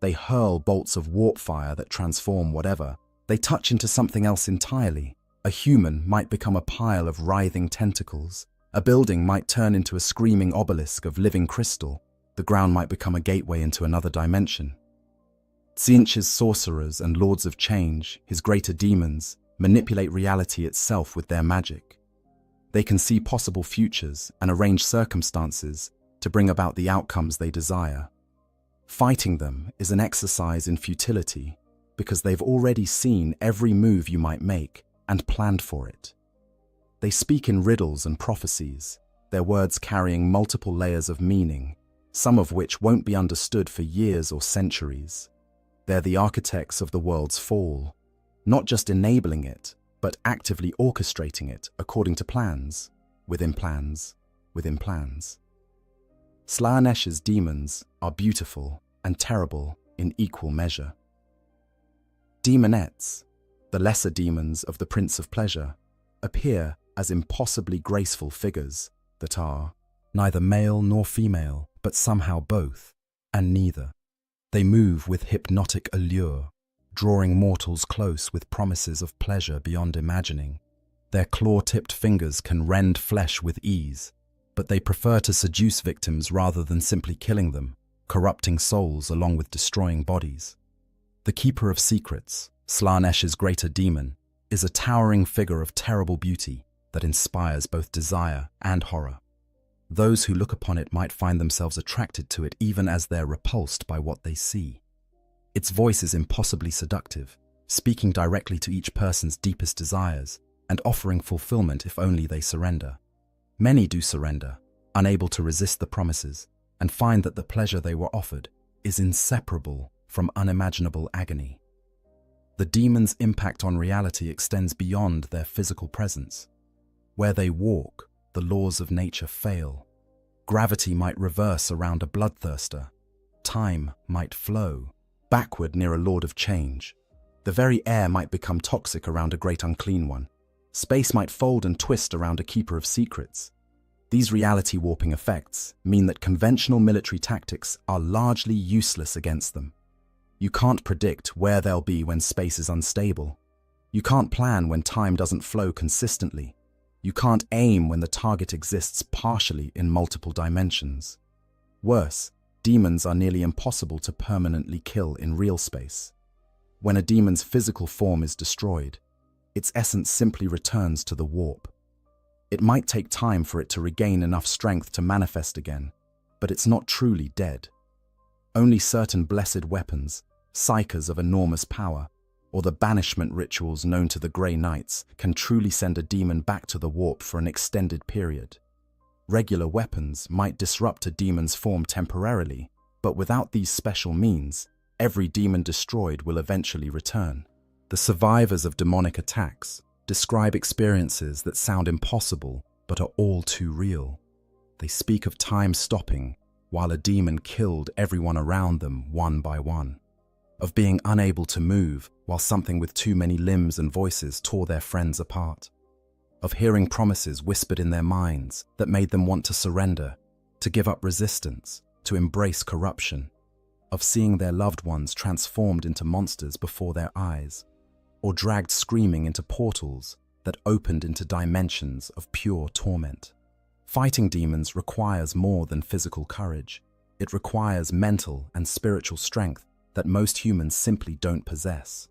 They hurl bolts of warp fire that transform whatever they touch into something else entirely. A human might become a pile of writhing tentacles. A building might turn into a screaming obelisk of living crystal. The ground might become a gateway into another dimension. Tzeentch's sorcerers and lords of change, his greater demons, manipulate reality itself with their magic. They can see possible futures and arrange circumstances to bring about the outcomes they desire. Fighting them is an exercise in futility because they've already seen every move you might make and planned for it. They speak in riddles and prophecies, their words carrying multiple layers of meaning, some of which won't be understood for years or centuries. They're the architects of the world's fall, not just enabling it, but actively orchestrating it according to plans, within plans, within plans. Slaanesh's demons are beautiful and terrible in equal measure. Demonettes, the lesser demons of the Prince of Pleasure, appear as impossibly graceful figures that are neither male nor female, but somehow both, and neither. They move with hypnotic allure, drawing mortals close with promises of pleasure beyond imagining. Their claw-tipped fingers can rend flesh with ease, but they prefer to seduce victims rather than simply killing them, corrupting souls along with destroying bodies. The Keeper of Secrets, Slaanesh's greater demon, is a towering figure of terrible beauty that inspires both desire and horror. Those who look upon it might find themselves attracted to it even as they're repulsed by what they see. Its voice is impossibly seductive, speaking directly to each person's deepest desires and offering fulfillment if only they surrender. Many do surrender, unable to resist the promises, and find that the pleasure they were offered is inseparable from unimaginable agony. The demon's impact on reality extends beyond their physical presence. Where they walk, the laws of nature fail. Gravity might reverse around a bloodthirster. Time might flow. backward near a lord of change. The very air might become toxic around a great unclean one. Space might fold and twist around a keeper of secrets. These reality-warping effects mean that conventional military tactics are largely useless against them. You can't predict where they'll be when space is unstable. You can't plan when time doesn't flow consistently. You can't aim when the target exists partially in multiple dimensions. Worse, demons are nearly impossible to permanently kill in real space. When a demon's physical form is destroyed, its essence simply returns to the warp. It might take time for it to regain enough strength to manifest again, but it's not truly dead. Only certain blessed weapons, psychers of enormous power, or the banishment rituals known to the Grey Knights can truly send a demon back to the warp for an extended period. Regular weapons might disrupt a demon's form temporarily, but without these special means, every demon destroyed will eventually return. The survivors of demonic attacks describe experiences that sound impossible but are all too real. They speak of time stopping while a demon killed everyone around them one by one, of being unable to move while something with too many limbs and voices tore their friends apart, of hearing promises whispered in their minds that made them want to surrender, to give up resistance, to embrace corruption, of seeing their loved ones transformed into monsters before their eyes, or dragged screaming into portals that opened into dimensions of pure torment. Fighting demons requires more than physical courage. It requires mental and spiritual strength that most humans simply don't possess.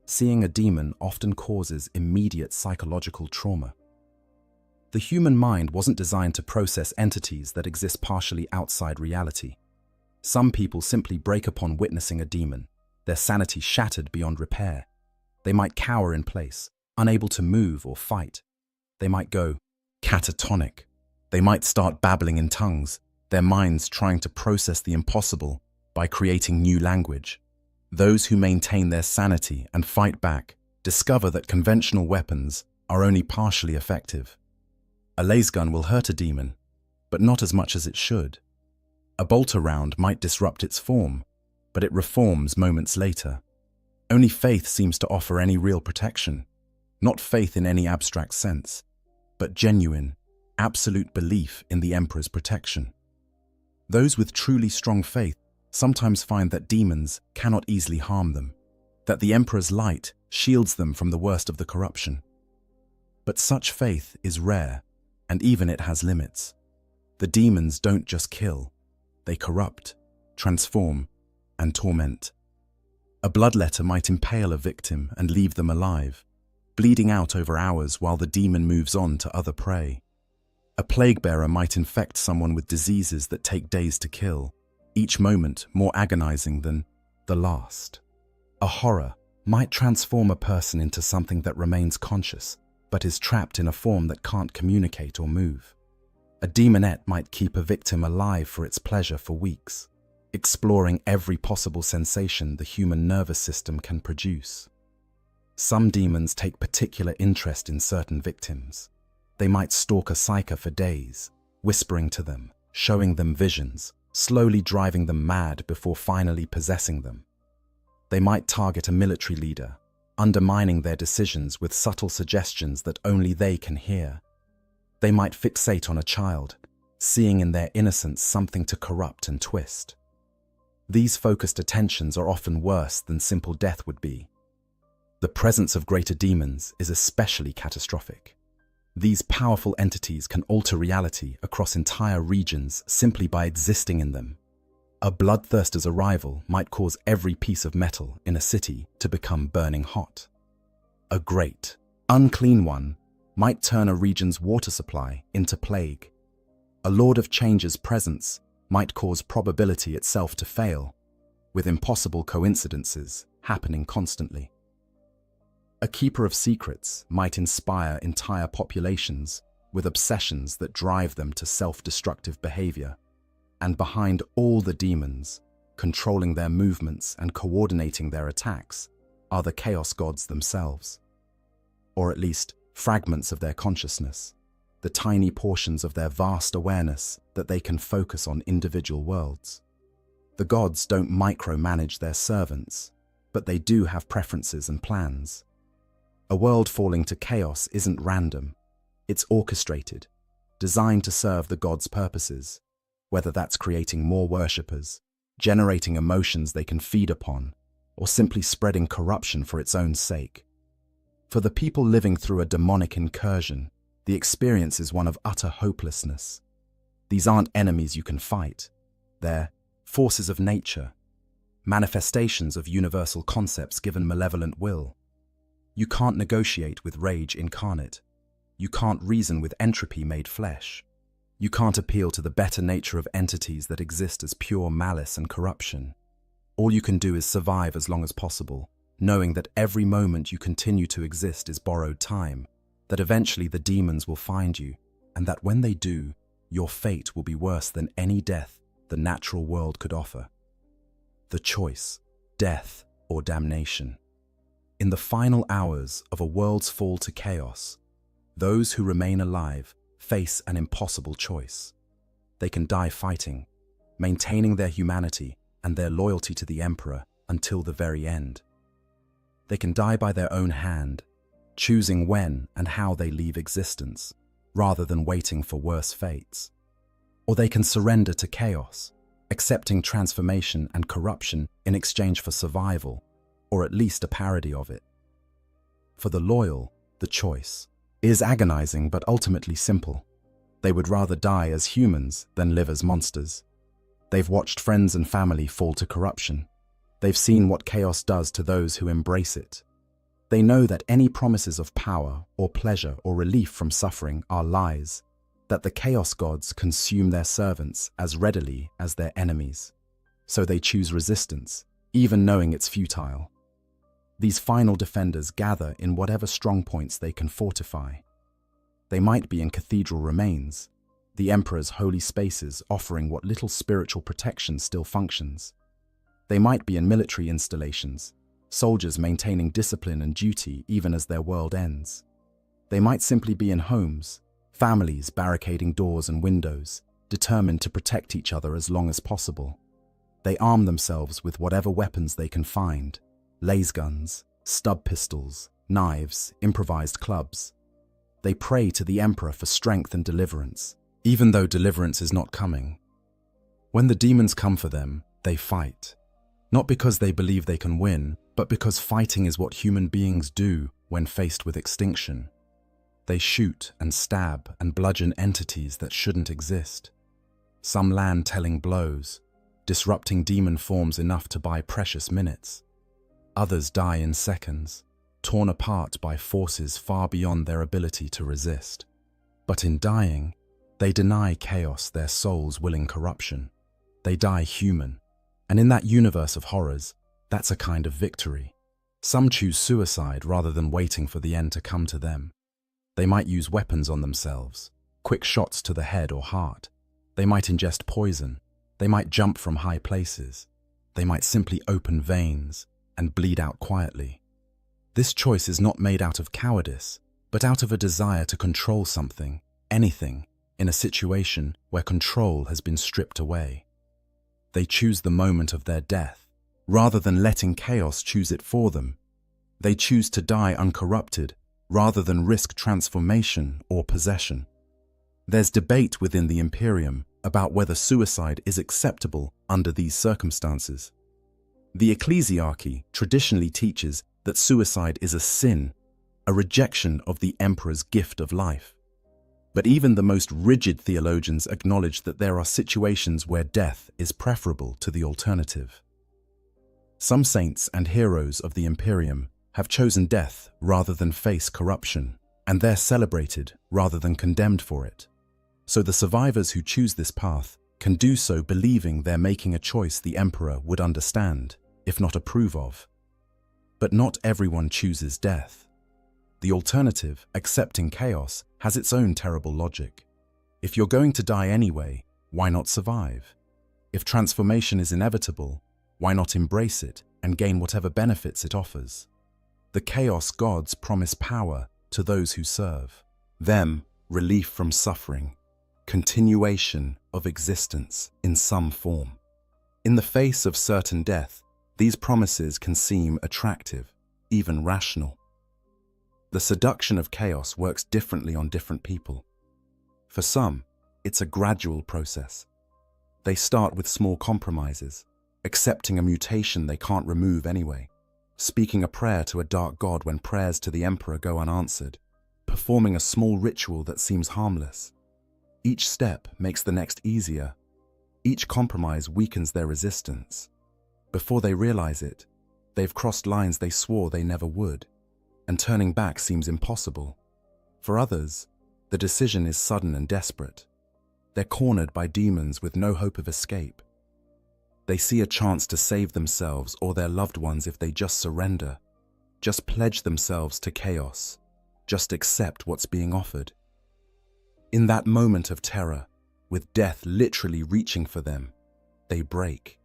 Seeing a demon often causes immediate psychological trauma. The human mind wasn't designed to process entities that exist partially outside reality. Some people simply break upon witnessing a demon, their sanity shattered beyond repair. They might cower in place, unable to move or fight. They might go catatonic. They might start babbling in tongues, their minds trying to process the impossible by creating new language. Those who maintain their sanity and fight back discover that conventional weapons are only partially effective. A laser gun will hurt a demon, but not as much as it should. A bolter round might disrupt its form, but it reforms moments later. Only faith seems to offer any real protection, not faith in any abstract sense, but genuine, absolute belief in the Emperor's protection. Those with truly strong faith sometimes find that demons cannot easily harm them, that the Emperor's light shields them from the worst of the corruption. But such faith is rare, and even it has limits. The demons don't just kill, they corrupt, transform, and torment. A bloodletter might impale a victim and leave them alive, bleeding out over hours while the demon moves on to other prey. A plague bearer might infect someone with diseases that take days to kill, each moment more agonizing than the last. A horror might transform a person into something that remains conscious, but is trapped in a form that can't communicate or move. A demonette might keep a victim alive for its pleasure for weeks, exploring every possible sensation the human nervous system can produce. Some demons take particular interest in certain victims. They might stalk a psyker for days, whispering to them, showing them visions, slowly driving them mad before finally possessing them. They might target a military leader, undermining their decisions with subtle suggestions that only they can hear. They might fixate on a child, seeing in their innocence something to corrupt and twist. These focused attentions are often worse than simple death would be. The presence of greater demons is especially catastrophic. These powerful entities can alter reality across entire regions simply by existing in them. A bloodthirster's arrival might cause every piece of metal in a city to become burning hot. A great, unclean one might turn a region's water supply into plague. A Lord of Change's presence might cause probability itself to fail, with impossible coincidences happening constantly. A keeper of secrets might inspire entire populations with obsessions that drive them to self-destructive behavior, and behind all the demons, controlling their movements and coordinating their attacks, are the chaos gods themselves. Or at least fragments of their consciousness, the tiny portions of their vast awareness that they can focus on individual worlds. The gods don't micromanage their servants, but they do have preferences and plans. A world falling to chaos isn't random. It's orchestrated, designed to serve the gods' purposes, whether that's creating more worshippers, generating emotions they can feed upon, or simply spreading corruption for its own sake. For the people living through a demonic incursion, the experience is one of utter hopelessness. These aren't enemies you can fight. They're forces of nature, manifestations of universal concepts given malevolent will. You can't negotiate with rage incarnate. You can't reason with entropy made flesh. You can't appeal to the better nature of entities that exist as pure malice and corruption. All you can do is survive as long as possible, knowing that every moment you continue to exist is borrowed time, that eventually the demons will find you, and that when they do, your fate will be worse than any death the natural world could offer. The choice, death or damnation. In the final hours of a world's fall to chaos, those who remain alive face an impossible choice. They can die fighting, maintaining their humanity and their loyalty to the Emperor until the very end. They can die by their own hand, choosing when and how they leave existence, rather than waiting for worse fates. Or they can surrender to chaos, accepting transformation and corruption in exchange for survival, or at least a parody of it. For the loyal, the choice is agonizing but ultimately simple. They would rather die as humans than live as monsters. They've watched friends and family fall to corruption. They've seen what chaos does to those who embrace it. They know that any promises of power or pleasure or relief from suffering are lies, that the chaos gods consume their servants as readily as their enemies. So they choose resistance, even knowing it's futile. These final defenders gather in whatever strong points they can fortify. They might be in cathedral remains, the Emperor's holy spaces offering what little spiritual protection still functions. They might be in military installations, soldiers maintaining discipline and duty even as their world ends. They might simply be in homes, families barricading doors and windows, determined to protect each other as long as possible. They arm themselves with whatever weapons they can find: laser guns, stub pistols, knives, improvised clubs. They pray to the Emperor for strength and deliverance, even though deliverance is not coming. When the demons come for them, they fight. Not because they believe they can win, but because fighting is what human beings do when faced with extinction. They shoot and stab and bludgeon entities that shouldn't exist. Some land telling blows, disrupting demon forms enough to buy precious minutes. Others die in seconds, torn apart by forces far beyond their ability to resist. But in dying, they deny chaos their soul's willing corruption. They die human, and in that universe of horrors, that's a kind of victory. Some choose suicide rather than waiting for the end to come to them. They might use weapons on themselves, quick shots to the head or heart. They might ingest poison. They might jump from high places. They might simply open veins and bleed out quietly. This choice is not made out of cowardice, but out of a desire to control something, anything, in a situation where control has been stripped away. They choose the moment of their death, rather than letting chaos choose it for them. They choose to die uncorrupted, rather than risk transformation or possession. There's debate within the Imperium about whether suicide is acceptable under these circumstances. The ecclesiarchy traditionally teaches that suicide is a sin, a rejection of the Emperor's gift of life. But even the most rigid theologians acknowledge that there are situations where death is preferable to the alternative. Some saints and heroes of the Imperium have chosen death rather than face corruption, and they're celebrated rather than condemned for it. So the survivors who choose this path can do so believing they're making a choice the Emperor would understand, if not approve of. But not everyone chooses death. The alternative, accepting chaos, has its own terrible logic. If you're going to die anyway, why not survive? If transformation is inevitable, why not embrace it and gain whatever benefits it offers? The chaos gods promise power to those who serve. Them, relief from suffering, continuation of existence in some form. In the face of certain death, these promises can seem attractive, even rational. The seduction of chaos works differently on different people. For some, it's a gradual process. They start with small compromises, accepting a mutation they can't remove anyway, speaking a prayer to a dark god when prayers to the emperor go unanswered, performing a small ritual that seems harmless. Each step makes the next easier. Each compromise weakens their resistance. Before they realize it, they've crossed lines they swore they never would, and turning back seems impossible. For others, the decision is sudden and desperate. They're cornered by demons with no hope of escape. They see a chance to save themselves or their loved ones if they just surrender, just pledge themselves to chaos, just accept what's being offered. In that moment of terror, with death literally reaching for them, they break.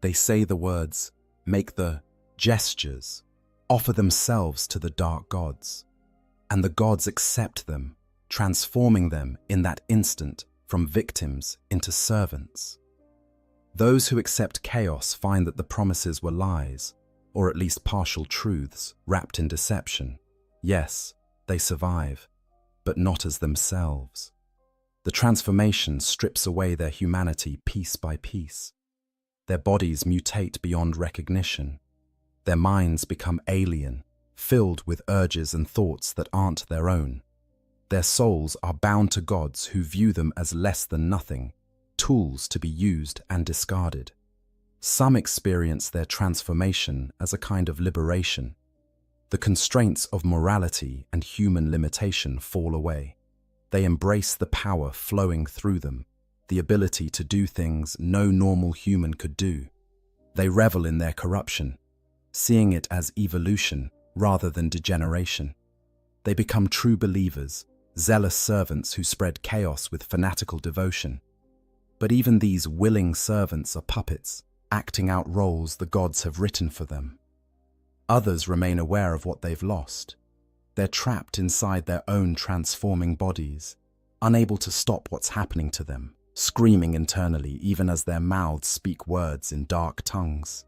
They say the words, make the gestures, offer themselves to the dark gods. And the gods accept them, transforming them in that instant from victims into servants. Those who accept chaos find that the promises were lies, or at least partial truths wrapped in deception. Yes, they survive, but not as themselves. The transformation strips away their humanity piece by piece. Their bodies mutate beyond recognition. Their minds become alien, filled with urges and thoughts that aren't their own. Their souls are bound to gods who view them as less than nothing, tools to be used and discarded. Some experience their transformation as a kind of liberation. The constraints of morality and human limitation fall away. They embrace the power flowing through them, the ability to do things no normal human could do. They revel in their corruption, seeing it as evolution rather than degeneration. They become true believers, zealous servants who spread chaos with fanatical devotion. But even these willing servants are puppets, acting out roles the gods have written for them. Others remain aware of what they've lost. They're trapped inside their own transforming bodies, unable to stop what's happening to them, screaming internally even as their mouths speak words in dark tongues.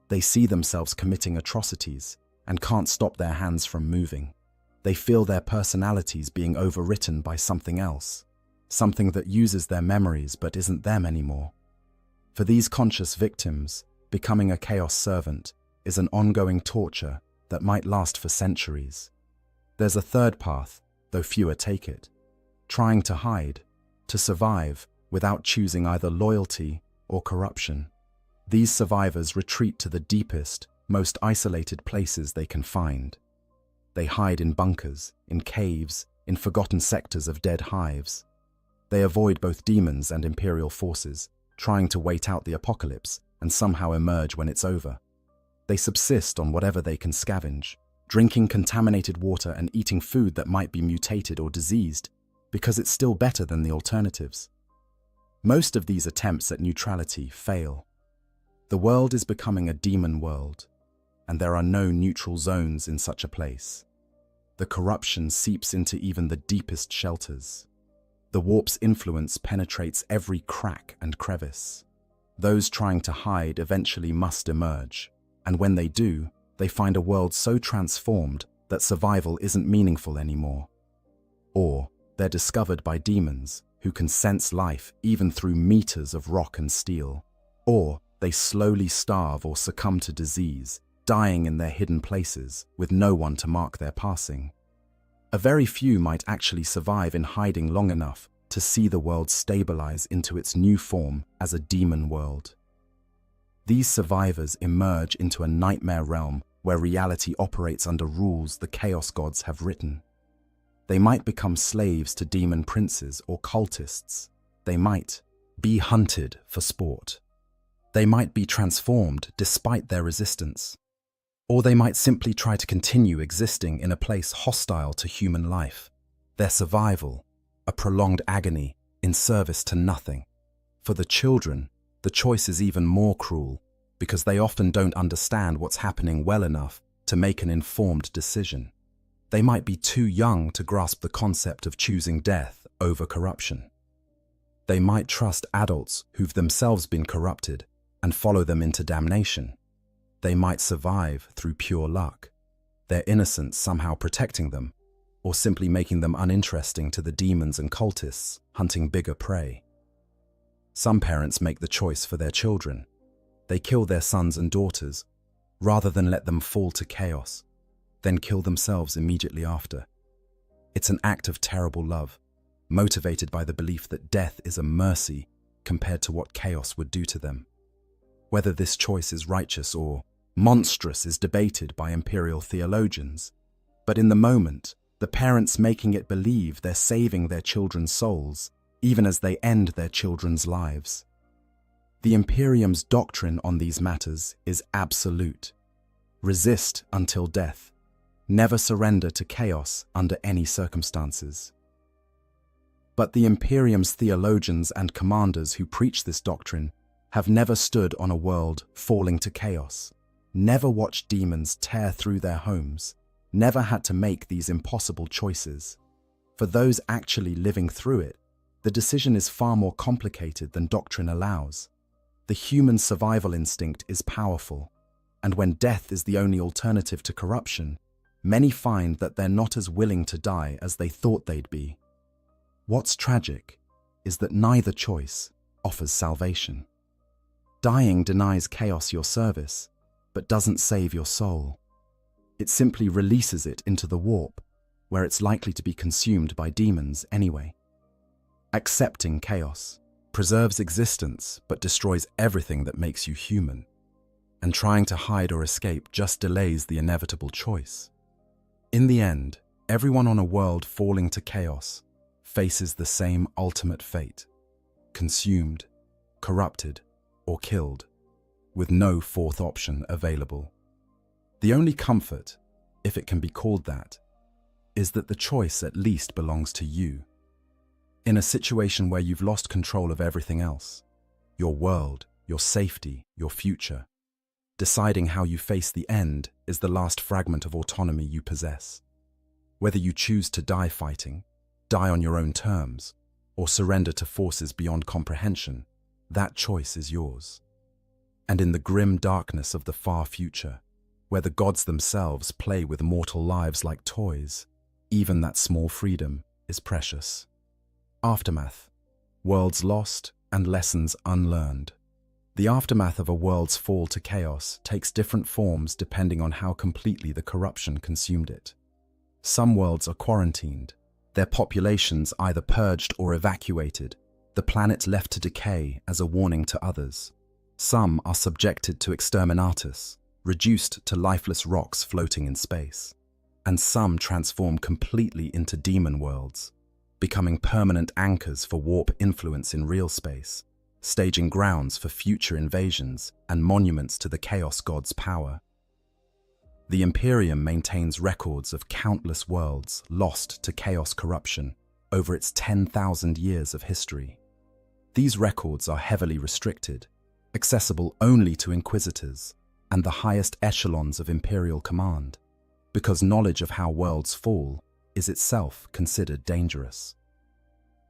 They see themselves committing atrocities and can't stop their hands from moving. They feel their personalities being overwritten by something else, something that uses their memories but isn't them anymore. For these conscious victims, becoming a chaos servant is an ongoing torture that might last for centuries. There's a third path, though fewer take it, trying to hide, to survive without choosing either loyalty or corruption. These survivors retreat to the deepest, most isolated places they can find. They hide in bunkers, in caves, in forgotten sectors of dead hives. They avoid both demons and imperial forces, trying to wait out the apocalypse and somehow emerge when it's over. They subsist on whatever they can scavenge, drinking contaminated water and eating food that might be mutated or diseased, because it's still better than the alternatives. Most of these attempts at neutrality fail. The world is becoming a demon world, and there are no neutral zones in such a place. The corruption seeps into even the deepest shelters. The warp's influence penetrates every crack and crevice. Those trying to hide eventually must emerge, and when they do, they find a world so transformed that survival isn't meaningful anymore. Or they're discovered by demons who can sense life even through meters of rock and steel. Or they slowly starve or succumb to disease, dying in their hidden places with no one to mark their passing. A very few might actually survive in hiding long enough to see the world stabilize into its new form as a demon world. These survivors emerge into a nightmare realm where reality operates under rules the chaos gods have written. They might become slaves to demon princes or cultists. They might be hunted for sport. They might be transformed despite their resistance. Or they might simply try to continue existing in a place hostile to human life. Their survival, a prolonged agony in service to nothing. For the children, the choice is even more cruel because they often don't understand what's happening well enough to make an informed decision. They might be too young to grasp the concept of choosing death over corruption. They might trust adults who've themselves been corrupted and follow them into damnation. They might survive through pure luck, their innocence somehow protecting them, or simply making them uninteresting to the demons and cultists hunting bigger prey. Some parents make the choice for their children. They kill their sons and daughters, rather than let them fall to chaos, then kill themselves immediately after. It's an act of terrible love, motivated by the belief that death is a mercy compared to what chaos would do to them. Whether this choice is righteous or monstrous is debated by imperial theologians, but in the moment, the parents making it believe they're saving their children's souls, even as they end their children's lives. The Imperium's doctrine on these matters is absolute. Resist until death. Never surrender to chaos under any circumstances. But the Imperium's theologians and commanders who preach this doctrine have never stood on a world falling to chaos, never watched demons tear through their homes, never had to make these impossible choices. For those actually living through it, the decision is far more complicated than doctrine allows. The human survival instinct is powerful, and when death is the only alternative to corruption, many find that they're not as willing to die as they thought they'd be. What's tragic is that neither choice offers salvation. Dying denies chaos your service, but doesn't save your soul. It simply releases it into the warp, where it's likely to be consumed by demons anyway. Accepting chaos preserves existence but destroys everything that makes you human, and trying to hide or escape just delays the inevitable choice. In the end, everyone on a world falling to chaos faces the same ultimate fate: consumed, corrupted, or killed, with no fourth option available. The only comfort, if it can be called that, is that the choice at least belongs to you. In a situation where you've lost control of everything else, your world, your safety, your future, deciding how you face the end is the last fragment of autonomy you possess. Whether you choose to die fighting, die on your own terms, or surrender to forces beyond comprehension, that choice is yours. And in the grim darkness of the far future, where the gods themselves play with mortal lives like toys, even that small freedom is precious. Aftermath: worlds lost and lessons unlearned. The aftermath of a world's fall to chaos takes different forms depending on how completely the corruption consumed it. Some worlds are quarantined, their populations either purged or evacuated, the planet left to decay as a warning to others. Some are subjected to exterminatus, reduced to lifeless rocks floating in space. And some transform completely into demon worlds, becoming permanent anchors for warp influence in real space, staging grounds for future invasions and monuments to the Chaos God's power. The Imperium maintains records of countless worlds lost to chaos corruption over its 10,000 years of history. These records are heavily restricted, accessible only to inquisitors and the highest echelons of imperial command, because knowledge of how worlds fall is itself considered dangerous.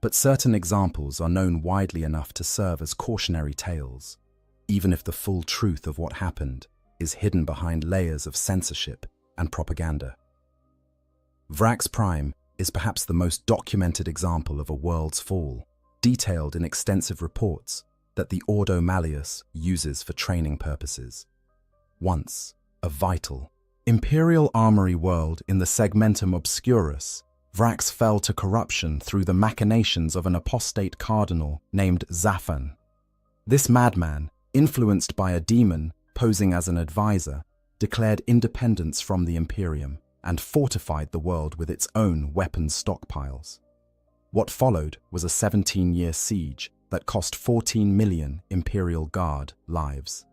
But certain examples are known widely enough to serve as cautionary tales, even if the full truth of what happened is hidden behind layers of censorship and propaganda. Vrax Prime is perhaps the most documented example of a world's fall, detailed in extensive reports that the Ordo Malleus uses for training purposes. Once a vital, imperial armory world in the Segmentum Obscurus, Vrax fell to corruption through the machinations of an apostate cardinal named Zaphan. This madman, influenced by a demon posing as an advisor, declared independence from the Imperium and fortified the world with its own weapons stockpiles. What followed was a 17-year siege that cost 14 million Imperial Guard lives.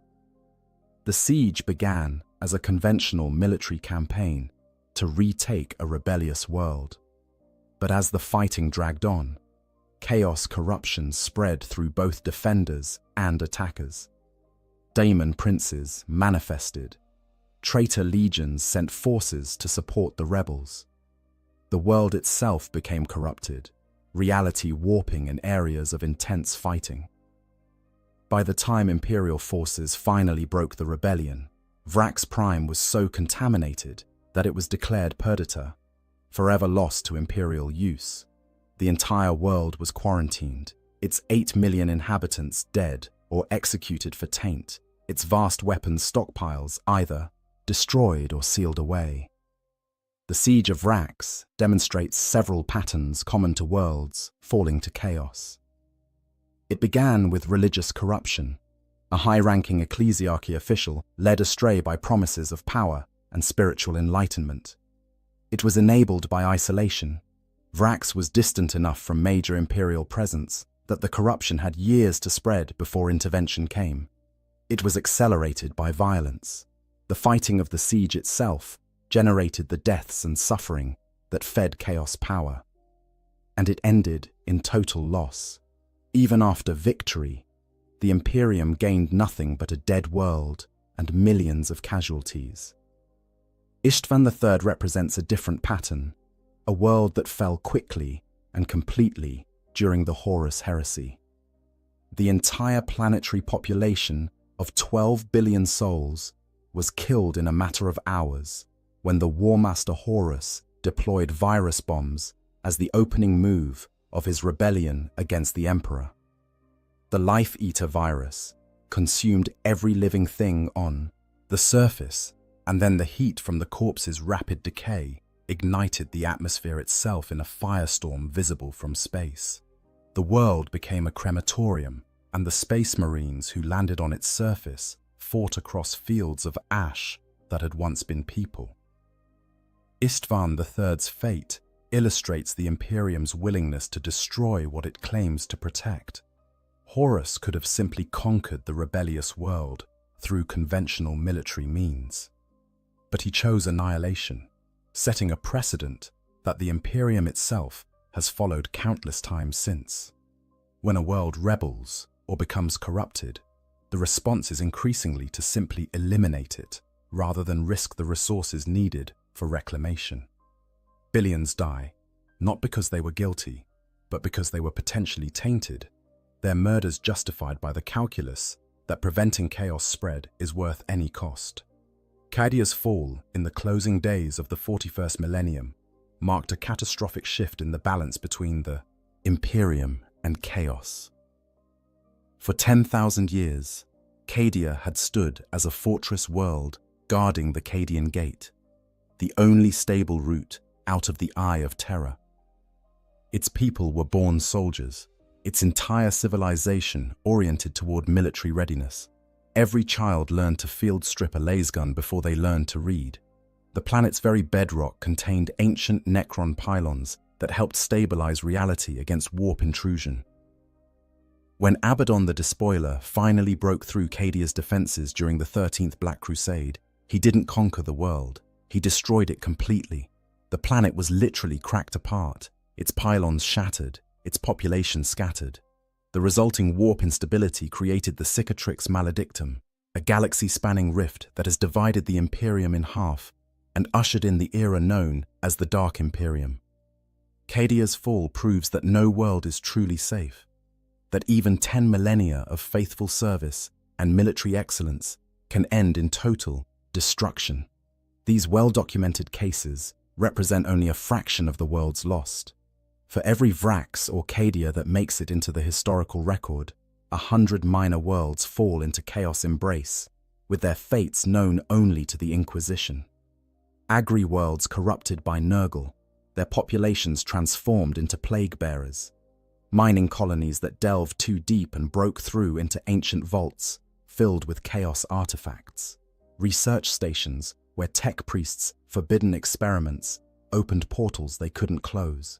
The siege began as a conventional military campaign to retake a rebellious world. But as the fighting dragged on, chaos corruption spread through both defenders and attackers. Daemon princes manifested. Traitor legions sent forces to support the rebels. The world itself became corrupted, reality warping in areas of intense fighting. By the time Imperial forces finally broke the rebellion, Vrax Prime was so contaminated that it was declared perdita, forever lost to Imperial use. The entire world was quarantined, its 8 million inhabitants dead or executed for taint, its vast weapons stockpiles either destroyed or sealed away. The Siege of Vrax demonstrates several patterns common to worlds falling to chaos. It began with religious corruption. A high-ranking ecclesiarchy official led astray by promises of power and spiritual enlightenment. It was enabled by isolation. Vrax was distant enough from major imperial presence that the corruption had years to spread before intervention came. It was accelerated by violence. The fighting of the siege itself generated the deaths and suffering that fed chaos power. And it ended in total loss. Even after victory, the Imperium gained nothing but a dead world and millions of casualties. Istvan III represents a different pattern, a world that fell quickly and completely during the Horus heresy. The entire planetary population of 12 billion souls was killed in a matter of hours when the Warmaster Horus deployed virus bombs as the opening move of his rebellion against the Emperor. The Life-Eater virus consumed every living thing on the surface, and then the heat from the corpse's rapid decay ignited the atmosphere itself in a firestorm visible from space. The world became a crematorium, and the space marines who landed on its surface fought across fields of ash that had once been people. Istvan III's fate illustrates the Imperium's willingness to destroy what it claims to protect. Horus could have simply conquered the rebellious world through conventional military means. But he chose annihilation, setting a precedent that the Imperium itself has followed countless times since. When a world rebels or becomes corrupted, the response is increasingly to simply eliminate it rather than risk the resources needed for reclamation. Billions die, not because they were guilty, but because they were potentially tainted, their murders justified by the calculus that preventing chaos spread is worth any cost. Cadia's fall in the closing days of the 41st millennium marked a catastrophic shift in the balance between the Imperium and chaos. For 10,000 years, Cadia had stood as a fortress world guarding the Cadian Gate, the only stable route out of the Eye of Terror. Its people were born soldiers, its entire civilization oriented toward military readiness. Every child learned to field strip a lasgun before they learned to read. The planet's very bedrock contained ancient Necron pylons that helped stabilize reality against warp intrusion. When Abaddon the Despoiler finally broke through Cadia's defenses during the 13th Black Crusade, he didn't conquer the world. He destroyed it completely. The planet was literally cracked apart, its pylons shattered, its population scattered. The resulting warp instability created the Cicatrix Maledictum, a galaxy-spanning rift that has divided the Imperium in half and ushered in the era known as the Dark Imperium. Cadia's fall proves that no world is truly safe, that even 10 millennia of faithful service and military excellence can end in total destruction. These well-documented cases represent only a fraction of the worlds lost. For every Vrax or Cadia that makes it into the historical record, 100 minor worlds fall into chaos embrace, with their fates known only to the Inquisition. Agri-worlds corrupted by Nurgle, their populations transformed into plague-bearers. Mining colonies that delved too deep and broke through into ancient vaults filled with chaos artifacts. Research stations where tech priests' forbidden experiments opened portals they couldn't close.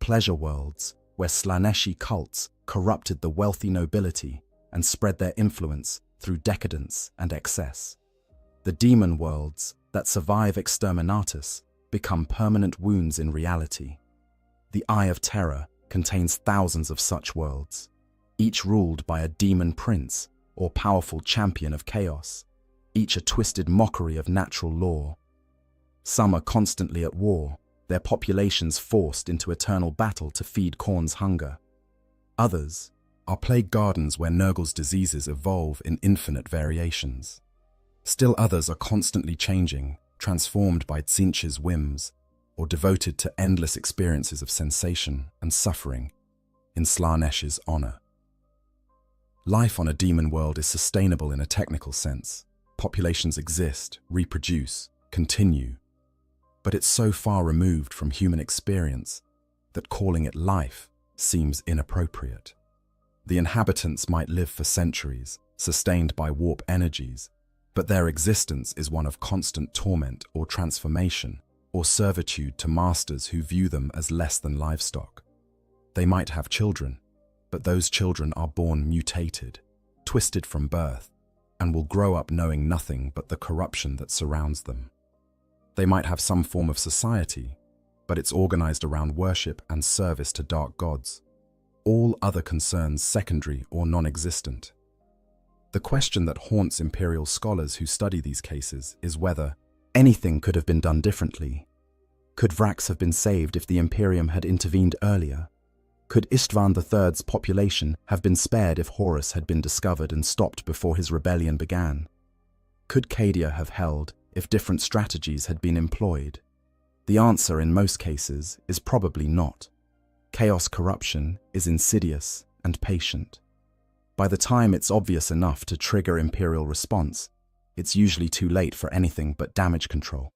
Pleasure worlds where Slaneshi cults corrupted the wealthy nobility and spread their influence through decadence and excess. The demon worlds that survive exterminatus become permanent wounds in reality. The Eye of Terror contains thousands of such worlds, each ruled by a demon prince or powerful champion of chaos, each a twisted mockery of natural law. Some are constantly at war, their populations forced into eternal battle to feed Khorne's hunger. Others, are plague gardens where Nurgle's diseases evolve in infinite variations. Still others are constantly changing, transformed by Tzeentch's whims, or devoted to endless experiences of sensation and suffering in Slaanesh's honor. Life on a demon world is sustainable in a technical sense. Populations exist, reproduce, continue. But it's so far removed from human experience that calling it life seems inappropriate. The inhabitants might live for centuries, sustained by warp energies, but their existence is one of constant torment or transformation, or servitude to masters who view them as less than livestock. They might have children, but those children are born mutated, twisted from birth, and will grow up knowing nothing but the corruption that surrounds them. They might have some form of society, but it's organized around worship and service to dark gods, all other concerns secondary or non-existent. The question that haunts imperial scholars who study these cases is whether anything could have been done differently. Could Vrax have been saved if the Imperium had intervened earlier? Could Istvan III's population have been spared if Horus had been discovered and stopped before his rebellion began? Could Cadia have held if different strategies had been employed? The answer in most cases is probably not. Chaos corruption is insidious and patient. By the time it's obvious enough to trigger imperial response, it's usually too late for anything but damage control.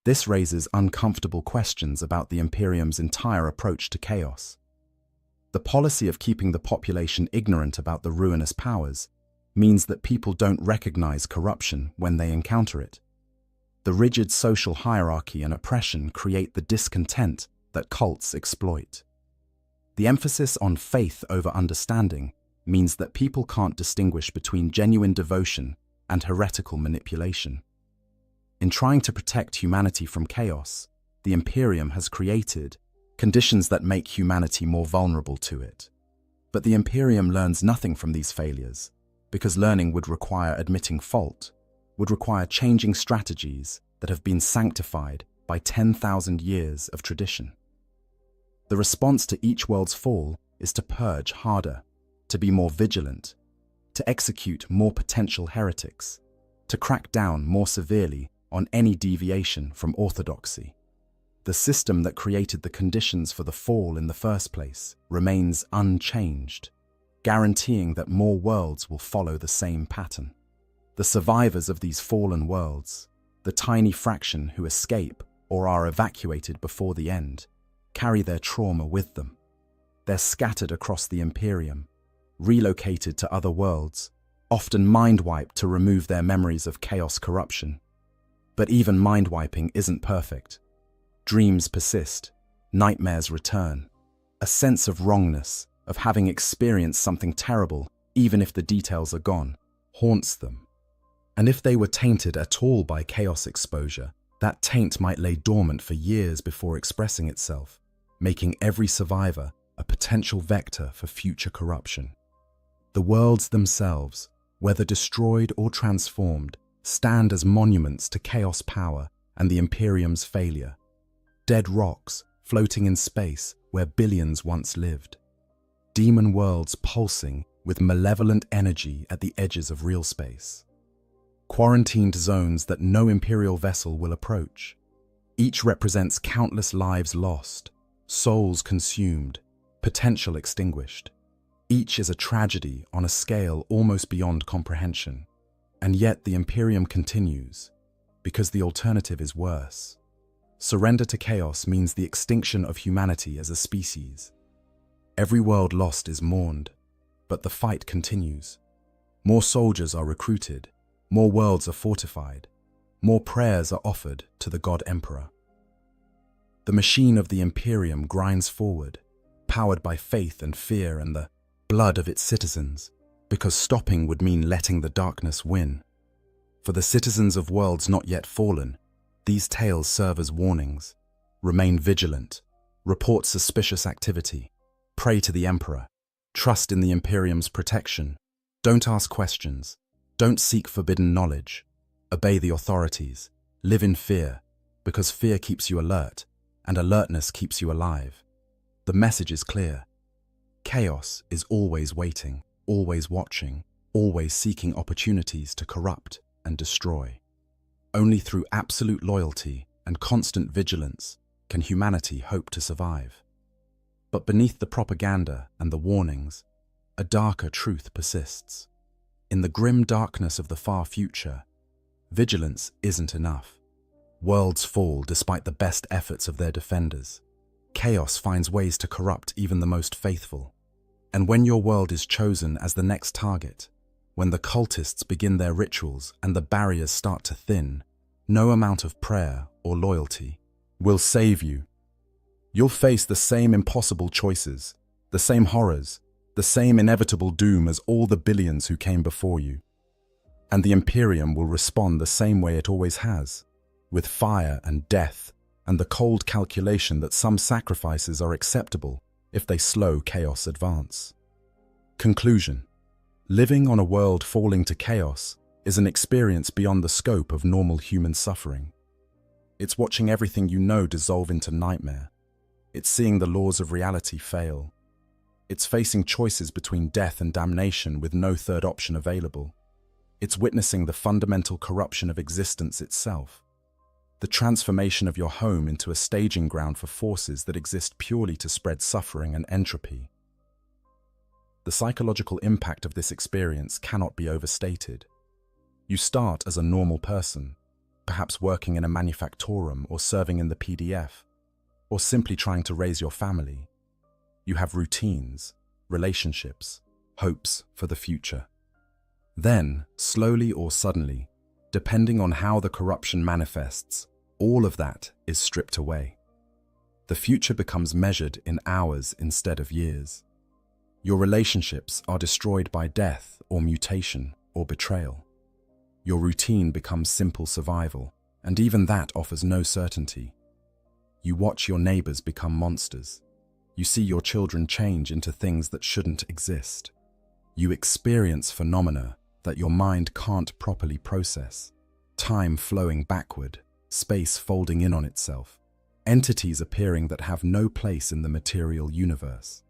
This raises uncomfortable questions about the Imperium's entire approach to chaos. The policy of keeping the population ignorant about the ruinous powers means that people don't recognize corruption when they encounter it. The rigid social hierarchy and oppression create the discontent that cults exploit. The emphasis on faith over understanding means that people can't distinguish between genuine devotion and heretical manipulation. In trying to protect humanity from chaos, the Imperium has created conditions that make humanity more vulnerable to it. But the Imperium learns nothing from these failures, because learning would require admitting fault, would require changing strategies that have been sanctified by 10,000 years of tradition. The response to each world's fall is to purge harder, to be more vigilant, to execute more potential heretics, to crack down more severely on any deviation from orthodoxy. The system that created the conditions for the fall in the first place remains unchanged, guaranteeing that more worlds will follow the same pattern. The survivors of these fallen worlds, the tiny fraction who escape or are evacuated before the end, carry their trauma with them. They're scattered across the Imperium, relocated to other worlds, often mind-wiped to remove their memories of chaos corruption. But even mind-wiping isn't perfect. Dreams persist, nightmares return. A sense of wrongness, of having experienced something terrible, even if the details are gone, haunts them. And if they were tainted at all by chaos exposure, that taint might lay dormant for years before expressing itself, making every survivor a potential vector for future corruption. The worlds themselves, whether destroyed or transformed, stand as monuments to chaos power and the Imperium's failure. Dead rocks floating in space where billions once lived. Demon worlds pulsing with malevolent energy at the edges of real space. Quarantined zones that no Imperial vessel will approach. Each represents countless lives lost, souls consumed, potential extinguished. Each is a tragedy on a scale almost beyond comprehension. And yet the Imperium continues, because the alternative is worse. Surrender to chaos means the extinction of humanity as a species. Every world lost is mourned, but the fight continues. More soldiers are recruited, more worlds are fortified, more prayers are offered to the God Emperor. The machine of the Imperium grinds forward, powered by faith and fear and the blood of its citizens, because stopping would mean letting the darkness win. For the citizens of worlds not yet fallen, these tales serve as warnings. Remain vigilant, report suspicious activity, pray to the Emperor, trust in the Imperium's protection, don't ask questions, don't seek forbidden knowledge, obey the authorities, live in fear, because fear keeps you alert, and alertness keeps you alive. The message is clear. Chaos is always waiting, always watching, always seeking opportunities to corrupt and destroy. Only through absolute loyalty and constant vigilance can humanity hope to survive. But beneath the propaganda and the warnings, a darker truth persists. In the grim darkness of the far future, vigilance isn't enough. Worlds fall despite the best efforts of their defenders. Chaos finds ways to corrupt even the most faithful. And when your world is chosen as the next target, when the cultists begin their rituals and the barriers start to thin, no amount of prayer or loyalty will save you. You'll face the same impossible choices, the same horrors, the same inevitable doom as all the billions who came before you. And the Imperium will respond the same way it always has, with fire and death, and the cold calculation that some sacrifices are acceptable if they slow chaos advance. Conclusion: living on a world falling to chaos is an experience beyond the scope of normal human suffering. It's watching everything you know dissolve into nightmare. It's seeing the laws of reality fail. It's facing choices between death and damnation with no third option available. It's witnessing the fundamental corruption of existence itself. The transformation of your home into a staging ground for forces that exist purely to spread suffering and entropy. The psychological impact of this experience cannot be overstated. You start as a normal person, perhaps working in a manufactorum or serving in the PDF, or simply trying to raise your family. You have routines, relationships, hopes for the future. Then, slowly or suddenly, depending on how the corruption manifests, all of that is stripped away. The future becomes measured in hours instead of years. Your relationships are destroyed by death or mutation or betrayal. Your routine becomes simple survival, and even that offers no certainty. You watch your neighbors become monsters. You see your children change into things that shouldn't exist. You experience phenomena that your mind can't properly process. Time flowing backward, space folding in on itself, entities appearing that have no place in the material universe.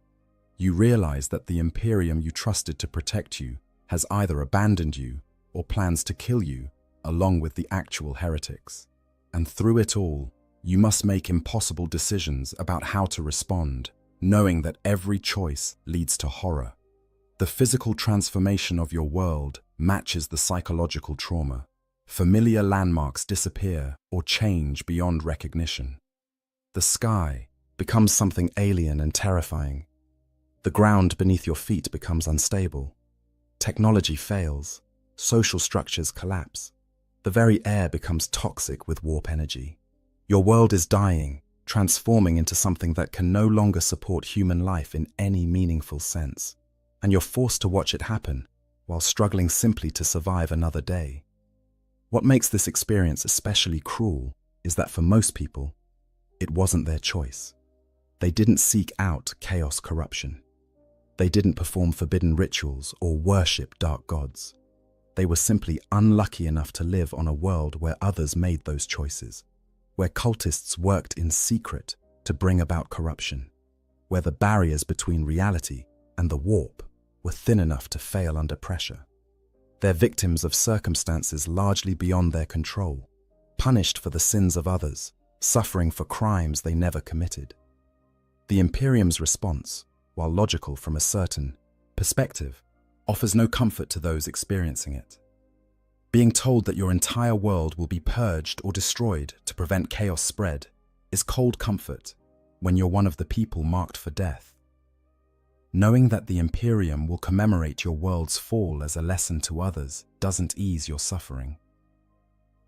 You realize that the Imperium you trusted to protect you has either abandoned you or plans to kill you, along with the actual heretics. And through it all, you must make impossible decisions about how to respond, knowing that every choice leads to horror. The physical transformation of your world matches the psychological trauma. Familiar landmarks disappear or change beyond recognition. The sky becomes something alien and terrifying. The ground beneath your feet becomes unstable. Technology fails. Social structures collapse. The very air becomes toxic with warp energy. Your world is dying, transforming into something that can no longer support human life in any meaningful sense. And you're forced to watch it happen, while struggling simply to survive another day. What makes this experience especially cruel is that for most people, it wasn't their choice. They didn't seek out chaos corruption. They didn't perform forbidden rituals or worship dark gods. They were simply unlucky enough to live on a world where others made those choices, where cultists worked in secret to bring about corruption, where the barriers between reality and the warp were thin enough to fail under pressure. They're victims of circumstances largely beyond their control, punished for the sins of others, suffering for crimes they never committed. The Imperium's response, while logical from a certain perspective, offers no comfort to those experiencing it. Being told that your entire world will be purged or destroyed to prevent chaos spread is cold comfort when you're one of the people marked for death. Knowing that the Imperium will commemorate your world's fall as a lesson to others doesn't ease your suffering.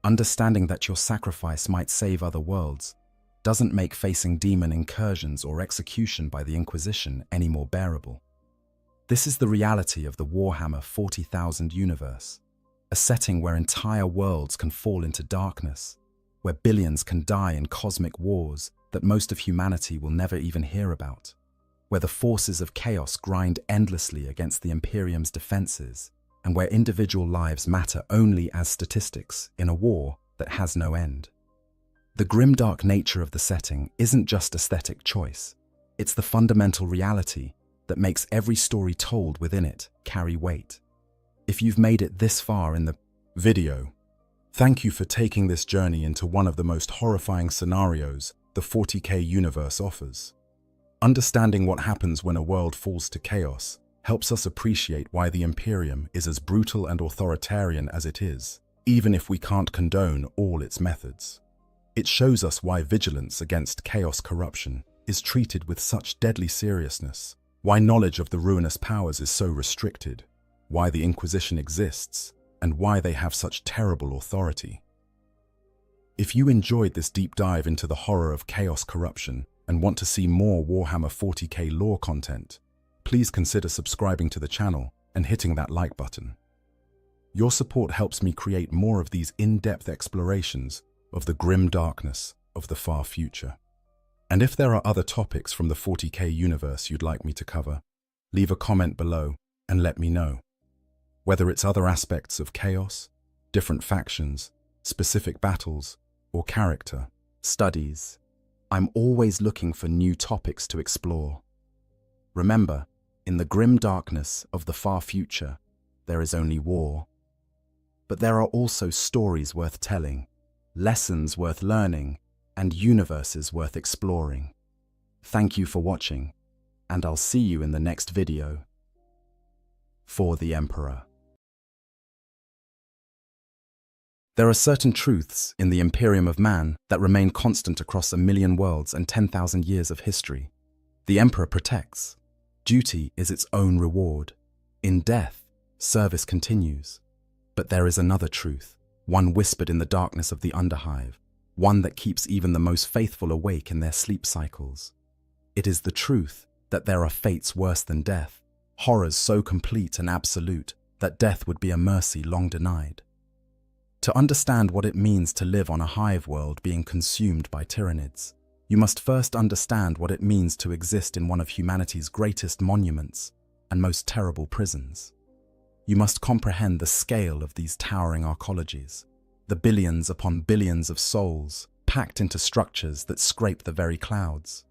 Understanding that your sacrifice might save other worlds doesn't make facing demon incursions or execution by the Inquisition any more bearable. This is the reality of the Warhammer 40,000 universe, a setting where entire worlds can fall into darkness, where billions can die in cosmic wars that most of humanity will never even hear about, where the forces of chaos grind endlessly against the Imperium's defenses, and where individual lives matter only as statistics in a war that has no end. The grimdark nature of the setting isn't just aesthetic choice, it's the fundamental reality that makes every story told within it carry weight. If you've made it this far in the video, thank you for taking this journey into one of the most horrifying scenarios the 40K universe offers. Understanding what happens when a world falls to chaos helps us appreciate why the Imperium is as brutal and authoritarian as it is, even if we can't condone all its methods. It shows us why vigilance against chaos corruption is treated with such deadly seriousness, why knowledge of the ruinous powers is so restricted, why the Inquisition exists, and why they have such terrible authority. If you enjoyed this deep dive into the horror of chaos corruption and want to see more Warhammer 40K lore content, please consider subscribing to the channel and hitting that like button. Your support helps me create more of these in-depth explorations of the grim darkness of the far future. And if there are other topics from the 40K universe you'd like me to cover, leave a comment below and let me know. Whether it's other aspects of chaos, different factions, specific battles, or character studies, I'm always looking for new topics to explore. Remember, in the grim darkness of the far future, there is only war. But there are also stories worth telling, lessons worth learning, and universes worth exploring. Thank you for watching, and I'll see you in the next video. For the Emperor. There are certain truths in the Imperium of Man that remain constant across 1,000,000 worlds and 10,000 years of history. The Emperor protects. Duty is its own reward. In death, service continues. But there is another truth, one whispered in the darkness of the Underhive, one that keeps even the most faithful awake in their sleep cycles. It is the truth that there are fates worse than death, horrors so complete and absolute that death would be a mercy long denied. To understand what it means to live on a hive world being consumed by tyrannids, you must first understand what it means to exist in one of humanity's greatest monuments and most terrible prisons. You must comprehend the scale of these towering arcologies, the billions upon billions of souls packed into structures that scrape the very clouds.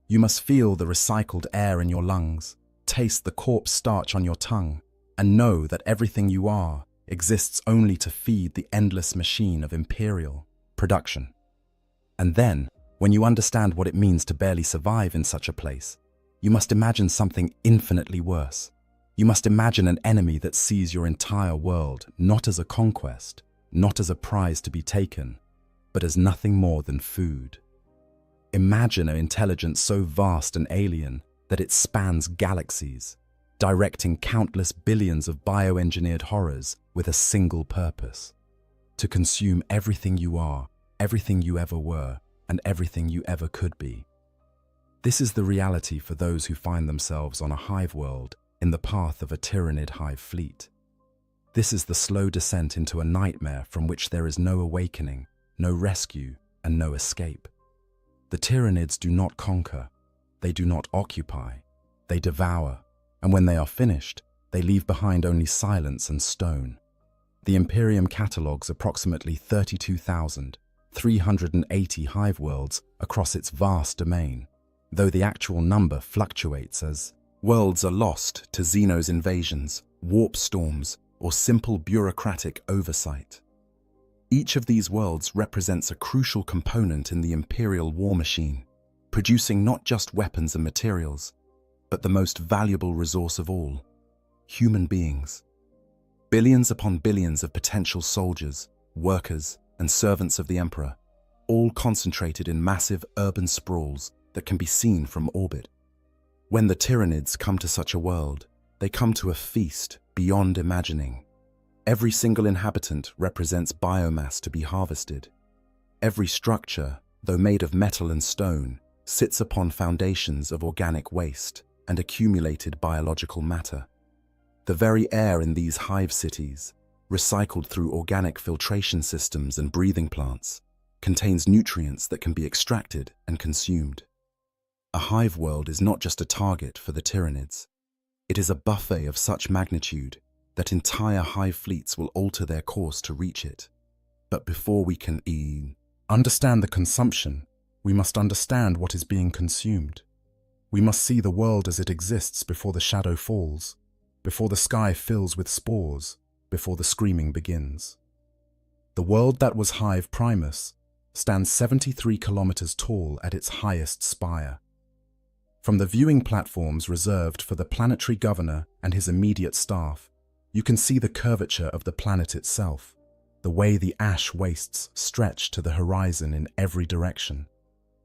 You must feel the recycled air in your lungs, taste the corpse starch on your tongue, and know that everything you are exists only to feed the endless machine of imperial production. And then, when you understand what it means to barely survive in such a place, you must imagine something infinitely worse. You must imagine an enemy that sees your entire world not as a conquest, not as a prize to be taken, but as nothing more than food. Imagine an intelligence so vast and alien that it spans galaxies, directing countless billions of bioengineered horrors with a single purpose: to consume everything you are, everything you ever were, and everything you ever could be. This is the reality for those who find themselves on a hive world in the path of a tyrannid hive fleet. This is the slow descent into a nightmare from which there is no awakening, no rescue, and no escape. The tyrannids do not conquer, they do not occupy, they devour, and when they are finished, they leave behind only silence and stone. The Imperium catalogues approximately 32,380 hive worlds across its vast domain, though the actual number fluctuates as worlds are lost to Xeno's invasions, warp storms, or simple bureaucratic oversight. Each of these worlds represents a crucial component in the Imperial war machine, producing not just weapons and materials, but the most valuable resource of all: human beings. Billions upon billions of potential soldiers, workers, and servants of the Emperor, all concentrated in massive urban sprawls that can be seen from orbit. When the tyrannids come to such a world, they come to a feast beyond imagining. Every single inhabitant represents biomass to be harvested. Every structure, though made of metal and stone, sits upon foundations of organic waste and accumulated biological matter. The very air in these hive cities, recycled through organic filtration systems and breathing plants, contains nutrients that can be extracted and consumed. A hive world is not just a target for the tyrannids. It is a buffet of such magnitude that entire hive fleets will alter their course to reach it. But before we can understand the consumption, we must understand what is being consumed. We must see the world as it exists before the shadow falls, before the sky fills with spores, before the screaming begins. The world that was Hive Primus stands 73 kilometers tall at its highest spire. From the viewing platforms reserved for the planetary governor and his immediate staff, you can see the curvature of the planet itself, the way the ash wastes stretch to the horizon in every direction,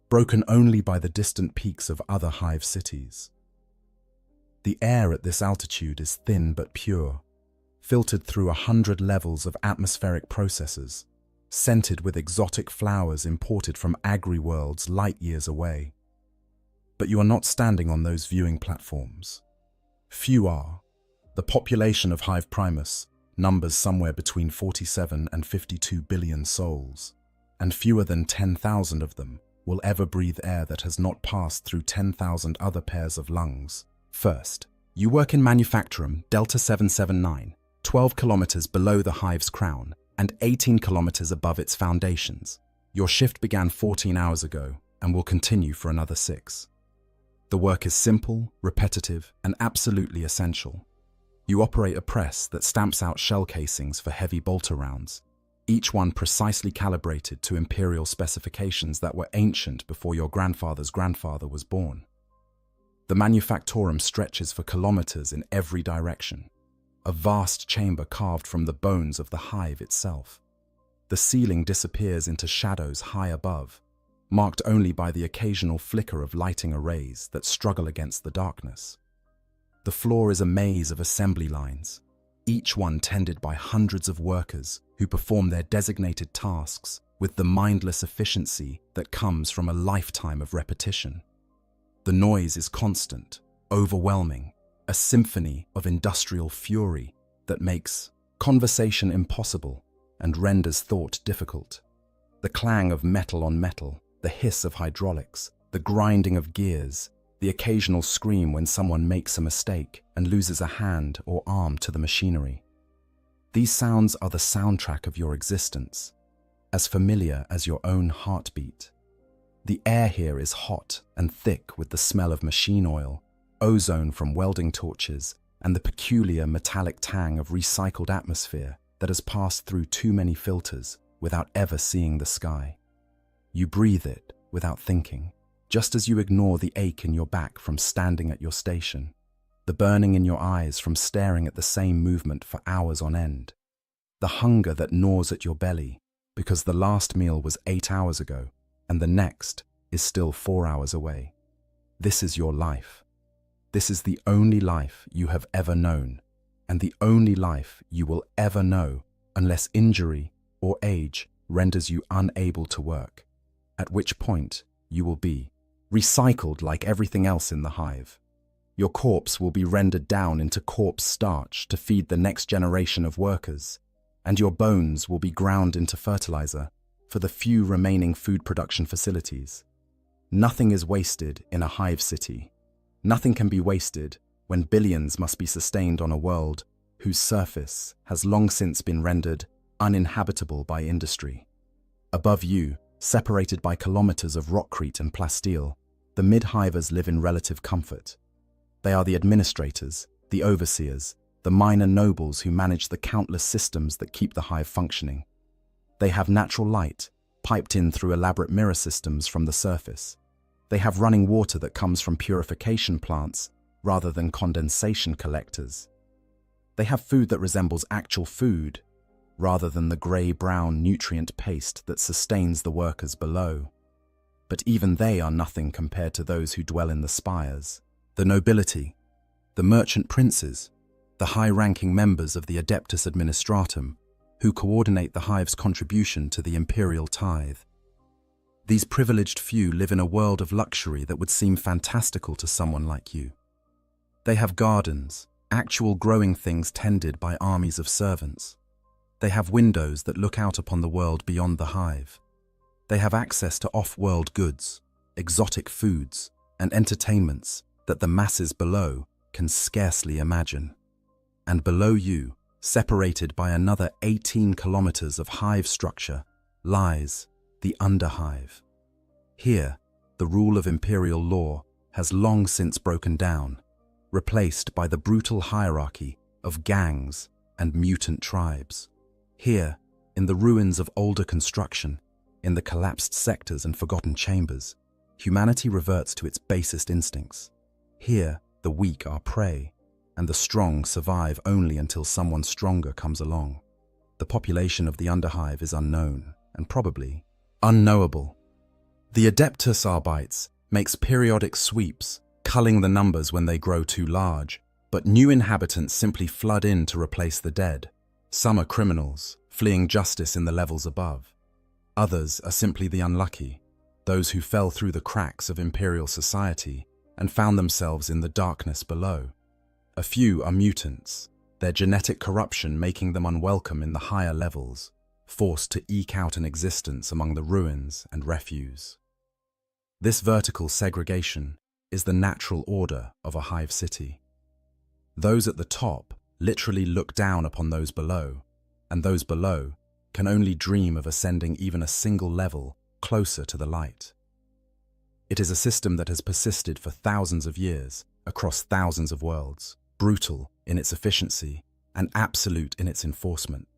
broken only by the distant peaks of other hive cities. The air at this altitude is thin but pure, filtered through 100 levels of atmospheric processes, scented with exotic flowers imported from agri-worlds light years away. But you are not standing on those viewing platforms. Few are. The population of Hive Primus numbers somewhere between 47 and 52 billion souls, and fewer than 10,000 of them will ever breathe air that has not passed through 10,000 other pairs of lungs. First, you work in Manufactorum Delta 779, 12 kilometers below the hive's crown and 18 kilometers above its foundations. Your shift began 14 hours ago and will continue for another 6. The work is simple, repetitive, and absolutely essential. You operate a press that stamps out shell casings for heavy bolter rounds, each one precisely calibrated to imperial specifications that were ancient before your grandfather's grandfather was born. The Manufactorum stretches for kilometers in every direction, a vast chamber carved from the bones of the hive itself. The ceiling disappears into shadows high above, marked only by the occasional flicker of lighting arrays that struggle against the darkness. The floor is a maze of assembly lines, each one tended by hundreds of workers who perform their designated tasks with the mindless efficiency that comes from a lifetime of repetition. The noise is constant, overwhelming, a symphony of industrial fury that makes conversation impossible and renders thought difficult. The clang of metal on metal, the hiss of hydraulics, the grinding of gears, the occasional scream when someone makes a mistake and loses a hand or arm to the machinery. These sounds are the soundtrack of your existence, as familiar as your own heartbeat. The air here is hot and thick with the smell of machine oil, ozone from welding torches, and the peculiar metallic tang of recycled atmosphere that has passed through too many filters without ever seeing the sky. You breathe it without thinking, just as you ignore the ache in your back from standing at your station, the burning in your eyes from staring at the same movement for hours on end, the hunger that gnaws at your belly because the last meal was 8 hours ago and the next is still 4 hours away. This is your life. This is the only life you have ever known, and the only life you will ever know unless injury or age renders you unable to work, at which point you will be recycled like everything else in the hive. Your corpse will be rendered down into corpse starch to feed the next generation of workers, and your bones will be ground into fertilizer for the few remaining food production facilities. Nothing is wasted in a hive city. Nothing can be wasted when billions must be sustained on a world whose surface has long since been rendered uninhabitable by industry. Above you, separated by kilometers of rockcrete and plasteel, the mid-hivers live in relative comfort. They are the administrators, the overseers, the minor nobles who manage the countless systems that keep the hive functioning. They have natural light, piped in through elaborate mirror systems from the surface. They have running water that comes from purification plants rather than condensation collectors. They have food that resembles actual food rather than the grey-brown nutrient paste that sustains the workers below. But even they are nothing compared to those who dwell in the spires, the nobility, the merchant princes, the high-ranking members of the Adeptus Administratum, who coordinate the hive's contribution to the imperial tithe. These privileged few live in a world of luxury that would seem fantastical to someone like you. They have gardens, actual growing things tended by armies of servants. They have windows that look out upon the world beyond the hive. They have access to off-world goods, exotic foods, and entertainments that the masses below can scarcely imagine. And below you, separated by another 18 kilometers of hive structure, lies the underhive. Here, the rule of imperial law has long since broken down, replaced by the brutal hierarchy of gangs and mutant tribes. Here, in the ruins of older construction, in the collapsed sectors and forgotten chambers, humanity reverts to its basest instincts. Here, the weak are prey, and the strong survive only until someone stronger comes along. The population of the Underhive is unknown, and probably unknowable. The Adeptus Arbites makes periodic sweeps, culling the numbers when they grow too large, but new inhabitants simply flood in to replace the dead. Some are criminals, fleeing justice in the levels above. Others are simply the unlucky, those who fell through the cracks of imperial society and found themselves in the darkness below. A few are mutants, their genetic corruption making them unwelcome in the higher levels, forced to eke out an existence among the ruins and refuse. This vertical segregation is the natural order of a hive city. Those at the top literally look down upon those below, and those below can only dream of ascending even a single level closer to the light. It is a system that has persisted for thousands of years across thousands of worlds, brutal in its efficiency and absolute in its enforcement.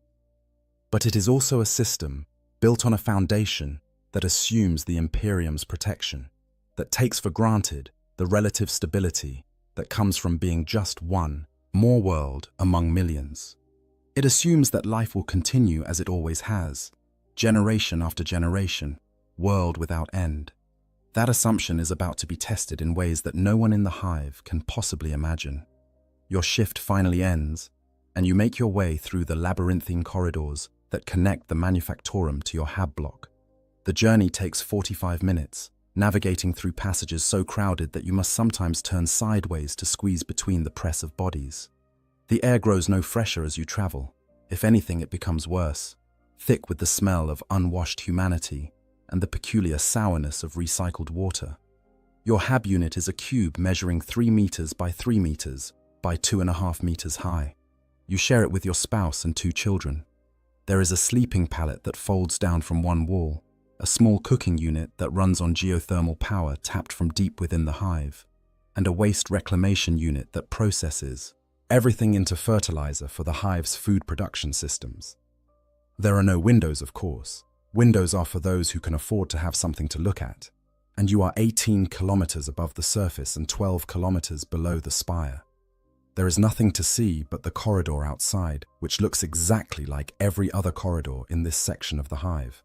But it is also a system built on a foundation that assumes the Imperium's protection, that takes for granted the relative stability that comes from being just one more world among millions. It assumes that life will continue as it always has, generation after generation, world without end. That assumption is about to be tested in ways that no one in the hive can possibly imagine. Your shift finally ends, and you make your way through the labyrinthine corridors that connect the manufactorum to your hab block. The journey takes 45 minutes, navigating through passages so crowded that you must sometimes turn sideways to squeeze between the press of bodies. The air grows no fresher as you travel. If anything, it becomes worse, thick with the smell of unwashed humanity and the peculiar sourness of recycled water. Your hab unit is a cube measuring 3 meters by 3 meters by 2.5 meters high. You share it with your spouse and 2 children. There is a sleeping pallet that folds down from one wall, a small cooking unit that runs on geothermal power tapped from deep within the hive, and a waste reclamation unit that processes everything into fertilizer for the hive's food production systems. There are no windows, of course. Windows are for those who can afford to have something to look at, and you are 18 kilometers above the surface and 12 kilometers below the spire. There is nothing to see but the corridor outside, which looks exactly like every other corridor in this section of the hive.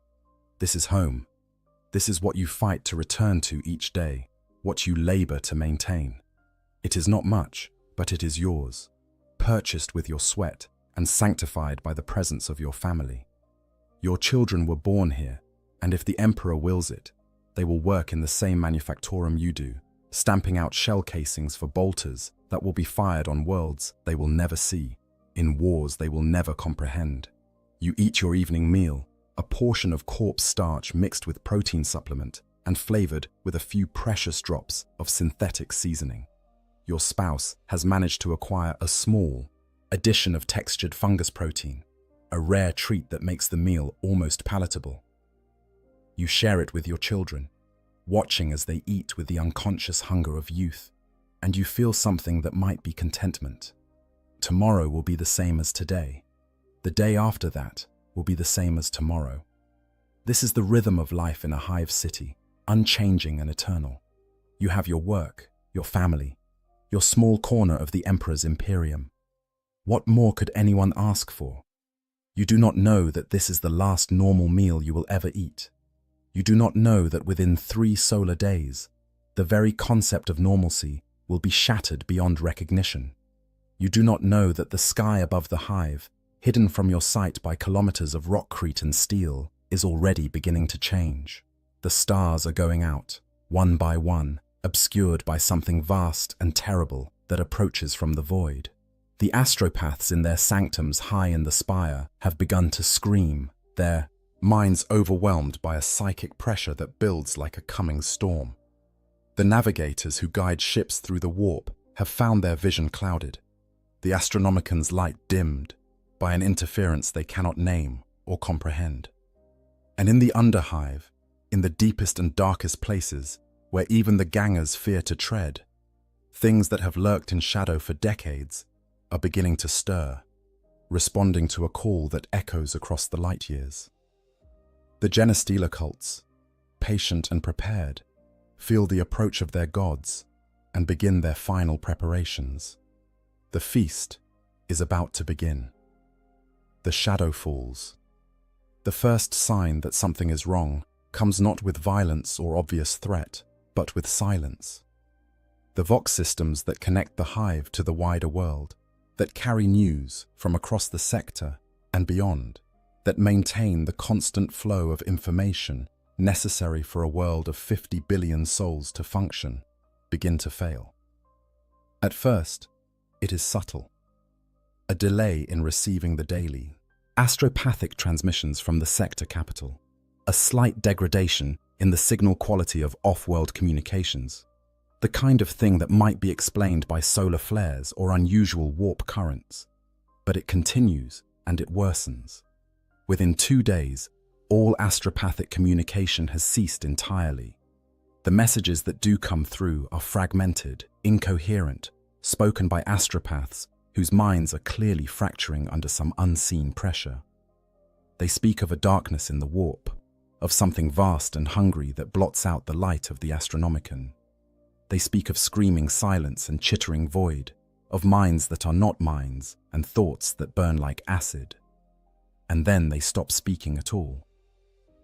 This is home. This is what you fight to return to each day, what you labor to maintain. It is not much, but it is yours, purchased with your sweat and sanctified by the presence of your family. Your children were born here, and if the Emperor wills it, they will work in the same manufactorum you do, stamping out shell casings for bolters that will be fired on worlds they will never see, in wars they will never comprehend. You eat your evening meal, a portion of corpse starch mixed with protein supplement and flavored with a few precious drops of synthetic seasoning. Your spouse has managed to acquire a small addition of textured fungus protein, a rare treat that makes the meal almost palatable. You share it with your children, watching as they eat with the unconscious hunger of youth, and you feel something that might be contentment. Tomorrow will be the same as today. The day after that will be the same as tomorrow. This is the rhythm of life in a hive city, unchanging and eternal. You have your work, your family, your small corner of the Emperor's Imperium. What more could anyone ask for? You do not know that this is the last normal meal you will ever eat. You do not know that within 3 solar days, the very concept of normalcy will be shattered beyond recognition. You do not know that the sky above the hive, hidden from your sight by kilometers of rockcrete and steel, is already beginning to change. The stars are going out, one by one, obscured by something vast and terrible that approaches from the void. The astropaths in their sanctums high in the spire have begun to scream, their minds overwhelmed by a psychic pressure that builds like a coming storm. The navigators who guide ships through the warp have found their vision clouded, the Astronomican's light dimmed by an interference they cannot name or comprehend. And in the Underhive, in the deepest and darkest places, where even the gangers fear to tread. Things that have lurked in shadow for decades are beginning to stir, responding to a call that echoes across the light years. The Genestealer cults, patient and prepared, feel the approach of their gods and begin their final preparations. The feast is about to begin. The shadow falls. The first sign that something is wrong comes not with violence or obvious threat, but with silence. The Vox systems that connect the hive to the wider world, that carry news from across the sector and beyond, that maintain the constant flow of information necessary for a world of 50 billion souls to function, begin to fail. At first, it is subtle. A delay in receiving the daily, astropathic transmissions from the sector capital, a slight degradation in the signal quality of off-world communications, the kind of thing that might be explained by solar flares or unusual warp currents. But it continues and it worsens. Within 2 days, all astropathic communication has ceased entirely. The messages that do come through are fragmented, incoherent, spoken by astropaths whose minds are clearly fracturing under some unseen pressure. They speak of a darkness in the warp, of something vast and hungry that blots out the light of the Astronomicon. They speak of screaming silence and chittering void, of minds that are not minds and thoughts that burn like acid. And then they stop speaking at all.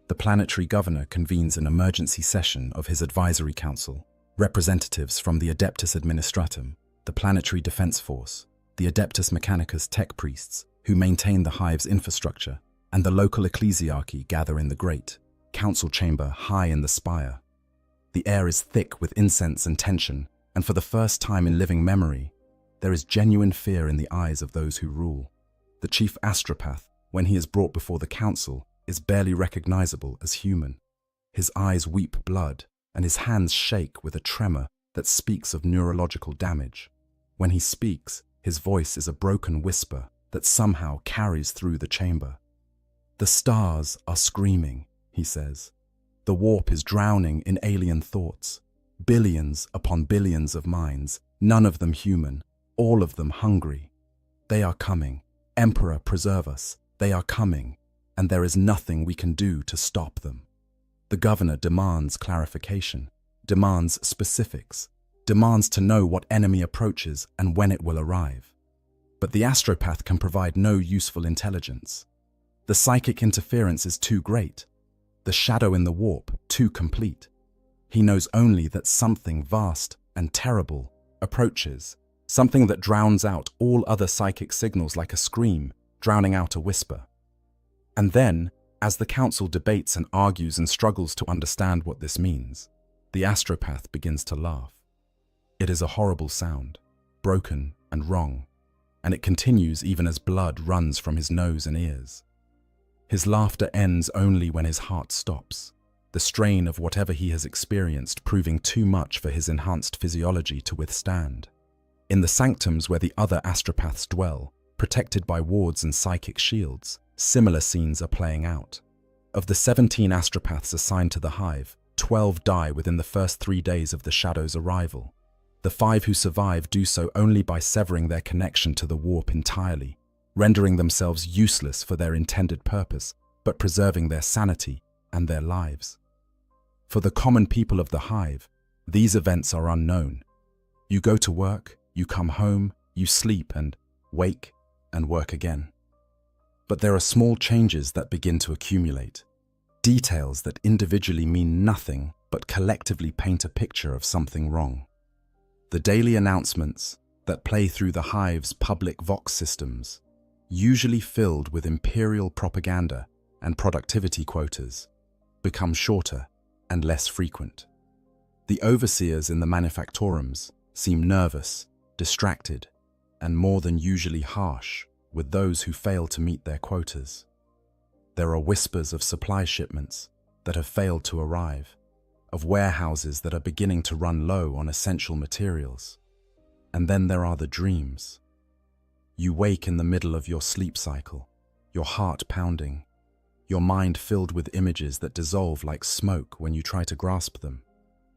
The planetary governor convenes an emergency session of his advisory council, representatives from the Adeptus Administratum, the Planetary Defense Force, the Adeptus Mechanicus tech priests, who maintain the hive's infrastructure, and the local ecclesiarchy gather in the great council chamber high in the spire. The air is thick with incense and tension, and for the first time in living memory, there is genuine fear in the eyes of those who rule. The chief astropath, when he is brought before the council, is barely recognizable as human. His eyes weep blood, and his hands shake with a tremor that speaks of neurological damage. When he speaks, his voice is a broken whisper that somehow carries through the chamber. "The stars are screaming," he says. "The warp is drowning in alien thoughts. Billions upon billions of minds, none of them human, all of them hungry. They are coming. Emperor, preserve us. They are coming, and there is nothing we can do to stop them." The governor demands clarification, demands specifics, demands to know what enemy approaches and when it will arrive. But the astropath can provide no useful intelligence. The psychic interference is too great, the shadow in the warp too complete. He knows only that something vast and terrible approaches, something that drowns out all other psychic signals like a scream, drowning out a whisper. And then, as the council debates and argues and struggles to understand what this means, the astropath begins to laugh. It is a horrible sound, broken and wrong, and it continues even as blood runs from his nose and ears. His laughter ends only when his heart stops, the strain of whatever he has experienced proving too much for his enhanced physiology to withstand. In the sanctums where the other astropaths dwell, protected by wards and psychic shields, similar scenes are playing out. Of the 17 astropaths assigned to the hive, 12 die within the first 3 days of the Shadow's arrival. The 5 who survive do so only by severing their connection to the warp entirely, rendering themselves useless for their intended purpose, but preserving their sanity and their lives. For the common people of the hive, these events are unknown. You go to work, you come home, you sleep and wake and work again. But there are small changes that begin to accumulate, details that individually mean nothing but collectively paint a picture of something wrong. The daily announcements that play through the hive's public Vox systems, usually filled with imperial propaganda and productivity quotas, become shorter and less frequent. The overseers in the manufactorums seem nervous, distracted, and more than usually harsh with those who fail to meet their quotas. There are whispers of supply shipments that have failed to arrive, of warehouses that are beginning to run low on essential materials. And then there are the dreams. You wake in the middle of your sleep cycle, your heart pounding, your mind filled with images that dissolve like smoke when you try to grasp them.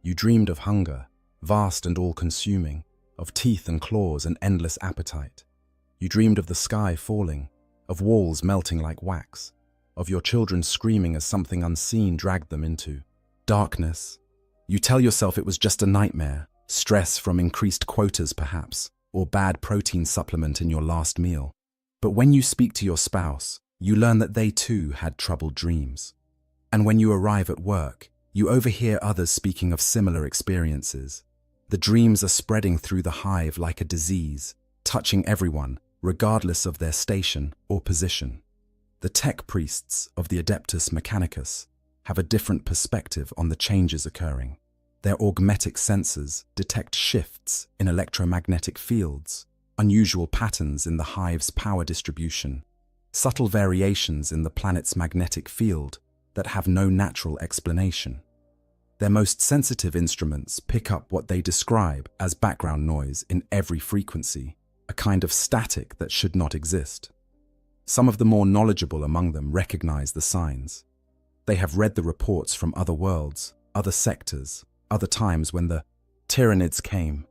You dreamed of hunger, vast and all-consuming, of teeth and claws and endless appetite. You dreamed of the sky falling, of walls melting like wax, of your children screaming as something unseen dragged them into darkness. You tell yourself it was just a nightmare, stress from increased quotas perhaps, or bad protein supplement in your last meal. But when you speak to your spouse, you learn that they too had troubled dreams. And when you arrive at work, you overhear others speaking of similar experiences. The dreams are spreading through the hive like a disease, touching everyone, regardless of their station or position. The tech priests of the Adeptus Mechanicus have a different perspective on the changes occurring. Their augmetic sensors detect shifts in electromagnetic fields, unusual patterns in the hive's power distribution, subtle variations in the planet's magnetic field that have no natural explanation. Their most sensitive instruments pick up what they describe as background noise in every frequency, a kind of static that should not exist. Some of the more knowledgeable among them recognize the signs. They have read the reports from other worlds, other sectors, other times when the Tyranids came.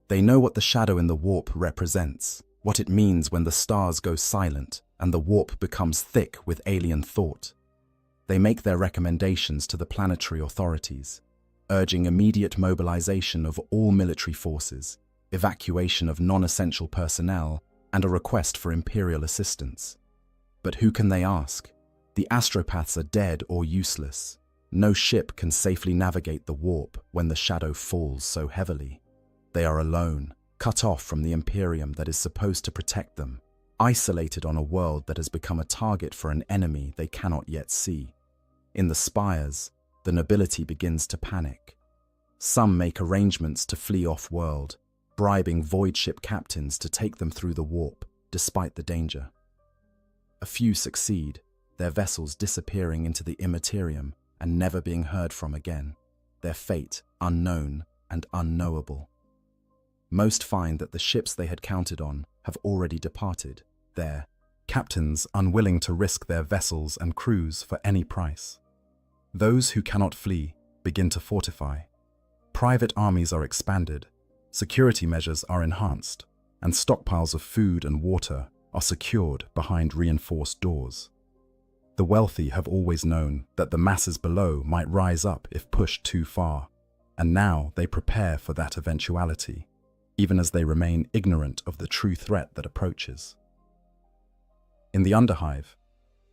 They know what the shadow in the warp represents, what it means when the stars go silent and the warp becomes thick with alien thought. They make their recommendations to the planetary authorities, urging immediate mobilization of all military forces, evacuation of non-essential personnel, and a request for imperial assistance. But who can they ask? The astropaths are dead or useless. No ship can safely navigate the warp when the shadow falls so heavily. They are alone, cut off from the Imperium that is supposed to protect them, isolated on a world that has become a target for an enemy they cannot yet see. In the spires, the nobility begins to panic. Some make arrangements to flee off-world, bribing void ship captains to take them through the warp, despite the danger. A few succeed, their vessels disappearing into the immaterium and never being heard from again, their fate unknown and unknowable. Most find that the ships they had counted on have already departed, their captains unwilling to risk their vessels and crews for any price. Those who cannot flee begin to fortify. Private armies are expanded, security measures are enhanced, and stockpiles of food and water are secured behind reinforced doors. The wealthy have always known that the masses below might rise up if pushed too far, and now they prepare for that eventuality, even as they remain ignorant of the true threat that approaches. In the Underhive,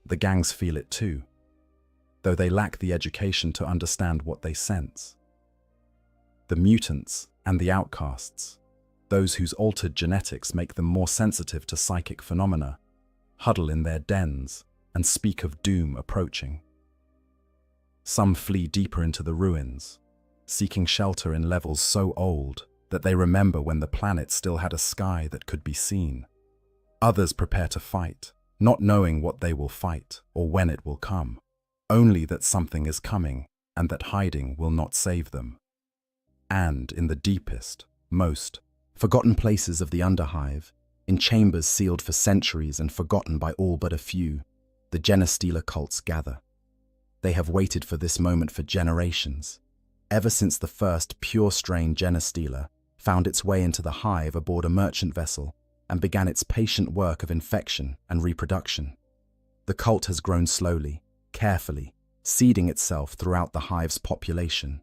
the gangs feel it too, though they lack the education to understand what they sense. The mutants and the outcasts, those whose altered genetics make them more sensitive to psychic phenomena, huddle in their dens and speak of doom approaching. Some flee deeper into the ruins, seeking shelter in levels so old that they remember when the planet still had a sky that could be seen. Others prepare to fight, not knowing what they will fight or when it will come, only that something is coming and that hiding will not save them. And in the deepest, most forgotten places of the Underhive, in chambers sealed for centuries and forgotten by all but a few, the Genestealer cults gather. They have waited for this moment for generations, ever since the first pure-strain Genestealer found its way into the hive aboard a merchant vessel and began its patient work of infection and reproduction. The cult has grown slowly, carefully, seeding itself throughout the hive's population.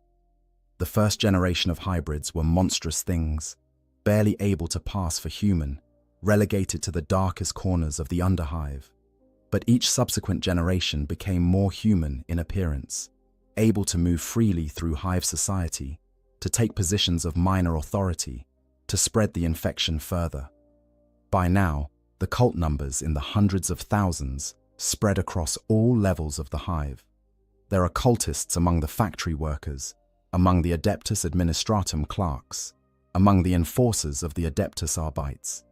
The first generation of hybrids were monstrous things, barely able to pass for human, relegated to the darkest corners of the Underhive. But each subsequent generation became more human in appearance, able to move freely through hive society, to take positions of minor authority, to spread the infection further. By now, the cult numbers in the hundreds of thousands spread across all levels of the hive. There are cultists among the factory workers, among the Adeptus Administratum clerks, among the enforcers of the Adeptus Arbites.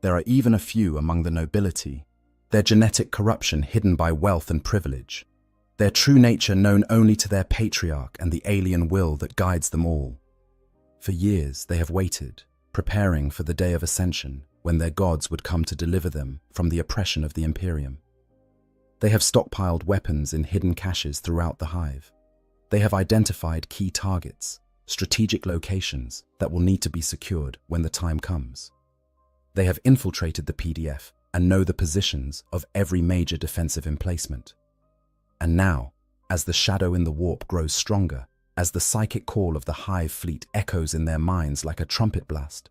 There are even a few among the nobility, their genetic corruption hidden by wealth and privilege, their true nature known only to their patriarch and the alien will that guides them all. For years they have waited, preparing for the day of ascension, when their gods would come to deliver them from the oppression of the Imperium. They have stockpiled weapons in hidden caches throughout the hive. They have identified key targets, strategic locations that will need to be secured when the time comes. They have infiltrated the PDF and know the positions of every major defensive emplacement. And now, as the shadow in the warp grows stronger, as the psychic call of the Hive fleet echoes in their minds like a trumpet blast,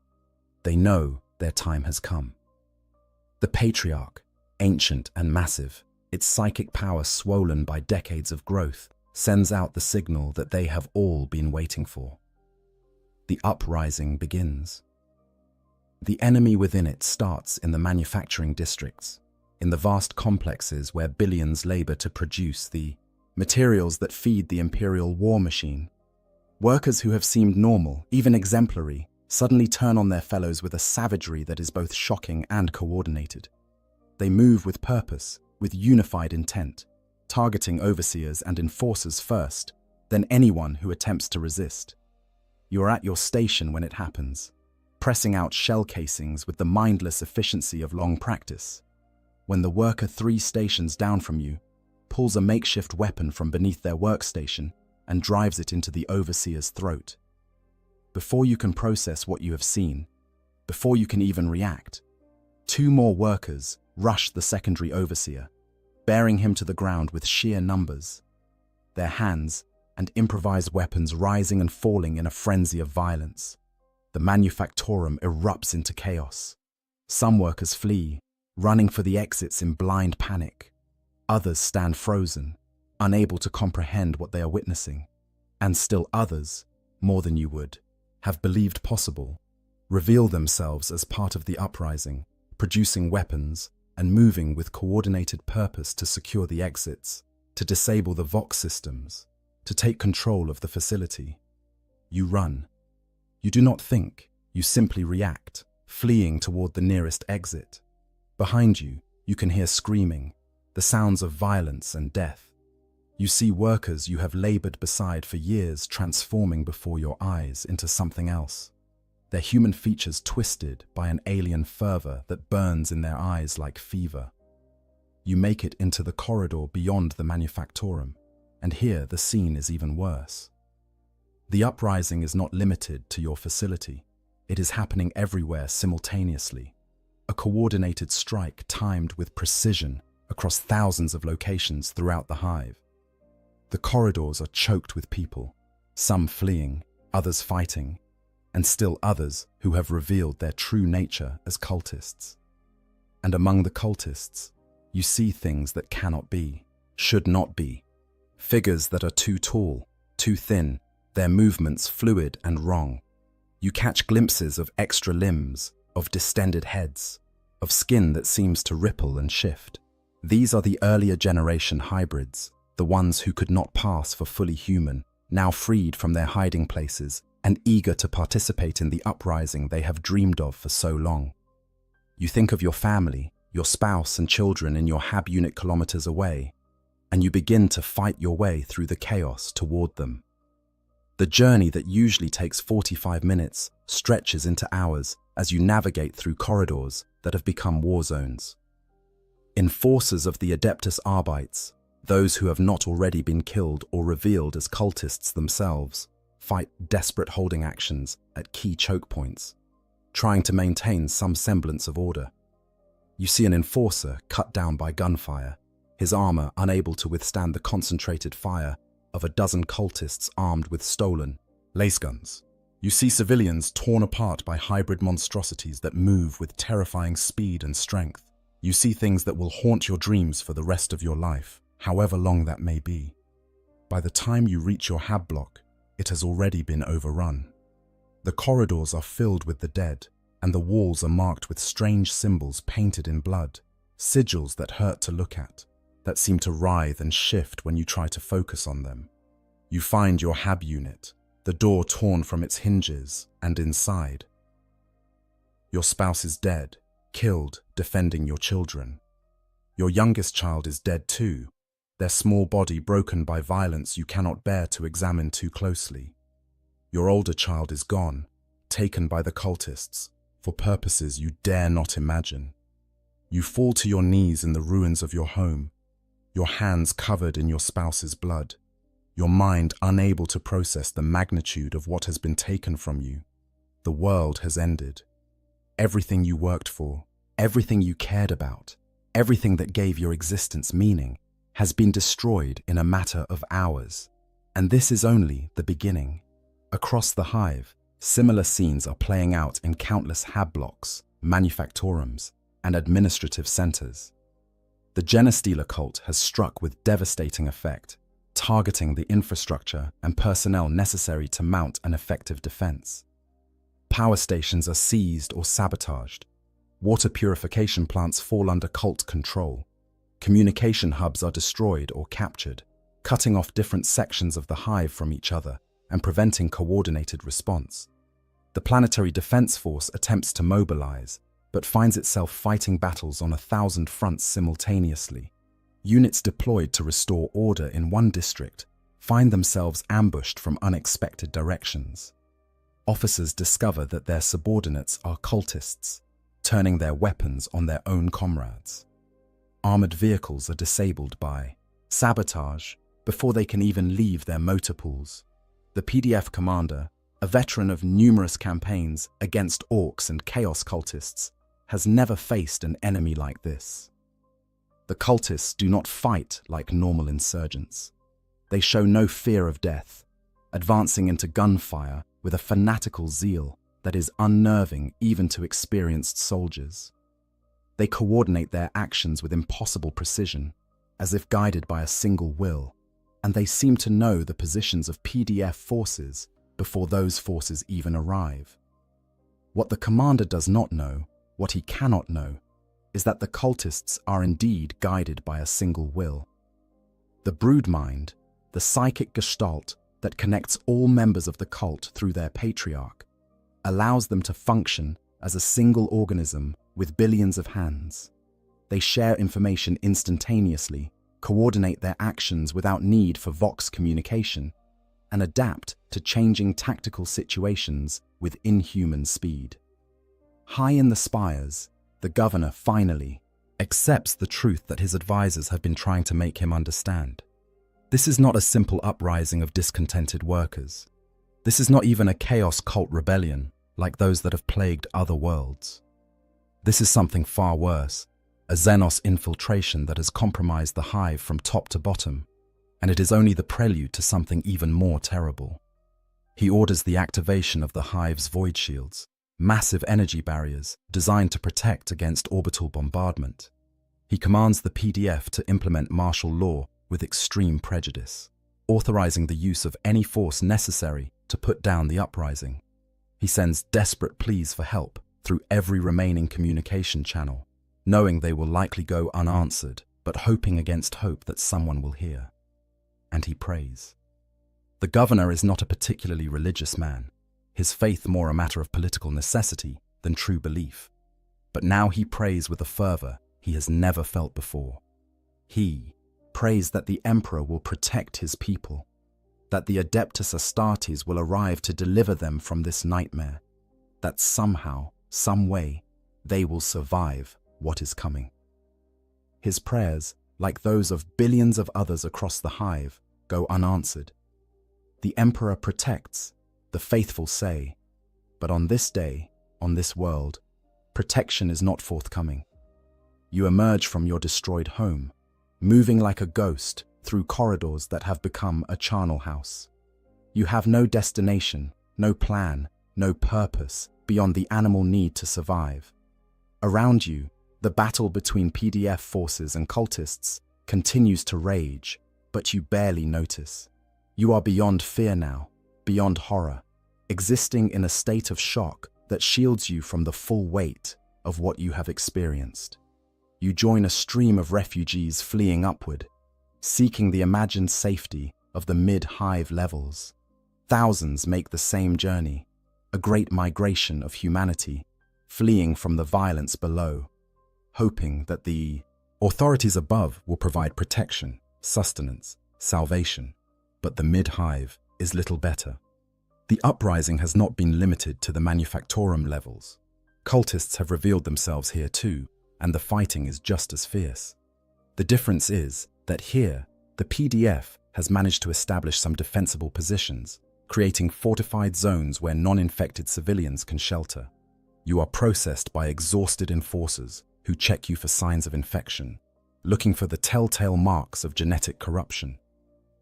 they know their time has come. The Patriarch, ancient and massive, its psychic power swollen by decades of growth, sends out the signal that they have all been waiting for. The uprising begins. The enemy within it starts in the manufacturing districts, in the vast complexes where billions labor to produce the materials that feed the imperial war machine. Workers who have seemed normal, even exemplary, suddenly turn on their fellows with a savagery that is both shocking and coordinated. They move with purpose, with unified intent, targeting overseers and enforcers first, then anyone who attempts to resist. You are at your station when it happens, pressing out shell casings with the mindless efficiency of long practice. When the worker 3 stations down from you pulls a makeshift weapon from beneath their workstation and drives it into the overseer's throat. Before you can process what you have seen, before you can even react, 2 more workers rush the secondary overseer, bearing him to the ground with sheer numbers, their hands and improvised weapons rising and falling in a frenzy of violence. The manufactorum erupts into chaos. Some workers flee, running for the exits in blind panic. Others stand frozen, unable to comprehend what they are witnessing. And still others, more than you would, have believed possible, reveal themselves as part of the uprising, producing weapons and moving with coordinated purpose to secure the exits, to disable the Vox systems, to take control of the facility. You run. You do not think, you simply react, fleeing toward the nearest exit. Behind you, you can hear screaming, the sounds of violence and death. You see workers you have labored beside for years transforming before your eyes into something else, their human features twisted by an alien fervor that burns in their eyes like fever. You make it into the corridor beyond the manufactorum, and here the scene is even worse. The uprising is not limited to your facility. It is happening everywhere simultaneously. A coordinated strike timed with precision across thousands of locations throughout the hive. The corridors are choked with people, some fleeing, others fighting, and still others who have revealed their true nature as cultists. And among the cultists, you see things that cannot be, should not be, figures that are too tall, too thin, their movements fluid and wrong. You catch glimpses of extra limbs, of distended heads, of skin that seems to ripple and shift. These are the earlier generation hybrids, the ones who could not pass for fully human, now freed from their hiding places and eager to participate in the uprising they have dreamed of for so long. You think of your family, your spouse and children in your hab unit kilometers away, and you begin to fight your way through the chaos toward them. The journey that usually takes 45 minutes stretches into hours as you navigate through corridors that have become war zones. Enforcers of the Adeptus Arbites, those who have not already been killed or revealed as cultists themselves, fight desperate holding actions at key choke points, trying to maintain some semblance of order. You see an enforcer cut down by gunfire, his armor unable to withstand the concentrated fire of a dozen cultists armed with stolen lace guns. You see civilians torn apart by hybrid monstrosities that move with terrifying speed and strength. You see things that will haunt your dreams for the rest of your life, however long that may be. By the time you reach your hab block, it has already been overrun. The corridors are filled with the dead, and the walls are marked with strange symbols painted in blood, sigils that hurt to look at, that seem to writhe and shift when you try to focus on them. You find your hab unit, the door torn from its hinges, and inside. Your spouse is dead, killed defending your children. Your youngest child is dead too, their small body broken by violence you cannot bear to examine too closely. Your older child is gone, taken by the cultists, for purposes you dare not imagine. You fall to your knees in the ruins of your home, your hands covered in your spouse's blood. your mind unable to process the magnitude of what has been taken from you. The world has ended. Everything you worked for, everything you cared about, everything that gave your existence meaning, has been destroyed in a matter of hours. And this is only the beginning. Across the hive, similar scenes are playing out in countless hab blocks, manufactorums, and administrative centers. The Genestealer cult has struck with devastating effect, targeting the infrastructure and personnel necessary to mount an effective defense. Power stations are seized or sabotaged. Water purification plants fall under cult control. Communication hubs are destroyed or captured, cutting off different sections of the hive from each other and preventing coordinated response. The Planetary Defense Force attempts to mobilize, but finds itself fighting battles on 1,000 fronts simultaneously. Units deployed to restore order in one district find themselves ambushed from unexpected directions. Officers discover that their subordinates are cultists, turning their weapons on their own comrades. Armored vehicles are disabled by sabotage before they can even leave their motor pools. The PDF commander, a veteran of numerous campaigns against orcs and chaos cultists, has never faced an enemy like this. The cultists do not fight like normal insurgents. They show no fear of death, advancing into gunfire with a fanatical zeal that is unnerving even to experienced soldiers. They coordinate their actions with impossible precision, as if guided by a single will, and they seem to know the positions of PDF forces before those forces even arrive. What the commander does not know, what he cannot know, is that the cultists are indeed guided by a single will. The brood mind, the psychic gestalt that connects all members of the cult through their patriarch, allows them to function as a single organism with billions of hands. They share information instantaneously, coordinate their actions without need for vox communication, and adapt to changing tactical situations with inhuman speed. High in the spires, the governor finally accepts the truth that his advisors have been trying to make him understand. This is not a simple uprising of discontented workers. This is not even a chaos cult rebellion like those that have plagued other worlds. This is something far worse, a Xenos infiltration that has compromised the hive from top to bottom, and it is only the prelude to something even more terrible. He orders the activation of the hive's void shields, massive energy barriers designed to protect against orbital bombardment. He commands the PDF to implement martial law with extreme prejudice, authorizing the use of any force necessary to put down the uprising. He sends desperate pleas for help through every remaining communication channel, knowing they will likely go unanswered, but hoping against hope that someone will hear. And he prays. The governor is not a particularly religious man, his faith more a matter of political necessity than true belief. But now he prays with a fervor he has never felt before. He prays that the emperor will protect his people, that the Adeptus Astartes will arrive to deliver them from this nightmare, that somehow, some way, they will survive what is coming. His prayers, like those of billions of others across the hive, go unanswered. The emperor protects, the faithful say, but on this day, on this world, protection is not forthcoming. You emerge from your destroyed home, moving like a ghost through corridors that have become a charnel house. You have no destination, no plan, no purpose beyond the animal need to survive. Around you, the battle between PDF forces and cultists continues to rage, but you barely notice. You are beyond fear now, beyond horror, existing in a state of shock that shields you from the full weight of what you have experienced. You join a stream of refugees fleeing upward, seeking the imagined safety of the mid-hive levels. Thousands make the same journey, a great migration of humanity, fleeing from the violence below, hoping that the authorities above will provide protection, sustenance, salvation. But the mid-hive is little better. The uprising has not been limited to the manufactorum levels. Cultists have revealed themselves here too, and the fighting is just as fierce. The difference is that here, the PDF has managed to establish some defensible positions, creating fortified zones where non-infected civilians can shelter. You are processed by exhausted enforcers who check you for signs of infection, looking for the telltale marks of genetic corruption.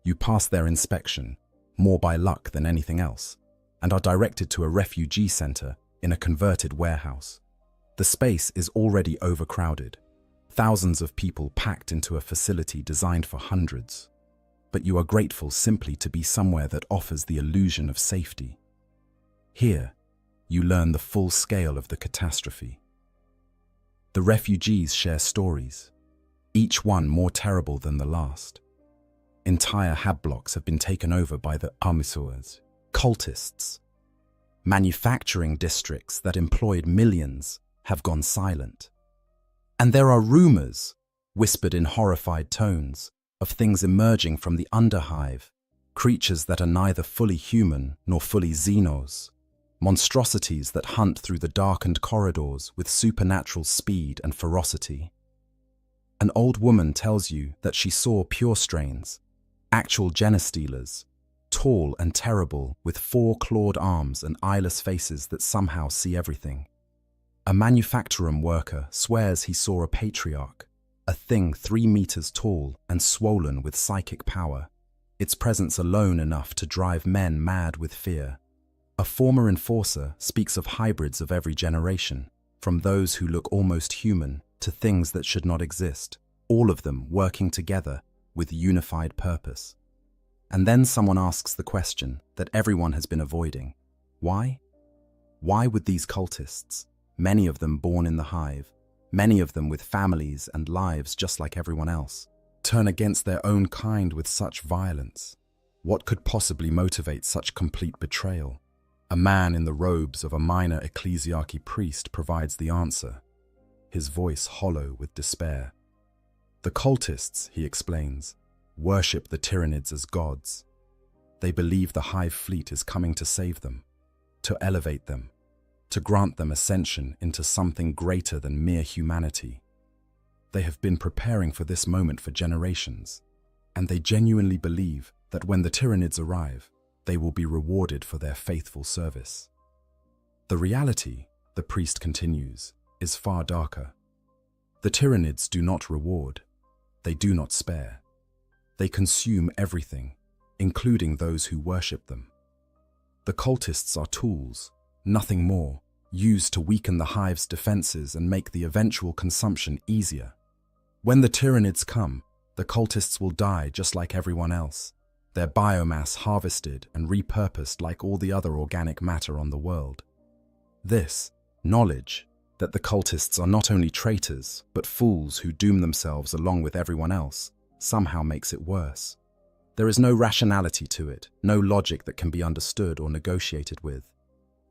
You pass their inspection, more by luck than anything else, and are directed to a refugee center in a converted warehouse. The space is already overcrowded, thousands of people packed into a facility designed for hundreds. But you are grateful simply to be somewhere that offers the illusion of safety. Here, you learn the full scale of the catastrophe. The refugees share stories, each one more terrible than the last. Entire hab blocks have been taken over by the Armisuers, cultists. Manufacturing districts that employed millions have gone silent. And there are rumors, whispered in horrified tones, of things emerging from the underhive, creatures that are neither fully human nor fully xenos, monstrosities that hunt through the darkened corridors with supernatural speed and ferocity. An old woman tells you that she saw pure strains, actual genostealers, tall and terrible with 4 clawed arms and eyeless faces that somehow see everything. A manufacturum worker swears he saw a patriarch, a thing 3 meters tall and swollen with psychic power, its presence alone enough to drive men mad with fear. A former enforcer speaks of hybrids of every generation, from those who look almost human to things that should not exist, all of them working together with unified purpose. And then someone asks the question that everyone has been avoiding. Why? Why would these cultists, many of them born in the hive, many of them with families and lives just like everyone else, turn against their own kind with such violence? What could possibly motivate such complete betrayal? A man in the robes of a minor ecclesiarchy priest provides the answer, his voice hollow with despair. The cultists, he explains, worship the Tyranids as gods. They believe the hive fleet is coming to save them, to elevate them, to grant them ascension into something greater than mere humanity. They have been preparing for this moment for generations, and they genuinely believe that when the Tyranids arrive, they will be rewarded for their faithful service. The reality, the priest continues, is far darker. The Tyranids do not reward. They do not spare. They consume everything, including those who worship them. The cultists are tools, nothing more, used to weaken the hive's defenses and make the eventual consumption easier. When the Tyranids come, the cultists will die just like everyone else, their biomass harvested and repurposed like all the other organic matter on the world. This knowledge that the cultists are not only traitors, but fools who doom themselves along with everyone else, somehow makes it worse. There is no rationality to it, no logic that can be understood or negotiated with.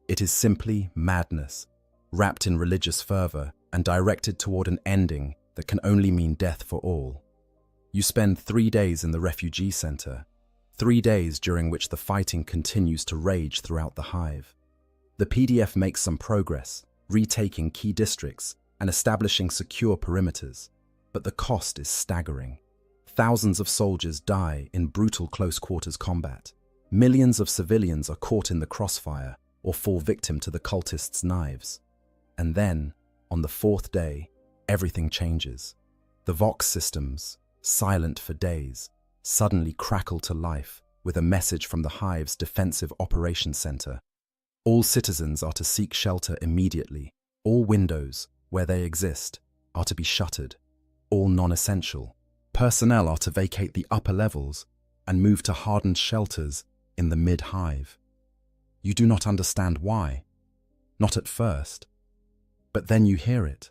It is simply madness, wrapped in religious fervor and directed toward an ending that can only mean death for all. You spend 3 days in the refugee center, 3 days during which the fighting continues to rage throughout the hive. The PDF makes some progress, retaking key districts and establishing secure perimeters, but the cost is staggering. Thousands of soldiers die in brutal close-quarters combat. Millions of civilians are caught in the crossfire or fall victim to the cultists' knives. And then, on the 4th day, everything changes. The Vox systems, silent for days, suddenly crackle to life with a message from the hive's defensive operations center. All citizens are to seek shelter immediately. All windows, where they exist, are to be shuttered. All non-essential personnel are to vacate the upper levels and move to hardened shelters in the mid-hive. You do not understand why. Not at first. But then you hear it.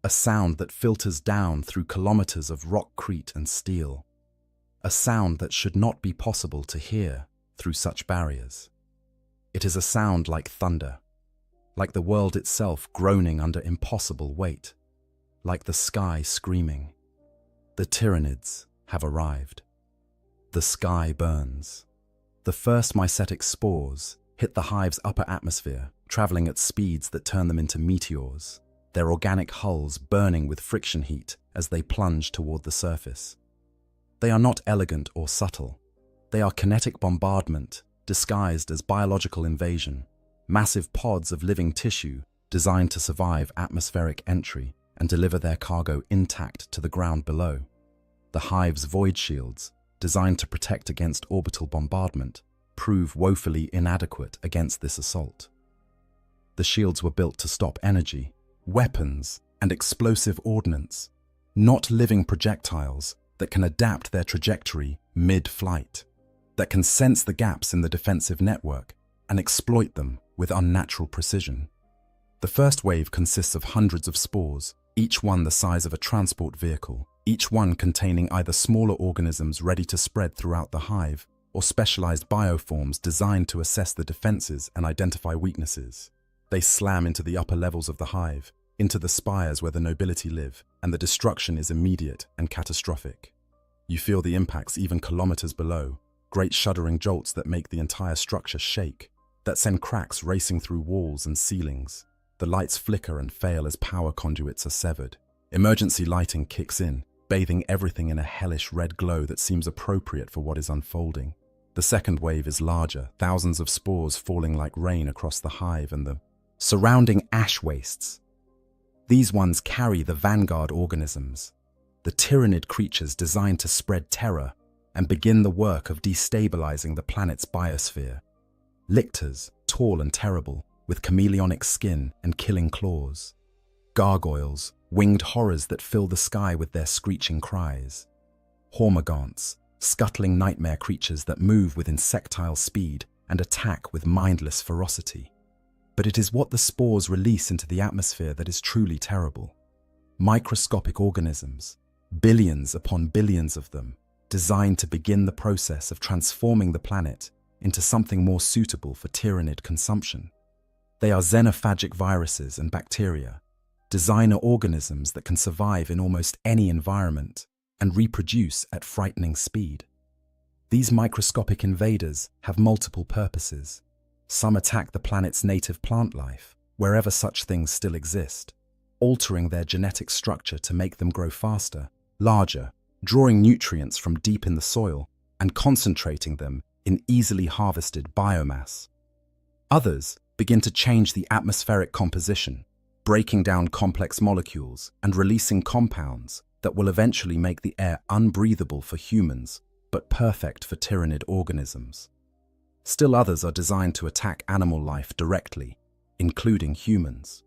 A sound that filters down through kilometers of rockcrete and steel. A sound that should not be possible to hear through such barriers. It is a sound like thunder, like the world itself groaning under impossible weight, like the sky screaming. The Tyranids have arrived. The sky burns. The first mycetic spores hit the hive's upper atmosphere, traveling at speeds that turn them into meteors, their organic hulls burning with friction heat as they plunge toward the surface. They are not elegant or subtle. They are kinetic bombardment, disguised as biological invasion, massive pods of living tissue designed to survive atmospheric entry and deliver their cargo intact to the ground below. The hive's void shields, designed to protect against orbital bombardment, prove woefully inadequate against this assault. The shields were built to stop energy, weapons, and explosive ordnance, not living projectiles that can adapt their trajectory mid-flight, that can sense the gaps in the defensive network and exploit them with unnatural precision. The first wave consists of hundreds of spores, each one the size of a transport vehicle, each one containing either smaller organisms ready to spread throughout the hive or specialized bioforms designed to assess the defenses and identify weaknesses. They slam into the upper levels of the hive, into the spires where the nobility live, and the destruction is immediate and catastrophic. You feel the impacts even kilometers below, great shuddering jolts that make the entire structure shake, that send cracks racing through walls and ceilings. The lights flicker and fail as power conduits are severed. Emergency lighting kicks in, bathing everything in a hellish red glow that seems appropriate for what is unfolding. The second wave is larger, thousands of spores falling like rain across the hive and the surrounding ash wastes. These ones carry the vanguard organisms, the tyrannid creatures designed to spread terror and begin the work of destabilizing the planet's biosphere. Lictors, tall and terrible, with chameleonic skin and killing claws. Gargoyles, winged horrors that fill the sky with their screeching cries. Hormagaunts, scuttling nightmare creatures that move with insectile speed and attack with mindless ferocity. But it is what the spores release into the atmosphere that is truly terrible. Microscopic organisms, billions upon billions of them, designed to begin the process of transforming the planet into something more suitable for tyrannid consumption. They are xenophagic viruses and bacteria, designer organisms that can survive in almost any environment and reproduce at frightening speed. These microscopic invaders have multiple purposes. Some attack the planet's native plant life, wherever such things still exist, altering their genetic structure to make them grow faster, larger, drawing nutrients from deep in the soil and concentrating them in easily harvested biomass. Others begin to change the atmospheric composition, breaking down complex molecules and releasing compounds that will eventually make the air unbreathable for humans, but perfect for tyrannid organisms. Still others are designed to attack animal life directly, including humans.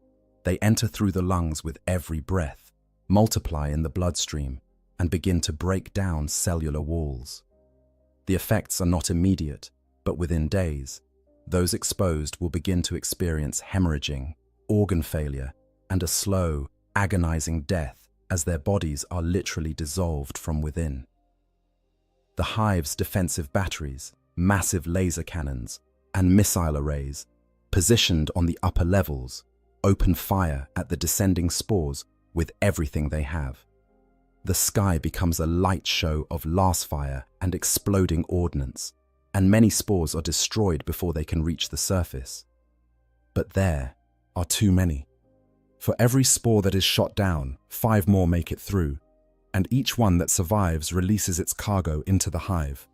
They enter through the lungs with every breath, multiply in the bloodstream, and begin to break down cellular walls. The effects are not immediate, but within days, those exposed will begin to experience hemorrhaging, organ failure, and a slow, agonizing death as their bodies are literally dissolved from within. The hive's defensive batteries, massive laser cannons, and missile arrays, positioned on the upper levels, open fire at the descending spores with everything they have. The sky becomes a light show of lasfire and exploding ordnance, and many spores are destroyed before they can reach the surface. But there are too many. For every spore that is shot down, 5 more make it through, and each one that survives releases its cargo into the hive.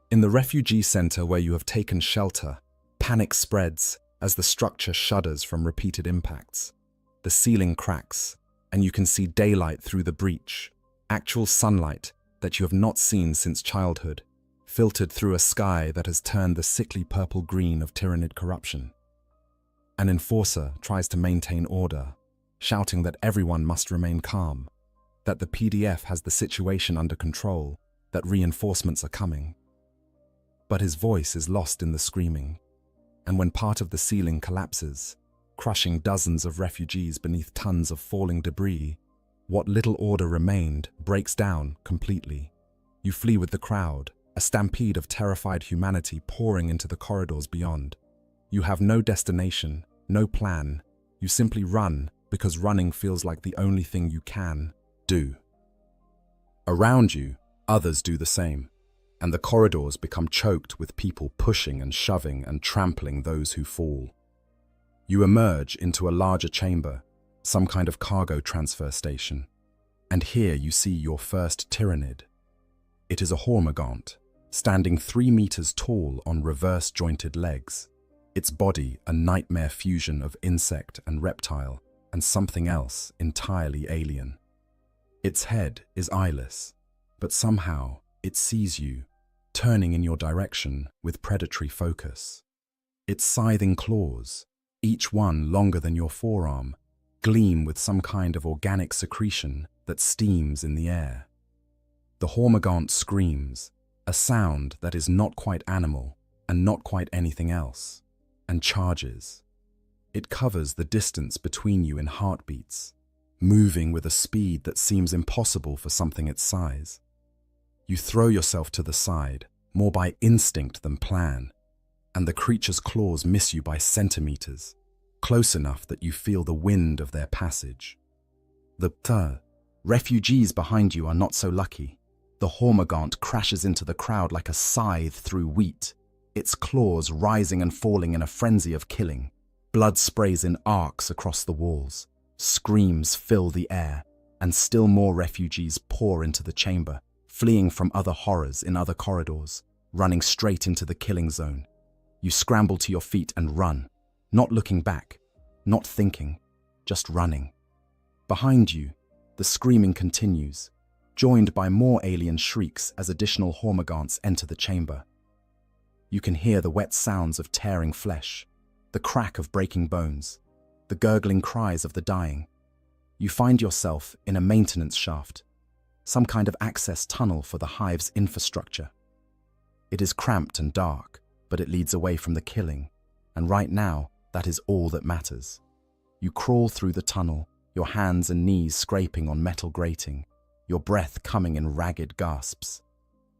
In the refugee center where you have taken shelter, panic spreads as the structure shudders from repeated impacts. The ceiling cracks, and you can see daylight through the breach, actual sunlight that you have not seen since childhood, filtered through a sky that has turned the sickly purple-green of tyrannid corruption. An enforcer tries to maintain order, shouting that everyone must remain calm, that the PDF has the situation under control, that reinforcements are coming. But his voice is lost in the screaming, and when part of the ceiling collapses, crushing dozens of refugees beneath tons of falling debris, what little order remained breaks down completely. You flee with the crowd, a stampede of terrified humanity pouring into the corridors beyond. You have no destination, no plan. You simply run because running feels like the only thing you can do. Around you, others do the same, and the corridors become choked with people pushing and shoving and trampling those who fall. You emerge into a larger chamber, some kind of cargo transfer station, and here you see your first tyrannid. It is a hormigaunt, standing 3 meters tall on reverse-jointed legs, its body a nightmare fusion of insect and reptile, and something else entirely alien. Its head is eyeless, but somehow it sees you, turning in your direction with predatory focus. Its scything claws, each one longer than your forearm, gleam with some kind of organic secretion that steams in the air. The hormigaunt screams, a sound that is not quite animal and not quite anything else, and charges. It covers the distance between you in heartbeats, moving with a speed that seems impossible for something its size. You throw yourself to the side, more by instinct than plan, and the creature's claws miss you by centimeters, close enough that you feel the wind of their passage. The refugees behind you are not so lucky. The hormigaunt crashes into the crowd like a scythe through wheat, its claws rising and falling in a frenzy of killing. Blood sprays in arcs across the walls. Screams fill the air, and still more refugees pour into the chamber, fleeing from other horrors in other corridors, running straight into the killing zone. You scramble to your feet and run, not looking back, not thinking, just running. Behind you, the screaming continues, joined by more alien shrieks as additional hormigaunts enter the chamber. You can hear the wet sounds of tearing flesh, the crack of breaking bones, the gurgling cries of the dying. You find yourself in a maintenance shaft, some kind of access tunnel for the hive's infrastructure. It is cramped and dark, but it leads away from the killing, and right now, that is all that matters. You crawl through the tunnel, your hands and knees scraping on metal grating, your breath coming in ragged gasps.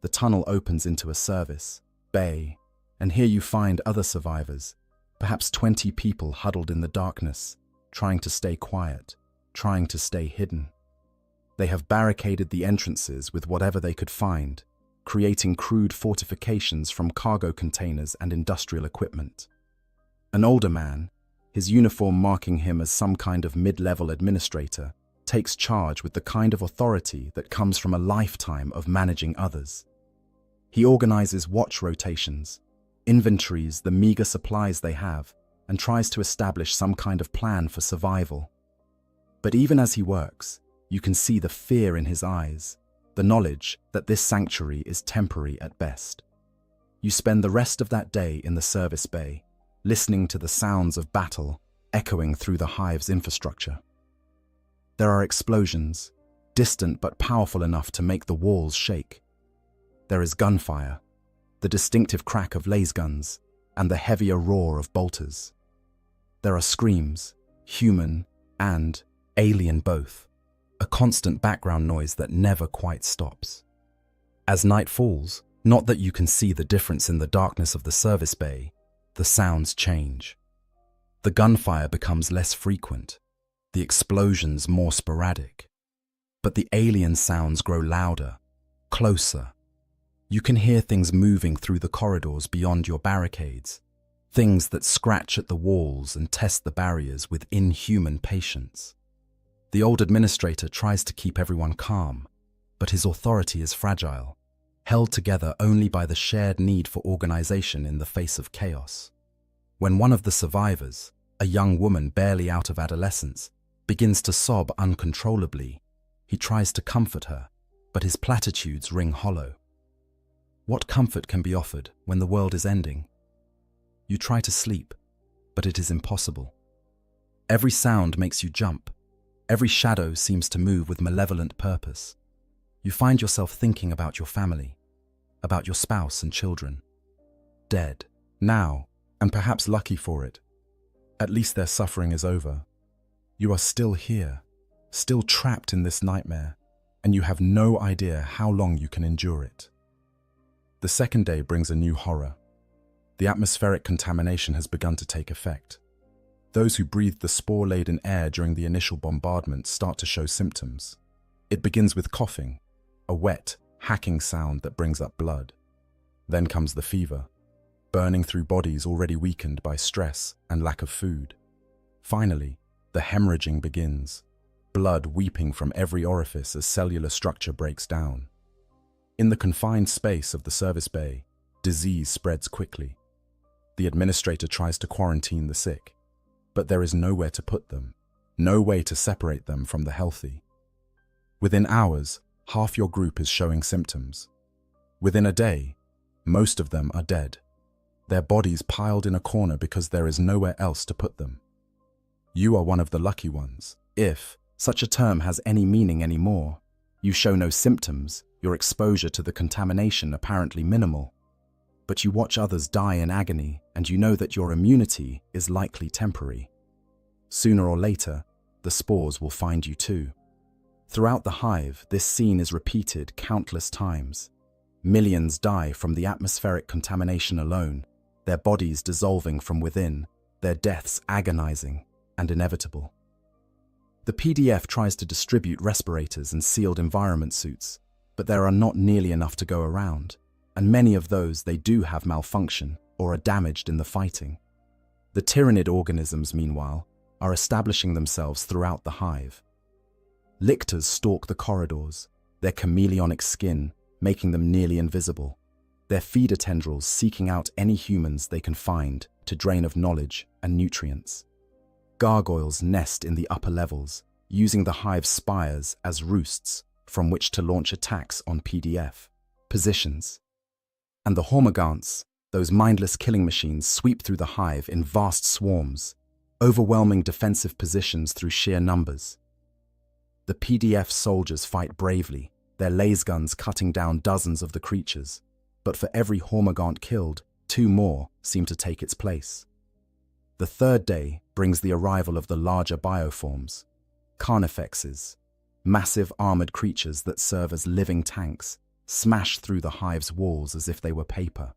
The tunnel opens into a service bay, and here you find other survivors, perhaps 20 people huddled in the darkness, trying to stay quiet, trying to stay hidden. They have barricaded the entrances with whatever they could find, creating crude fortifications from cargo containers and industrial equipment. An older man, his uniform marking him as some kind of mid-level administrator, takes charge with the kind of authority that comes from a lifetime of managing others. He organizes watch rotations, inventories the meager supplies they have, and tries to establish some kind of plan for survival. But even as he works, you can see the fear in his eyes, the knowledge that this sanctuary is temporary at best. You spend the rest of that day in the service bay, listening to the sounds of battle echoing through the hive's infrastructure. There are explosions, distant but powerful enough to make the walls shake. There is gunfire, the distinctive crack of laser guns, and the heavier roar of bolters. There are screams, human and alien both, a constant background noise that never quite stops. As night falls, not that you can see the difference in the darkness of the service bay, the sounds change. The gunfire becomes less frequent, the explosions more sporadic. But the alien sounds grow louder, closer. You can hear things moving through the corridors beyond your barricades, things that scratch at the walls and test the barriers with inhuman patience. The old administrator tries to keep everyone calm, but his authority is fragile, held together only by the shared need for organization in the face of chaos. When one of the survivors, a young woman barely out of adolescence, begins to sob uncontrollably, he tries to comfort her, but his platitudes ring hollow. What comfort can be offered when the world is ending? You try to sleep, but it is impossible. Every sound makes you jump. Every shadow seems to move with malevolent purpose. You find yourself thinking about your family, about your spouse and children. Dead, now, and perhaps lucky for it. At least their suffering is over. You are still here, still trapped in this nightmare, and you have no idea how long you can endure it. The second day brings a new horror. The atmospheric contamination has begun to take effect. Those who breathed the spore-laden air during the initial bombardment start to show symptoms. It begins with coughing, a wet, hacking sound that brings up blood. Then comes the fever, burning through bodies already weakened by stress and lack of food. Finally, the hemorrhaging begins, blood weeping from every orifice as cellular structure breaks down. In the confined space of the service bay, disease spreads quickly. The administrator tries to quarantine the sick, but there is nowhere to put them, no way to separate them from the healthy. Within hours, half your group is showing symptoms. Within a day, most of them are dead, their bodies piled in a corner because there is nowhere else to put them. You are one of the lucky ones, if such a term has any meaning anymore. You show no symptoms, your exposure to the contamination apparently minimal. But you watch others die in agony, and you know that your immunity is likely temporary. Sooner or later, the spores will find you too. Throughout the hive, this scene is repeated countless times. Millions die from the atmospheric contamination alone, their bodies dissolving from within, their deaths agonizing and inevitable. The PDF tries to distribute respirators and sealed environment suits, but there are not nearly enough to go around, and many of those they do have malfunction or are damaged in the fighting. The tyrannid organisms, meanwhile, are establishing themselves throughout the hive. Lictors stalk the corridors, their chameleonic skin making them nearly invisible, their feeder tendrils seeking out any humans they can find to drain of knowledge and nutrients. Gargoyles nest in the upper levels, using the hive's spires as roosts from which to launch attacks on PDF positions. And the hormagaunts, those mindless killing machines, sweep through the hive in vast swarms, overwhelming defensive positions through sheer numbers. The PDF soldiers fight bravely, their laser guns cutting down dozens of the creatures, but for every hormagaunt killed, 2 more seem to take its place. The third day brings the arrival of the larger bioforms, carnifexes, massive armored creatures that serve as living tanks, smash through the hive's walls as if they were paper.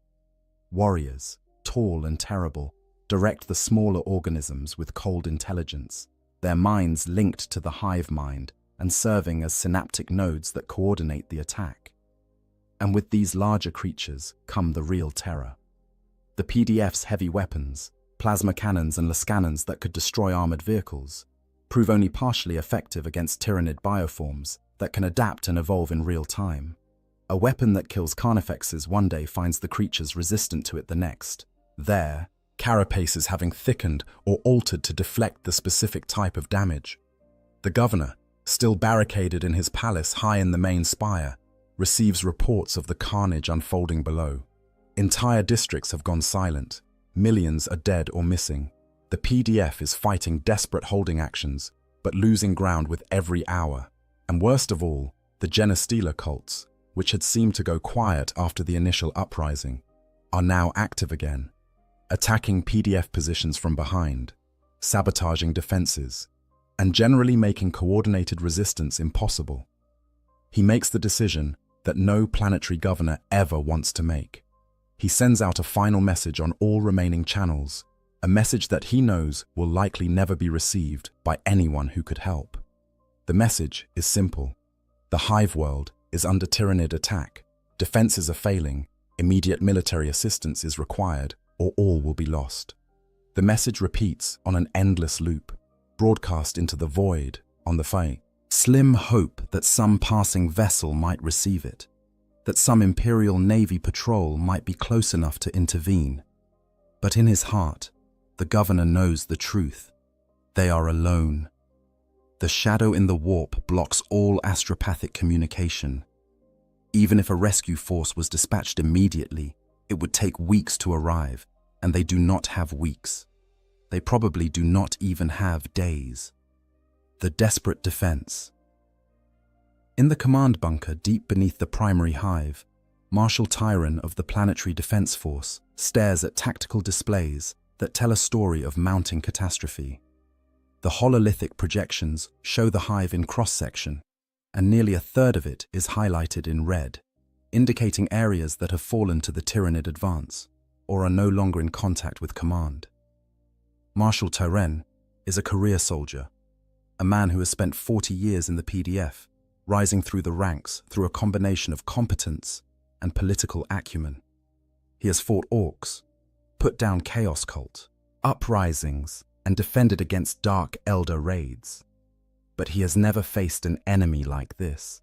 Warriors, tall and terrible, direct the smaller organisms with cold intelligence, their minds linked to the hive mind and serving as synaptic nodes that coordinate the attack. And with these larger creatures come the real terror. The PDF's heavy weapons, plasma cannons and lascannons that could destroy armored vehicles, prove only partially effective against tyrannid bioforms that can adapt and evolve in real time. A weapon that kills carnifexes one day finds the creatures resistant to it the next. There, carapaces having thickened or altered to deflect the specific type of damage. The governor, still barricaded in his palace high in the main spire, receives reports of the carnage unfolding below. Entire districts have gone silent. Millions are dead or missing. The PDF is fighting desperate holding actions, but losing ground with every hour. And worst of all, the Genestealer cults, which had seemed to go quiet after the initial uprising, are now active again, attacking PDF positions from behind, sabotaging defenses, and generally making coordinated resistance impossible. He makes the decision that no planetary governor ever wants to make. He sends out a final message on all remaining channels, a message that he knows will likely never be received by anyone who could help. The message is simple. The hive world is under tyrannid attack. Defenses are failing. Immediate military assistance is required, or all will be lost. The message repeats on an endless loop, broadcast into the void on the phone. Slim hope that some passing vessel might receive it, that some Imperial Navy patrol might be close enough to intervene. But in his heart, the governor knows the truth. They are alone. The shadow in the warp blocks all astropathic communication. Even if a rescue force was dispatched immediately, it would take weeks to arrive, and they do not have weeks. They probably do not even have days. The desperate defense. In the command bunker deep beneath the primary hive, Marshal Tyron of the Planetary Defense Force stares at tactical displays that tell a story of mounting catastrophe. The hololithic projections show the hive in cross-section, and nearly a third of it is highlighted in red, indicating areas that have fallen to the tyrannid advance or are no longer in contact with command. Marshal Tyron is a career soldier, a man who has spent 40 years in the PDF, rising through the ranks through a combination of competence and political acumen. He has fought orcs, put down chaos cult, uprisings, and defended against Dark Elder raids. But he has never faced an enemy like this.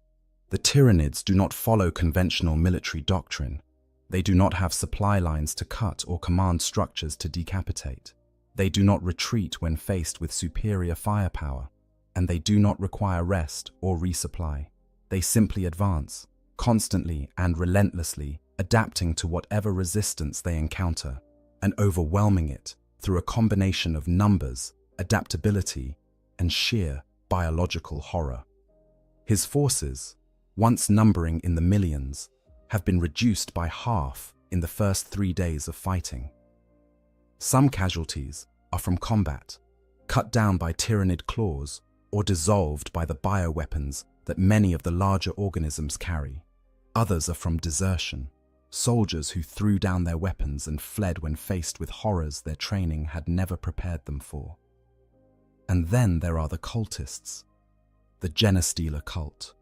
The Tyranids do not follow conventional military doctrine. They do not have supply lines to cut or command structures to decapitate. They do not retreat when faced with superior firepower, and they do not require rest or resupply. They simply advance, constantly and relentlessly, adapting to whatever resistance they encounter, and overwhelming it through a combination of numbers, adaptability, and sheer biological horror. His forces, once numbering in the millions, have been reduced by half in the first 3 days of fighting. Some casualties are from combat, cut down by Tyranid claws or dissolved by the bioweapons that many of the larger organisms carry. Others are from desertion, soldiers who threw down their weapons and fled when faced with horrors their training had never prepared them for. And then there are the cultists, the Genestealer cult.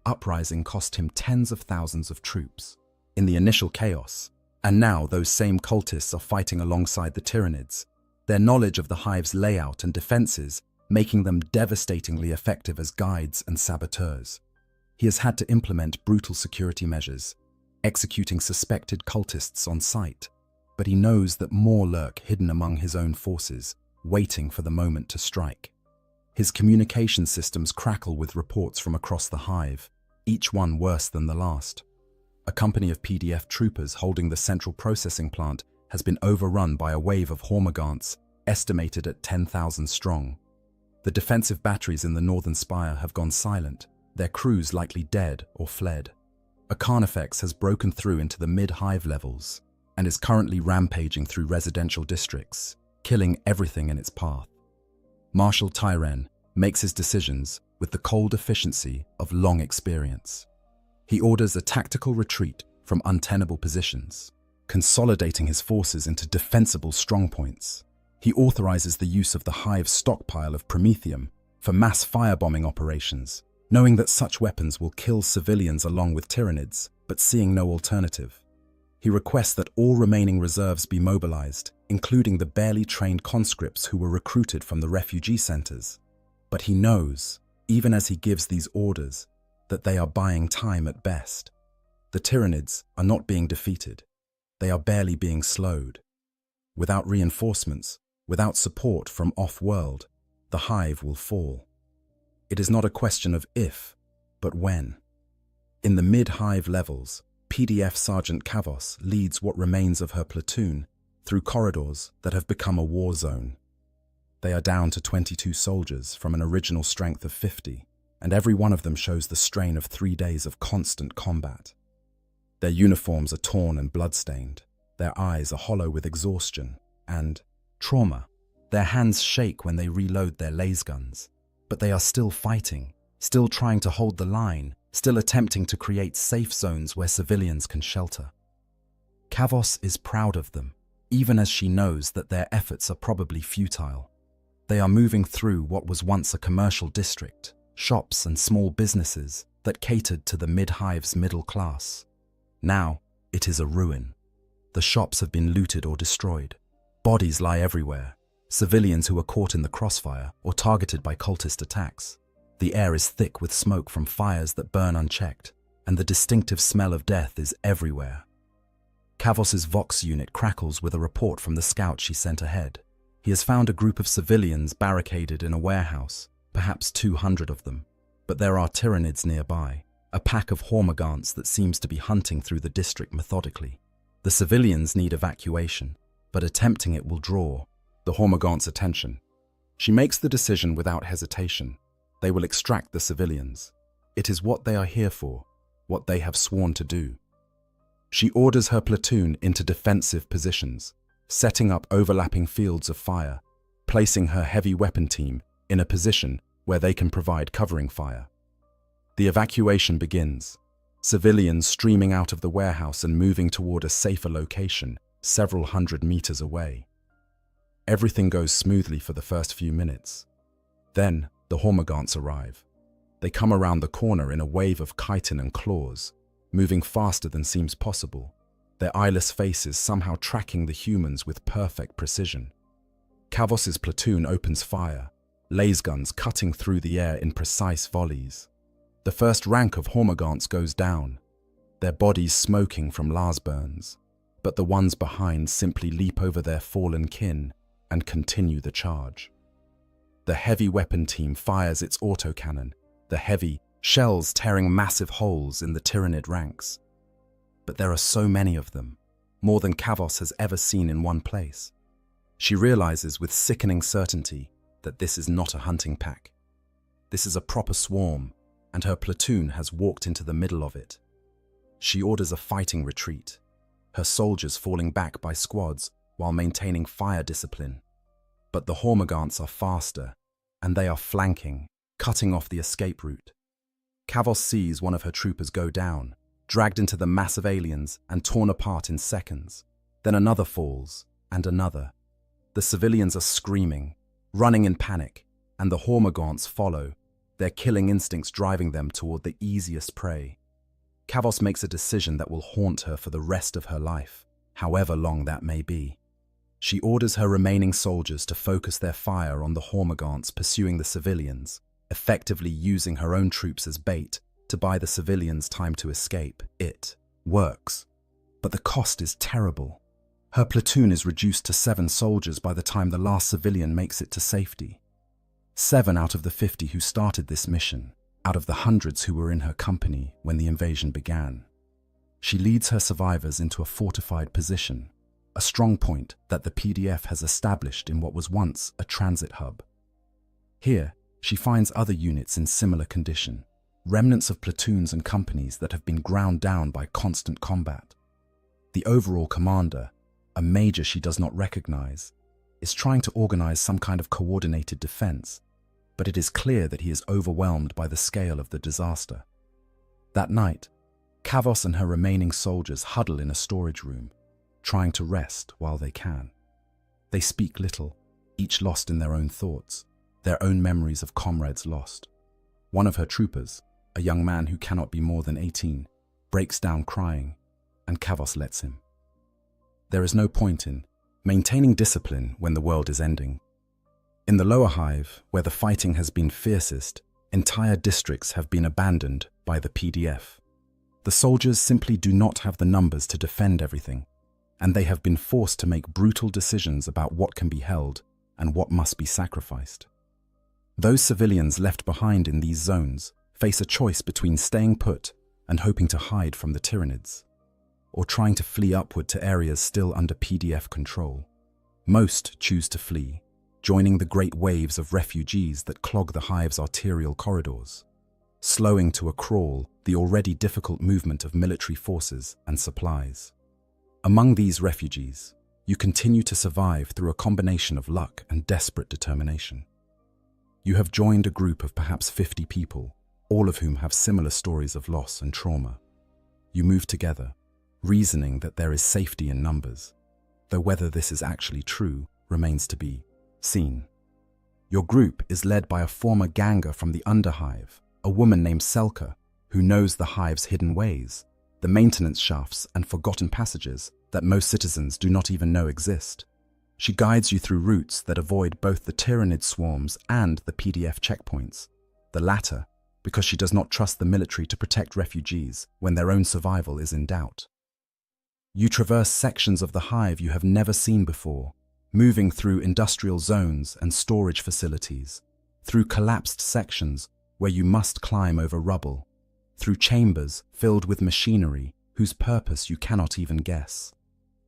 Uprising cost him tens of thousands of troops in the initial chaos, and now those same cultists are fighting alongside the Tyranids, their knowledge of the hive's layout and defenses making them devastatingly effective as guides and saboteurs. He has had to implement brutal security measures, executing suspected cultists on sight, but he knows that more lurk hidden among his own forces, waiting for the moment to strike. His communication systems crackle with reports from across the hive, each one worse than the last. A company of PDF troopers holding the central processing plant has been overrun by a wave of Hormagaunts, estimated at 10,000 strong. The defensive batteries in the northern spire have gone silent, their crews likely dead or fled. A Carnifex has broken through into the mid-hive levels and is currently rampaging through residential districts, killing everything in its path. Marshal Tyren makes his decisions with the cold efficiency of long experience. He orders a tactical retreat from untenable positions, consolidating his forces into defensible strongpoints. He authorizes the use of the hive's stockpile of promethium for mass firebombing operations, knowing that such weapons will kill civilians along with Tyranids, but seeing no alternative. He requests that all remaining reserves be mobilized, including the barely trained conscripts who were recruited from the refugee centers. But he knows, even as he gives these orders, that they are buying time at best. The Tyranids are not being defeated. They are barely being slowed. Without reinforcements, without support from off-world, the hive will fall. It is not a question of if, but when. In the mid-hive levels, PDF Sergeant Kavos leads what remains of her platoon through corridors that have become a war zone. They are down to 22 soldiers from an original strength of 50, and every one of them shows the strain of 3 days of constant combat. Their uniforms are torn and bloodstained, their eyes are hollow with exhaustion and trauma. Their hands shake when they reload their lasguns, but they are still fighting, still trying to hold the line, still attempting to create safe zones where civilians can shelter. Kavos is proud of them, even as she knows that their efforts are probably futile. They are moving through what was once a commercial district, shops and small businesses that catered to the mid-hive's middle class. Now, it is a ruin. The shops have been looted or destroyed. Bodies lie everywhere, civilians who are caught in the crossfire or targeted by cultist attacks. The air is thick with smoke from fires that burn unchecked, and the distinctive smell of death is everywhere. Kavos's Vox unit crackles with a report from the scout she sent ahead. He has found a group of civilians barricaded in a warehouse, perhaps 200 of them. But there are Tyranids nearby, a pack of Hormagaunts that seems to be hunting through the district methodically. The civilians need evacuation, but attempting it will draw the Hormagaunts' attention. She makes the decision without hesitation. They will extract the civilians. It is what they are here for, what they have sworn to do. She orders her platoon into defensive positions, setting up overlapping fields of fire, placing her heavy weapon team in a position where they can provide covering fire. The evacuation begins, civilians streaming out of the warehouse and moving toward a safer location several hundred meters away. Everything goes smoothly for the first few minutes. Then, the Hormagaunts arrive. They come around the corner in a wave of chitin and claws, moving faster than seems possible, their eyeless faces somehow tracking the humans with perfect precision. Kavos's platoon opens fire, lasguns cutting through the air in precise volleys. The first rank of Hormagaunts goes down, their bodies smoking from Lars burns, but the ones behind simply leap over their fallen kin and continue the charge. The heavy weapon team fires its autocannon, the heavy shells tearing massive holes in the Tyranid ranks. But there are so many of them, more than Kavos has ever seen in one place. She realizes with sickening certainty that this is not a hunting pack. This is a proper swarm, and her platoon has walked into the middle of it. She orders a fighting retreat, her soldiers falling back by squads while maintaining fire discipline. But the Hormagaunts are faster, and they are flanking, cutting off the escape route. Kavos sees one of her troopers go down, dragged into the mass of aliens and torn apart in seconds. Then another falls, and another. The civilians are screaming, running in panic, and the Hormagaunts follow, their killing instincts driving them toward the easiest prey. Kavos makes a decision that will haunt her for the rest of her life, however long that may be. She orders her remaining soldiers to focus their fire on the Hormagaunts pursuing the civilians, effectively using her own troops as bait to buy the civilians time to escape. It works, but the cost is terrible. Her platoon is reduced to 7 soldiers by the time the last civilian makes it to safety. 7 out of the 50 who started this mission, out of the hundreds who were in her company when the invasion began. She leads her survivors into a fortified position, a strong point that the PDF has established in what was once a transit hub. Here, she finds other units in similar condition, remnants of platoons and companies that have been ground down by constant combat. The overall commander, a major she does not recognize, is trying to organize some kind of coordinated defense, but it is clear that he is overwhelmed by the scale of the disaster. That night, Kavos and her remaining soldiers huddle in a storage room, trying to rest while they can. They speak little, each lost in their own thoughts, their own memories of comrades lost. One of her troopers, a young man who cannot be more than 18, breaks down crying, and Kavos lets him. There is no point in maintaining discipline when the world is ending. In the lower hive, where the fighting has been fiercest, entire districts have been abandoned by the PDF. The soldiers simply do not have the numbers to defend everything, and they have been forced to make brutal decisions about what can be held and what must be sacrificed. Those civilians left behind in these zones face a choice between staying put and hoping to hide from the Tyranids, or trying to flee upward to areas still under PDF control. Most choose to flee, joining the great waves of refugees that clog the hive's arterial corridors, slowing to a crawl the already difficult movement of military forces and supplies. Among these refugees, you continue to survive through a combination of luck and desperate determination. You have joined a group of perhaps 50 people, all of whom have similar stories of loss and trauma. You move together, reasoning that there is safety in numbers, though whether this is actually true remains to be seen. Your group is led by a former ganger from the Underhive, a woman named Selka, who knows the hive's hidden ways, the maintenance shafts and forgotten passages that most citizens do not even know exist. She guides you through routes that avoid both the Tyranid swarms and the PDF checkpoints, the latter because she does not trust the military to protect refugees when their own survival is in doubt. You traverse sections of the hive you have never seen before, moving through industrial zones and storage facilities, through collapsed sections where you must climb over rubble, through chambers filled with machinery whose purpose you cannot even guess.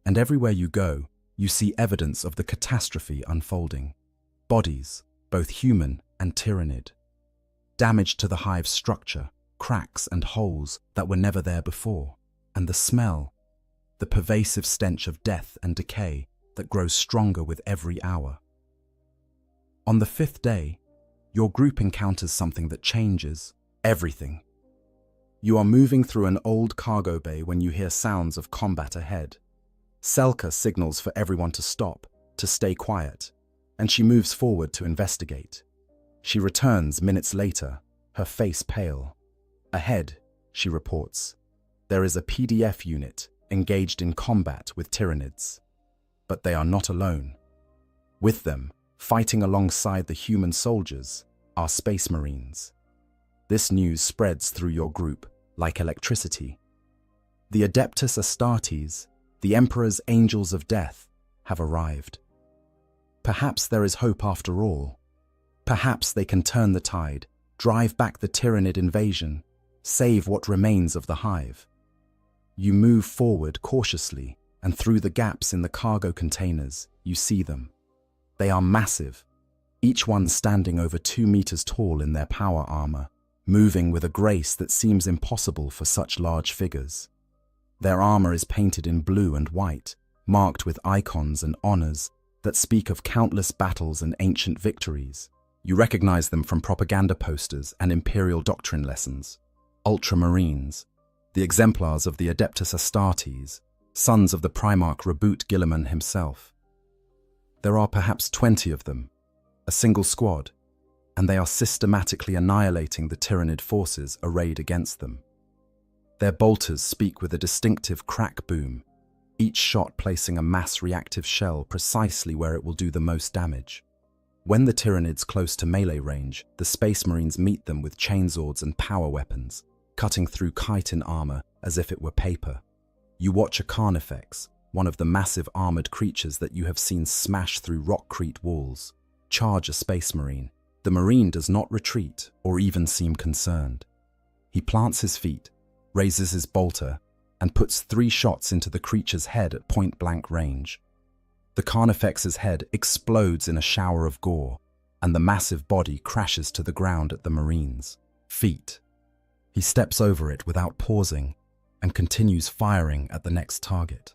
And everywhere you go, you see evidence of the catastrophe unfolding. Bodies, both human and Tyranid. Damage to the hive's structure, cracks and holes that were never there before. And the smell, the pervasive stench of death and decay that grows stronger with every hour. On the 5th day, your group encounters something that changes everything. You are moving through an old cargo bay when you hear sounds of combat ahead. Selka signals for everyone to stop, to stay quiet, and she moves forward to investigate. She returns minutes later, her face pale. Ahead, she reports, there is a PDF unit engaged in combat with Tyranids. But they are not alone. With them, fighting alongside the human soldiers, are Space Marines. This news spreads through your group like electricity. The Adeptus Astartes, the Emperor's Angels of Death, have arrived. Perhaps there is hope after all. Perhaps they can turn the tide, drive back the Tyranid invasion, save what remains of the hive. You move forward cautiously, and through the gaps in the cargo containers, you see them. They are massive, each one standing over 2 meters tall in their power armor, moving with a grace that seems impossible for such large figures. Their armor is painted in blue and white, marked with icons and honors that speak of countless battles and ancient victories. You recognize them from propaganda posters and imperial doctrine lessons. Ultramarines, the exemplars of the Adeptus Astartes, sons of the Primarch Reboot Guilliman himself. There are perhaps 20 of them, a single squad, and they are systematically annihilating the Tyranid forces arrayed against them. Their bolters speak with a distinctive crack boom, each shot placing a mass reactive shell precisely where it will do the most damage. When the Tyranids close to melee range, the Space Marines meet them with chainswords and power weapons, cutting through chitin armor as if it were paper. You watch a Carnifex, one of the massive armored creatures that you have seen smash through rockcrete walls, charge a Space Marine. The Marine does not retreat or even seem concerned. He plants his feet, raises his bolter, and puts 3 shots into the creature's head at point-blank range. The Carnifex's head explodes in a shower of gore, and the massive body crashes to the ground at the Marine's feet. He steps over it without pausing and continues firing at the next target.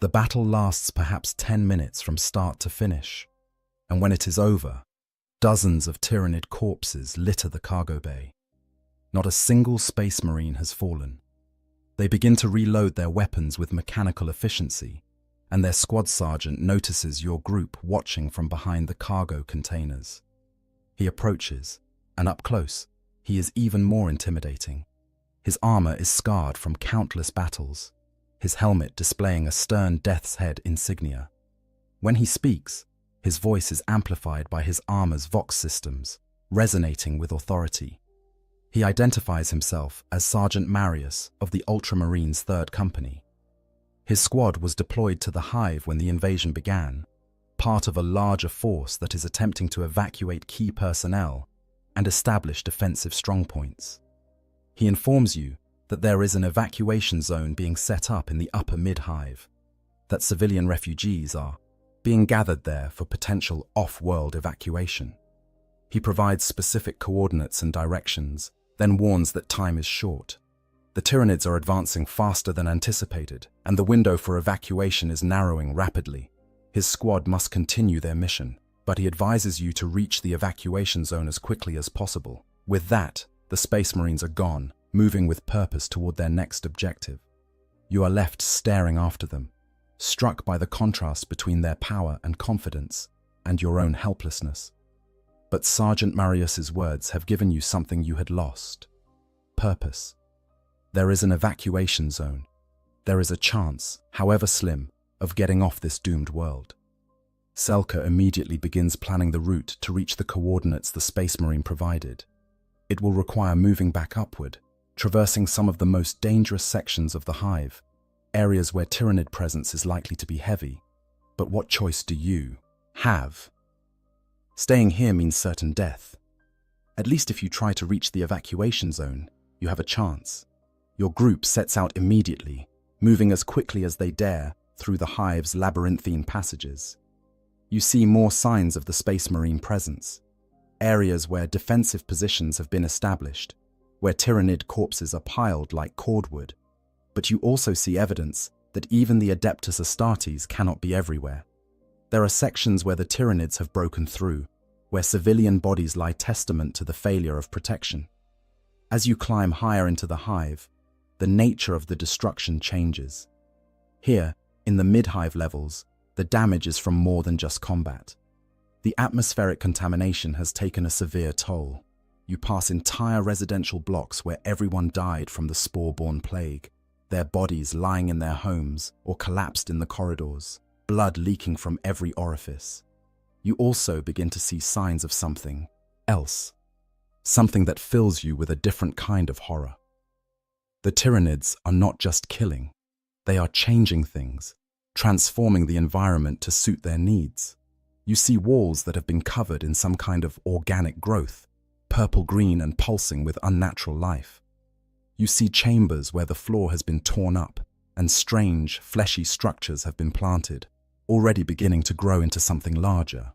The battle lasts perhaps 10 minutes from start to finish, and when it is over, dozens of Tyranid corpses litter the cargo bay. Not a single Space Marine has fallen. They begin to reload their weapons with mechanical efficiency, and their squad sergeant notices your group watching from behind the cargo containers. He approaches, and up close, he is even more intimidating. His armor is scarred from countless battles, his helmet displaying a stern death's head insignia. When he speaks, his voice is amplified by his armor's vox systems, resonating with authority. He identifies himself as Sergeant Marius of the Ultramarines' 3rd Company. His squad was deployed to the hive when the invasion began, part of a larger force that is attempting to evacuate key personnel and establish defensive strongpoints. He informs you that there is an evacuation zone being set up in the upper mid-hive, that civilian refugees are being gathered there for potential off-world evacuation. He provides specific coordinates and directions, then warns that time is short. The Tyranids are advancing faster than anticipated, and the window for evacuation is narrowing rapidly. His squad must continue their mission, but he advises you to reach the evacuation zone as quickly as possible. With that, the Space Marines are gone, moving with purpose toward their next objective. You are left staring after them, struck by the contrast between their power and confidence and your own helplessness. But Sergeant Marius's words have given you something you had lost: purpose. There is an evacuation zone. There is a chance, however slim, of getting off this doomed world. Selka immediately begins planning the route to reach the coordinates the Space Marine provided. It will require moving back upward, traversing some of the most dangerous sections of the hive, areas where Tyranid presence is likely to be heavy. But what choice do you have? Staying here means certain death. At least if you try to reach the evacuation zone, you have a chance. Your group sets out immediately, moving as quickly as they dare through the hive's labyrinthine passages. You see more signs of the Space Marine presence, areas where defensive positions have been established, where Tyranid corpses are piled like cordwood. But you also see evidence that even the Adeptus Astartes cannot be everywhere. There are sections where the Tyranids have broken through, where civilian bodies lie testament to the failure of protection. As you climb higher into the hive, the nature of the destruction changes. Here, in the mid-hive levels, the damage is from more than just combat. The atmospheric contamination has taken a severe toll. You pass entire residential blocks where everyone died from the spore-borne plague, their bodies lying in their homes or collapsed in the corridors, blood leaking from every orifice. You also begin to see signs of something else. something that fills you with a different kind of horror. The Tyranids are not just killing, they are changing things, transforming the environment to suit their needs. You see walls that have been covered in some kind of organic growth, purple-green and pulsing with unnatural life. You see chambers where the floor has been torn up and strange, fleshy structures have been planted, already beginning to grow into something larger.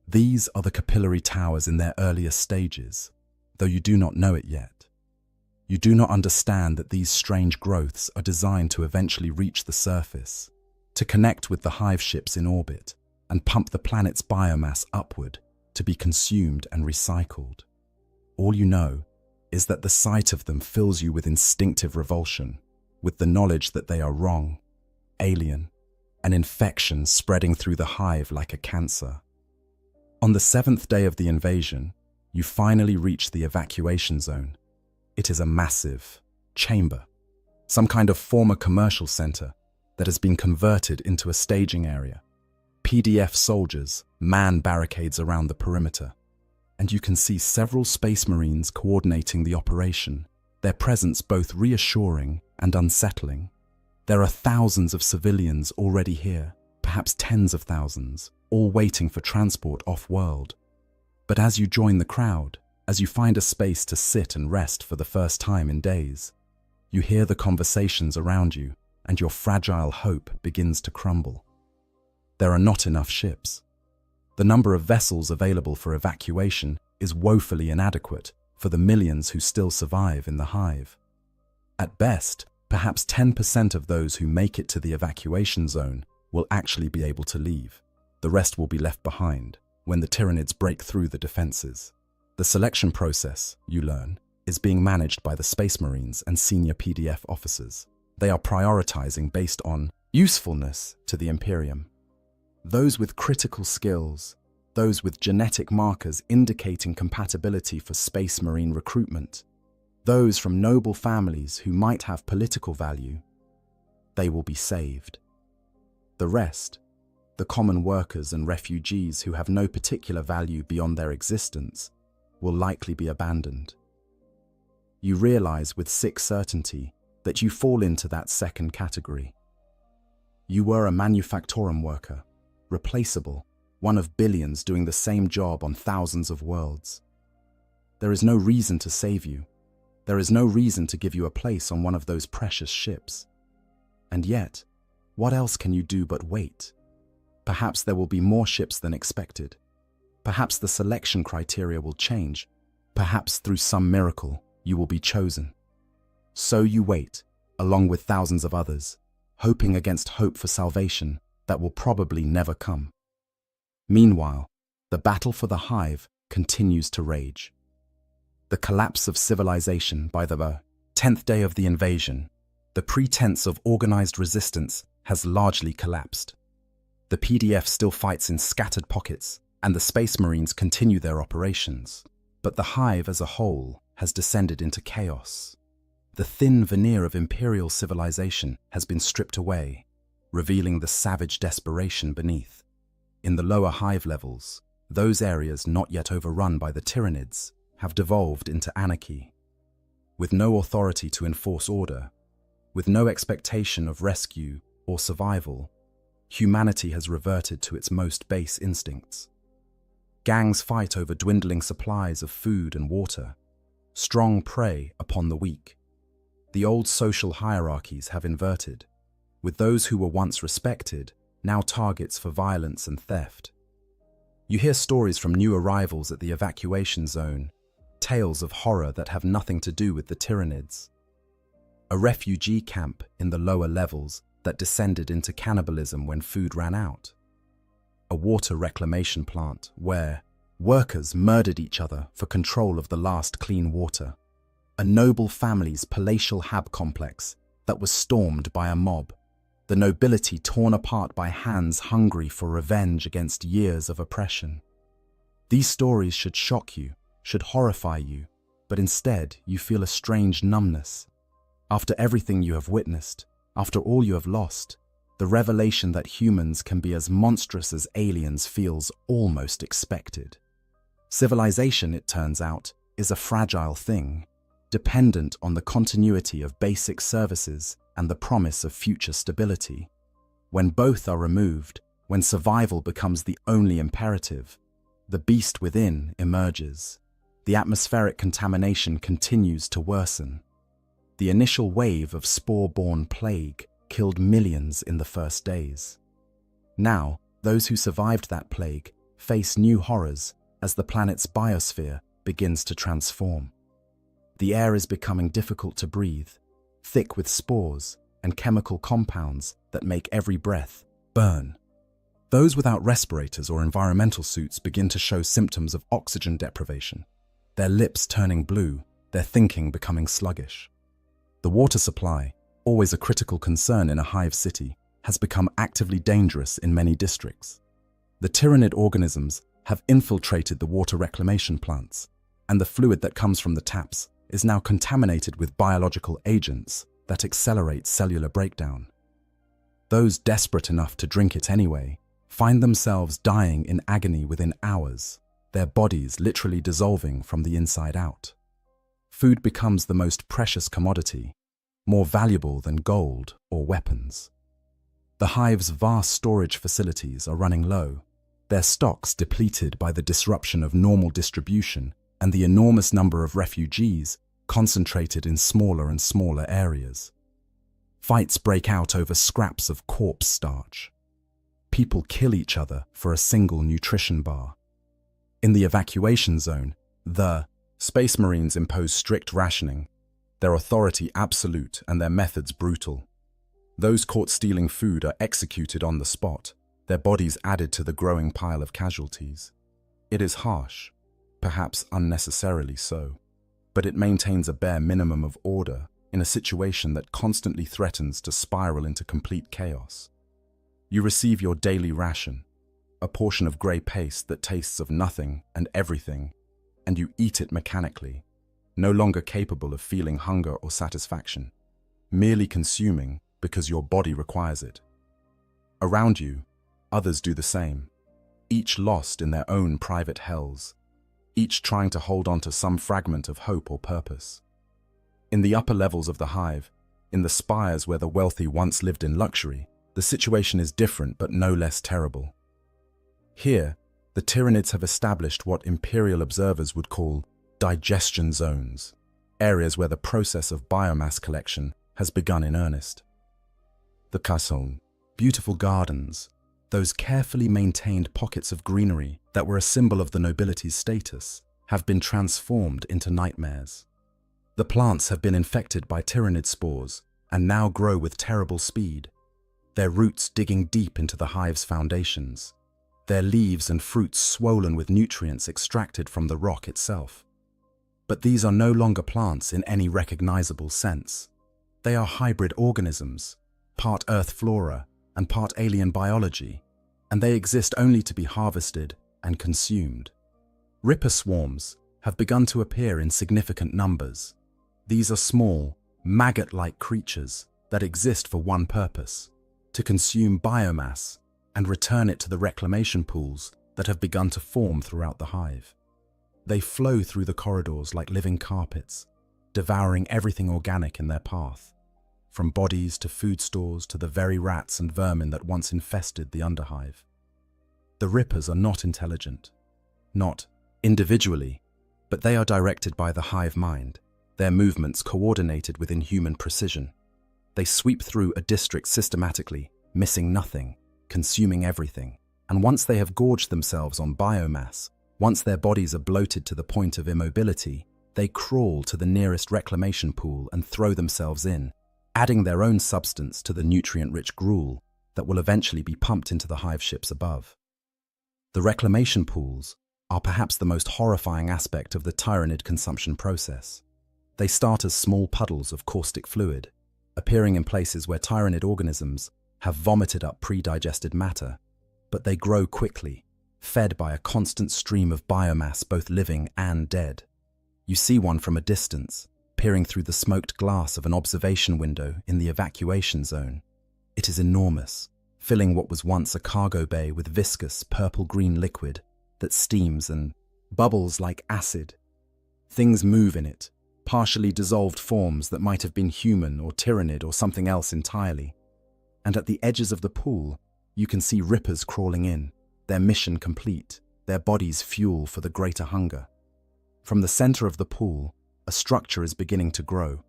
These are the capillary towers in their earliest stages, though you do not know it yet. You do not understand that these strange growths are designed to eventually reach the surface, to connect with the hive ships in orbit, and pump the planet's biomass upward to be consumed and recycled. All you know is that the sight of them fills you with instinctive revulsion, with the knowledge that they are wrong, alien, an infection spreading through the hive like a cancer. On the 7th day of the invasion, you finally reach the evacuation zone. It is a massive chamber, some kind of former commercial center that has been converted into a staging area. PDF soldiers man barricades around the perimeter, and you can see several Space Marines coordinating the operation, their presence both reassuring and unsettling. There are thousands of civilians already here, perhaps tens of thousands, all waiting for transport off-world. But as you join the crowd, as you find a space to sit and rest for the first time in days, you hear the conversations around you, and your fragile hope begins to crumble. There are not enough ships. The number of vessels available for evacuation is woefully inadequate for the millions who still survive in the hive. At best, perhaps 10% of those who make it to the evacuation zone will actually be able to leave. The rest will be left behind when the Tyranids break through the defenses. The selection process, you learn, is being managed by the Space Marines and senior PDF officers. They are prioritizing based on usefulness to the Imperium. Those with critical skills, those with genetic markers indicating compatibility for Space Marine recruitment, those from noble families who might have political value, they will be saved. The rest, the common workers and refugees who have no particular value beyond their existence, will likely be abandoned. You realize with sick certainty that you fall into that second category. You were a manufactorum worker, replaceable, one of billions doing the same job on thousands of worlds. There is no reason to save you. There is no reason to give you a place on one of those precious ships. And yet, what else can you do but wait? Perhaps there will be more ships than expected. Perhaps the selection criteria will change. Perhaps through some miracle, you will be chosen. So you wait, along with thousands of others, hoping against hope for salvation that will probably never come. Meanwhile, the battle for the hive continues to rage. The collapse of civilization by the 10th day of the invasion, the pretense of organized resistance has largely collapsed. The PDF still fights in scattered pockets, and the Space Marines continue their operations. But the hive as a whole has descended into chaos. The thin veneer of imperial civilization has been stripped away, revealing the savage desperation beneath. In the lower hive levels, those areas not yet overrun by the Tyranids have devolved into anarchy. With no authority to enforce order, with no expectation of rescue or survival, humanity has reverted to its most base instincts. Gangs fight over dwindling supplies of food and water. Strong prey upon the weak. The old social hierarchies have inverted, with those who were once respected now targets for violence and theft. You hear stories from new arrivals at the evacuation zone, tales of horror that have nothing to do with the Tyranids. A refugee camp in the lower levels that descended into cannibalism when food ran out. A water reclamation plant where workers murdered each other for control of the last clean water. A noble family's palatial hab complex that was stormed by a mob. The nobility torn apart by hands hungry for revenge against years of oppression. These stories should shock you, should horrify you, but instead you feel a strange numbness. After everything you have witnessed, after all you have lost, the revelation that humans can be as monstrous as aliens feels almost expected. Civilization, it turns out, is a fragile thing, dependent on the continuity of basic services and the promise of future stability. When both are removed, when survival becomes the only imperative, the beast within emerges. The atmospheric contamination continues to worsen. The initial wave of spore-borne plague killed millions in the first days. Now, those who survived that plague face new horrors as the planet's biosphere begins to transform. The air is becoming difficult to breathe, thick with spores and chemical compounds that make every breath burn. Those without respirators or environmental suits begin to show symptoms of oxygen deprivation, their lips turning blue, their thinking becoming sluggish. The water supply, always a critical concern in a hive city, has become actively dangerous in many districts. The tyrannid organisms have infiltrated the water reclamation plants, and the fluid that comes from the taps is now contaminated with biological agents that accelerate cellular breakdown. Those desperate enough to drink it anyway find themselves dying in agony within hours, their bodies literally dissolving from the inside out. Food becomes the most precious commodity, more valuable than gold or weapons. The hive's vast storage facilities are running low, their stocks depleted by the disruption of normal distribution and the enormous number of refugees concentrated in smaller and smaller areas. Fights break out over scraps of corpse starch. People kill each other for a single nutrition bar. In the evacuation zone, the Space Marines impose strict rationing, their authority absolute and their methods brutal. Those caught stealing food are executed on the spot, their bodies added to the growing pile of casualties. It is harsh, perhaps unnecessarily so, but it maintains a bare minimum of order in a situation that constantly threatens to spiral into complete chaos. You receive your daily ration, a portion of grey paste that tastes of nothing and everything, and you eat it mechanically, no longer capable of feeling hunger or satisfaction, merely consuming because your body requires it. Around you, others do the same, each lost in their own private hells, each trying to hold on to some fragment of hope or purpose. In the upper levels of the hive, in the spires where the wealthy once lived in luxury, the situation is different but no less terrible. Here, the Tyranids have established what imperial observers would call digestion zones, areas where the process of biomass collection has begun in earnest. The Kasson, beautiful gardens, those carefully maintained pockets of greenery that were a symbol of the nobility's status, have been transformed into nightmares. The plants have been infected by tyrannid spores and now grow with terrible speed, their roots digging deep into the hive's foundations, their leaves and fruits swollen with nutrients extracted from the rock itself. But these are no longer plants in any recognizable sense. They are hybrid organisms, part earth flora and part alien biology, and they exist only to be harvested and consumed. Ripper swarms have begun to appear in significant numbers. These are small, maggot-like creatures that exist for one purpose: to consume biomass and return it to the reclamation pools that have begun to form throughout the hive. They flow through the corridors like living carpets, devouring everything organic in their path, from bodies to food stores to the very rats and vermin that once infested the underhive. The Rippers are not intelligent, not individually, but they are directed by the hive mind, their movements coordinated within human precision. They sweep through a district systematically, missing nothing, consuming everything, and once they have gorged themselves on biomass, once their bodies are bloated to the point of immobility, they crawl to the nearest reclamation pool and throw themselves in, adding their own substance to the nutrient-rich gruel that will eventually be pumped into the hive ships above. The reclamation pools are perhaps the most horrifying aspect of the tyrannid consumption process. They start as small puddles of caustic fluid, appearing in places where tyrannid organisms have vomited up pre-digested matter, but they grow quickly, fed by a constant stream of biomass both living and dead. You see one from a distance, peering through the smoked glass of an observation window in the evacuation zone. It is enormous, filling what was once a cargo bay with viscous purple-green liquid that steams and bubbles like acid. Things move in it, partially dissolved forms that might have been human or tyrannid or something else entirely. And at the edges of the pool, you can see rippers crawling in, their mission complete, their bodies fuel for the greater hunger. From the center of the pool, a structure is beginning to grow.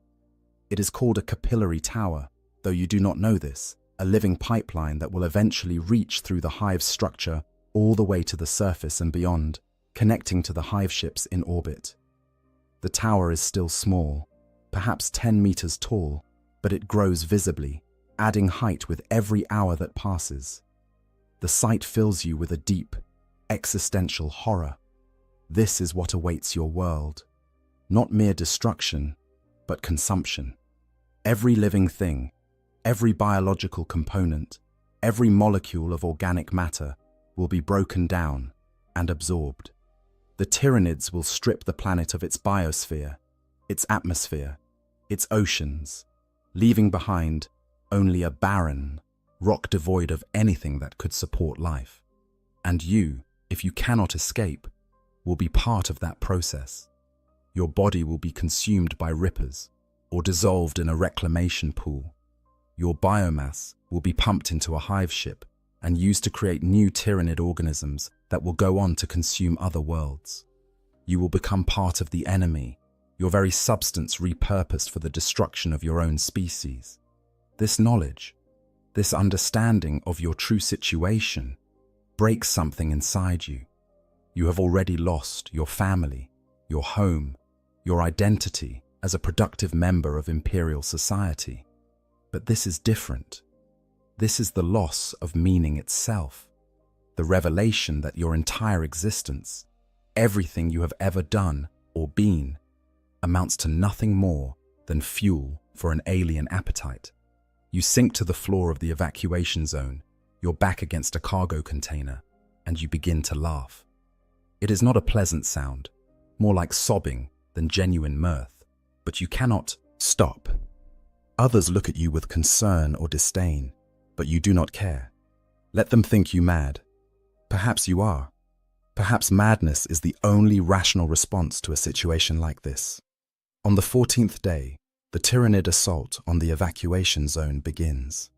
It is called a capillary tower, though you do not know this, a living pipeline that will eventually reach through the hive's structure all the way to the surface and beyond, connecting to the hive ships in orbit. The tower is still small, perhaps 10 meters tall, but it grows visibly, adding height with every hour that passes. The sight fills you with a deep, existential horror. This is what awaits your world. Not mere destruction, but consumption. Every living thing, every biological component, every molecule of organic matter will be broken down and absorbed. The tyrannids will strip the planet of its biosphere, its atmosphere, its oceans, leaving behind only a barren, rock devoid of anything that could support life. And you, if you cannot escape, will be part of that process. Your body will be consumed by rippers or dissolved in a reclamation pool. Your biomass will be pumped into a hive ship and used to create new tyrannid organisms that will go on to consume other worlds. You will become part of the enemy, your very substance repurposed for the destruction of your own species. This knowledge, this understanding of your true situation, breaks something inside you. You have already lost your family, your home, your identity as a productive member of imperial society. But this is different. This is the loss of meaning itself, the revelation that your entire existence, everything you have ever done or been, amounts to nothing more than fuel for an alien appetite. You sink to the floor of the evacuation zone, your back against a cargo container, and you begin to laugh. It is not a pleasant sound, more like sobbing than genuine mirth, but you cannot stop. Others look at you with concern or disdain, but you do not care. Let them think you mad. Perhaps you are. Perhaps madness is the only rational response to a situation like this. On the 14th day, the tyrannid assault on the evacuation zone begins.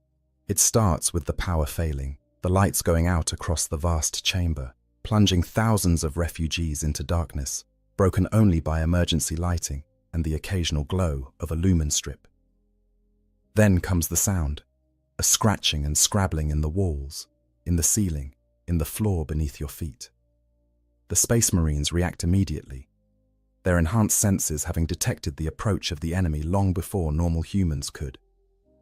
It starts with the power failing, the lights going out across the vast chamber, plunging thousands of refugees into darkness, broken only by emergency lighting and the occasional glow of a lumen strip. Then comes the sound, a scratching and scrabbling in the walls, in the ceiling, in the floor beneath your feet. The Space Marines react immediately, their enhanced senses having detected the approach of the enemy long before normal humans could.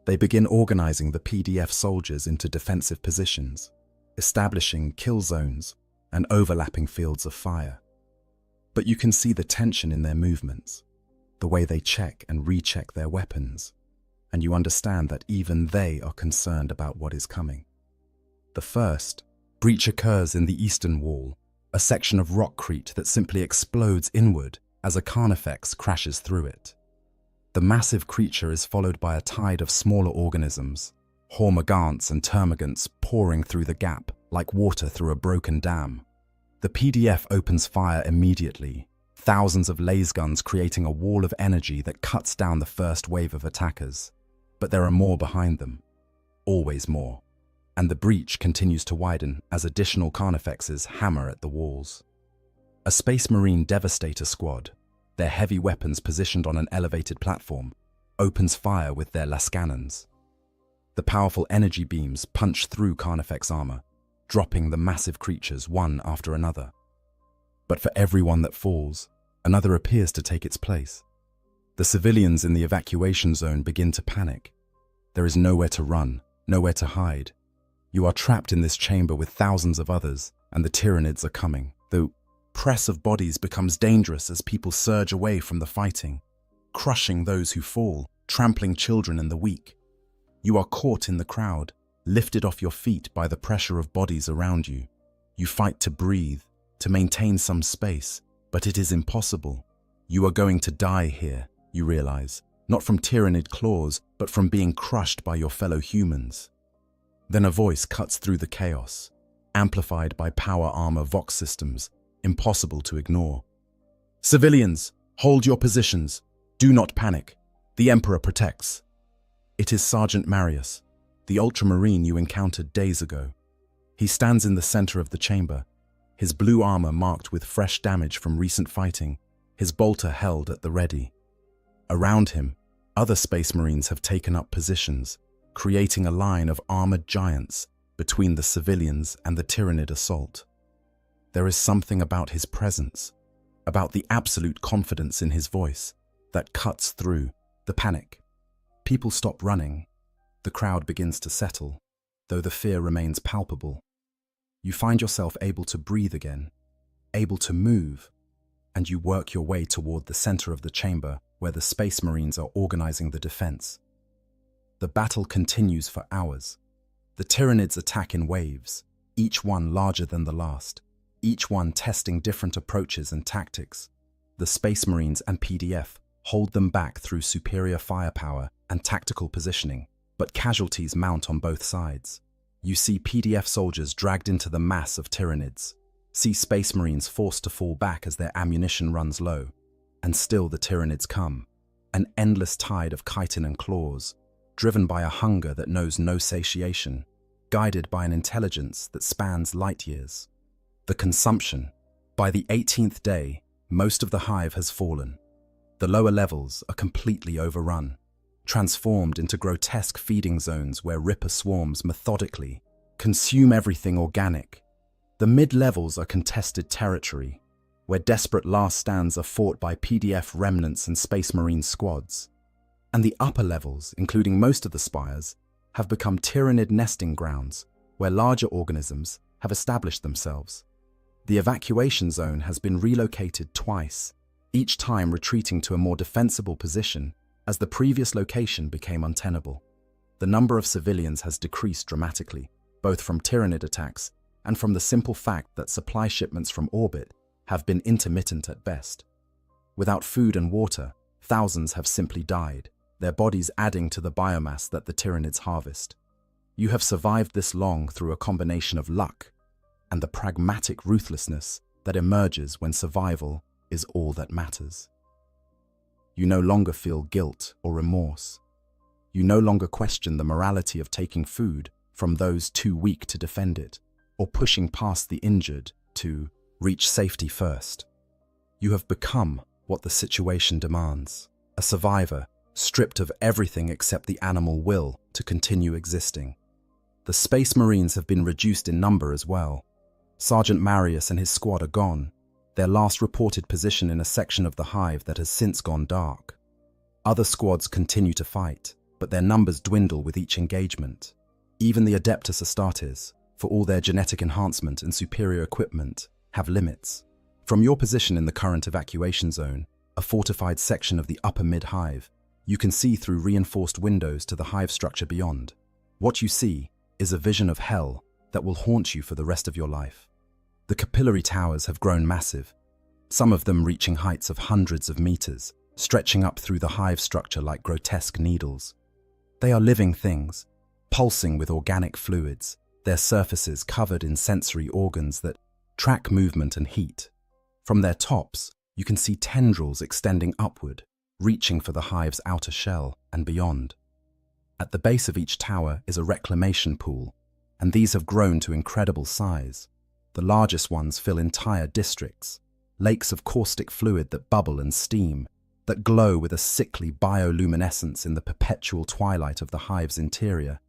They begin organizing the PDF soldiers into defensive positions, establishing kill zones and overlapping fields of fire. But you can see the tension in their movements, the way they check and recheck their weapons, and you understand that even they are concerned about what is coming. The first breach occurs in the eastern wall, a section of rockcrete that simply explodes inward as a carnifex crashes through it. The massive creature is followed by a tide of smaller organisms, hormigants and termagants pouring through the gap like water through a broken dam. The PDF opens fire immediately, thousands of laser guns creating a wall of energy that cuts down the first wave of attackers. But there are more behind them, always more, and the breach continues to widen as additional carnifexes hammer at the walls. A Space Marine Devastator squad, their heavy weapons positioned on an elevated platform, opens fire with their lascannons. The powerful energy beams punch through carnifex armor, dropping the massive creatures one after another. But for every one that falls, another appears to take its place. The civilians in the evacuation zone begin to panic. There is nowhere to run, nowhere to hide. You are trapped in this chamber with thousands of others, and the tyrannids are coming. The press of bodies becomes dangerous as people surge away from the fighting, crushing those who fall, trampling children and the weak. You are caught in the crowd, lifted off your feet by the pressure of bodies around you. You fight to breathe, to maintain some space, but it is impossible. You are going to die here, you realize, not from tyrannid claws, but from being crushed by your fellow humans. Then a voice cuts through the chaos, amplified by power armor Vox systems, impossible to ignore. Civilians, Hold your positions. Do not panic. The Emperor protects. It is Sergeant Marius, the ultramarine you encountered days ago. He stands in the center of the chamber, his blue armor marked with fresh damage from recent fighting, his bolter held at the ready. Around him, other Space Marines have taken up positions, creating a line of armored giants between the civilians and the Tyranid assault. There is something about his presence, about the absolute confidence in his voice, that cuts through the panic. People stop running. The crowd begins to settle, though the fear remains palpable. You find yourself able to breathe again, able to move, and you work your way toward the center of the chamber where the Space Marines are organizing the defense. The battle continues for hours. The Tyranids attack in waves, each one larger than the last, each one testing different approaches and tactics. The Space Marines and PDF hold them back through superior firepower and tactical positioning, but casualties mount on both sides. You see PDF soldiers dragged into the mass of Tyranids, see Space Marines forced to fall back as their ammunition runs low, and still the Tyranids come, an endless tide of chitin and claws, driven by a hunger that knows no satiation, guided by an intelligence that spans light years. The consumption. By the 18th day, most of the hive has fallen. The lower levels are completely overrun, transformed into grotesque feeding zones where Ripper swarms methodically consume everything organic. The mid-levels are contested territory, where desperate last stands are fought by PDF remnants and Space Marine squads. And the upper levels, including most of the spires, have become Tyranid nesting grounds, where larger organisms have established themselves. The evacuation zone has been relocated twice, each time retreating to a more defensible position as the previous location became untenable. The number of civilians has decreased dramatically, both from Tyranid attacks and from the simple fact that supply shipments from orbit have been intermittent at best. Without food and water, thousands have simply died, their bodies adding to the biomass that the Tyranids harvest. You have survived this long through a combination of luck and the pragmatic ruthlessness that emerges when survival is all that matters. You no longer feel guilt or remorse. You no longer question the morality of taking food from those too weak to defend it, or pushing past the injured to reach safety first. You have become what the situation demands, a survivor stripped of everything except the animal will to continue existing. The Space Marines have been reduced in number as well. Sergeant Marius and his squad are gone, their last reported position in a section of the hive that has since gone dark. Other squads continue to fight, but their numbers dwindle with each engagement. Even the Adeptus Astartes, for all their genetic enhancement and superior equipment, have limits. From your position in the current evacuation zone, a fortified section of the upper mid-hive, you can see through reinforced windows to the hive structure beyond. What you see is a vision of hell that will haunt you for the rest of your life. The capillary towers have grown massive, some of them reaching heights of hundreds of meters, stretching up through the hive structure like grotesque needles. They are living things, pulsing with organic fluids, their surfaces covered in sensory organs that track movement and heat. From their tops, you can see tendrils extending upward, reaching for the hive's outer shell and beyond. At the base of each tower is a reclamation pool, and these have grown to incredible size. The largest ones fill entire districts, lakes of caustic fluid that bubble and steam, that glow with a sickly bioluminescence in the perpetual twilight of the hive's interior.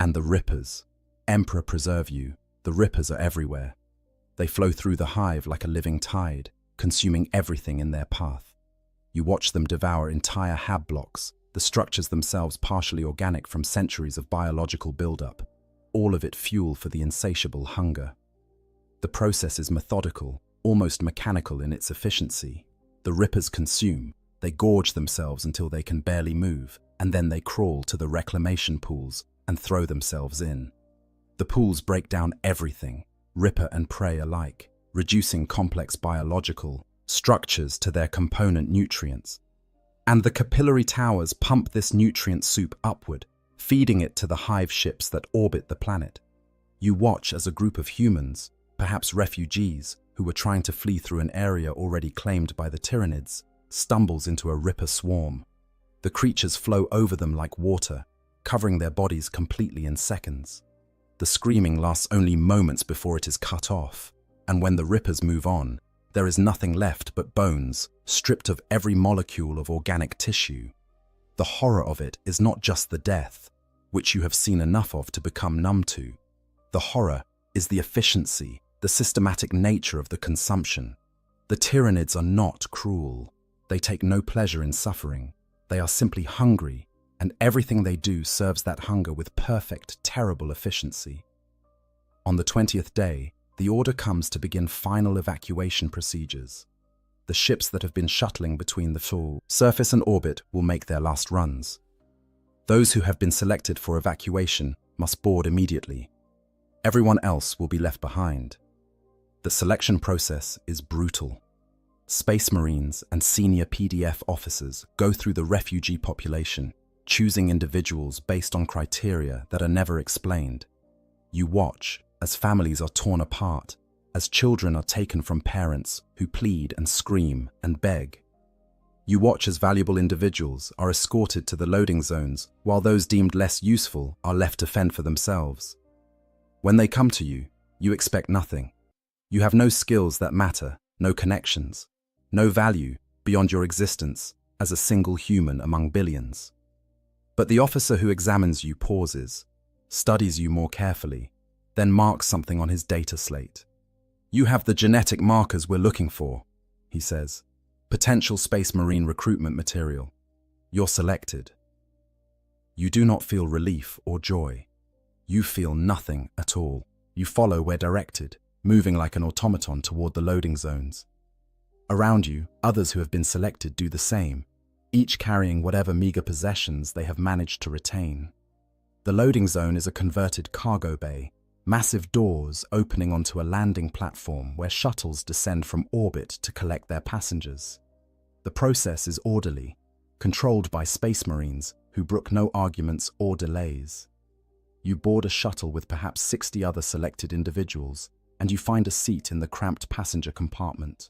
And the Rippers. Emperor preserve you, the Rippers are everywhere. They flow through the hive like a living tide, consuming everything in their path. You watch them devour entire hab blocks, the structures themselves partially organic from centuries of biological buildup, all of it fuel for the insatiable hunger. The process is methodical, almost mechanical in its efficiency. The Rippers consume, they gorge themselves until they can barely move, and then they crawl to the reclamation pools and throw themselves in. The pools break down everything, Ripper and prey alike, reducing complex biological structures to their component nutrients. And the capillary towers pump this nutrient soup upward, feeding it to the hive ships that orbit the planet. You watch as a group of humans, perhaps refugees, who were trying to flee through an area already claimed by the Tyranids, stumbles into a Ripper swarm. The creatures flow over them like water, covering their bodies completely in seconds. The screaming lasts only moments before it is cut off, and when the Rippers move on, there is nothing left but bones, stripped of every molecule of organic tissue. The horror of it is not just the death, which you have seen enough of to become numb to. The horror is the efficiency, the systematic nature of the consumption. The Tyranids are not cruel. They take no pleasure in suffering. They are simply hungry, and everything they do serves that hunger with perfect, terrible efficiency. On the 20th day, the order comes to begin final evacuation procedures. The ships that have been shuttling between the full surface and orbit will make their last runs. Those who have been selected for evacuation must board immediately. Everyone else will be left behind. The selection process is brutal. Space Marines and senior PDF officers go through the refugee population, choosing individuals based on criteria that are never explained. You watch as families are torn apart, as children are taken from parents who plead and scream and beg. You watch as valuable individuals are escorted to the loading zones, while those deemed less useful are left to fend for themselves. When they come to you, you expect nothing. You have no skills that matter, no connections, no value beyond your existence as a single human among billions. But the officer who examines you pauses, studies you more carefully, then marks something on his data slate. "You have the genetic markers we're looking for," he says. "Potential Space Marine recruitment material. You're selected." You do not feel relief or joy. You feel nothing at all. You follow where directed, moving like an automaton toward the loading zones. Around you, others who have been selected do the same, each carrying whatever meager possessions they have managed to retain. The loading zone is a converted cargo bay, massive doors opening onto a landing platform where shuttles descend from orbit to collect their passengers. The process is orderly, controlled by Space Marines who brook no arguments or delays. You board a shuttle with perhaps 60 other selected individuals, and you find a seat in the cramped passenger compartment.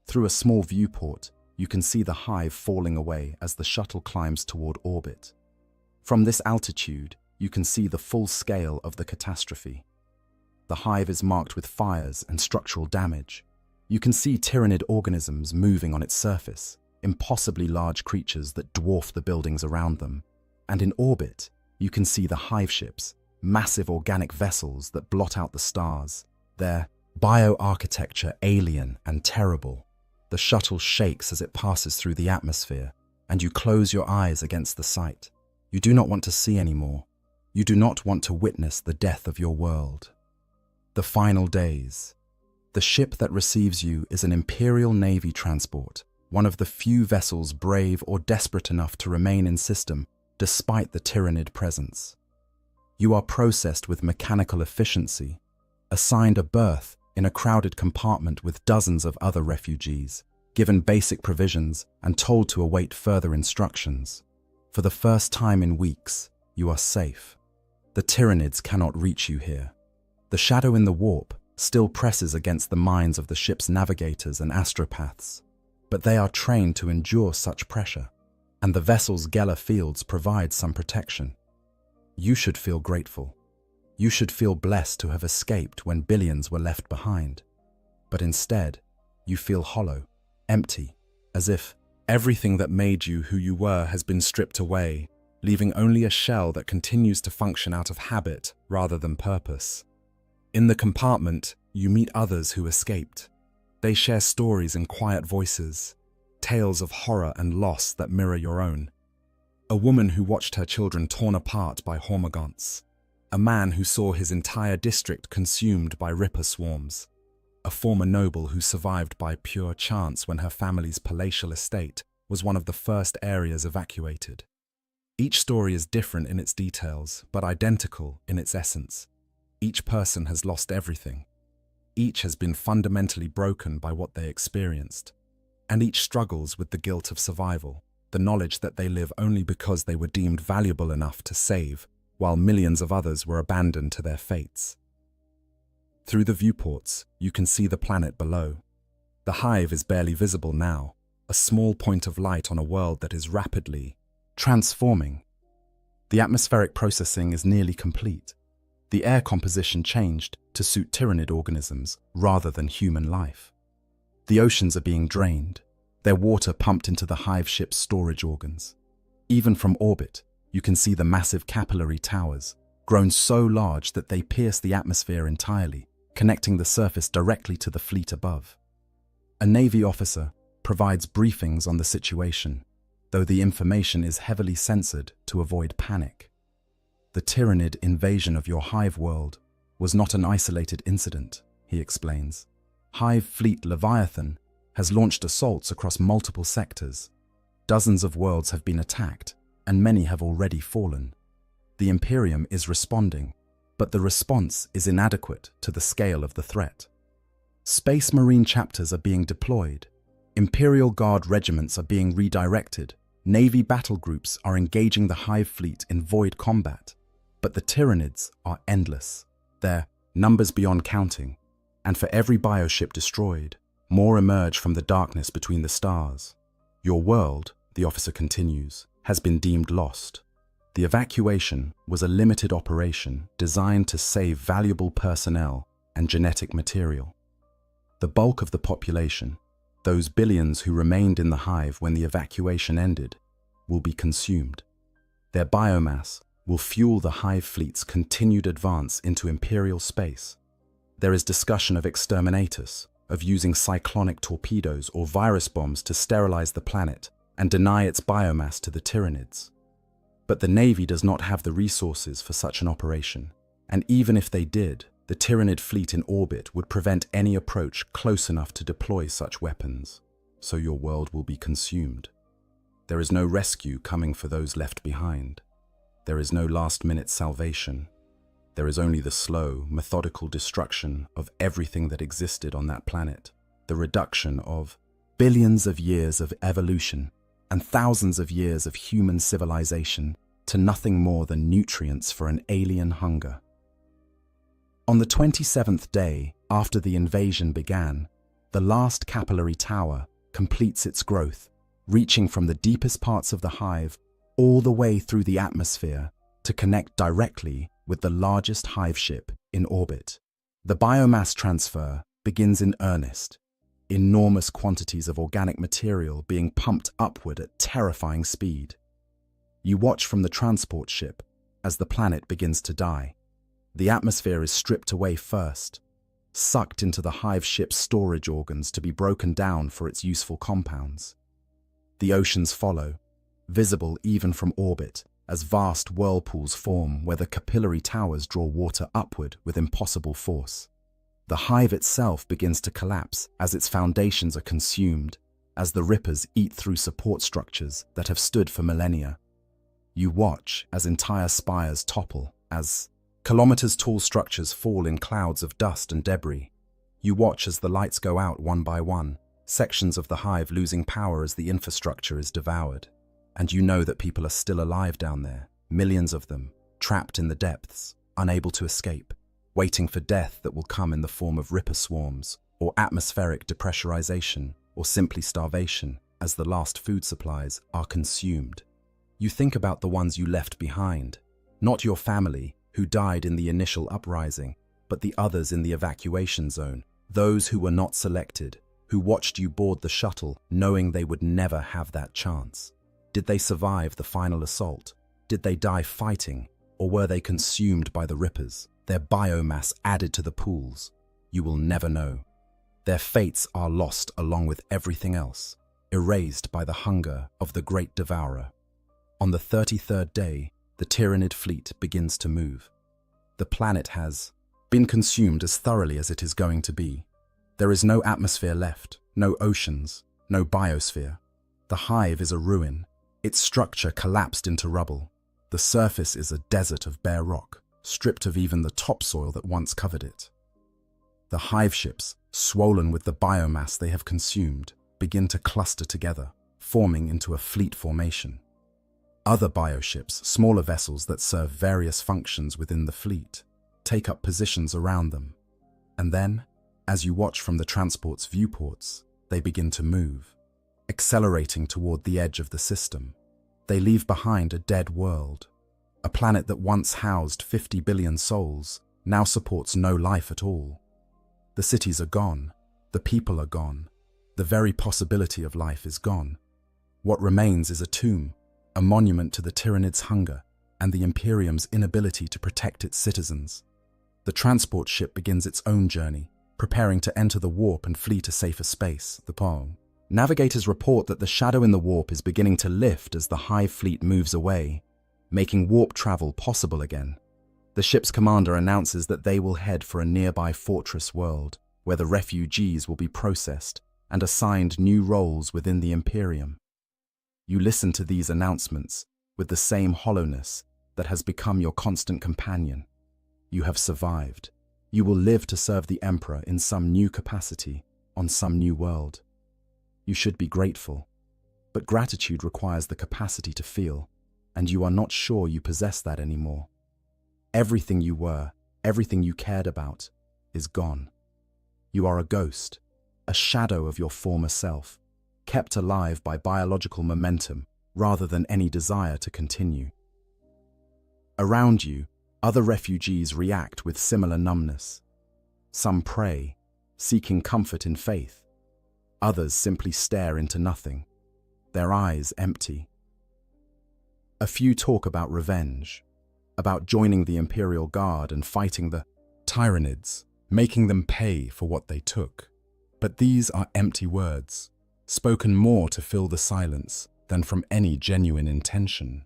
Through a small viewport, you can see the hive falling away as the shuttle climbs toward orbit. From this altitude, you can see the full scale of the catastrophe. The hive is marked with fires and structural damage. You can see Tyranid organisms moving on its surface, impossibly large creatures that dwarf the buildings around them. And in orbit, you can see the hive ships, massive organic vessels that blot out the stars. Their bioarchitecture alien and terrible. The shuttle shakes as it passes through the atmosphere, and you close your eyes against the sight. You do not want to see anymore. You do not want to witness the death of your world. The final days. The ship that receives you is an Imperial Navy transport, one of the few vessels brave or desperate enough to remain in system despite the Tyranid presence. You are processed with mechanical efficiency, assigned a berth in a crowded compartment with dozens of other refugees, given basic provisions and told to await further instructions. For the first time in weeks, you are safe. The Tyranids cannot reach you here. The shadow in the warp still presses against the minds of the ship's navigators and astropaths, but they are trained to endure such pressure, and the vessel's Geller fields provide some protection. You should feel grateful. You should feel blessed to have escaped when billions were left behind. But instead, you feel hollow, empty, as if everything that made you who you were has been stripped away, leaving only a shell that continues to function out of habit rather than purpose. In the compartment, you meet others who escaped. They share stories in quiet voices, tales of horror and loss that mirror your own. A woman who watched her children torn apart by hormagaunts. A man who saw his entire district consumed by Ripper swarms. A former noble who survived by pure chance when her family's palatial estate was one of the first areas evacuated. Each story is different in its details, but identical in its essence. Each person has lost everything. Each has been fundamentally broken by what they experienced. And each struggles with the guilt of survival, the knowledge that they live only because they were deemed valuable enough to save, while millions of others were abandoned to their fates. Through the viewports, you can see the planet below. The hive is barely visible now, a small point of light on a world that is rapidly transforming. The atmospheric processing is nearly complete. The air composition changed to suit tyrannid organisms rather than human life. The oceans are being drained, their water pumped into the hive ship's storage organs. Even from orbit, you can see the massive capillary towers, grown so large that they pierce the atmosphere entirely, connecting the surface directly to the fleet above. A Navy officer provides briefings on the situation, though the information is heavily censored to avoid panic. The tyrannid invasion of your hive world was not an isolated incident, he explains. Hive Fleet Leviathan has launched assaults across multiple sectors. Dozens of worlds have been attacked, and many have already fallen. The Imperium is responding, but the response is inadequate to the scale of the threat. Space Marine chapters are being deployed. Imperial Guard regiments are being redirected. Navy battle groups are engaging the Hive fleet in void combat. But the Tyrannids are endless. Their numbers beyond counting. And for every bioship destroyed, more emerge from the darkness between the stars. Your world, the officer continues, has been deemed lost. The evacuation was a limited operation designed to save valuable personnel and genetic material. The bulk of the population, those billions who remained in the hive when the evacuation ended, will be consumed. Their biomass will fuel the hive fleet's continued advance into imperial space. There is discussion of exterminators, of using cyclonic torpedoes or virus bombs to sterilize the planet and deny its biomass to the Tyrannids. But the Navy does not have the resources for such an operation, and even if they did, the Tyrannid fleet in orbit would prevent any approach close enough to deploy such weapons, so your world will be consumed. There is no rescue coming for those left behind. There is no last-minute salvation. There is only the slow, methodical destruction of everything that existed on that planet, the reduction of billions of years of evolution and thousands of years of human civilization to nothing more than nutrients for an alien hunger. On the 27th day after the invasion began, the last capillary tower completes its growth, reaching from the deepest parts of the hive all the way through the atmosphere to connect directly with the largest hive ship in orbit. The biomass transfer begins in earnest, enormous quantities of organic material being pumped upward at terrifying speed. You watch from the transport ship as the planet begins to die. The atmosphere is stripped away first, sucked into the hive ship's storage organs to be broken down for its useful compounds. The oceans follow, visible even from orbit, as vast whirlpools form where the capillary towers draw water upward with impossible force. The hive itself begins to collapse as its foundations are consumed, as the rippers eat through support structures that have stood for millennia. You watch as entire spires topple, as kilometers-tall structures fall in clouds of dust and debris. You watch as the lights go out one by one, sections of the hive losing power as the infrastructure is devoured. And you know that people are still alive down there, millions of them, trapped in the depths, unable to escape, waiting for death that will come in the form of ripper swarms, or atmospheric depressurization, or simply starvation, as the last food supplies are consumed. You think about the ones you left behind, not your family, who died in the initial uprising, but the others in the evacuation zone, those who were not selected, who watched you board the shuttle knowing they would never have that chance. Did they survive the final assault? Did they die fighting, or were they consumed by the rippers, their biomass added to the pools? You will never know. Their fates are lost along with everything else, erased by the hunger of the great devourer. On the 33rd day, the Tyrannid fleet begins to move. The planet has been consumed as thoroughly as it is going to be. There is no atmosphere left, no oceans, no biosphere. The hive is a ruin. Its structure collapsed into rubble. The surface is a desert of bare rock, stripped of even the topsoil that once covered it. The hive ships, swollen with the biomass they have consumed, begin to cluster together, forming into a fleet formation. Other bioships, smaller vessels that serve various functions within the fleet, take up positions around them. And then, as you watch from the transport's viewports, they begin to move. accelerating toward the edge of the system. They leave behind a dead world. A planet that once housed 50 billion souls now supports no life at all. The cities are gone. The people are gone. The very possibility of life is gone. What remains is a tomb, a monument to the Tyranid's hunger and the Imperium's inability to protect its citizens. The transport ship begins its own journey, preparing to enter the warp and flee to safer space, the Pong. Navigators report that the shadow in the warp is beginning to lift as the Hive fleet moves away, making warp travel possible again. The ship's commander announces that they will head for a nearby fortress world, where the refugees will be processed and assigned new roles within the Imperium. You listen to these announcements with the same hollowness that has become your constant companion. You have survived. You will live to serve the Emperor in some new capacity, on some new world. You should be grateful, but gratitude requires the capacity to feel, and you are not sure you possess that anymore. Everything you were, everything you cared about, is gone. You are a ghost, a shadow of your former self, kept alive by biological momentum rather than any desire to continue. Around you, other refugees react with similar numbness. Some pray, seeking comfort in faith. Others simply stare into nothing, their eyes empty. A few talk about revenge, about joining the Imperial Guard and fighting the Tyranids, making them pay for what they took. But these are empty words, spoken more to fill the silence than from any genuine intention.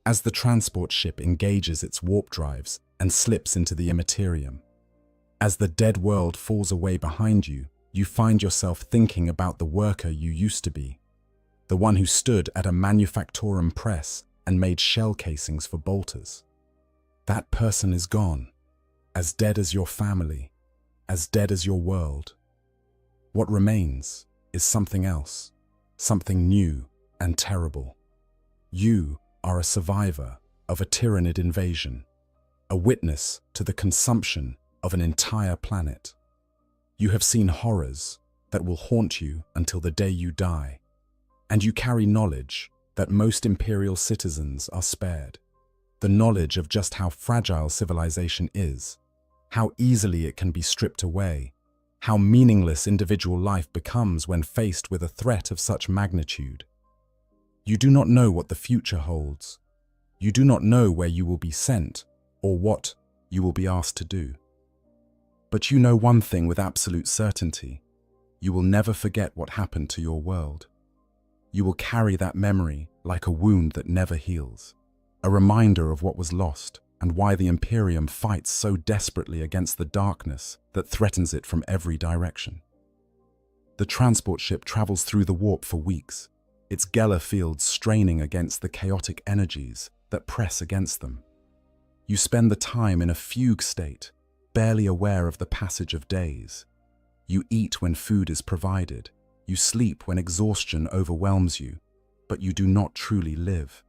As the transport ship engages its warp drives and slips into the immaterium, as the dead world falls away behind you, you find yourself thinking about the worker you used to be, the one who stood at a manufactorum press and made shell casings for bolters. That person is gone, as dead as your family, as dead as your world. What remains is something else, something new and terrible. You are a survivor of a Tyranid invasion, a witness to the consumption of an entire planet. You have seen horrors that will haunt you until the day you die, and you carry knowledge that most Imperial citizens are spared. The knowledge of just how fragile civilization is, how easily it can be stripped away, how meaningless individual life becomes when faced with a threat of such magnitude. You do not know what the future holds. You do not know where you will be sent or what you will be asked to do. But you know one thing with absolute certainty. You will never forget what happened to your world. You will carry that memory like a wound that never heals, a reminder of what was lost and why the Imperium fights so desperately against the darkness that threatens it from every direction. The transport ship travels through the warp for weeks, its Geller fields straining against the chaotic energies that press against them. You spend the time in a fugue state, barely aware of the passage of days. You eat when food is provided. You sleep when exhaustion overwhelms you, but you do not truly live.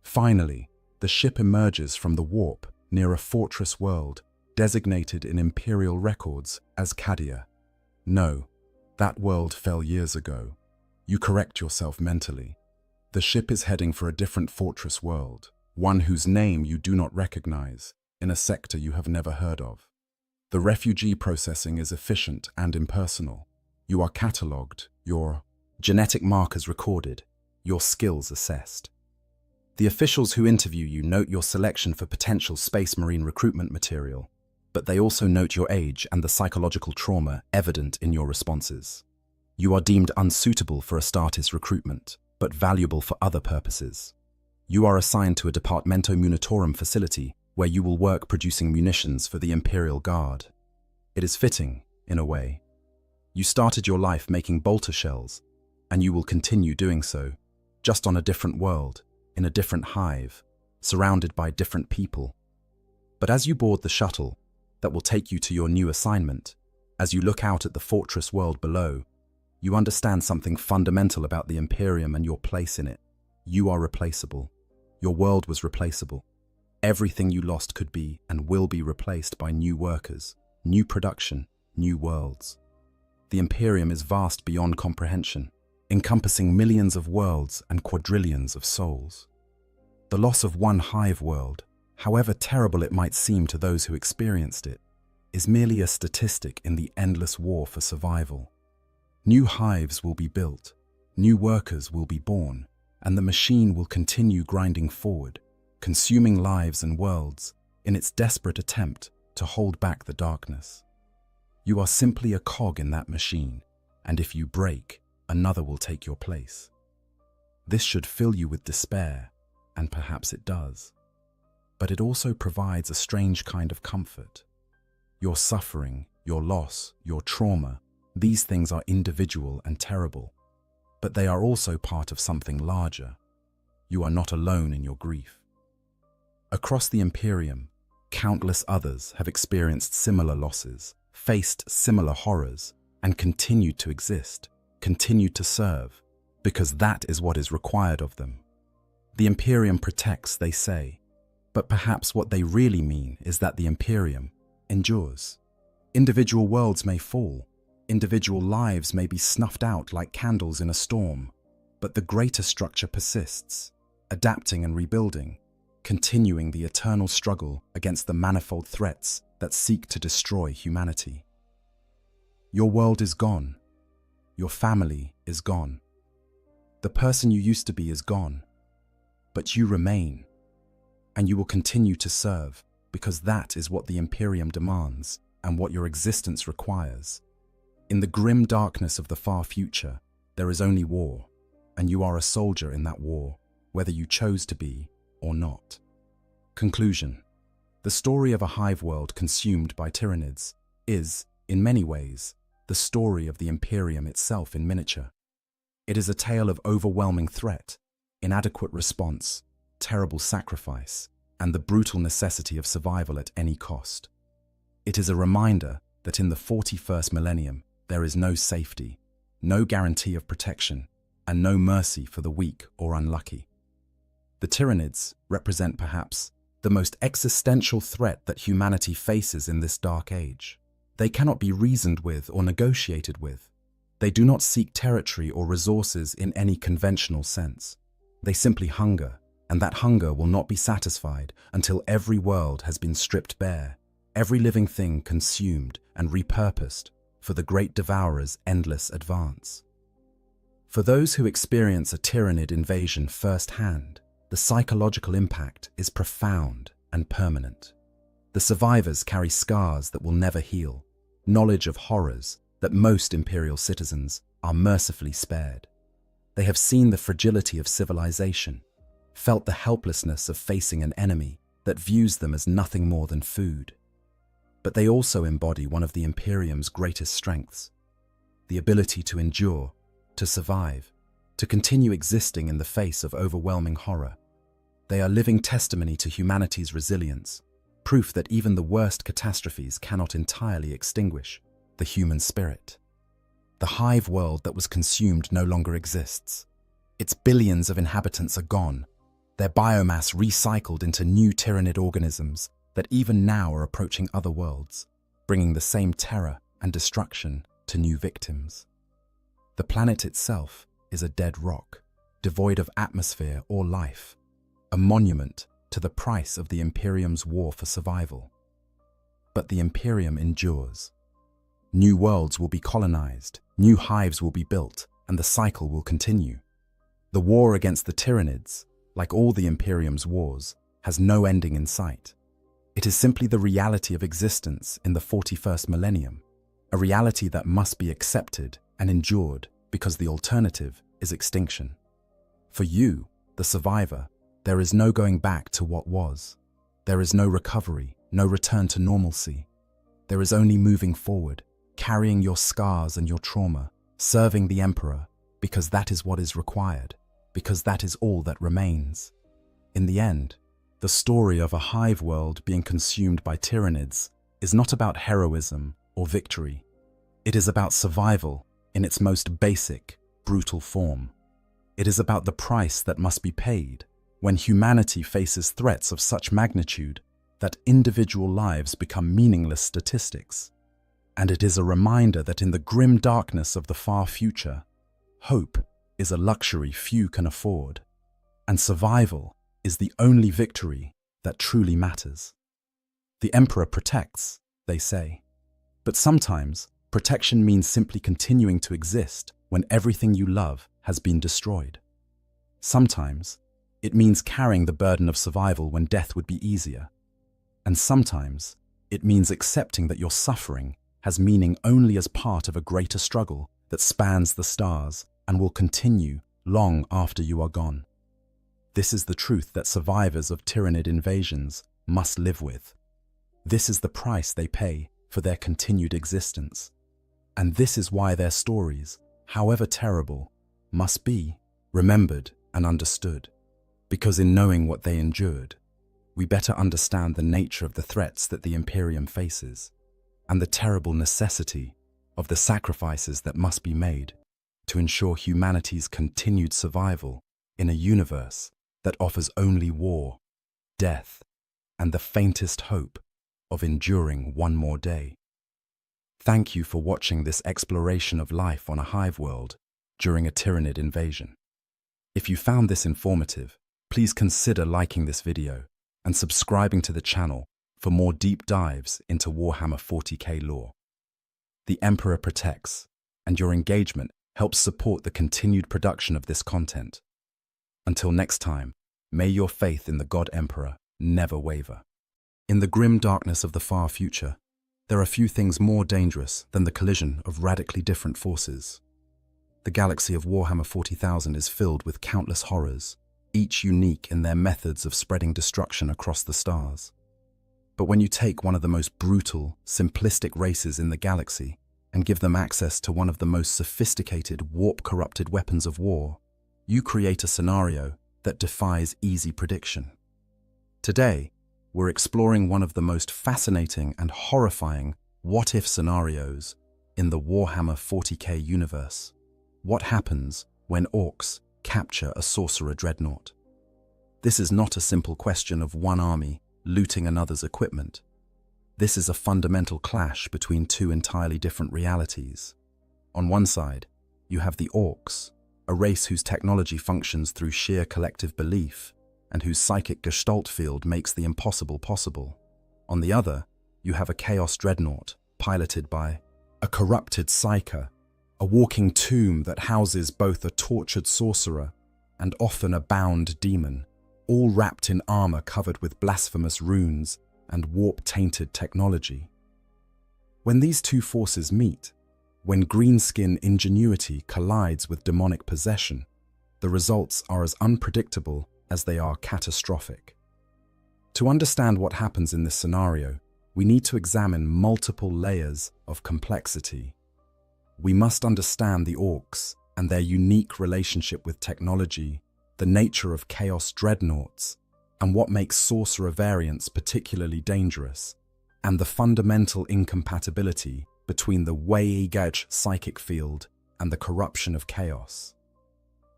Finally, the ship emerges from the warp near a fortress world designated in Imperial records as Cadia. No, that world fell years ago. You correct yourself mentally. The ship is heading for a different fortress world, one whose name you do not recognize, in a sector you have never heard of. The refugee processing is efficient and impersonal. You are catalogued, your genetic markers recorded, your skills assessed. The officials who interview you note your selection for potential Space Marine recruitment material, but they also note your age and the psychological trauma evident in your responses. You are deemed unsuitable for Astartes recruitment, but valuable for other purposes. You are assigned to a Departamento Munitorum facility where you will work producing munitions for the Imperial Guard. It is fitting, in a way. You started your life making bolter shells, and you will continue doing so, just on a different world, in a different hive, surrounded by different people. But as you board the shuttle that will take you to your new assignment, as you look out at the fortress world below, you understand something fundamental about the Imperium and your place in it. You are replaceable. Your world was replaceable. Everything you lost could be and will be replaced by new workers, new production, new worlds. The Imperium is vast beyond comprehension, encompassing millions of worlds and quadrillions of souls. The loss of one hive world, however terrible it might seem to those who experienced it, is merely a statistic in the endless war for survival. New hives will be built, new workers will be born, and the machine will continue grinding forward, consuming lives and worlds in its desperate attempt to hold back the darkness. You are simply a cog in that machine, and if you break, another will take your place. This should fill you with despair, and perhaps it does. But it also provides a strange kind of comfort. Your suffering, your loss, your trauma, these things are individual and terrible, but they are also part of something larger. You are not alone in your grief. Across the Imperium, countless others have experienced similar losses, faced similar horrors, and continued to exist, continued to serve, because that is what is required of them. The Imperium protects, they say, but perhaps what they really mean is that the Imperium endures. Individual worlds may fall, individual lives may be snuffed out like candles in a storm, but the greater structure persists, adapting and rebuilding, continuing the eternal struggle against the manifold threats that seek to destroy humanity. Your world is gone. Your family is gone. The person you used to be is gone, but you remain, and you will continue to serve because that is what the Imperium demands and what your existence requires. In the grim darkness of the far future, there is only war, and you are a soldier in that war, whether you chose to be or not. Conclusion. The story of a hive world consumed by Tyranids is, in many ways, the story of the Imperium itself in miniature. It is a tale of overwhelming threat, inadequate response, terrible sacrifice, and the brutal necessity of survival at any cost. It is a reminder that in the 41st millennium, there is no safety, no guarantee of protection, and no mercy for the weak or unlucky. The Tyranids represent perhaps the most existential threat that humanity faces in this dark age. They cannot be reasoned with or negotiated with. They do not seek territory or resources in any conventional sense. They simply hunger, and that hunger will not be satisfied until every world has been stripped bare, every living thing consumed and repurposed for the great devourer's endless advance. For those who experience a Tyranid invasion firsthand, the psychological impact is profound and permanent. The survivors carry scars that will never heal, knowledge of horrors that most Imperial citizens are mercifully spared. They have seen the fragility of civilization, felt the helplessness of facing an enemy that views them as nothing more than food. But they also embody one of the Imperium's greatest strengths, the ability to endure, to survive, to continue existing in the face of overwhelming horror. They are living testimony to humanity's resilience, proof that even the worst catastrophes cannot entirely extinguish the human spirit. The hive world that was consumed no longer exists. Its billions of inhabitants are gone, their biomass recycled into new Tyranid organisms that even now are approaching other worlds, bringing the same terror and destruction to new victims. The planet itself is a dead rock, devoid of atmosphere or life, a monument to the price of the Imperium's war for survival. But the Imperium endures. New worlds will be colonized, new hives will be built, and the cycle will continue. The war against the Tyranids, like all the Imperium's wars, has no ending in sight. It is simply the reality of existence in the 41st millennium, a reality that must be accepted and endured because the alternative is extinction. For you, the survivor, there is no going back to what was. There is no recovery, no return to normalcy. There is only moving forward, carrying your scars and your trauma, serving the Emperor, because that is what is required, because that is all that remains. In the end, the story of a hive world being consumed by Tyranids is not about heroism or victory. It is about survival in its most basic, brutal form. It is about the price that must be paid when humanity faces threats of such magnitude that individual lives become meaningless statistics. And it is a reminder that in the grim darkness of the far future, hope is a luxury few can afford, and survival is the only victory that truly matters. The Emperor protects, they say, but sometimes protection means simply continuing to exist when everything you love has been destroyed. Sometimes it means carrying the burden of survival when death would be easier. And sometimes it means accepting that your suffering has meaning only as part of a greater struggle that spans the stars and will continue long after you are gone. This is the truth that survivors of tyrannid invasions must live with. This is the price they pay for their continued existence. And this is why their stories, however terrible, must be remembered and understood. Because in knowing what they endured, we better understand the nature of the threats that the Imperium faces and the terrible necessity of the sacrifices that must be made to ensure humanity's continued survival in a universe that offers only war, death, and the faintest hope of enduring one more day. Thank you for watching this exploration of life on a hive world during a tyrannid invasion. If you found this informative, please consider liking this video and subscribing to the channel for more deep dives into Warhammer 40k lore. The Emperor protects, and your engagement helps support the continued production of this content. Until next time, may your faith in the God Emperor never waver. In the grim darkness of the far future, there are few things more dangerous than the collision of radically different forces. The galaxy of Warhammer 40,000 is filled with countless horrors, each unique in their methods of spreading destruction across the stars. But when you take one of the most brutal, simplistic races in the galaxy and give them access to one of the most sophisticated, warp-corrupted weapons of war, you create a scenario that defies easy prediction. Today, we're exploring one of the most fascinating and horrifying what-if scenarios in the Warhammer 40k universe. What happens when orcs capture a sorcerer dreadnought? This is not a simple question of one army looting another's equipment. This is a fundamental clash between two entirely different realities. On one side, you have the orcs, a race whose technology functions through sheer collective belief and whose psychic gestalt field makes the impossible possible. On the other, you have a chaos dreadnought piloted by a corrupted psyker, a walking tomb that houses both a tortured sorcerer and often a bound demon, all wrapped in armor covered with blasphemous runes and warp-tainted technology. When these two forces meet, when greenskin ingenuity collides with demonic possession, the results are as unpredictable as they are catastrophic. To understand what happens in this scenario, we need to examine multiple layers of complexity. We must understand the orcs and their unique relationship with technology, the nature of chaos dreadnoughts, and what makes sorcerer variants particularly dangerous, and the fundamental incompatibility between the Weigaj psychic field and the corruption of chaos.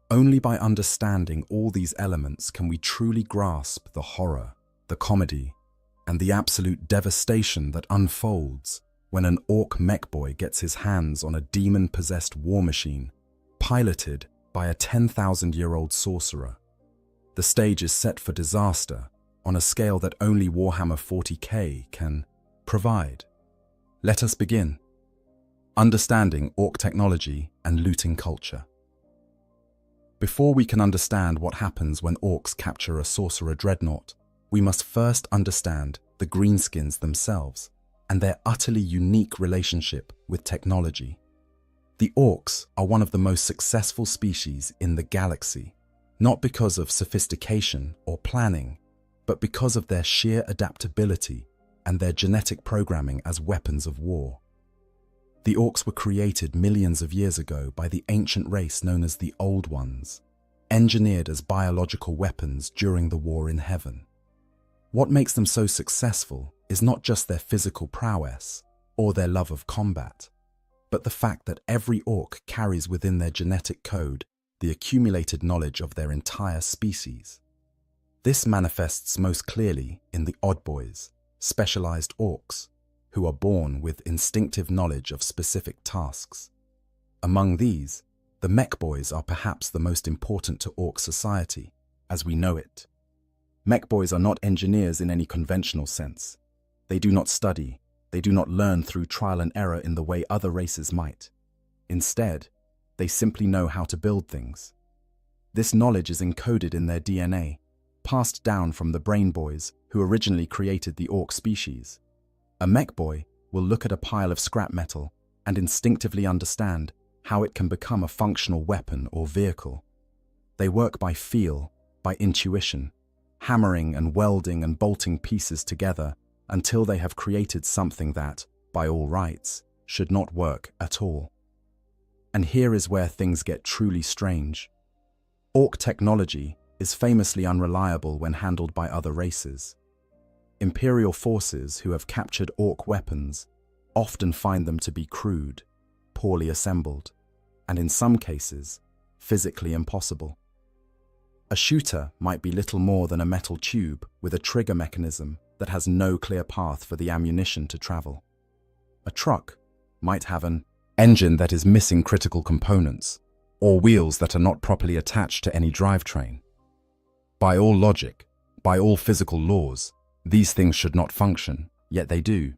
Only by understanding all these elements can we truly grasp the horror, the comedy, and the absolute devastation that unfolds when an orc mechboy gets his hands on a demon-possessed war machine, piloted by a 10,000-year-old sorcerer. The stage is set for disaster on a scale that only Warhammer 40k can provide. Let us begin. Understanding orc technology and looting culture. Before we can understand what happens when orcs capture a sorcerer dreadnought, we must first understand the greenskins themselves and their utterly unique relationship with technology. The orcs are one of the most successful species in the galaxy, not because of sophistication or planning, but because of their sheer adaptability and their genetic programming as weapons of war. The orcs were created millions of years ago by the ancient race known as the Old Ones, engineered as biological weapons during the war in heaven. What makes them so successful is not just their physical prowess or their love of combat, but the fact that every orc carries within their genetic code the accumulated knowledge of their entire species. This manifests most clearly in the Odd Boys, specialized orcs, who are born with instinctive knowledge of specific tasks. Among these, The mech boys are perhaps the most important to Orc society, as we know it. Mech boys are not engineers in any conventional sense. They do not study, they do not learn through trial and error in the way other races might. Instead, they simply know how to build things. This knowledge is encoded in their DNA, passed down from the brain boys who originally created the Orc species. A mech boy will look at a pile of scrap metal and instinctively understand how it can become a functional weapon or vehicle. They work by feel, by intuition, hammering and welding and bolting pieces together until they have created something that, by all rights, should not work at all. And here is where things get truly strange. Orc technology is famously unreliable when handled by other races. Imperial forces who have captured Orc weapons often find them to be crude, poorly assembled, and in some cases, physically impossible. A shooter might be little more than a metal tube with a trigger mechanism that has no clear path for the ammunition to travel. A truck might have an engine that is missing critical components, or wheels that are not properly attached to any drivetrain. By all logic, by all physical laws, these things should not function, yet they do.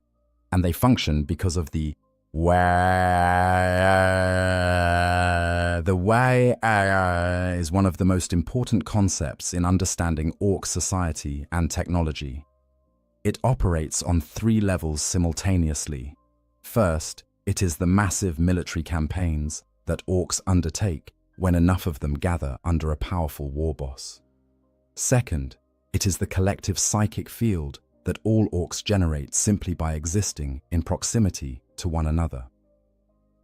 And they function because of the way. The way is one of the most important concepts in understanding Orc society and technology. It operates on 3 levels simultaneously. First, it is the massive military campaigns that Orcs undertake when enough of them gather under a powerful war boss. Second, it is the collective psychic field that all Orcs generate simply by existing in proximity to one another.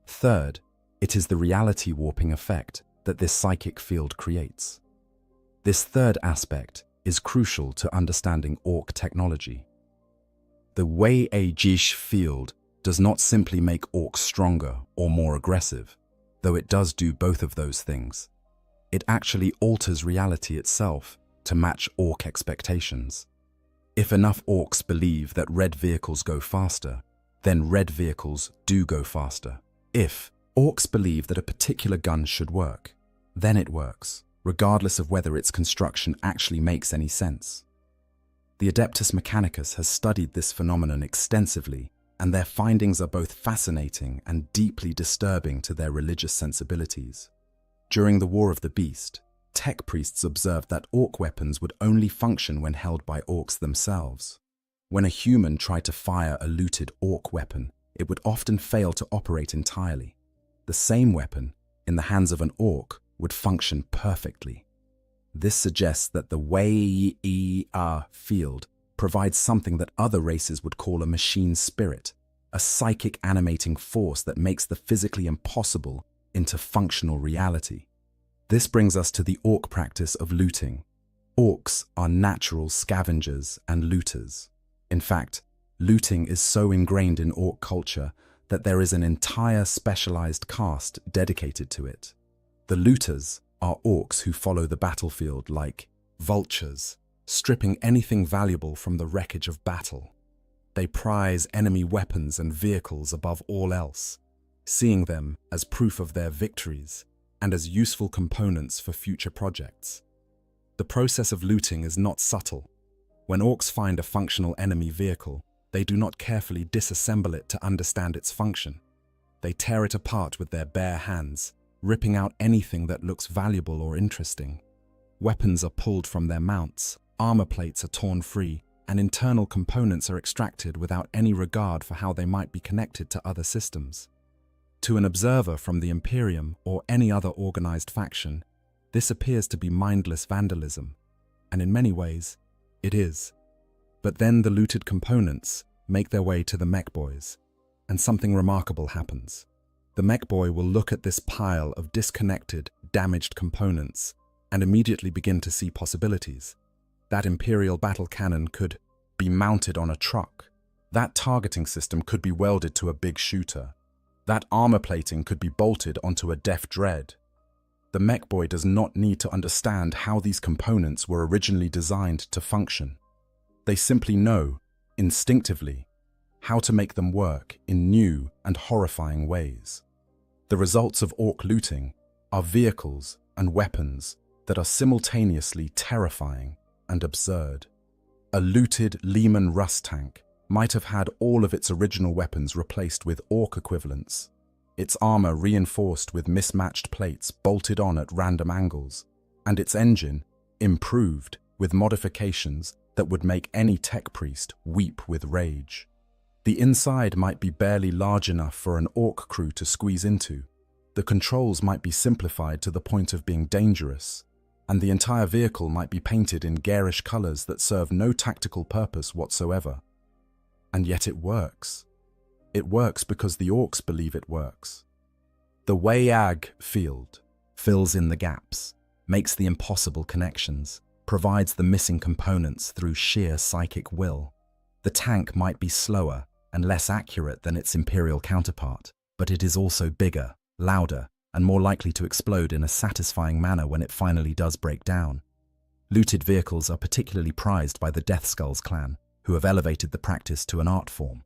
Third, it is the reality warping effect that this psychic field creates. This third aspect is crucial to understanding Orc technology. The Way-a-Jish field does not simply make Orcs stronger or more aggressive, though it does do both of those things. It actually alters reality itself to match Orc expectations. If enough Orcs believe that red vehicles go faster, then red vehicles do go faster. If Orcs believe that a particular gun should work, then it works, regardless of whether its construction actually makes any sense. The Adeptus Mechanicus has studied this phenomenon extensively, and their findings are both fascinating and deeply disturbing to their religious sensibilities. During the War of the Beast, tech priests observed that Orc weapons would only function when held by Orcs themselves. When a human tried to fire a looted Orc weapon, it would often fail to operate entirely. The same weapon, in the hands of an Orc, would function perfectly. This suggests that the Way-a field provides something that other races would call a machine spirit, a psychic animating force that makes the physically impossible into functional reality. This brings us to the Orc practice of looting. Orcs are natural scavengers and looters. In fact, looting is so ingrained in Orc culture that there is an entire specialized caste dedicated to it. The looters are Orcs who follow the battlefield like vultures, stripping anything valuable from the wreckage of battle. They prize enemy weapons and vehicles above all else, seeing them as proof of their victories and as useful components for future projects. The process of looting is not subtle. When Orcs find a functional enemy vehicle, they do not carefully disassemble it to understand its function. They tear it apart with their bare hands, ripping out anything that looks valuable or interesting. Weapons are pulled from their mounts, armor plates are torn free, and internal components are extracted without any regard for how they might be connected to other systems. To an observer from the Imperium or any other organized faction, this appears to be mindless vandalism, and in many ways, it is. But then the looted components make their way to the mech boys, and something remarkable happens. The mech boy will look at this pile of disconnected, damaged components and immediately begin to see possibilities. That Imperial battle cannon could be mounted on a truck. That targeting system could be welded to a big shooter. That armor plating could be bolted onto a deft dread. The mech boy does not need to understand how these components were originally designed to function. They simply know, instinctively, how to make them work in new and horrifying ways. The results of Orc looting are vehicles and weapons that are simultaneously terrifying and absurd. A looted Lehman Russ tank might have had all of its original weapons replaced with Orc equivalents, its armor reinforced with mismatched plates bolted on at random angles, and its engine improved with modifications that would make any tech priest weep with rage. The inside might be barely large enough for an Orc crew to squeeze into, the controls might be simplified to the point of being dangerous, and the entire vehicle might be painted in garish colors that serve no tactical purpose whatsoever. And yet it works. It works because the Orcs believe it works. The WAG field fills in the gaps, makes the impossible connections, provides the missing components through sheer psychic will. The tank might be slower and less accurate than its Imperial counterpart, but it is also bigger, louder, and more likely to explode in a satisfying manner when it finally does break down. Looted vehicles are particularly prized by the Death Skulls clan, who have elevated the practice to an art form.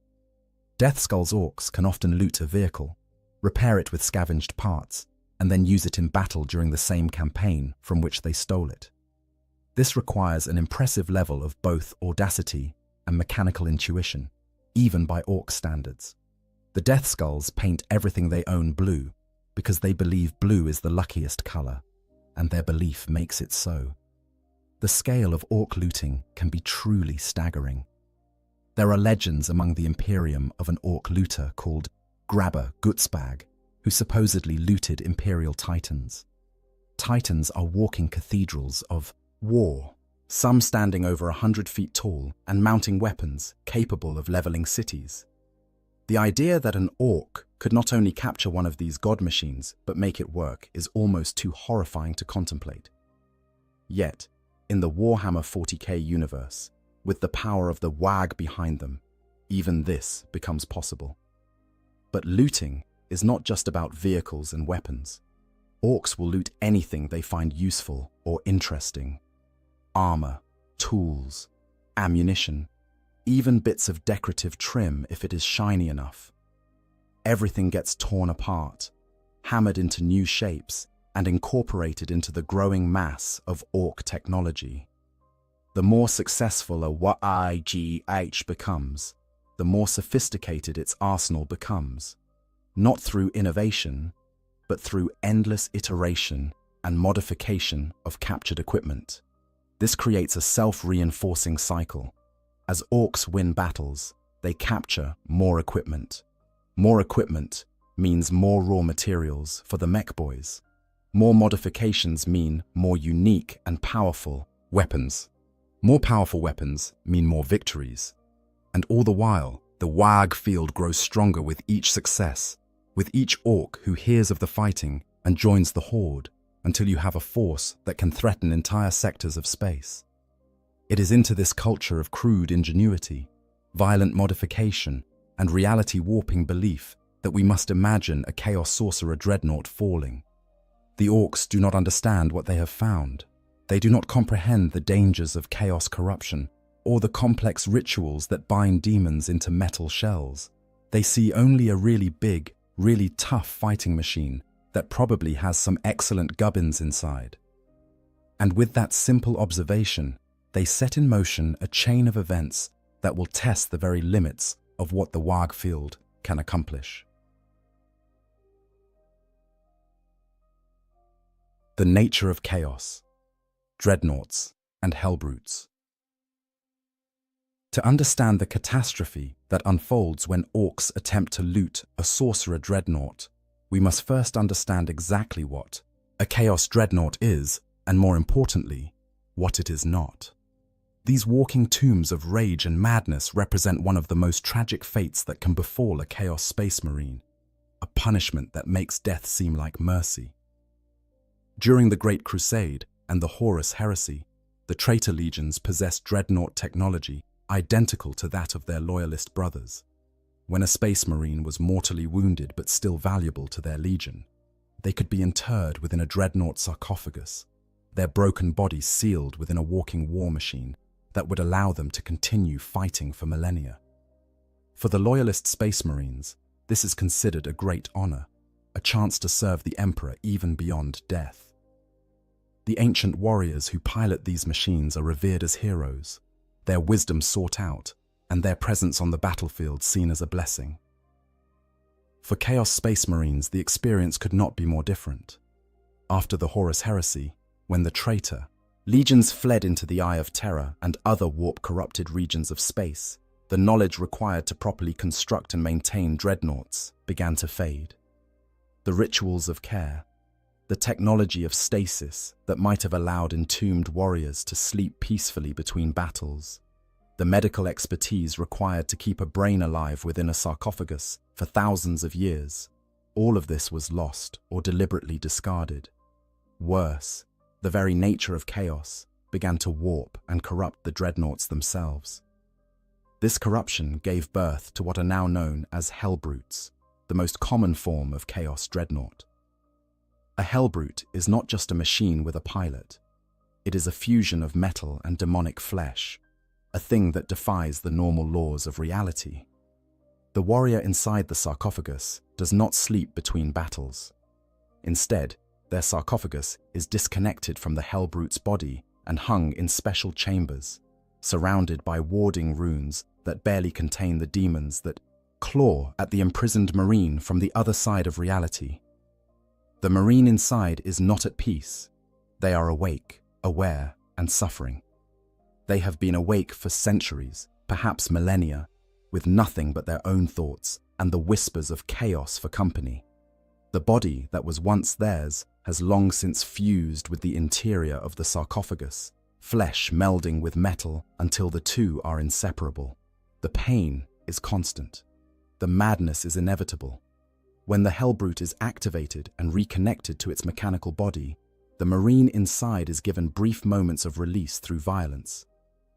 Death Skulls Orcs can often loot a vehicle, repair it with scavenged parts, and then use it in battle during the same campaign from which they stole it. This requires an impressive level of both audacity and mechanical intuition, even by Orc standards. The Death Skulls paint everything they own blue because they believe blue is the luckiest color, and their belief makes it so. The scale of Orc looting can be truly staggering. There are legends among the Imperium of an Orc looter called Grabber Gutsbag, who supposedly looted Imperial Titans. Titans are walking cathedrals of war, some standing over 100 feet tall and mounting weapons capable of leveling cities. The idea that an Orc could not only capture one of these god machines but make it work is almost too horrifying to contemplate. Yet, in the Warhammer 40k universe, with the power of the WAG behind them, even this becomes possible. But looting is not just about vehicles and weapons. Orcs will loot anything they find useful or interesting. Armor, tools, ammunition, even bits of decorative trim if it is shiny enough. Everything gets torn apart, hammered into new shapes, and incorporated into the growing mass of Orc technology. The more successful a WAGH becomes, the more sophisticated its arsenal becomes, not through innovation, but through endless iteration and modification of captured equipment. This creates a self-reinforcing cycle. As Orcs win battles, they capture more equipment. More equipment means more raw materials for the mech boys. More modifications mean more unique and powerful weapons. More powerful weapons mean more victories. And all the while, the WAG field grows stronger with each success, with each Orc who hears of the fighting and joins the horde, until you have a force that can threaten entire sectors of space. It is into this culture of crude ingenuity, violent modification, and reality-warping belief that we must imagine a Chaos Sorcerer dreadnought falling. The Orcs do not understand what they have found. They do not comprehend the dangers of chaos corruption or the complex rituals that bind demons into metal shells. They see only a really big, really tough fighting machine that probably has some excellent gubbins inside. And with that simple observation, they set in motion a chain of events that will test the very limits of what the WAG field can accomplish. The nature of chaos, dreadnoughts, and hellbrutes. To understand the catastrophe that unfolds when Orcs attempt to loot a sorcerer dreadnought, we must first understand exactly what a chaos dreadnought is, and more importantly, what it is not. These walking tombs of rage and madness represent one of the most tragic fates that can befall a Chaos Space Marine, a punishment that makes death seem like mercy. During the Great Crusade and the Horus Heresy, the traitor legions possessed dreadnought technology identical to that of their loyalist brothers. When a space marine was mortally wounded but still valuable to their legion, they could be interred within a dreadnought sarcophagus, their broken bodies sealed within a walking war machine that would allow them to continue fighting for millennia. For the loyalist space marines, this is considered a great honor. a chance to serve the Emperor even beyond death. The ancient warriors who pilot these machines are revered as heroes, their wisdom sought out, and their presence on the battlefield seen as a blessing. For Chaos Space Marines, the experience could not be more different. After the Horus Heresy, when the traitor, legions fled into the Eye of Terror and other warp-corrupted regions of space, the knowledge required to properly construct and maintain dreadnoughts began to fade. The rituals of care, the technology of stasis that might have allowed entombed warriors to sleep peacefully between battles, the medical expertise required to keep a brain alive within a sarcophagus for thousands of years, all of this was lost or deliberately discarded. Worse, the very nature of chaos began to warp and corrupt the dreadnoughts themselves. This corruption gave birth to what are now known as Hellbrutes, the most common form of Chaos Dreadnought. A Hellbrute is not just a machine with a pilot. It is a fusion of metal and demonic flesh, a thing that defies the normal laws of reality. The warrior inside the sarcophagus does not sleep between battles. Instead, their sarcophagus is disconnected from the Hellbrute's body and hung in special chambers, surrounded by warding runes that barely contain the demons that claw at the imprisoned Marine from the other side of reality. The Marine inside is not at peace. They are awake, aware, and suffering. They have been awake for centuries, perhaps millennia, with nothing but their own thoughts and the whispers of chaos for company. The body that was once theirs has long since fused with the interior of the sarcophagus, flesh melding with metal until the two are inseparable. The pain is constant. The madness is inevitable. When the Hellbrute is activated and reconnected to its mechanical body, the Marine inside is given brief moments of release through violence.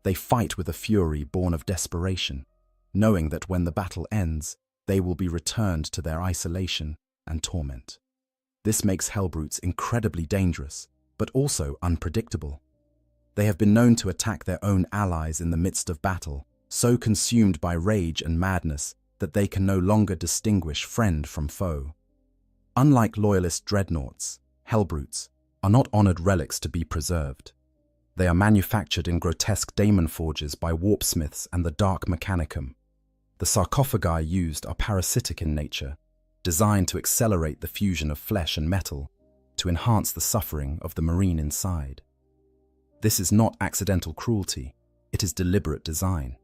They fight with a fury born of desperation, knowing that when the battle ends, they will be returned to their isolation and torment. This makes Hellbrutes incredibly dangerous, but also unpredictable. They have been known to attack their own allies in the midst of battle, so consumed by rage and madness that they can no longer distinguish friend from foe. Unlike loyalist dreadnoughts, Hellbrutes are not honored relics to be preserved. They are manufactured in grotesque daemon forges by warpsmiths and the Dark Mechanicum. The sarcophagi used are parasitic in nature, designed to accelerate the fusion of flesh and metal, to enhance the suffering of the Marine inside. This is not accidental cruelty, it is deliberate design.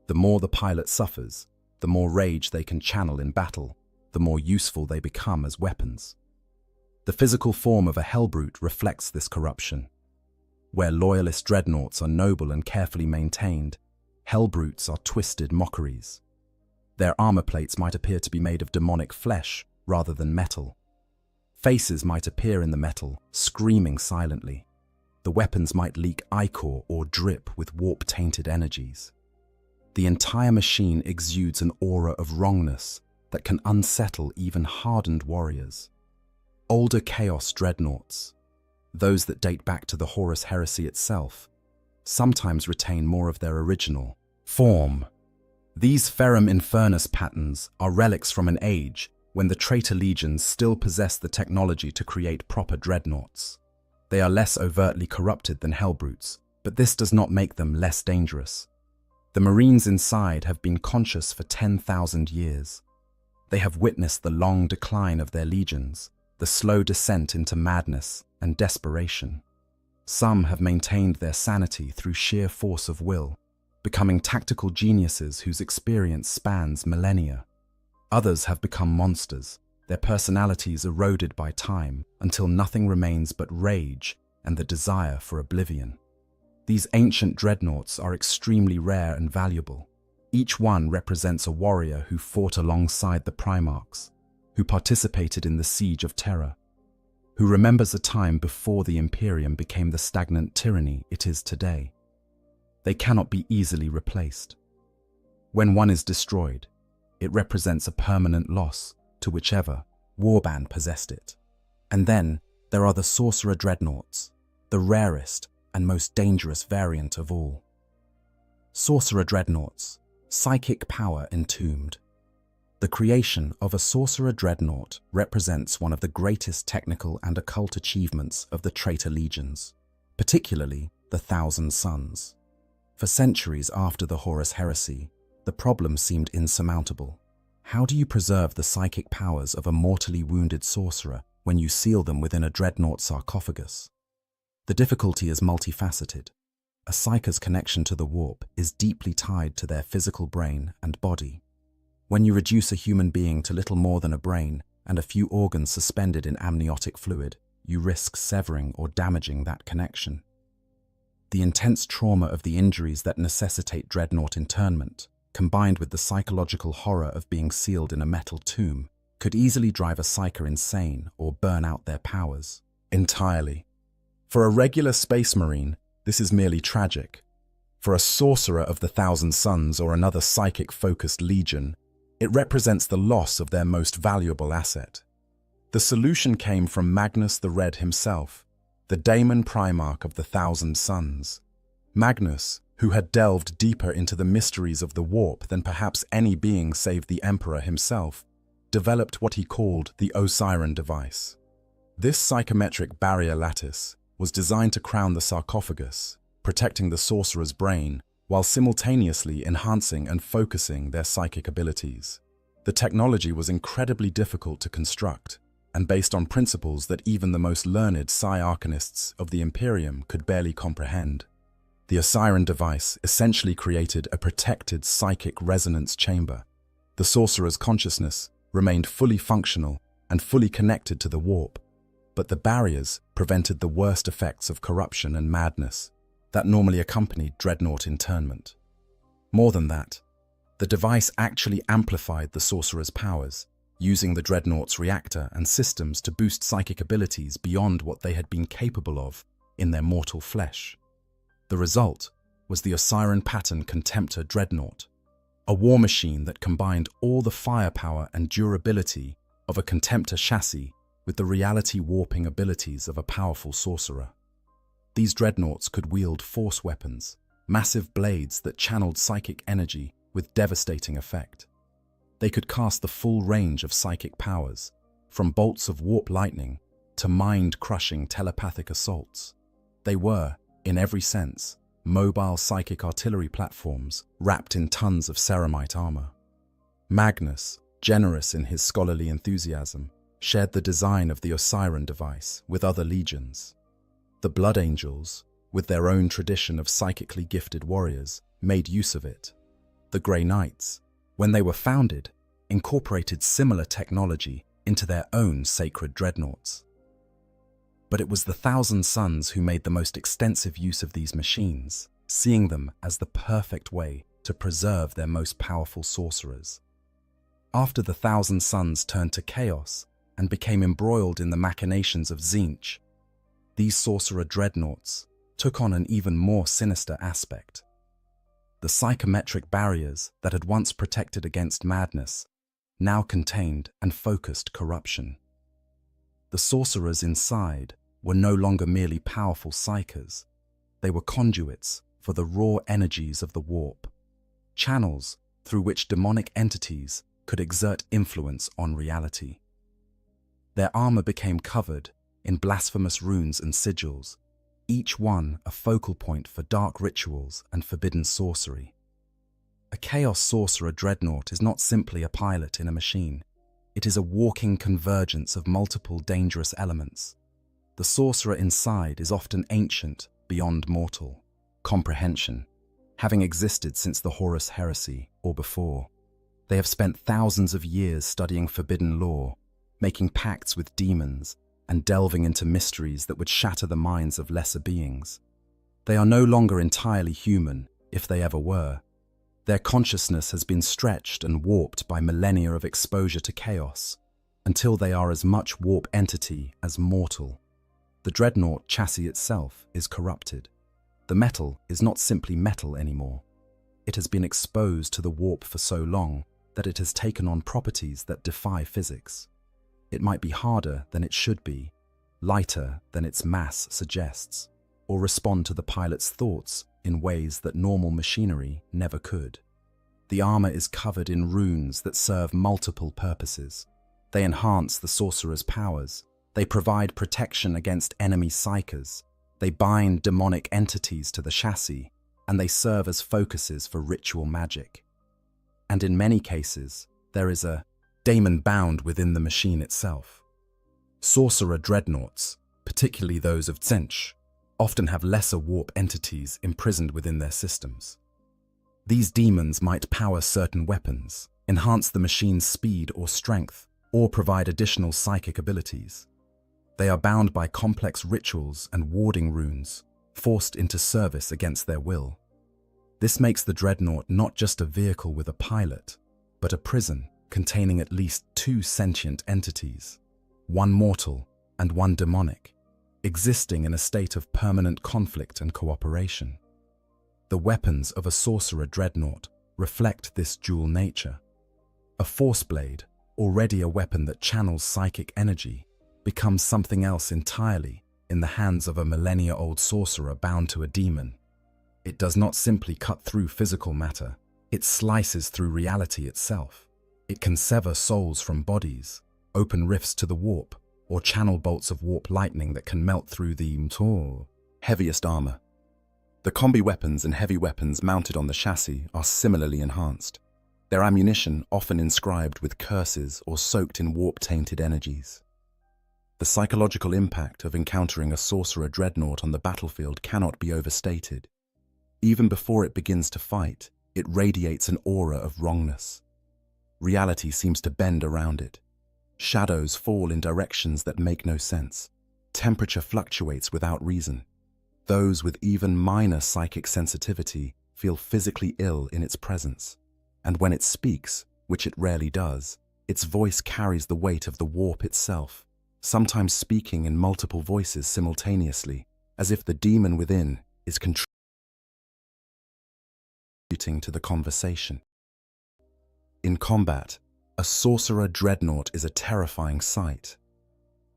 The more the pilot suffers, the more rage they can channel in battle, the more useful they become as weapons. The physical form of a Hellbrute reflects this corruption. Where loyalist dreadnoughts are noble and carefully maintained, Hellbrutes are twisted mockeries. Their armor plates might appear to be made of demonic flesh rather than metal. Faces might appear in the metal, screaming silently. The weapons might leak ichor or drip with warp-tainted energies. The entire machine exudes an aura of wrongness that can unsettle even hardened warriors. Older Chaos Dreadnoughts, those that date back to the Horus Heresy itself, sometimes retain more of their original form. These Ferrum Infernus patterns are relics from an age when the traitor legions still possessed the technology to create proper dreadnoughts. They are less overtly corrupted than Hellbrutes, but this does not make them less dangerous. The Marines inside have been conscious for 10,000 years. They have witnessed the long decline of their legions, the slow descent into madness and desperation. Some have maintained their sanity through sheer force of will, becoming tactical geniuses whose experience spans millennia. Others have become monsters, their personalities eroded by time until nothing remains but rage and the desire for oblivion. These ancient dreadnoughts are extremely rare and valuable. Each one represents a warrior who fought alongside the Primarchs, who participated in the Siege of Terror, who remembers a time before the Imperium became the stagnant tyranny it is today. They cannot be easily replaced. When one is destroyed, it represents a permanent loss to whichever warband possessed it. And then there are the Sorcerer Dreadnoughts, the rarest and most dangerous variant of all. Sorcerer Dreadnoughts, psychic power entombed. The creation of a sorcerer dreadnought represents one of the greatest technical and occult achievements of the traitor legions, particularly the Thousand Sons. For centuries after the Horus Heresy, the problem seemed insurmountable. How do you preserve the psychic powers of a mortally wounded sorcerer when you seal them within a dreadnought sarcophagus? The difficulty is multifaceted. A psyker's connection to the warp is deeply tied to their physical brain and body. When you reduce a human being to little more than a brain and a few organs suspended in amniotic fluid, you risk severing or damaging that connection. The intense trauma of the injuries that necessitate dreadnought internment, combined with the psychological horror of being sealed in a metal tomb, could easily drive a psyker insane or burn out their powers entirely. For a regular space marine, this is merely tragic. For a sorcerer of the Thousand Sons or another psychic-focused legion, it represents the loss of their most valuable asset. The solution came from Magnus the Red himself, the daemon primarch of the Thousand Sons. Magnus, who had delved deeper into the mysteries of the warp than perhaps any being save the Emperor himself, developed what he called the Osiren device. This psychometric barrier lattice was designed to crown the sarcophagus, protecting the sorcerer's brain while simultaneously enhancing and focusing their psychic abilities. The technology was incredibly difficult to construct and based on principles that even the most learned psi-arcanists of the Imperium could barely comprehend. The Osiren device essentially created a protected psychic resonance chamber. The sorcerer's consciousness remained fully functional and fully connected to the warp, but the barriers prevented the worst effects of corruption and madness that normally accompanied dreadnought internment. More than that, the device actually amplified the sorcerer's powers, using the dreadnought's reactor and systems to boost psychic abilities beyond what they had been capable of in their mortal flesh. The result was the Osiren Pattern Contemptor dreadnought, a war machine that combined all the firepower and durability of a Contemptor chassis with the reality warping abilities of a powerful sorcerer. These dreadnoughts could wield force weapons, massive blades that channeled psychic energy with devastating effect. They could cast the full range of psychic powers, from bolts of warp lightning to mind-crushing telepathic assaults. They were, in every sense, mobile psychic artillery platforms wrapped in tons of ceramite armor. Magnus, generous in his scholarly enthusiasm, shared the design of the Osiren device with other legions. The Blood Angels, with their own tradition of psychically gifted warriors, made use of it. The Grey Knights, when they were founded, incorporated similar technology into their own sacred dreadnoughts. But it was the Thousand Sons who made the most extensive use of these machines, seeing them as the perfect way to preserve their most powerful sorcerers. After the Thousand Sons turned to chaos and became embroiled in the machinations of Tzeentch, these sorcerer dreadnoughts took on an even more sinister aspect. The psychometric barriers that had once protected against madness now contained and focused corruption. The sorcerers inside were no longer merely powerful psychers. They were conduits for the raw energies of the warp, channels through which demonic entities could exert influence on reality. Their armor became covered in blasphemous runes and sigils, each one a focal point for dark rituals and forbidden sorcery. A Chaos Sorcerer dreadnought is not simply a pilot in a machine. It is a walking convergence of multiple dangerous elements. The sorcerer inside is often ancient beyond mortal comprehension, having existed since the Horus Heresy or before. They have spent thousands of years studying forbidden lore, making pacts with demons, and delving into mysteries that would shatter the minds of lesser beings. They are no longer entirely human, if they ever were. Their consciousness has been stretched and warped by millennia of exposure to chaos, until they are as much warp entity as mortal. The dreadnought chassis itself is corrupted. The metal is not simply metal anymore. It has been exposed to the warp for so long that it has taken on properties that defy physics. It might be harder than it should be, lighter than its mass suggests, or respond to the pilot's thoughts in ways that normal machinery never could. The armor is covered in runes that serve multiple purposes. They enhance the sorcerer's powers. They provide protection against enemy psykers. They bind demonic entities to the chassis, and they serve as focuses for ritual magic. And in many cases, there is a daemon bound within the machine itself. Sorcerer dreadnoughts, particularly those of Tzeentch, often have lesser warp entities imprisoned within their systems. These demons might power certain weapons, enhance the machine's speed or strength, or provide additional psychic abilities. They are bound by complex rituals and warding runes, forced into service against their will. This makes the dreadnought not just a vehicle with a pilot, but a prison containing at least two sentient entities, one mortal and one demonic, existing in a state of permanent conflict and cooperation. The weapons of a sorcerer dreadnought reflect this dual nature. A force blade, already a weapon that channels psychic energy, becomes something else entirely in the hands of a millennia-old sorcerer bound to a demon. It does not simply cut through physical matter, it slices through reality itself. It can sever souls from bodies, open rifts to the warp, or channel bolts of warp lightning that can melt through the heaviest armor. The combi weapons and heavy weapons mounted on the chassis are similarly enhanced, their ammunition often inscribed with curses or soaked in warp-tainted energies. The psychological impact of encountering a sorcerer dreadnought on the battlefield cannot be overstated. Even before it begins to fight, it radiates an aura of wrongness. Reality seems to bend around it. Shadows fall in directions that make no sense. Temperature fluctuates without reason. Those with even minor psychic sensitivity feel physically ill in its presence. And when it speaks, which it rarely does, its voice carries the weight of the warp itself, sometimes speaking in multiple voices simultaneously, as if the demon within is contributing to the conversation. In combat, a sorcerer dreadnought is a terrifying sight.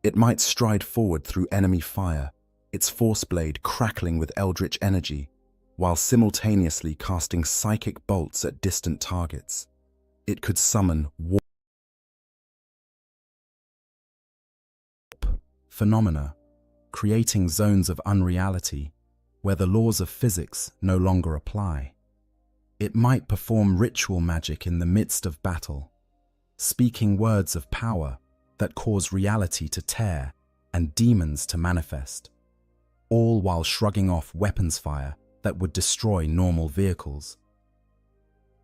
It might stride forward through enemy fire, its force blade crackling with eldritch energy, while simultaneously casting psychic bolts at distant targets. It could summon warp phenomena, creating zones of unreality where the laws of physics no longer apply. It might perform ritual magic in the midst of battle, speaking words of power that cause reality to tear and demons to manifest, all while shrugging off weapons fire that would destroy normal vehicles.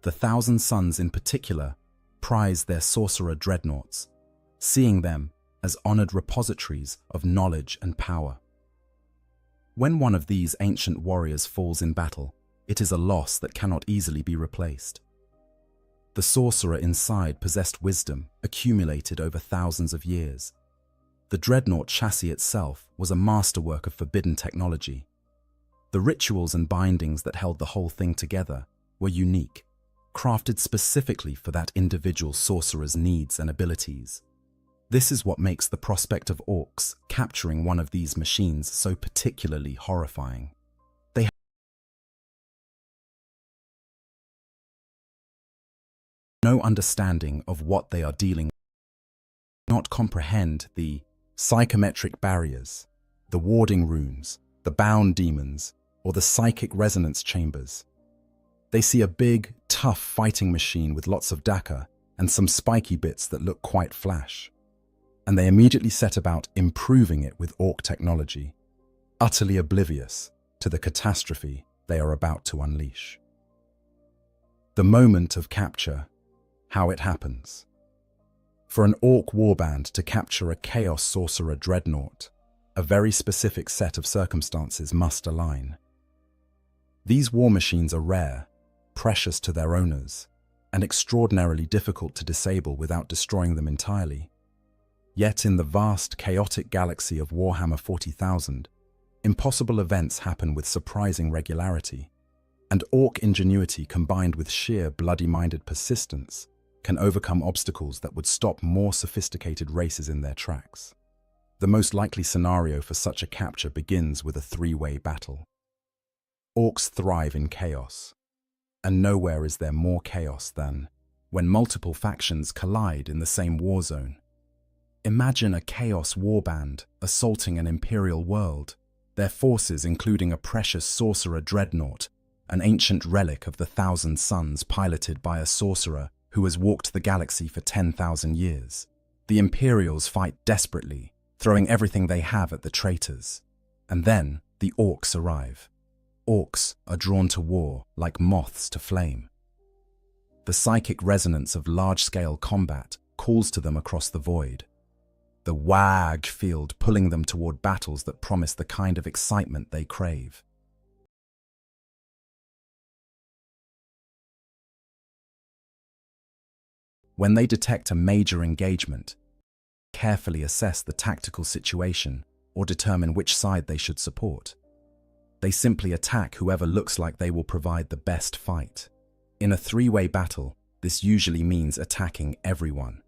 The Thousand Sons in particular prize their sorcerer dreadnoughts, seeing them as honored repositories of knowledge and power. When one of these ancient warriors falls in battle, it is a loss that cannot easily be replaced. The sorcerer inside possessed wisdom accumulated over thousands of years. The dreadnought chassis itself was a masterwork of forbidden technology. The rituals and bindings that held the whole thing together were unique, crafted specifically for that individual sorcerer's needs and abilities. This is what makes the prospect of orcs capturing one of these machines so particularly horrifying. They have no understanding of what they are dealing with, not comprehend the psychometric barriers, the warding runes, the bound demons, or the psychic resonance chambers. They see a big, tough fighting machine with lots of dakka and some spiky bits that look quite flash. And they immediately set about improving it with orc technology, utterly oblivious to the catastrophe they are about to unleash. The moment of capture, how it happens. For an orc warband to capture a chaos sorcerer dreadnought, a very specific set of circumstances must align. These war machines are rare, precious to their owners, and extraordinarily difficult to disable without destroying them entirely. Yet in the vast, chaotic galaxy of Warhammer 40,000, impossible events happen with surprising regularity, and orc ingenuity combined with sheer bloody-minded persistence can overcome obstacles that would stop more sophisticated races in their tracks. The most likely scenario for such a capture begins with a three-way battle. Orcs thrive in chaos. And nowhere is there more chaos than when multiple factions collide in the same war zone. Imagine a chaos warband assaulting an imperial world, their forces including a precious sorcerer dreadnought, an ancient relic of the Thousand Suns piloted by a sorcerer who has walked the galaxy for 10,000 years. The Imperials fight desperately, throwing everything they have at the traitors. And then the Orcs arrive. Orcs are drawn to war like moths to flame. The psychic resonance of large-scale combat calls to them across the void, the wag field pulling them toward battles that promise the kind of excitement they crave. When they detect a major engagement, carefully assess the tactical situation or determine which side they should support. They simply attack whoever looks like they will provide the best fight. In a three-way battle, this usually means attacking everyone.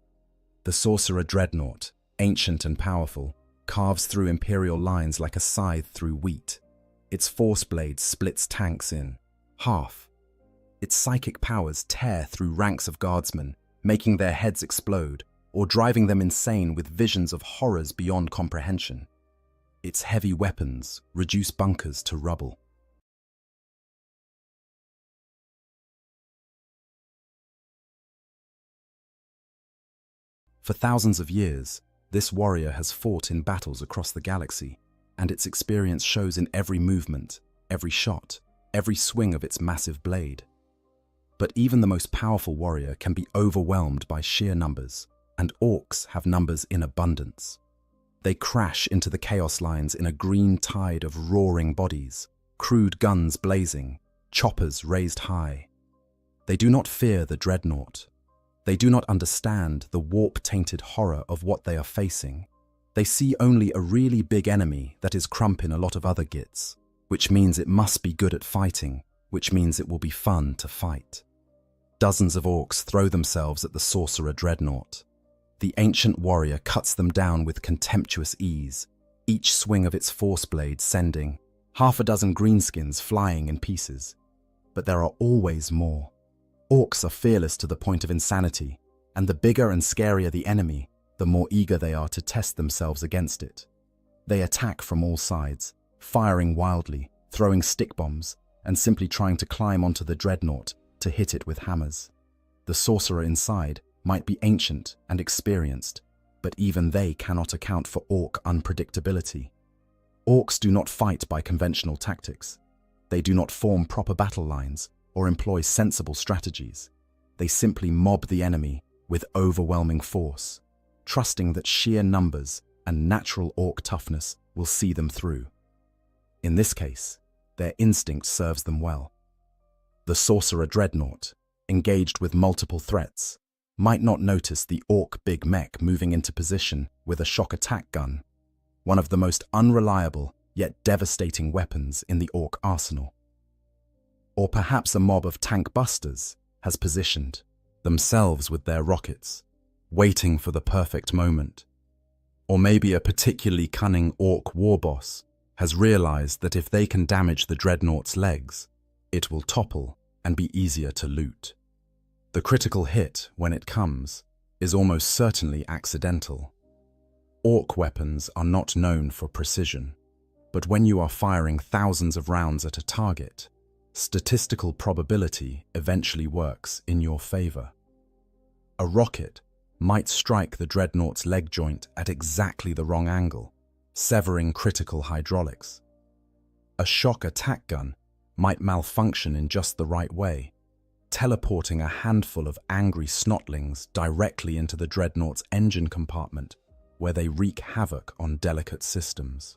The Sorcerer Dreadnought, ancient and powerful, carves through Imperial lines like a scythe through wheat. Its force blade splits tanks in half. Its psychic powers tear through ranks of guardsmen, making their heads explode or driving them insane with visions of horrors beyond comprehension. Its heavy weapons reduce bunkers to rubble. For thousands of years, this warrior has fought in battles across the galaxy, and its experience shows in every movement, every shot, every swing of its massive blade. But even the most powerful warrior can be overwhelmed by sheer numbers, and Orcs have numbers in abundance. They crash into the chaos lines in a green tide of roaring bodies, crude guns blazing, choppers raised high. They do not fear the dreadnought. They do not understand the warp-tainted horror of what they are facing. They see only a really big enemy that is crumping a lot of other gits, which means it must be good at fighting, which means it will be fun to fight. Dozens of Orcs throw themselves at the Sorcerer Dreadnought. The ancient warrior cuts them down with contemptuous ease, each swing of its force blade sending half a dozen greenskins flying in pieces. But there are always more. Orcs are fearless to the point of insanity, and the bigger and scarier the enemy, the more eager they are to test themselves against it. They attack from all sides, firing wildly, throwing stick bombs, and simply trying to climb onto the dreadnought to hit it with hammers. The sorcerer inside might be ancient and experienced, but even they cannot account for Orc unpredictability. Orcs do not fight by conventional tactics. They do not form proper battle lines or employ sensible strategies. They simply mob the enemy with overwhelming force, trusting that sheer numbers and natural Orc toughness will see them through. In this case, their instinct serves them well. The Sorcerer Dreadnought, engaged with multiple threats, might not notice the Orc Big Mech moving into position with a shock attack gun, one of the most unreliable yet devastating weapons in the Orc arsenal. Or perhaps a mob of tank busters has positioned themselves with their rockets, waiting for the perfect moment. Or maybe a particularly cunning Orc war boss has realized that if they can damage the Dreadnought's legs, it will topple and be easier to loot. The critical hit, when it comes, is almost certainly accidental. Orc weapons are not known for precision, but when you are firing thousands of rounds at a target, statistical probability eventually works in your favor. A rocket might strike the Dreadnought's leg joint at exactly the wrong angle, severing critical hydraulics. A shock attack gun might malfunction in just the right way, teleporting a handful of angry snotlings directly into the Dreadnought's engine compartment, where they wreak havoc on delicate systems.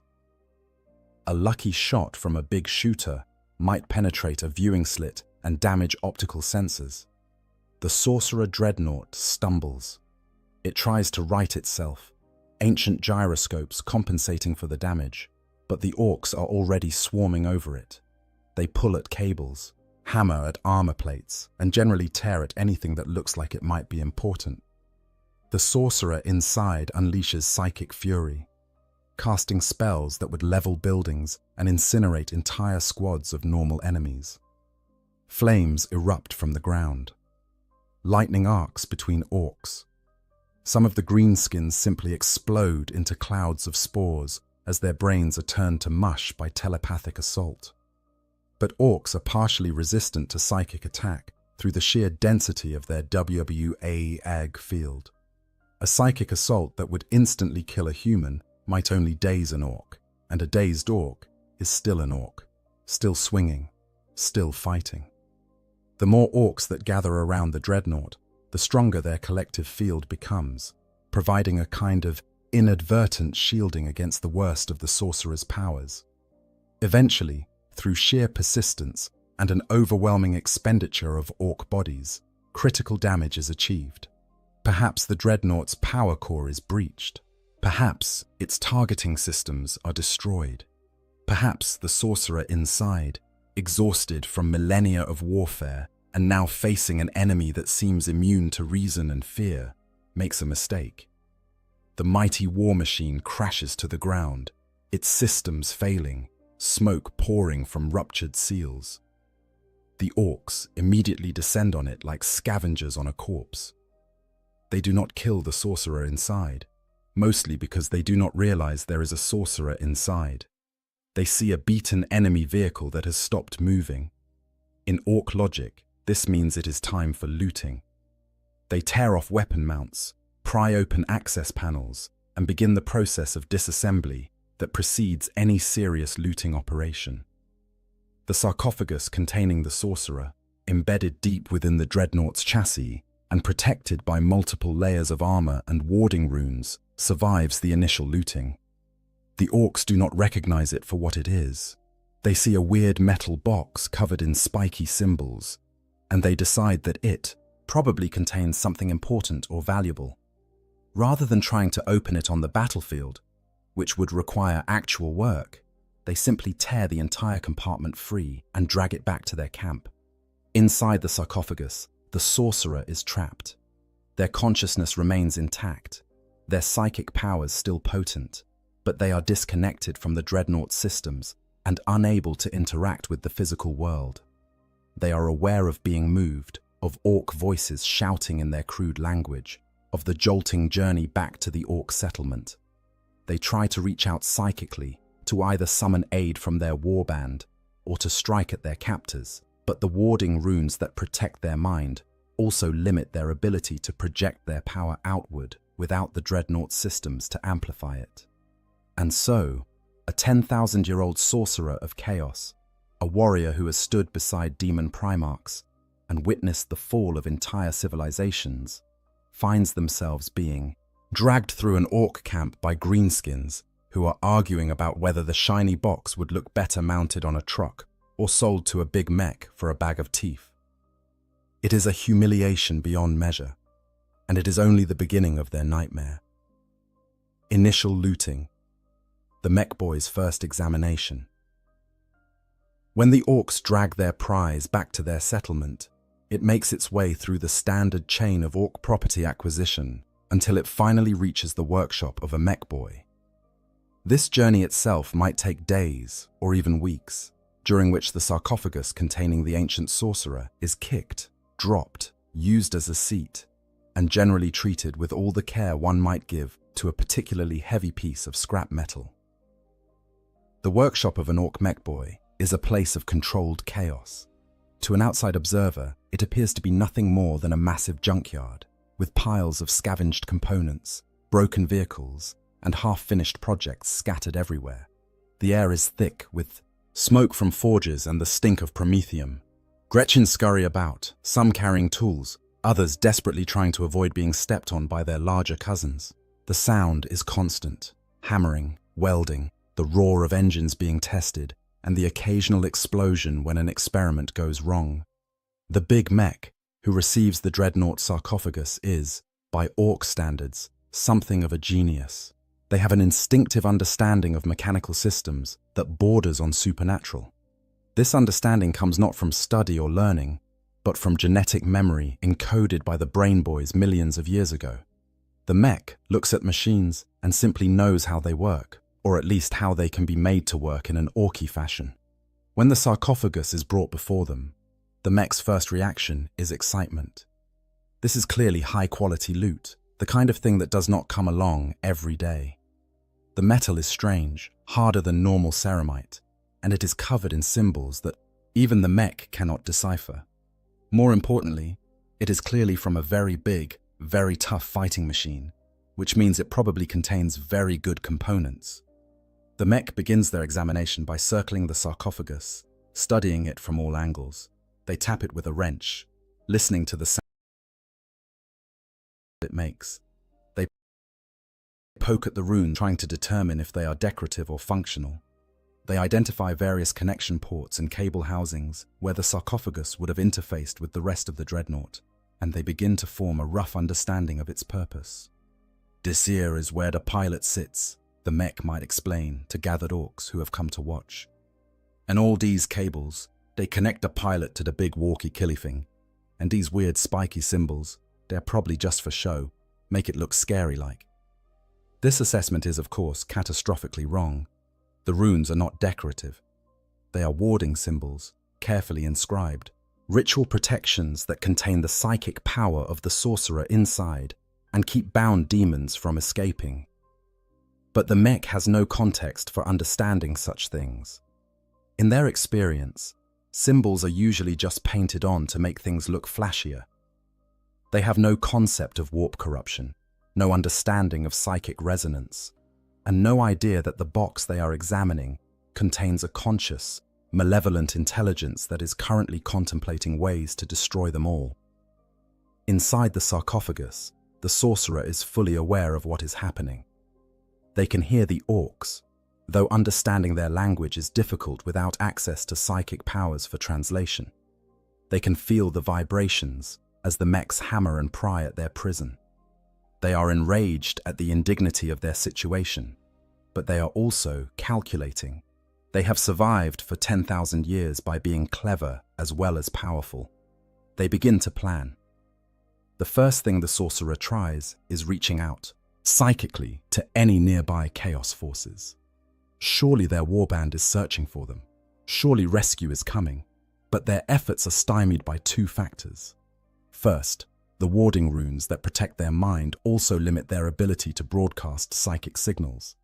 A lucky shot from a big shooter might penetrate a viewing slit and damage optical sensors. The Sorcerer Dreadnought stumbles. It tries to right itself, ancient gyroscopes compensating for the damage, but the Orcs are already swarming over it. They pull at cables, hammer at armor plates, and generally tear at anything that looks like it might be important. The sorcerer inside unleashes psychic fury, casting spells that would level buildings and incinerate entire squads of normal enemies. Flames erupt from the ground. Lightning arcs between orcs. Some of the greenskins simply explode into clouds of spores as their brains are turned to mush by telepathic assault. But orcs are partially resistant to psychic attack through the sheer density of their WAAG field. A psychic assault that would instantly kill a human might only daze an orc, and a dazed orc is still an orc, still swinging, still fighting. The more orcs that gather around the dreadnought, the stronger their collective field becomes, providing a kind of inadvertent shielding against the worst of the sorcerer's powers. Eventually, through sheer persistence and an overwhelming expenditure of orc bodies, critical damage is achieved. Perhaps the dreadnought's power core is breached. Perhaps its targeting systems are destroyed. Perhaps the sorcerer inside, exhausted from millennia of warfare and now facing an enemy that seems immune to reason and fear, makes a mistake. The mighty war machine crashes to the ground, its systems failing, smoke pouring from ruptured seals. The orcs immediately descend on it like scavengers on a corpse. They do not kill the sorcerer inside, mostly because they do not realize there is a sorcerer inside. They see a beaten enemy vehicle that has stopped moving. In orc logic, this means it is time for looting. They tear off weapon mounts, pry open access panels, and begin the process of disassembly that precedes any serious looting operation. The sarcophagus containing the sorcerer, embedded deep within the dreadnought's chassis and protected by multiple layers of armor and warding runes, survives the initial looting. The orcs do not recognize it for what it is. They see a weird metal box covered in spiky symbols, and they decide that it probably contains something important or valuable. Rather than trying to open it on the battlefield, which would require actual work, they simply tear the entire compartment free and drag it back to their camp. Inside the sarcophagus, the sorcerer is trapped. Their consciousness remains intact, their psychic powers still potent, but they are disconnected from the dreadnought systems and unable to interact with the physical world. They are aware of being moved, of orc voices shouting in their crude language, of the jolting journey back to the orc settlement. They try to reach out psychically to either summon aid from their warband or to strike at their captors, but the warding runes that protect their mind also limit their ability to project their power outward without the dreadnought systems to amplify it. And so, a 10,000-year-old sorcerer of chaos, a warrior who has stood beside demon primarchs and witnessed the fall of entire civilizations, finds themselves being dragged through an orc camp by greenskins who are arguing about whether the shiny box would look better mounted on a truck or sold to a big mech for a bag of teeth. It is a humiliation beyond measure, and it is only the beginning of their nightmare. Initial looting. The mech boys' first examination. When the orcs drag their prize back to their settlement, it makes its way through the standard chain of orc property acquisition until it finally reaches the workshop of a mech boy. This journey itself might take days or even weeks, during which the sarcophagus containing the ancient sorcerer is kicked, dropped, used as a seat, and generally treated with all the care one might give to a particularly heavy piece of scrap metal. The workshop of an orc mech boy is a place of controlled chaos. To an outside observer, it appears to be nothing more than a massive junkyard, with piles of scavenged components, broken vehicles, and half-finished projects scattered everywhere. The air is thick with smoke from forges and the stink of promethium. Gretchens scurry about, some carrying tools, others desperately trying to avoid being stepped on by their larger cousins. The sound is constant, hammering, welding, the roar of engines being tested, and the occasional explosion when an experiment goes wrong. The big mech, who receives the dreadnought sarcophagus, is, by orc standards, something of a genius. They have an instinctive understanding of mechanical systems that borders on supernatural. This understanding comes not from study or learning, but from genetic memory encoded by the brain boys millions of years ago. The mech looks at machines and simply knows how they work, or at least how they can be made to work in an orky fashion. When the sarcophagus is brought before them, The mech's first reaction is excitement. This is clearly high-quality loot, the kind of thing that does not come along every day. The metal is strange, harder than normal ceramite, and it is covered in symbols that even the mech cannot decipher. More importantly, it is clearly from a very big, very tough fighting machine, which means it probably contains very good components. The mech begins their examination by circling the sarcophagus, studying it from all angles. They tap it with a wrench, listening to the sound it makes. They poke at the runes, trying to determine if they are decorative or functional. They identify various connection ports and cable housings where the sarcophagus would have interfaced with the rest of the dreadnought, and they begin to form a rough understanding of its purpose. "This here is where the pilot sits," the mech might explain to gathered orcs who have come to watch. "And all these cables, they connect the pilot to the big walkie-killie thing. And these weird spiky symbols, they're probably just for show, make it look scary-like." This assessment is, of course, catastrophically wrong. The runes are not decorative. They are warding symbols, carefully inscribed, ritual protections that contain the psychic power of the sorcerer inside and keep bound demons from escaping. But the mech has no context for understanding such things. In their experience, symbols are usually just painted on to make things look flashier. They have no concept of warp corruption, no understanding of psychic resonance, and no idea that the box they are examining contains a conscious, malevolent intelligence that is currently contemplating ways to destroy them all. Inside the sarcophagus, the sorcerer is fully aware of what is happening. They can hear the orcs, though understanding their language is difficult without access to psychic powers for translation. They can feel the vibrations as the mechs hammer and pry at their prison. They are enraged at the indignity of their situation, but they are also calculating. They have survived for 10,000 years by being clever as well as powerful. They begin to plan. The first thing the sorcerer tries is reaching out, psychically, to any nearby chaos forces. Surely their warband is searching for them. Surely rescue is coming. But their efforts are stymied by two factors. First, the warding runes that protect their mind also limit their ability to broadcast psychic signals.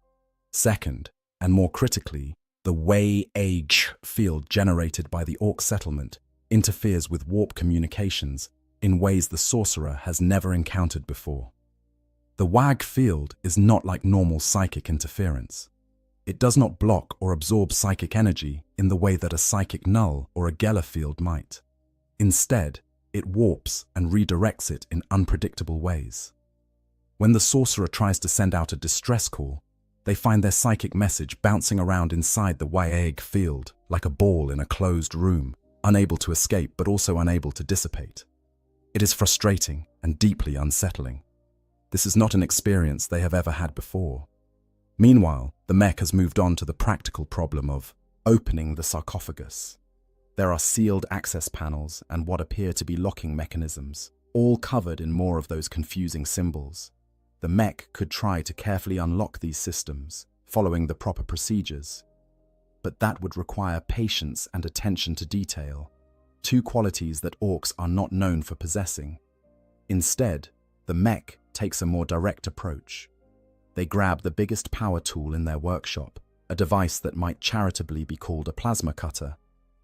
Second, and more critically, the Way-Age field generated by the orc settlement interferes with warp communications in ways the sorcerer has never encountered before. The WAG field is not like normal psychic interference. It does not block or absorb psychic energy in the way that a psychic null or a Geller field might. Instead, it warps and redirects it in unpredictable ways. When the sorcerer tries to send out a distress call, they find their psychic message bouncing around inside the WAG field like a ball in a closed room, unable to escape but also unable to dissipate. It is frustrating and deeply unsettling. This is not an experience they have ever had before. Meanwhile, the mech has moved on to the practical problem of opening the sarcophagus. There are sealed access panels and what appear to be locking mechanisms, all covered in more of those confusing symbols. The mech could try to carefully unlock these systems, following the proper procedures. But that would require patience and attention to detail, two qualities that orcs are not known for possessing. Instead, the mech takes a more direct approach. They grab the biggest power tool in their workshop, a device that might charitably be called a plasma cutter,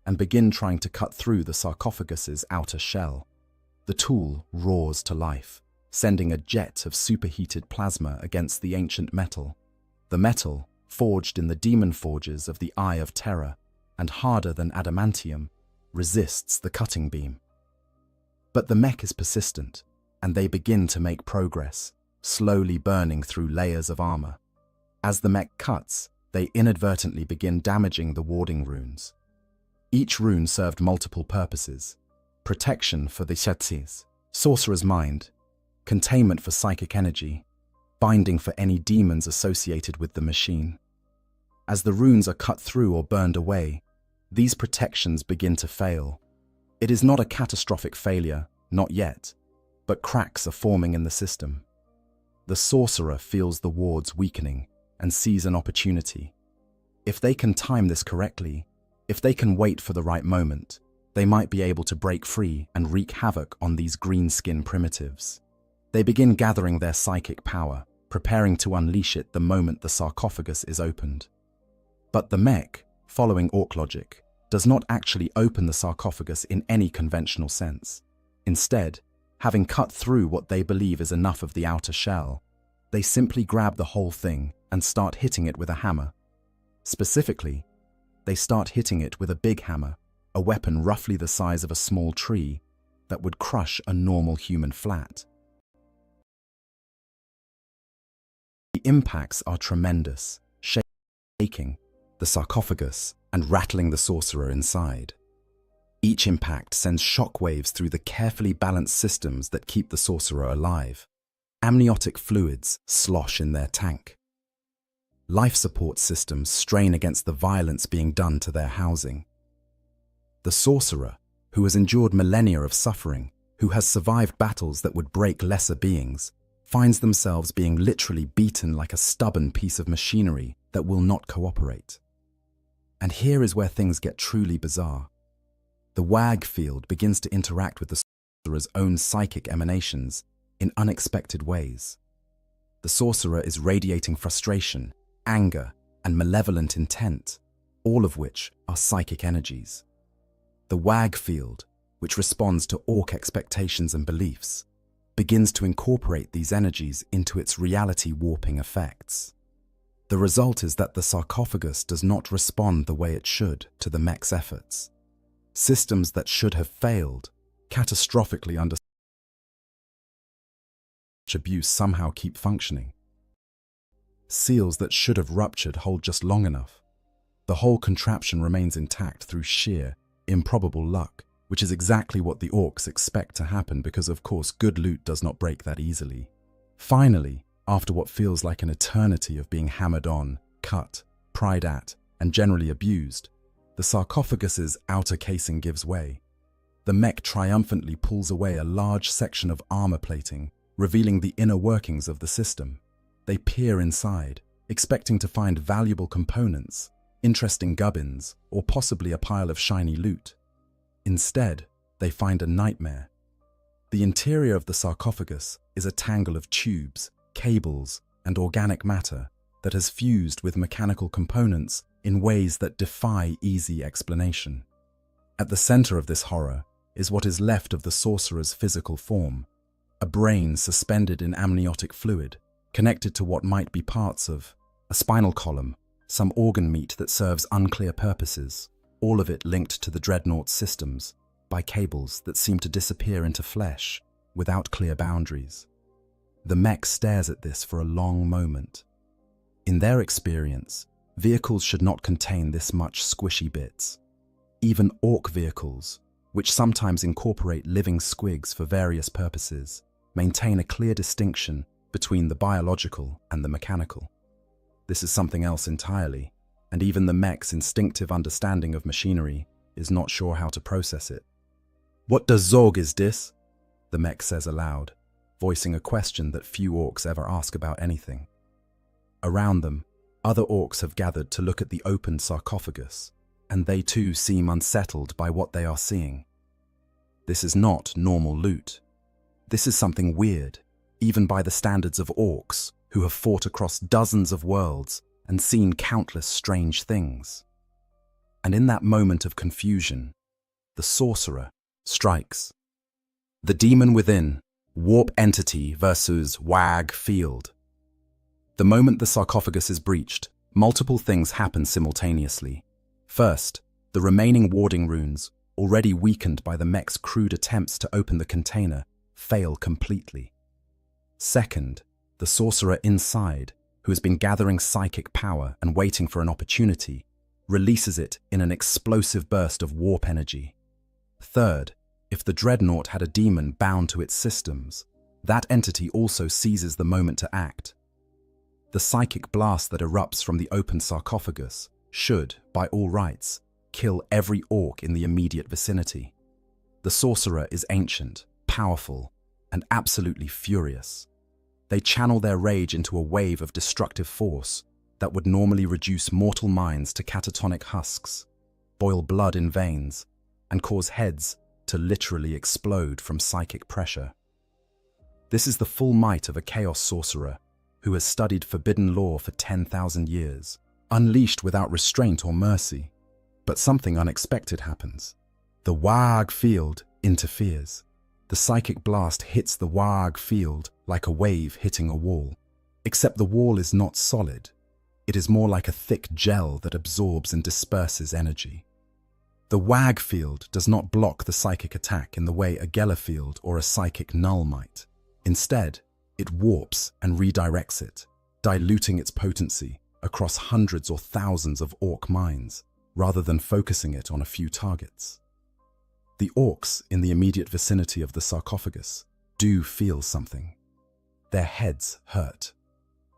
and begin trying to cut through the sarcophagus's outer shell. The tool roars to life, sending a jet of superheated plasma against the ancient metal. The metal, forged in the demon forges of the Eye of Terror, and harder than adamantium, resists the cutting beam. But the mech is persistent, and they begin to make progress, slowly burning through layers of armor. As the mech cuts, they inadvertently begin damaging the warding runes. Each rune served multiple purposes: protection for the Shetsis, sorcerer's mind; containment for psychic energy; binding for any demons associated with the machine. As the runes are cut through or burned away, these protections begin to fail. It is not a catastrophic failure, not yet, but cracks are forming in the system. The sorcerer feels the wards weakening and sees an opportunity. If they can time this correctly, if they can wait for the right moment, they might be able to break free and wreak havoc on these green-skin primitives. They begin gathering their psychic power, preparing to unleash it the moment the sarcophagus is opened. But the mech, following orc logic, does not actually open the sarcophagus in any conventional sense. Instead, having cut through what they believe is enough of the outer shell, they simply grab the whole thing and start hitting it with a hammer. Specifically, they start hitting it with a big hammer, a weapon roughly the size of a small tree that would crush a normal human flat. The impacts are tremendous, shaking the sarcophagus and rattling the sorcerer inside. Each impact sends shockwaves through the carefully balanced systems that keep the sorcerer alive. Amniotic fluids slosh in their tank. Life support systems strain against the violence being done to their housing. The sorcerer, who has endured millennia of suffering, who has survived battles that would break lesser beings, finds themselves being literally beaten like a stubborn piece of machinery that will not cooperate. And here is where things get truly bizarre. The WAG field begins to interact with the sorcerer's own psychic emanations in unexpected ways. The sorcerer is radiating frustration, anger, and malevolent intent, all of which are psychic energies. The WAG field, which responds to orc expectations and beliefs, begins to incorporate these energies into its reality-warping effects. The result is that the sarcophagus does not respond the way it should to the mech's efforts. Systems that should have failed catastrophically under such abuse somehow keep functioning. Seals that should have ruptured hold just long enough. The whole contraption remains intact through sheer, improbable luck, which is exactly what the orcs expect to happen because, of course, good loot does not break that easily. Finally, after what feels like an eternity of being hammered on, cut, pried at, and generally abused, the sarcophagus's outer casing gives way. The mech triumphantly pulls away a large section of armor plating, revealing the inner workings of the system. They peer inside, expecting to find valuable components, interesting gubbins, or possibly a pile of shiny loot. Instead, they find a nightmare. The interior of the sarcophagus is a tangle of tubes, cables, and organic matter that has fused with mechanical components in ways that defy easy explanation. At the center of this horror is what is left of the sorcerer's physical form, a brain suspended in amniotic fluid, connected to what might be parts of a spinal column, some organ meat that serves unclear purposes, all of it linked to the dreadnought's systems by cables that seem to disappear into flesh without clear boundaries. The mech stares at this for a long moment. In their experience, vehicles should not contain this much squishy bits. Even orc vehicles, which sometimes incorporate living squigs for various purposes, maintain a clear distinction between the biological and the mechanical. This is something else entirely, and even the mech's instinctive understanding of machinery is not sure how to process it. "What does Zog is this?" the mech says aloud, voicing a question that few orcs ever ask about anything. Around them, other orcs have gathered to look at the opened sarcophagus, and they too seem unsettled by what they are seeing. This is not normal loot. This is something weird, even by the standards of orcs, who have fought across dozens of worlds and seen countless strange things. And in that moment of confusion, the sorcerer strikes. The demon within, warp entity versus WAG field. The moment the sarcophagus is breached, multiple things happen simultaneously. First, the remaining warding runes, already weakened by the mech's crude attempts to open the container, fail completely. Second, the sorcerer inside, who has been gathering psychic power and waiting for an opportunity, releases it in an explosive burst of warp energy. Third, if the dreadnought had a demon bound to its systems, that entity also seizes the moment to act. The psychic blast that erupts from the open sarcophagus should, by all rights, kill every orc in the immediate vicinity. The sorcerer is ancient, powerful, and absolutely furious. They channel their rage into a wave of destructive force that would normally reduce mortal minds to catatonic husks, boil blood in veins, and cause heads to literally explode from psychic pressure. This is the full might of a chaos sorcerer who has studied forbidden lore for 10,000 years, unleashed without restraint or mercy. But something unexpected happens. The Warg field interferes. The psychic blast hits the Warg field like a wave hitting a wall. Except the wall is not solid. It is more like a thick gel that absorbs and disperses energy. The Warg field does not block the psychic attack in the way a Geller field or a psychic null might. Instead, it warps and redirects it, diluting its potency across hundreds or thousands of orc minds, rather than focusing it on a few targets. The orcs in the immediate vicinity of the sarcophagus do feel something. Their heads hurt.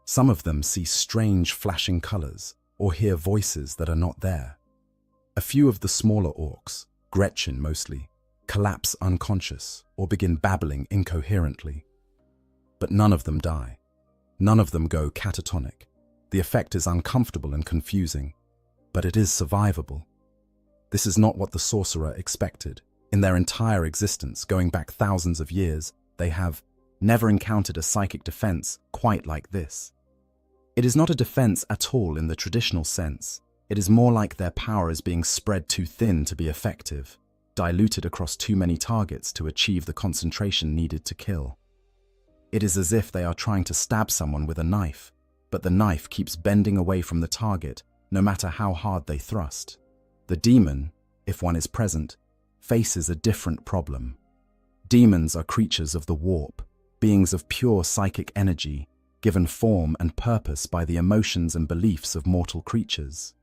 Some of them see strange flashing colors or hear voices that are not there. A few of the smaller orcs, Gretchen mostly, collapse unconscious or begin babbling incoherently. But none of them die. None of them go catatonic. The effect is uncomfortable and confusing, but it is survivable. This is not what the sorcerer expected. In their entire existence, going back thousands of years, they have never encountered a psychic defense quite like this. It is not a defense at all in the traditional sense. It is more like their power is being spread too thin to be effective, diluted across too many targets to achieve the concentration needed to kill. It is as if they are trying to stab someone with a knife, but the knife keeps bending away from the target no matter how hard they thrust. The demon, if one is present, faces a different problem. Demons are creatures of the warp, beings of pure psychic energy, given form and purpose by the emotions and beliefs of mortal creatures.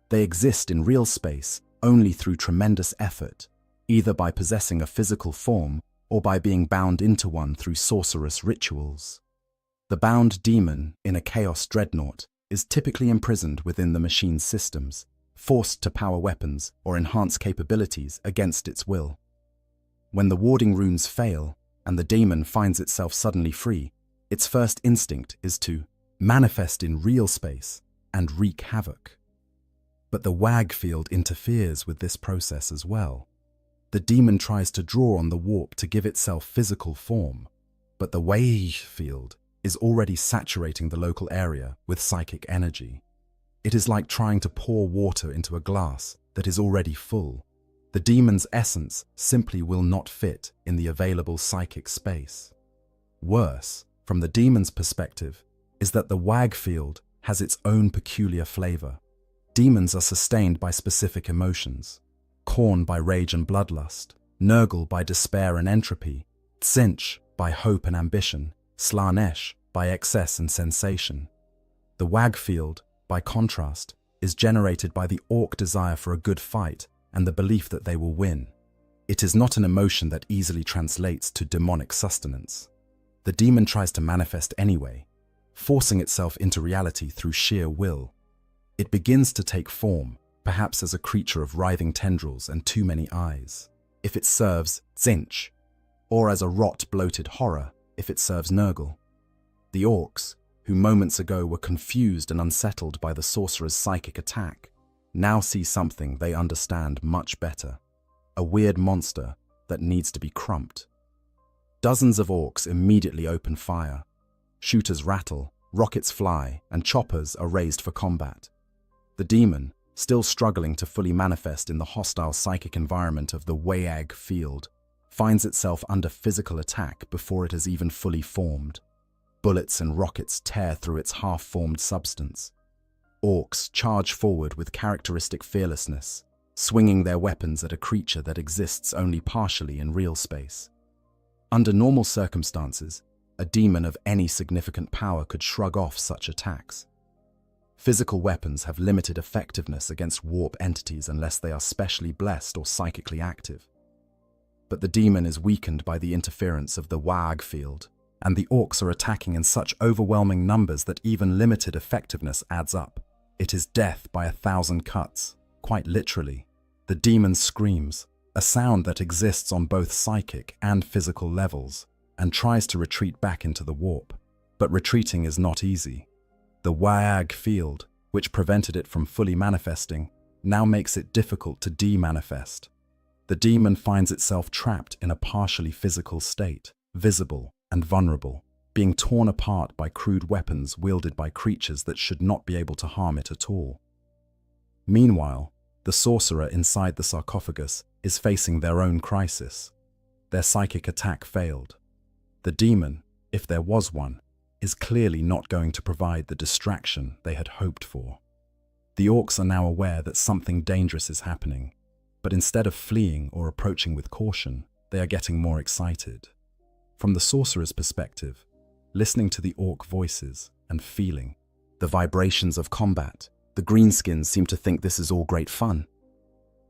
They exist in real space only through tremendous effort, either by possessing a physical form or by being bound into one through sorcerous rituals. The bound demon in a chaos dreadnought is typically imprisoned within the machine's systems, forced to power weapons or enhance capabilities against its will. When the warding runes fail and the demon finds itself suddenly free, its first instinct is to manifest in real space and wreak havoc. But the Wag field interferes with this process as well. The demon tries to draw on the warp to give itself physical form, but the Wave field is already saturating the local area with psychic energy. It is like trying to pour water into a glass that is already full. The demon's essence simply will not fit in the available psychic space. Worse, from the demon's perspective, is that the Wag field has its own peculiar flavor. Demons are sustained by specific emotions. Khorne by rage and bloodlust, Nurgle by despair and entropy, Tzeentch by hope and ambition, Slaanesh by excess and sensation. The Wag field, by contrast, is generated by the orc desire for a good fight and the belief that they will win. It is not an emotion that easily translates to demonic sustenance. The demon tries to manifest anyway, forcing itself into reality through sheer will. It begins to take form, perhaps as a creature of writhing tendrils and too many eyes, if it serves Tzeentch, or as a rot bloated horror, if it serves Nurgle. The orcs, who moments ago were confused and unsettled by the sorcerer's psychic attack, now see something they understand much better, a weird monster that needs to be crumped. Dozens of orcs immediately open fire. Shooters rattle, rockets fly, and choppers are raised for combat. The demon, still struggling to fully manifest in the hostile psychic environment of the Wayag field, finds itself under physical attack before it has even fully formed. Bullets and rockets tear through its half-formed substance. Orcs charge forward with characteristic fearlessness, swinging their weapons at a creature that exists only partially in real space. Under normal circumstances, a demon of any significant power could shrug off such attacks. Physical weapons have limited effectiveness against warp entities unless they are specially blessed or psychically active. But the demon is weakened by the interference of the Wag field, and the orcs are attacking in such overwhelming numbers that even limited effectiveness adds up. It is death by 1,000 cuts, quite literally. The demon screams, a sound that exists on both psychic and physical levels, and tries to retreat back into the warp. But retreating is not easy. The Wag field, which prevented it from fully manifesting, now makes it difficult to de-manifest. The demon finds itself trapped in a partially physical state, visible and vulnerable, being torn apart by crude weapons wielded by creatures that should not be able to harm it at all. Meanwhile, the sorcerer inside the sarcophagus is facing their own crisis. Their psychic attack failed. The demon, if there was one, is clearly not going to provide the distraction they had hoped for. The orcs are now aware that something dangerous is happening, but instead of fleeing or approaching with caution, they are getting more excited. From the sorcerer's perspective, listening to the orc voices and feeling the vibrations of combat, the greenskins seem to think this is all great fun.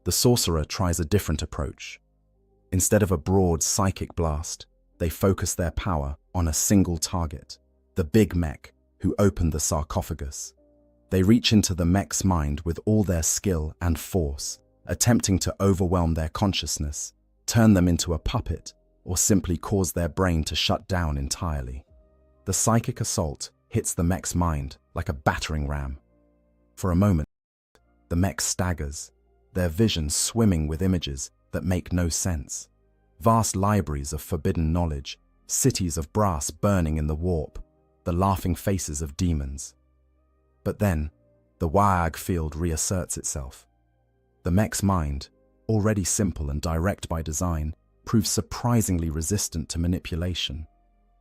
The sorcerer tries a different approach. Instead of a broad psychic blast, they focus their power on a single target, the big mech who opened the sarcophagus. They reach into the mech's mind with all their skill and force, attempting to overwhelm their consciousness, turn them into a puppet, or simply cause their brain to shut down entirely. The psychic assault hits the mech's mind like a battering ram. For a moment, the mech staggers, their vision swimming with images that make no sense. Vast libraries of forbidden knowledge, cities of brass burning in the warp, the laughing faces of demons. But then, the Wag field reasserts itself. The mech's mind, already simple and direct by design, proves surprisingly resistant to manipulation.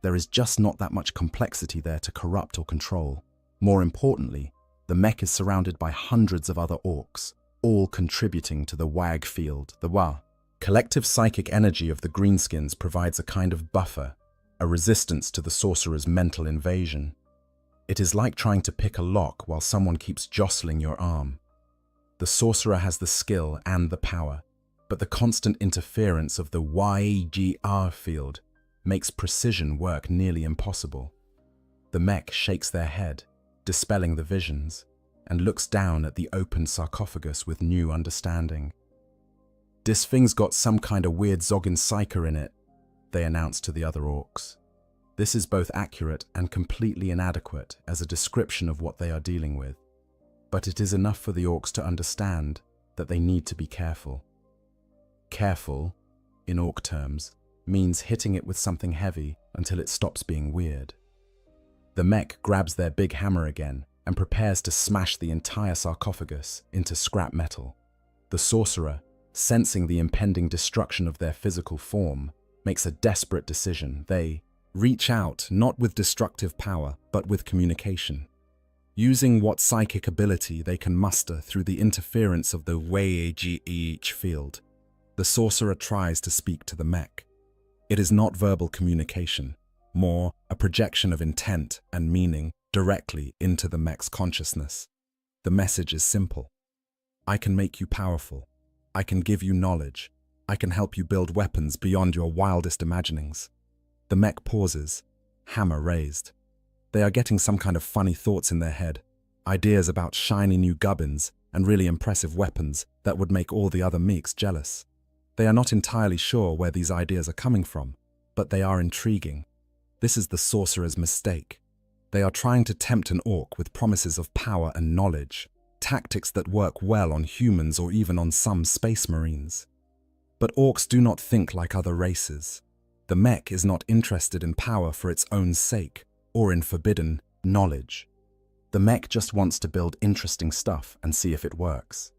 There is just not that much complexity there to corrupt or control. More importantly, the mech is surrounded by hundreds of other orcs, all contributing to the Wag field, the Wa. Collective psychic energy of the greenskins provides a kind of buffer, a resistance to the sorcerer's mental invasion. It is like trying to pick a lock while someone keeps jostling your arm. The sorcerer has the skill and the power, but the constant interference of the YGR field makes precision work nearly impossible. The mech shakes their head, dispelling the visions, and looks down at the open sarcophagus with new understanding. "This thing's got some kind of weird zoggin psyker in it," they announced to the other orcs. This is both accurate and completely inadequate as a description of what they are dealing with, but it is enough for the orcs to understand that they need to be careful. Careful, in orc terms, means hitting it with something heavy until it stops being weird. The mech grabs their big hammer again and prepares to smash the entire sarcophagus into scrap metal. The sorcerer, sensing the impending destruction of their physical form, makes a desperate decision. They reach out not with destructive power, but with communication. Using what psychic ability they can muster through the interference of the WAGEH field, the sorcerer tries to speak to the mech. It is not verbal communication, more a projection of intent and meaning directly into the mech's consciousness. The message is simple. I can make you powerful. I can give you knowledge. I can help you build weapons beyond your wildest imaginings. The mech pauses, hammer raised. They are getting some kind of funny thoughts in their head, ideas about shiny new gubbins and really impressive weapons that would make all the other meeks jealous. They are not entirely sure where these ideas are coming from, but they are intriguing. This is the sorcerer's mistake. They are trying to tempt an orc with promises of power and knowledge, tactics that work well on humans or even on some space marines. But orcs do not think like other races. The mech is not interested in power for its own sake, or in forbidden knowledge. The mech just wants to build interesting stuff and see if it works.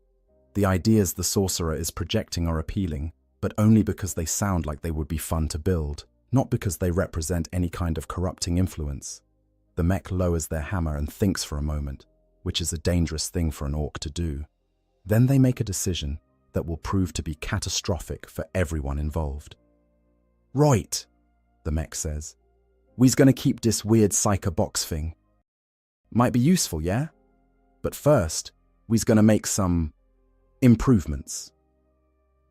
The ideas the sorcerer is projecting are appealing, but only because they sound like they would be fun to build, not because they represent any kind of corrupting influence. The mech lowers their hammer and thinks for a moment, which is a dangerous thing for an orc to do. Then they make a decision that will prove to be catastrophic for everyone involved. "Right," the mech says. "We's gonna keep this weird psyker box thing. Might be useful, yeah? But first, we's gonna make some improvements."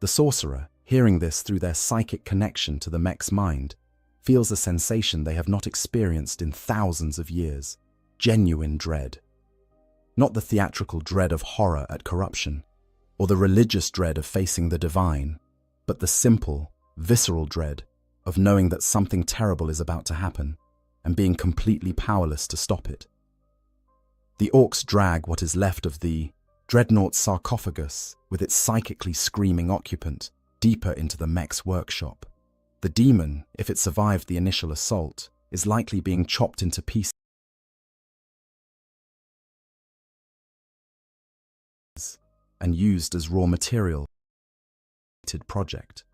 The sorcerer, hearing this through their psychic connection to the mech's mind, feels a sensation they have not experienced in thousands of years, genuine dread. Not the theatrical dread of horror at corruption, or the religious dread of facing the divine, but the simple, visceral dread of knowing that something terrible is about to happen and being completely powerless to stop it. The orcs drag what is left of the dreadnought sarcophagus with its psychically screaming occupant deeper into the mech's workshop. The demon, if it survived the initial assault, is likely being chopped into pieces and used as raw material for the project.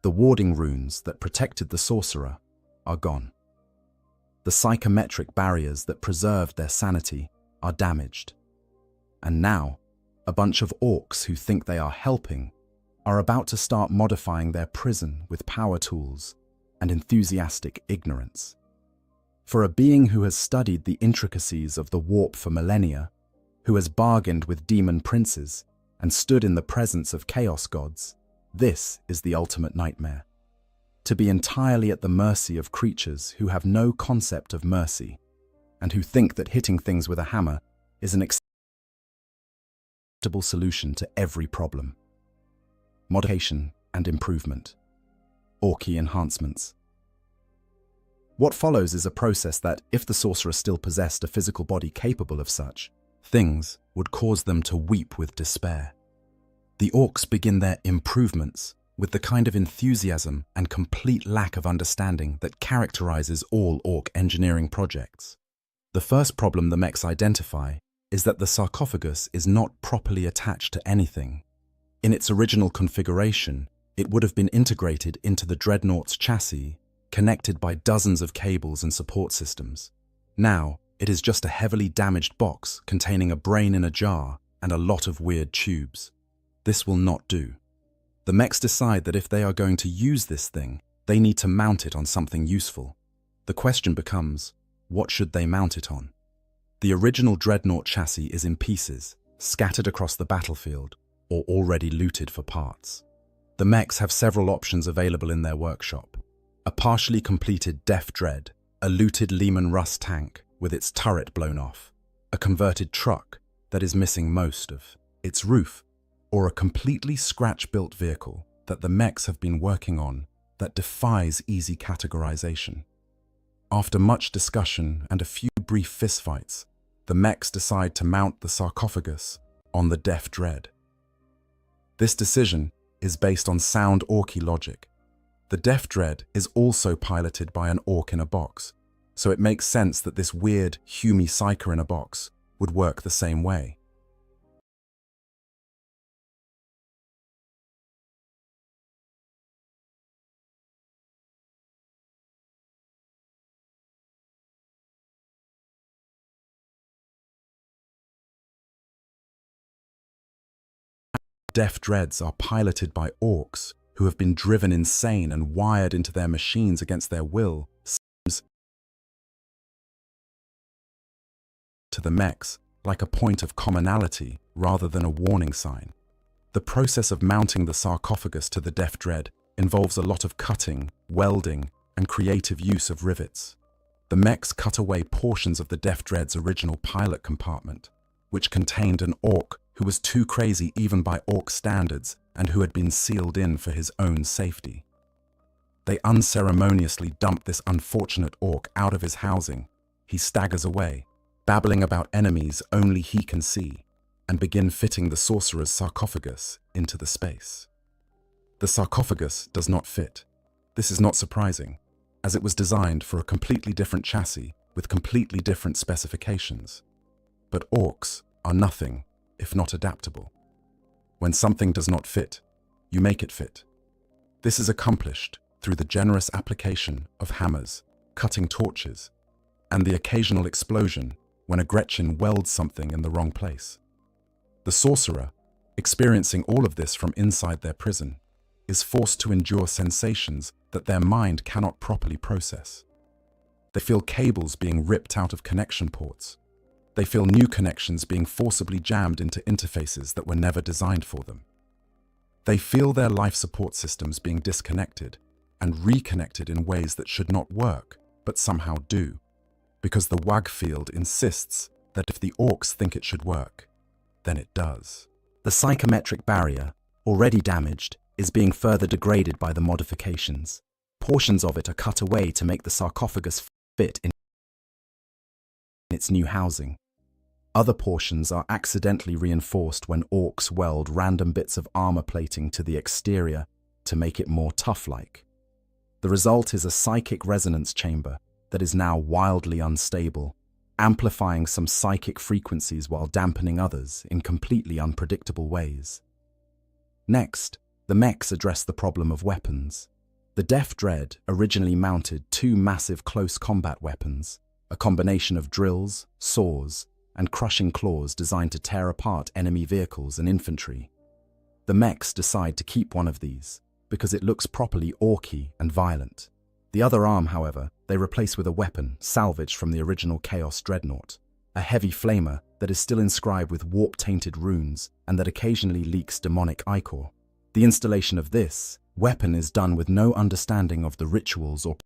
The warding runes that protected the sorcerer are gone. The psychometric barriers that preserved their sanity are damaged. And now, a bunch of orcs who think they are helping are about to start modifying their prison with power tools and enthusiastic ignorance. For a being who has studied the intricacies of the warp for millennia, who has bargained with demon princes and stood in the presence of chaos gods, this is the ultimate nightmare. To be entirely at the mercy of creatures who have no concept of mercy and who think that hitting things with a hammer is an acceptable solution to every problem. Modification and improvement. Orky enhancements. What follows is a process that, if the sorcerer still possessed a physical body capable of such things, would cause them to weep with despair. The orcs begin their improvements with the kind of enthusiasm and complete lack of understanding that characterizes all orc engineering projects. The first problem the mechs identify is that the sarcophagus is not properly attached to anything. In its original configuration, it would have been integrated into the dreadnought's chassis, connected by dozens of cables and support systems. Now, it is just a heavily damaged box containing a brain in a jar and a lot of weird tubes. This will not do. The mechs decide that if they are going to use this thing, they need to mount it on something useful. The question becomes, what should they mount it on? The original dreadnought chassis is in pieces, scattered across the battlefield, or already looted for parts. The mechs have several options available in their workshop. A partially completed Def Dread, a looted Lehman Russ tank with its turret blown off, a converted truck that is missing most of its roof, or a completely scratch-built vehicle that the mechs have been working on that defies easy categorization. After much discussion and a few brief fistfights, the mechs decide to mount the sarcophagus on the Def Dread. This decision is based on sound orky logic. The Def Dread is also piloted by an orc in a box, so it makes sense that this weird, Humy psyker in a box would work the same way. Def Dreads are piloted by orcs who have been driven insane and wired into their machines against their will, seems to the mechs like a point of commonality rather than a warning sign. The process of mounting the sarcophagus to the Def Dread involves a lot of cutting, welding, and creative use of rivets. The mechs cut away portions of the Def Dread's original pilot compartment, which contained an orc who was too crazy even by orc standards and who had been sealed in for his own safety. They unceremoniously dump this unfortunate orc out of his housing. He staggers away, babbling about enemies only he can see, and begin fitting the sorcerer's sarcophagus into the space. The sarcophagus does not fit. This is not surprising, as it was designed for a completely different chassis with completely different specifications. But orcs are nothing if not adaptable. When something does not fit, you make it fit. This is accomplished through the generous application of hammers, cutting torches, and the occasional explosion when a Gretchen welds something in the wrong place. The sorcerer, experiencing all of this from inside their prison, is forced to endure sensations that their mind cannot properly process. They feel cables being ripped out of connection ports. They feel new connections being forcibly jammed into interfaces that were never designed for them. They feel their life support systems being disconnected and reconnected in ways that should not work, but somehow do, because the WAG field insists that if the orcs think it should work, then it does. The psychometric barrier, already damaged, is being further degraded by the modifications. Portions of it are cut away to make the sarcophagus fit in its new housing. Other portions are accidentally reinforced when orcs weld random bits of armor plating to the exterior to make it more tough-like. The result is a psychic resonance chamber that is now wildly unstable, amplifying some psychic frequencies while dampening others in completely unpredictable ways. Next, the mechs address the problem of weapons. The Def Dread originally mounted two massive close combat weapons, a combination of drills, saws, and crushing claws designed to tear apart enemy vehicles and infantry. The mechs decide to keep one of these because it looks properly orky and violent. The other arm, however, they replace with a weapon salvaged from the original Chaos Dreadnought, a heavy flamer that is still inscribed with warp-tainted runes and that occasionally leaks demonic ichor. The installation of this weapon is done with no understanding of the rituals or